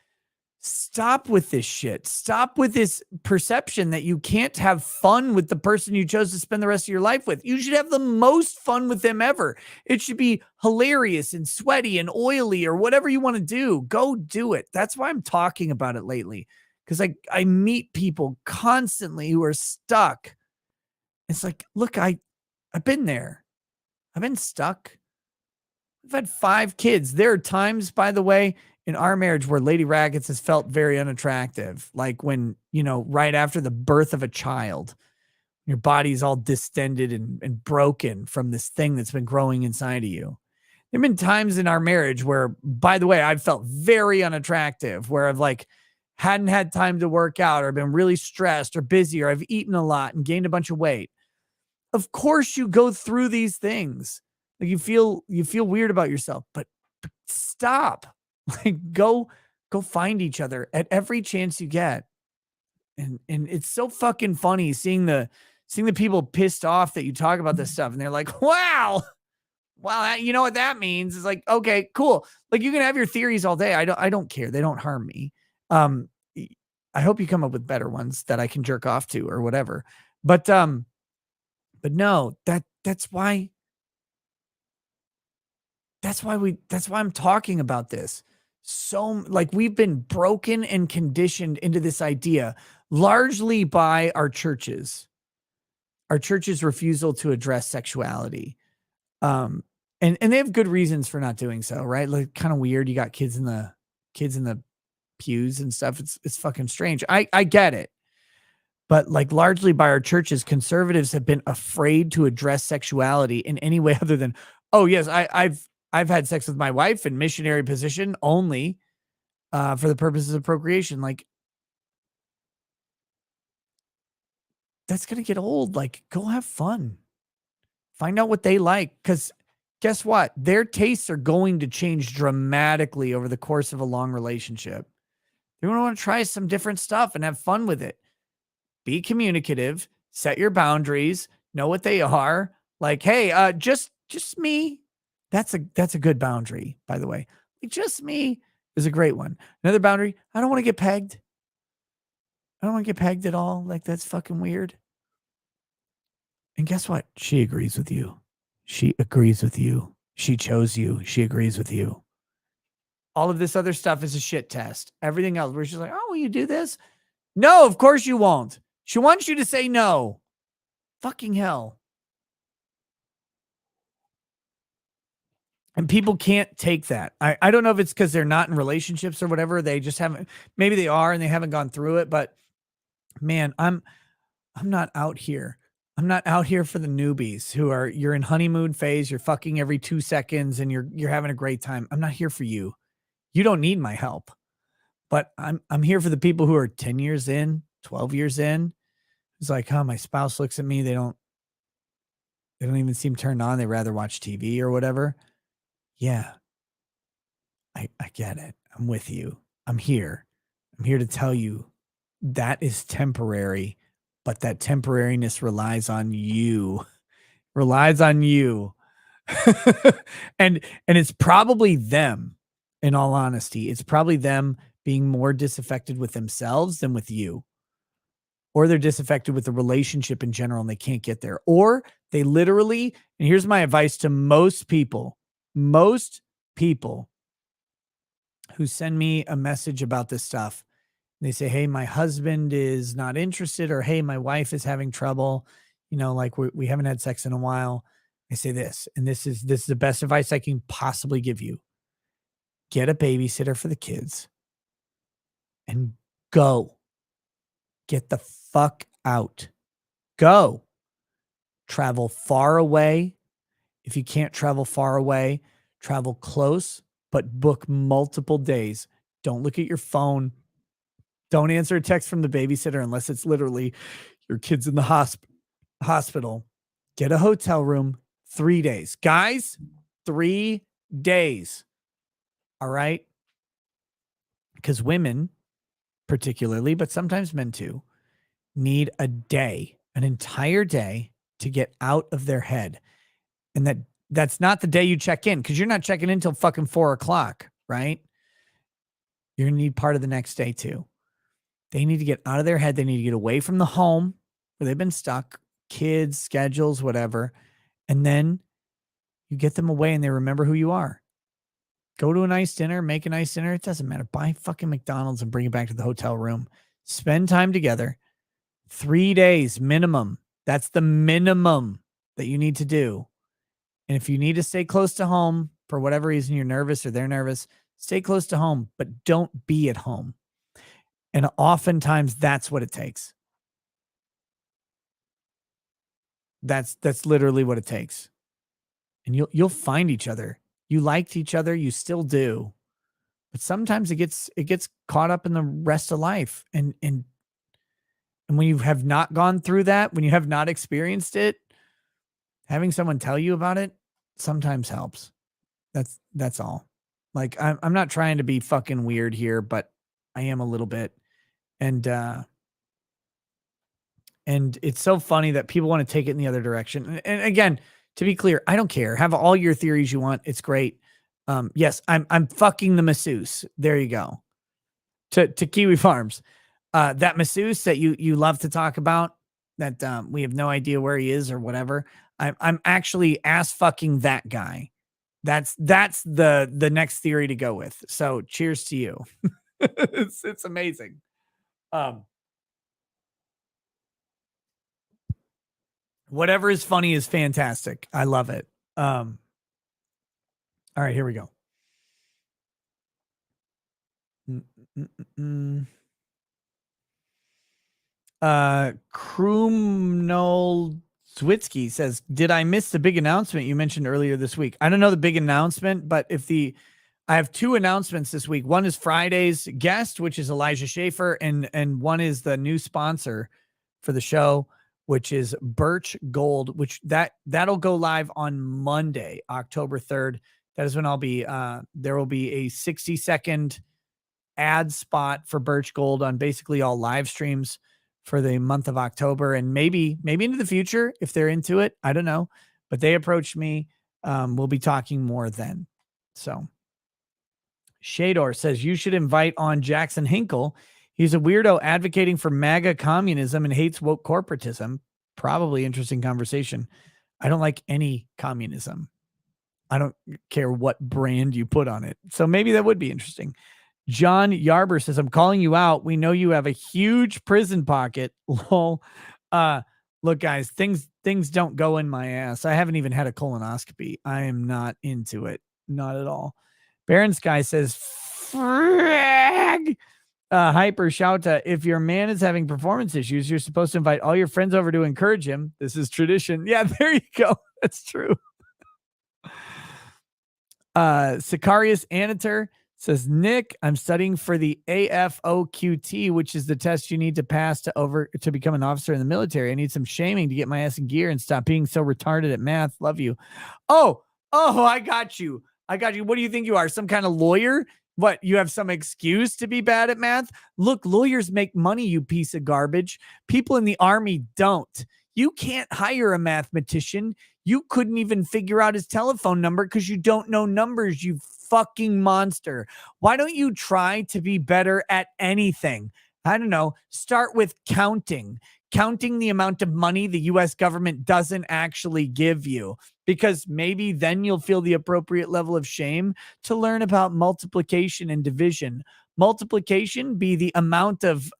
stop with this shit. Stop with this perception that you can't have fun with the person you chose to spend the rest of your life with. You should have the most fun with them ever. It should be hilarious and sweaty and oily or whatever you want to do. Go do it. That's why I'm talking about it lately. Because I meet people constantly who are stuck. It's like, look, I've been there. I've been stuck. I've had 5 kids. There are times, by the way, in our marriage where Lady Rackets has felt very unattractive. Like when, right after the birth of a child, your body's all distended and broken from this thing that's been growing inside of you. There have been times in our marriage where, by the way, I've felt very unattractive, where I've like hadn't had time to work out, or been really stressed or busy, or I've eaten a lot and gained a bunch of weight. Of course you go through these things. Like you feel weird about yourself, but stop. Like go find each other at every chance you get. And it's so fucking funny seeing the people pissed off that you talk about this stuff, and they're like, wow, you know what that means? It's like, okay, cool. Like you can have your theories all day. I don't care. They don't harm me. I hope you come up with better ones that I can jerk off to or whatever. But no, that's why I'm talking about this. So like we've been broken and conditioned into this idea largely by our churches refusal to address sexuality. And they have good reasons for not doing so, right? Like kind of weird. You got kids in the pews and stuff. It's fucking strange. I get it. But like largely by our churches, conservatives have been afraid to address sexuality in any way other than, oh yes, I've had sex with my wife in missionary position only for the purposes of procreation. Like that's gonna get old. Like go have fun. Find out what they like. Because guess what? Their tastes are going to change dramatically over the course of a long relationship. They're going to want to try some different stuff and have fun with it. Be communicative, set your boundaries, know what they are. Like, hey, just me. That's a good boundary, by the way. Like, just me is a great one. Another boundary, I don't want to get pegged. I don't want to get pegged at all. Like, that's fucking weird. And guess what? She agrees with you. She agrees with you. She chose you. She agrees with you. All of this other stuff is a shit test. Everything else, where she's like, oh, will you do this? No, of course you won't. She wants you to say no. Fucking hell. And people can't take that. I don't know if it's because they're not in relationships or whatever. They just haven't, maybe they are and they haven't gone through it, but man, I'm not out here. I'm not out here for the newbies who are, you're in honeymoon phase, you're fucking every 2 seconds and you're having a great time. I'm not here for you. You don't need my help. But I'm here for the people who are 10 years in, 12 years in. It's like, my spouse looks at me, they don't even seem turned on. They rather watch TV or whatever. Yeah. I get it. I'm with you. I'm here. I'm here to tell you that is temporary, but that temporariness relies on you. Relies on you. and it's probably them, in all honesty. It's probably them being more disaffected with themselves than with you. Or they're disaffected with the relationship in general and they can't get there. Or they literally, and here's my advice to most people who send me a message about this stuff. They say, hey, my husband is not interested, or hey, my wife is having trouble. You know, like we haven't had sex in a while. I say this, and this is the best advice I can possibly give you. Get a babysitter for the kids and go. Get the fuck out. Go. Travel far away. If you can't travel far away, travel close, but book multiple days. Don't look at your phone. Don't answer a text from the babysitter unless it's literally your kid's in the hospital. Get a hotel room, 3 days. Guys, 3 days. All right? Because women, particularly, but sometimes men too, need a day, an entire day to get out of their head. And that's not the day you check in, because you're not checking in until fucking 4 o'clock, right? You're going to need part of the next day too. They need to get out of their head. They need to get away from the home where they've been stuck, kids, schedules, whatever. And then you get them away and they remember who you are. Go to a nice dinner, make a nice dinner. It doesn't matter. Buy fucking McDonald's and bring it back to the hotel room. Spend time together. 3 days minimum. That's the minimum that you need to do. And if you need to stay close to home for whatever reason, you're nervous or they're nervous, stay close to home, but don't be at home. And oftentimes that's what it takes. That's literally what it takes. And you'll find each other. You liked each other, you still do. But sometimes it gets caught up in the rest of life. And when you have not gone through that, when you have not experienced it, having someone tell you about it sometimes helps. That's all. Like I'm not trying to be fucking weird here, but I am a little bit. And it's so funny that people want to take it in the other direction. And again, to be clear, I don't care. Have all your theories you want. It's great. Yes, I'm fucking the masseuse. There you go. To Kiwi Farms. That masseuse that you love to talk about, that we have no idea where he is or whatever. I'm actually ass fucking that guy. That's the next theory to go with. So cheers to you. It's amazing. Whatever is funny is fantastic. I love it. All right, here we go. Krumnol Zwitsky says, did I miss the big announcement you mentioned earlier this week? I don't know the big announcement, but I have two announcements this week. One is Friday's guest, which is Elijah Schaefer, and one is the new sponsor for the show, which is Birch Gold, which that'll go live on Monday, October 3rd. That is when I'll be, there will be a 60-second ad spot for Birch Gold on basically all live streams for the month of October, and maybe into the future if they're into it. I don't know, but they approached me. We'll be talking more then. So Shador says you should invite on Jackson Hinkle. He's a weirdo advocating for MAGA communism and hates woke corporatism. Probably interesting conversation. I don't like any communism. I don't care what brand you put on it. So maybe that would be interesting. John Yarber says, I'm calling you out. We know you have a huge prison pocket. Lol. Look, guys, things don't go in my ass. I haven't even had a colonoscopy. I am not into it. Not at all. Baron Sky says, frag. Hyper Shouta, if your man is having performance issues, you're supposed to invite all your friends over to encourage him. This is tradition. Yeah, there you go. That's true. Sicarius Anator says, Nick, I'm studying for the AFOQT, which is the test you need to pass to become an officer in the military. I need some shaming to get my ass in gear and stop being so retarded at math. Love you. Oh, I got you. What do you think you are? Some kind of lawyer? What, you have some excuse to be bad at math? Look, lawyers make money, you piece of garbage. People in the Army don't. You can't hire a mathematician. You couldn't even figure out his telephone number because you don't know numbers, you fucking monster. Why don't you try to be better at anything? I don't know. Start with counting the amount of money the U.S. government doesn't actually give you, because maybe then you'll feel the appropriate level of shame to learn about multiplication and division. Multiplication be the amount of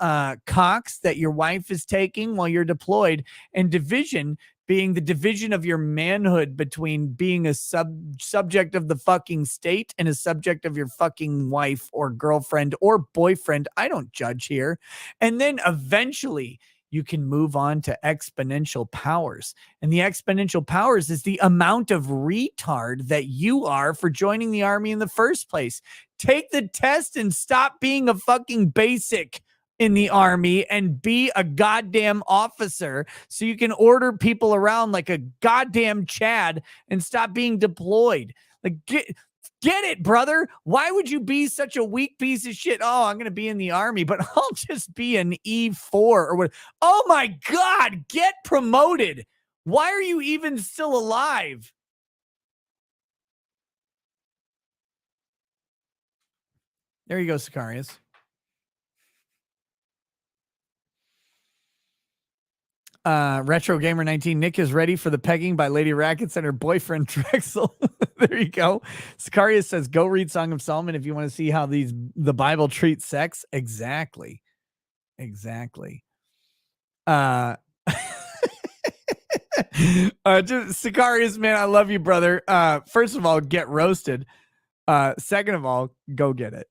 cocks that your wife is taking while you're deployed, and division being the division of your manhood between being a subject of the fucking state and a subject of your fucking wife or girlfriend or boyfriend. I don't judge here. And then eventually you can move on to exponential powers. And the exponential powers is the amount of retard that you are for joining the Army in the first place. Take the test and stop being a fucking basic in the Army and be a goddamn officer so you can order people around like a goddamn Chad and stop being deployed. Like, get it, brother. Why would you be such a weak piece of shit? Oh, I'm going to be in the Army, but I'll just be an E4 or what? Oh my God, get promoted. Why are you even still alive? There you go, Sicarius. Retro Gamer 19, Nick is ready for the pegging by Lady Rackets and her boyfriend Drexel. There you go. Sicarius says, go read Song of Solomon if you want to see how the Bible treats sex. Exactly. Sicarius, man, I love you, brother. First of all, get roasted. Second of all, go get it.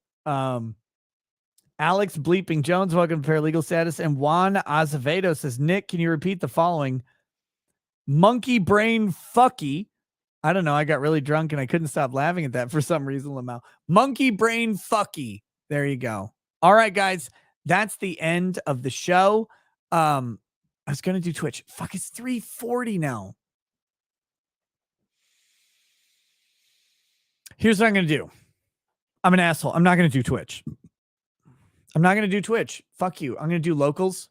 Alex Bleeping Jones, welcome to Paralegal Status. And Juan Azevedo says, Nick, can you repeat the following? Monkey brain fucky. I don't know. I got really drunk and I couldn't stop laughing at that for some reason, Lamau. Monkey brain fucky. There you go. All right, guys. That's the end of the show. I was going to do Twitch. Fuck, it's 3:40 now. Here's what I'm going to do. I'm an asshole. I'm not going to do Twitch. Fuck you. I'm going to do locals.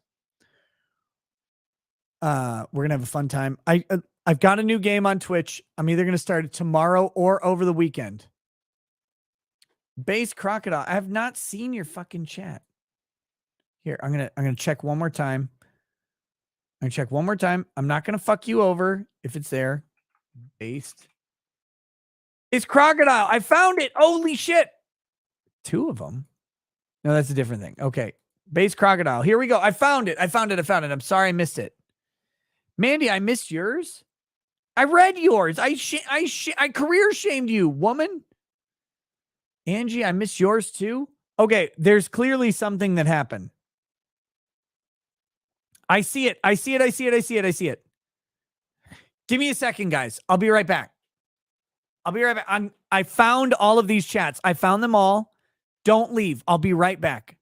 We're going to have a fun time. I've got a new game on Twitch. I'm either going to start it tomorrow or over the weekend. Base Crocodile. I have not seen your fucking chat. Here, I'm going to check one more time. I'm not going to fuck you over if it's there. Based. It's Crocodile. I found it. Holy shit. 2 of them. No, that's a different thing. Okay. Base Crocodile. Here we go. I found it. I'm sorry I missed it. Mandy, I missed yours. I read yours. I career shamed you, woman. Angie, I miss yours too. Okay, there's clearly something that happened. I see it. I see it. I see it. I see it. I see it. Give me a second, guys. I'll be right back. I'll be right back. I found all of these chats. I found them all. Don't leave. I'll be right back.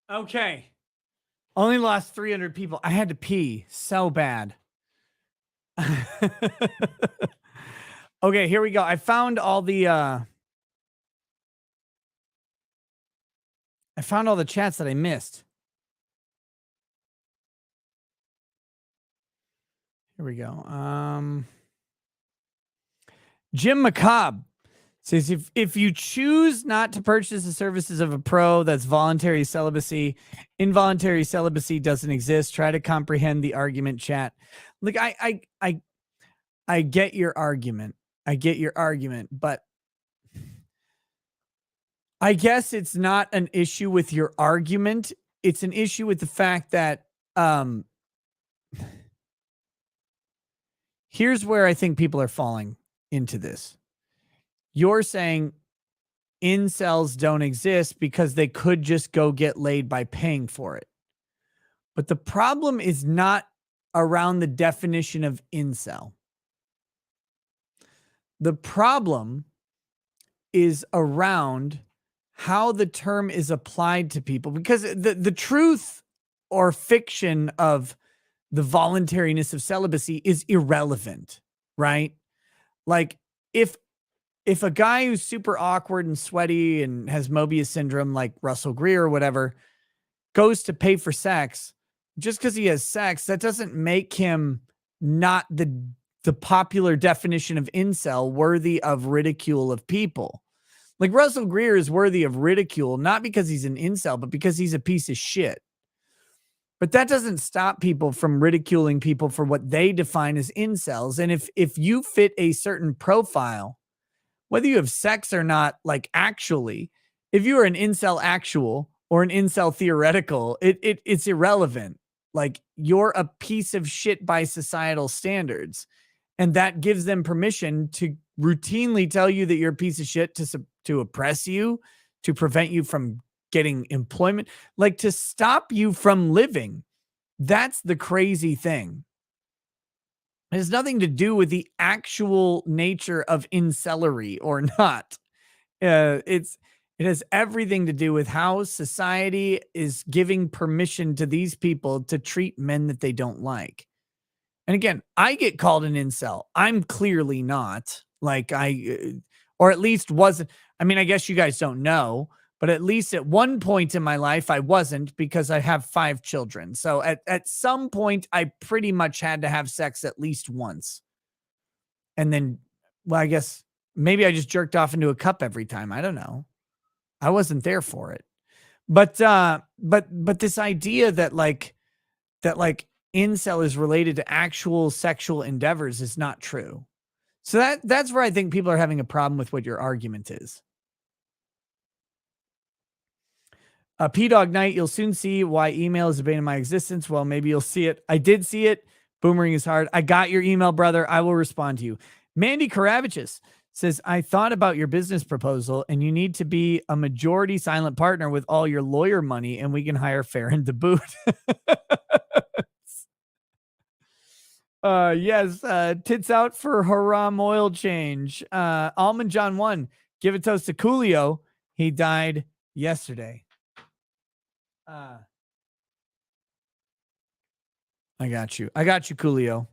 Okay. Only lost 300 people. I had to pee so bad. Okay, here we go. I found all the I found all the chats that I missed. Here we go. Jim McCobb says if you choose not to purchase the services of a pro, that's voluntary celibacy. Involuntary celibacy doesn't exist. Try to comprehend the argument, chat. Like I get your argument. I get your argument, but I guess it's not an issue with your argument. It's an issue with the fact that here's where I think people are falling into this. You're saying incels don't exist because they could just go get laid by paying for it. But the problem is not around the definition of incel. The problem is around how the term is applied to people, because the truth or fiction of the voluntariness of celibacy is irrelevant, right? Like if a guy who's super awkward and sweaty and has Mobius syndrome, like Russell Greer or whatever, goes to pay for sex, just because he has sex, that doesn't make him not the popular definition of incel, worthy of ridicule of people. Like Russell Greer is worthy of ridicule, not because he's an incel, but because he's a piece of shit. But that doesn't stop people from ridiculing people for what they define as incels. And if you fit a certain profile, whether you have sex or not, like actually, if you are an incel actual or an incel theoretical, it's irrelevant. Like you're a piece of shit by societal standards. And that gives them permission to routinely tell you that you're a piece of shit, to oppress you, to prevent you from getting employment, like to stop you from living. That's the crazy thing. It has nothing to do with the actual nature of incelery or not. It has everything to do with how society is giving permission to these people to treat men that they don't like. And again, I get called an incel. I'm clearly not. Like or at least wasn't. I mean, I guess you guys don't know, but at least at one point in my life, I wasn't, because I have 5 children. So at some point, I pretty much had to have sex at least once. And then, well, I guess maybe I just jerked off into a cup every time. I don't know. I wasn't there for it. But this idea that like incel is related to actual sexual endeavors is not true. So that's where I think people are having a problem with what your argument is. P-Dog Knight, you'll soon see why email is a bane of my existence. Well, maybe you'll see it. I did see it. Boomering is hard. I got your email, brother. I will respond to you. Mandy Karavichus says, I thought about your business proposal and you need to be a majority silent partner with all your lawyer money and we can hire Farron to boot. Yes, tits out for haram oil change. Almond John 1, give a toast to Coolio. He died yesterday. I got you. I got you, Coolio.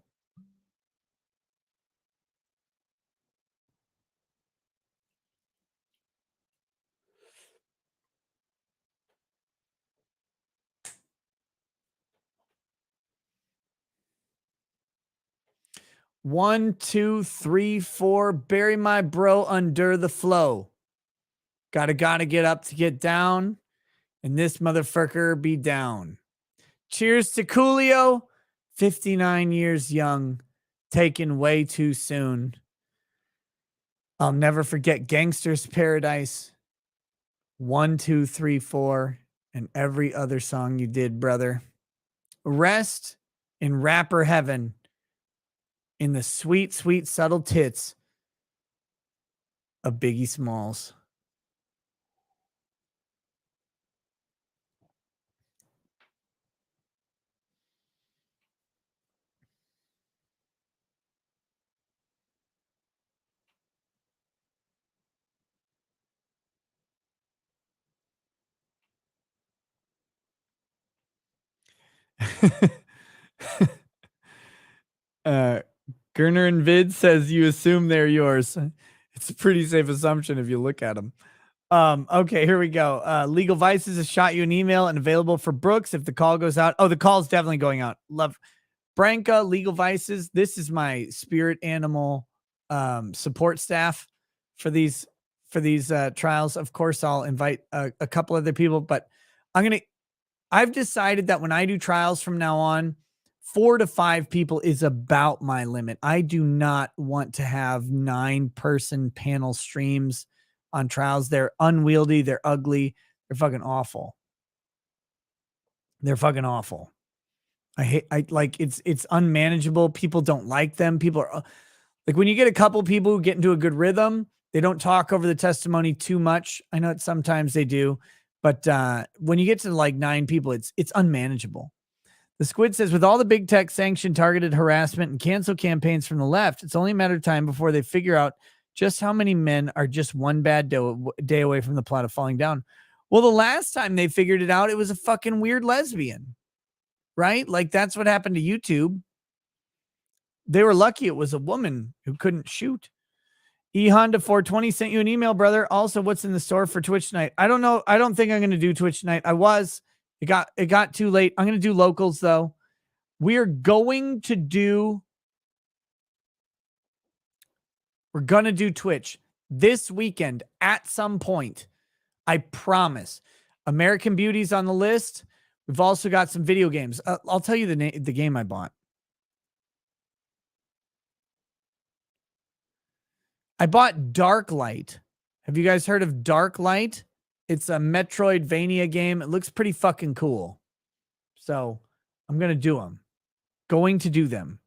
One, two, three, four. Bury my bro under the flow. Gotta get up to get down. And this motherfucker be down. Cheers to Coolio. 59 years young. Taken way too soon. I'll never forget Gangster's Paradise. 1, 2, 3, 4. And every other song you did, brother. Rest in rapper heaven. In the sweet, sweet, subtle tits of Biggie Smalls. Gerner and Vid says you assume they're yours. It's a pretty safe assumption if you look at them. Okay, here we go. Legal Vices has shot you an email and available for Brooks if the call goes out. Oh, the call's definitely going out. Love Branca, Legal Vices. This is my spirit animal support staff for these trials. Of course, I'll invite a couple other people, but I've decided that when I do trials from now on, 4 to 5 people is about my limit. I do not want to have 9-person panel streams on trials. They're unwieldy. They're ugly. They're fucking awful. They're fucking awful. It's unmanageable. People don't like them. People are like, when you get a couple people who get into a good rhythm, they don't talk over the testimony too much. I know that sometimes they do, but when you get to like 9 people, it's unmanageable. The Squid says, with all the big tech sanctioned targeted harassment and cancel campaigns from the left, it's only a matter of time before they figure out just how many men are just one bad day away from the plot of falling down. Well, the last time they figured it out, it was a fucking weird lesbian, right? Like, that's what happened to YouTube. They were lucky it was a woman who couldn't shoot. Honda 420 sent you an email, brother. Also, what's in the store for Twitch tonight? I don't know. I don't think I'm going to do Twitch tonight. It got too late. I'm going to do locals though. We're going to do Twitch this weekend at some point. I promise. American Beauty's on the list. We've also got some video games. I'll tell you the game I bought. I bought Darklight. Have you guys heard of Darklight? It's a Metroidvania game. It looks pretty fucking cool. So I'm going to do them. Going to do them.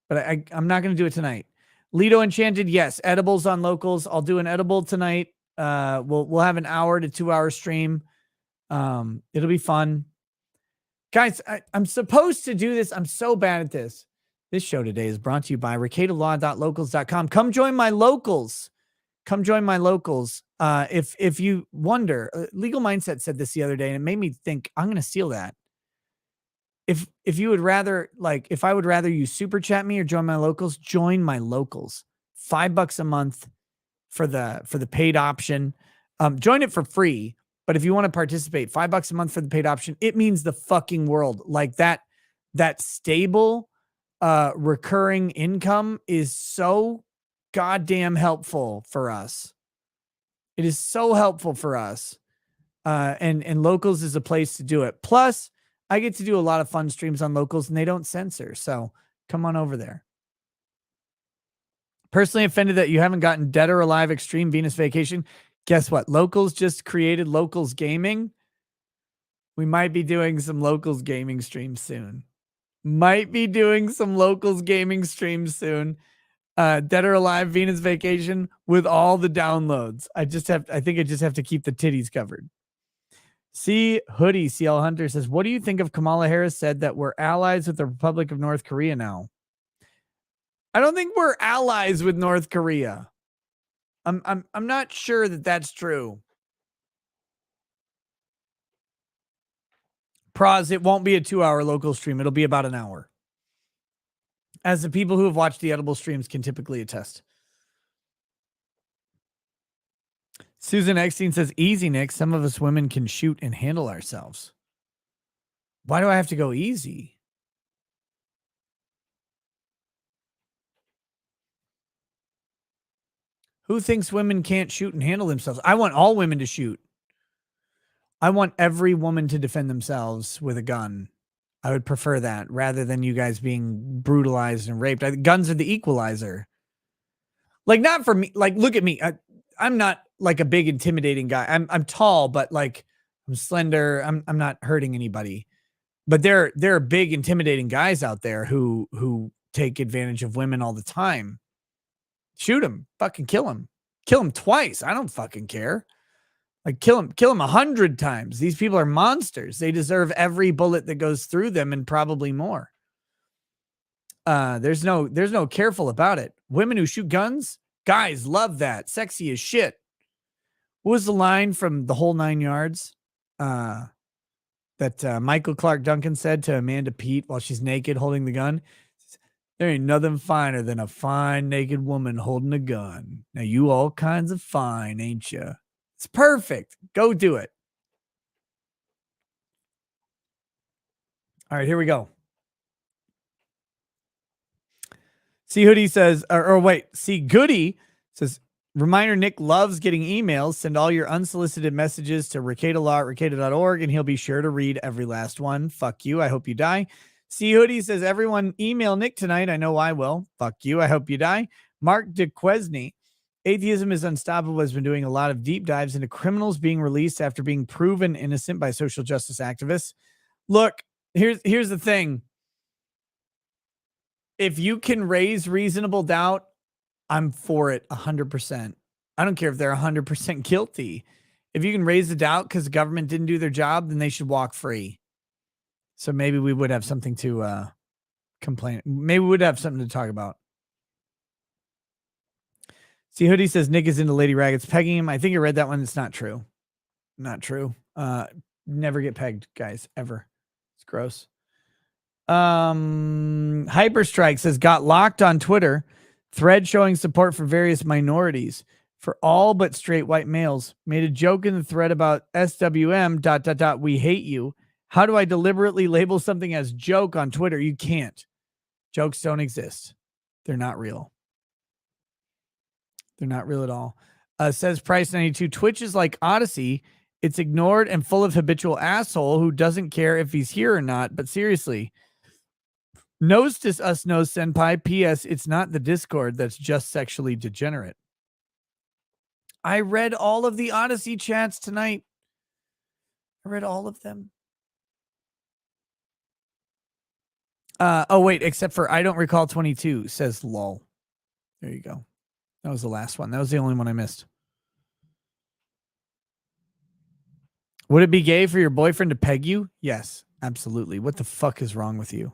But I'm not going to do it tonight. Lido Enchanted, yes. Edibles on locals. I'll do an edible tonight. We'll have an hour to 2 hour stream. It'll be fun. Guys, I'm supposed to do this. I'm so bad at this. This show today is brought to you by recadalaw.locals.com. Come join my locals. Come join my locals. If you wonder, Legal Mindset said this the other day, and it made me think, I'm going to steal that. If you would rather, like, if I would rather you super chat me or join my locals, join my locals. $5 a month for the paid option. Join it for free. But if you want to participate, $5 a month for the paid option, it means the fucking world. Like that stable recurring income is so goddamn helpful for us. It is so helpful for us. And Locals is a place to do it. Plus, I get to do a lot of fun streams on Locals and they don't censor. So come on over there. Personally offended that you haven't gotten Dead or Alive Extreme Venus Vacation. Guess what? Locals just created Locals Gaming. We might be doing some Locals Gaming streams soon. Might be doing some Locals Gaming streams soon. Dead or Alive Venus Vacation with all the downloads. I think I just have to keep the titties covered. See Hoodie CL Hunter says, what do you think of Kamala Harris said that we're allies with the Republic of North Korea now? I don't think we're allies with North Korea. I'm not sure that that's true. Pros, it won't be a 2-hour local stream. It'll be about an hour. As the people who have watched the edible streams can typically attest. Susan Eckstein says, easy, Nick. Some of us women can shoot and handle ourselves. Why do I have to go easy? Who thinks women can't shoot and handle themselves? I want all women to shoot. I want every woman to defend themselves with a gun. I would prefer that rather than you guys being brutalized and raped. Guns are the equalizer. Like, not for me. Like, look at me. I'm not like a big intimidating guy. I'm tall, but like I'm slender. I'm not hurting anybody. But there are big intimidating guys out there who take advantage of women all the time. Shoot them. Fucking kill them. Kill them twice. I don't fucking care. Like, kill them 100 times. These people are monsters. They deserve every bullet that goes through them and probably more. There's no careful about it. Women who shoot guns, guys love that. Sexy as shit. What was the line from The Whole 9 Yards that Michael Clark Duncan said to Amanda Peet while she's naked holding the gun? There ain't nothing finer than a fine naked woman holding a gun. Now you all kinds of fine, ain't you? It's perfect. Go do it. All right, here we go. See Hoodie says, or wait, see Goody says, reminder, Nick loves getting emails. Send all your unsolicited messages to ricada@ricada.org and he'll be sure to read every last one. Fuck you. I hope you die. See Hoodie says, everyone email Nick tonight. I know I will. Fuck you. I hope you die. Mark DeQuesney. Atheism is Unstoppable has been doing a lot of deep dives into criminals being released after being proven innocent by social justice activists. Look, here's the thing. If you can raise reasonable doubt, I'm for it 100%. I don't care if they're 100% guilty. If you can raise the doubt because the government didn't do their job, then they should walk free. So maybe we would have something to complain. Maybe we would have something to talk about. See, Hoodie says Nick is into Lady Raggeds pegging him. I think I read that one. It's not true. Not true. Never get pegged, guys, ever. It's gross. Hyperstrike says, got locked on Twitter. Thread showing support for various minorities for all but straight white males. Made a joke in the thread about SWM ... we hate you. How do I deliberately label something as joke on Twitter? You can't. Jokes don't exist. They're not real. They're not real at all. Says Price 92. Twitch is like Odyssey. It's ignored and full of habitual asshole who doesn't care if he's here or not. But seriously, knows to us knows senpai. P.S. It's not the Discord that's just sexually degenerate. I read all of the Odyssey chats tonight. I read all of them. Oh, wait, except for I don't recall 22, says lol. There you go. That was the last one. That was the only one I missed. Would it be gay for your boyfriend to peg you? Yes, absolutely. What the fuck is wrong with you?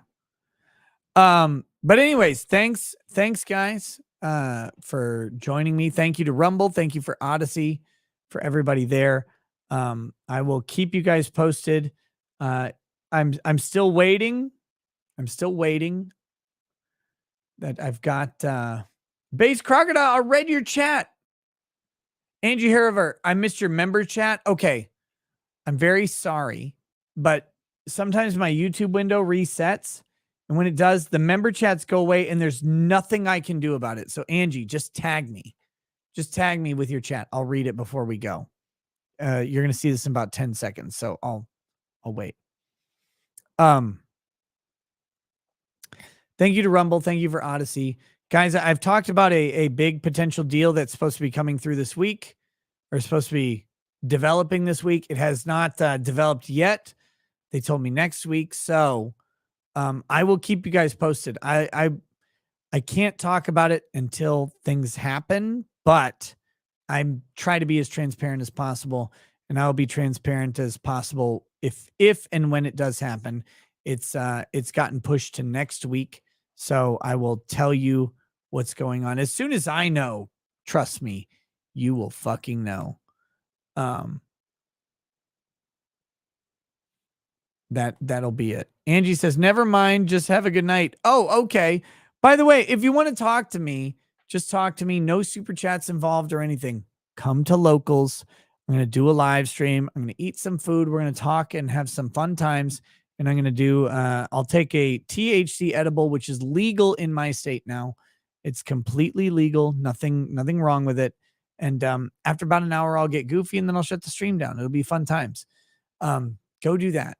But anyways, thanks guys, for joining me. Thank you to Rumble. Thank you for Odyssey, for everybody there. I will keep you guys posted. I'm still waiting. That I've got, Base Crocodile. I read your chat. Angie Hariver, I missed your member chat. Okay. I'm very sorry, but sometimes my YouTube window resets And when it does, the member chats go away and there's nothing I can do about it. So Angie, just tag me. Just tag me with your chat. I'll read it before we go. You're going to see this in about 10 seconds. So I'll wait. Thank you to Rumble. Thank you for Odyssey. Guys, I've talked about a big potential deal that's supposed to be coming through this week, or supposed to be developing this week. It has not developed yet. They told me next week. So I will keep you guys posted. I can't talk about it until things happen, but I'm trying to be as transparent as possible, and I'll be transparent as possible if and when it does happen. It's gotten pushed to next week, so I will tell you what's going on as soon as I know. Trust me, you will fucking know. That'll be it. Angie says, never mind, just have a good night. Oh, okay. By the way, if you want to talk to me, just talk to me. No super chats involved or anything. Come to Locals. I'm going to do a live stream. I'm going to eat some food. We're going to talk and have some fun times. And I'm going to do, I'll take a THC edible, which is legal in my state now. It's completely legal. Nothing wrong with it. And after about an hour, I'll get goofy and then I'll shut the stream down. It'll be fun times. Go do that.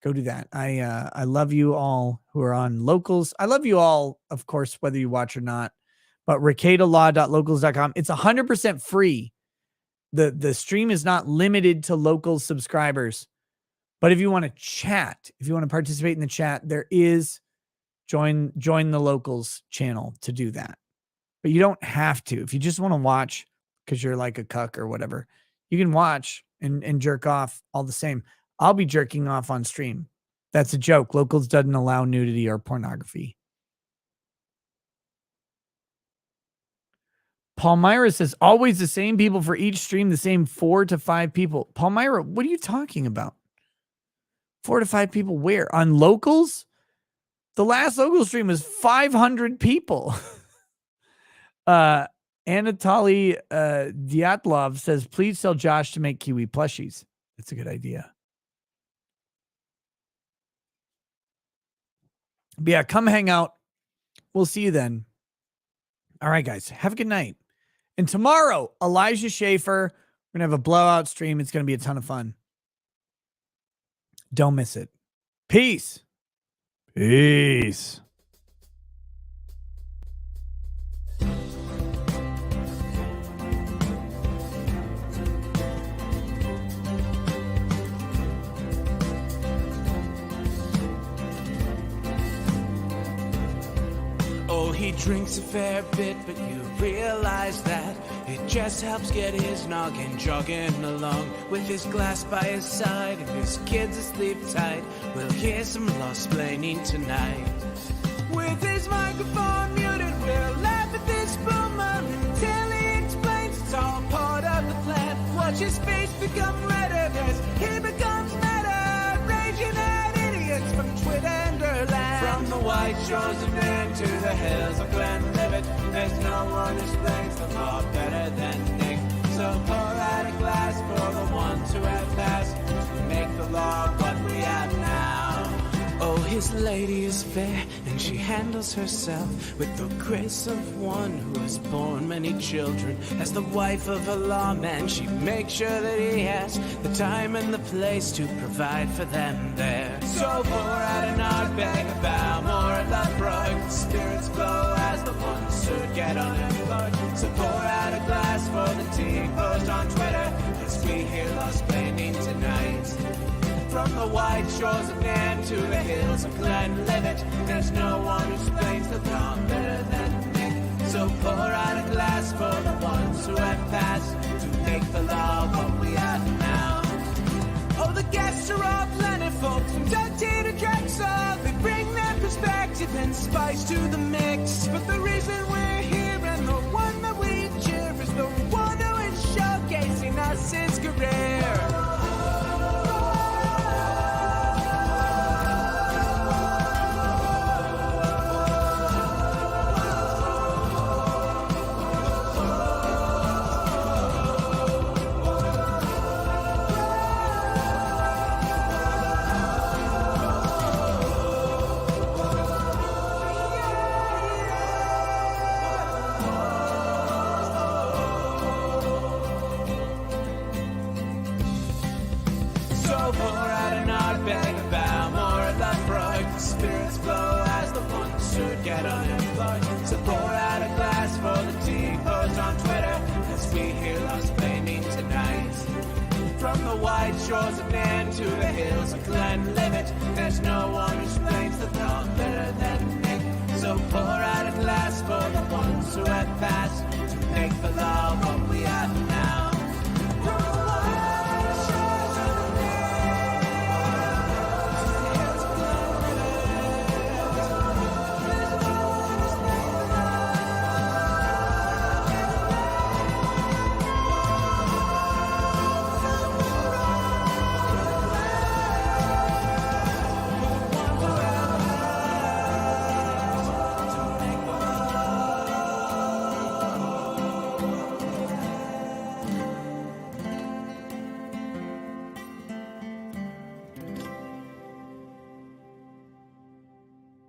Go do that. I love you all who are on Locals. I love you all, of course, whether you watch or not. But ricadalaw.locals.com. It's 100% free. The stream is not limited to local subscribers. But if you want to chat, if you want to participate in the chat, there is join the Locals channel to do that. But you don't have to. If you just want to watch because you're like a cuck or whatever, you can watch and jerk off all the same. I'll be jerking off on stream. That's a joke. Locals doesn't allow nudity or pornography. Palmyra says, always the same people for each stream, the same 4 to 5 people. Palmyra, what are you talking about? 4 to 5 people where? On Locals? The last Local stream was 500 people. Anatoly Dyatlov says, please tell Josh to make Kiwi plushies. That's a good idea. But yeah, come hang out. We'll see you then. All right, guys. Have a good night. And tomorrow, Elijah Schaefer. We're going to have a blowout stream. It's going to be a ton of fun. Don't miss it. Peace. Peace. Oh, he drinks a fair bit, but you realize that it just helps get his noggin jogging along. With his glass by his side and his kids asleep tight, we'll hear some lost-plaining tonight. With his microphone muted, we'll laugh at this boomer until he explains it's all part of the plan. Watch his face become redder as he becomes meta, raging at idiots from Twitter and Erlang. From the white shores of Maine to the hills of Glenlivet, there's no one who explains the law better than Nick. So pour out a glass for the ones who have passed to make the law what we have now. Oh, his lady is fair, and she handles herself with the grace of one who has borne many children. As the wife of a lawman, she makes sure that he has the time and the place to provide for them there. So pour out an Ardbeg, a Balmore, a Lubrook. Spirits glow as the ones who get unemployed. So pour out a glass for the tea post on Twitter, as we hear lost-plaining tonight. From the white shores of Nam to the hills of Glenlivet, there's no one who explains the law better than Nick. So pour out a glass for the ones who have passed to make the law what we have now. Oh, the guests are all plentiful, from Dante to Drexel. They bring their perspective and spice to the mix. But the reason we're here and the one that we cheer is the one who is showcasing us his career. pour out an art bag about more of the Freud. Spirits flow as the ones who get unemployed. So pour out a glass for the T-pose on Twitter as we hear Lost Blaming tonight. From the white shores of Nan to the hills of Glenlivet, there's no one who explains the thought better than Nick. So pour out a glass for the ones who have passed to make the law what we are.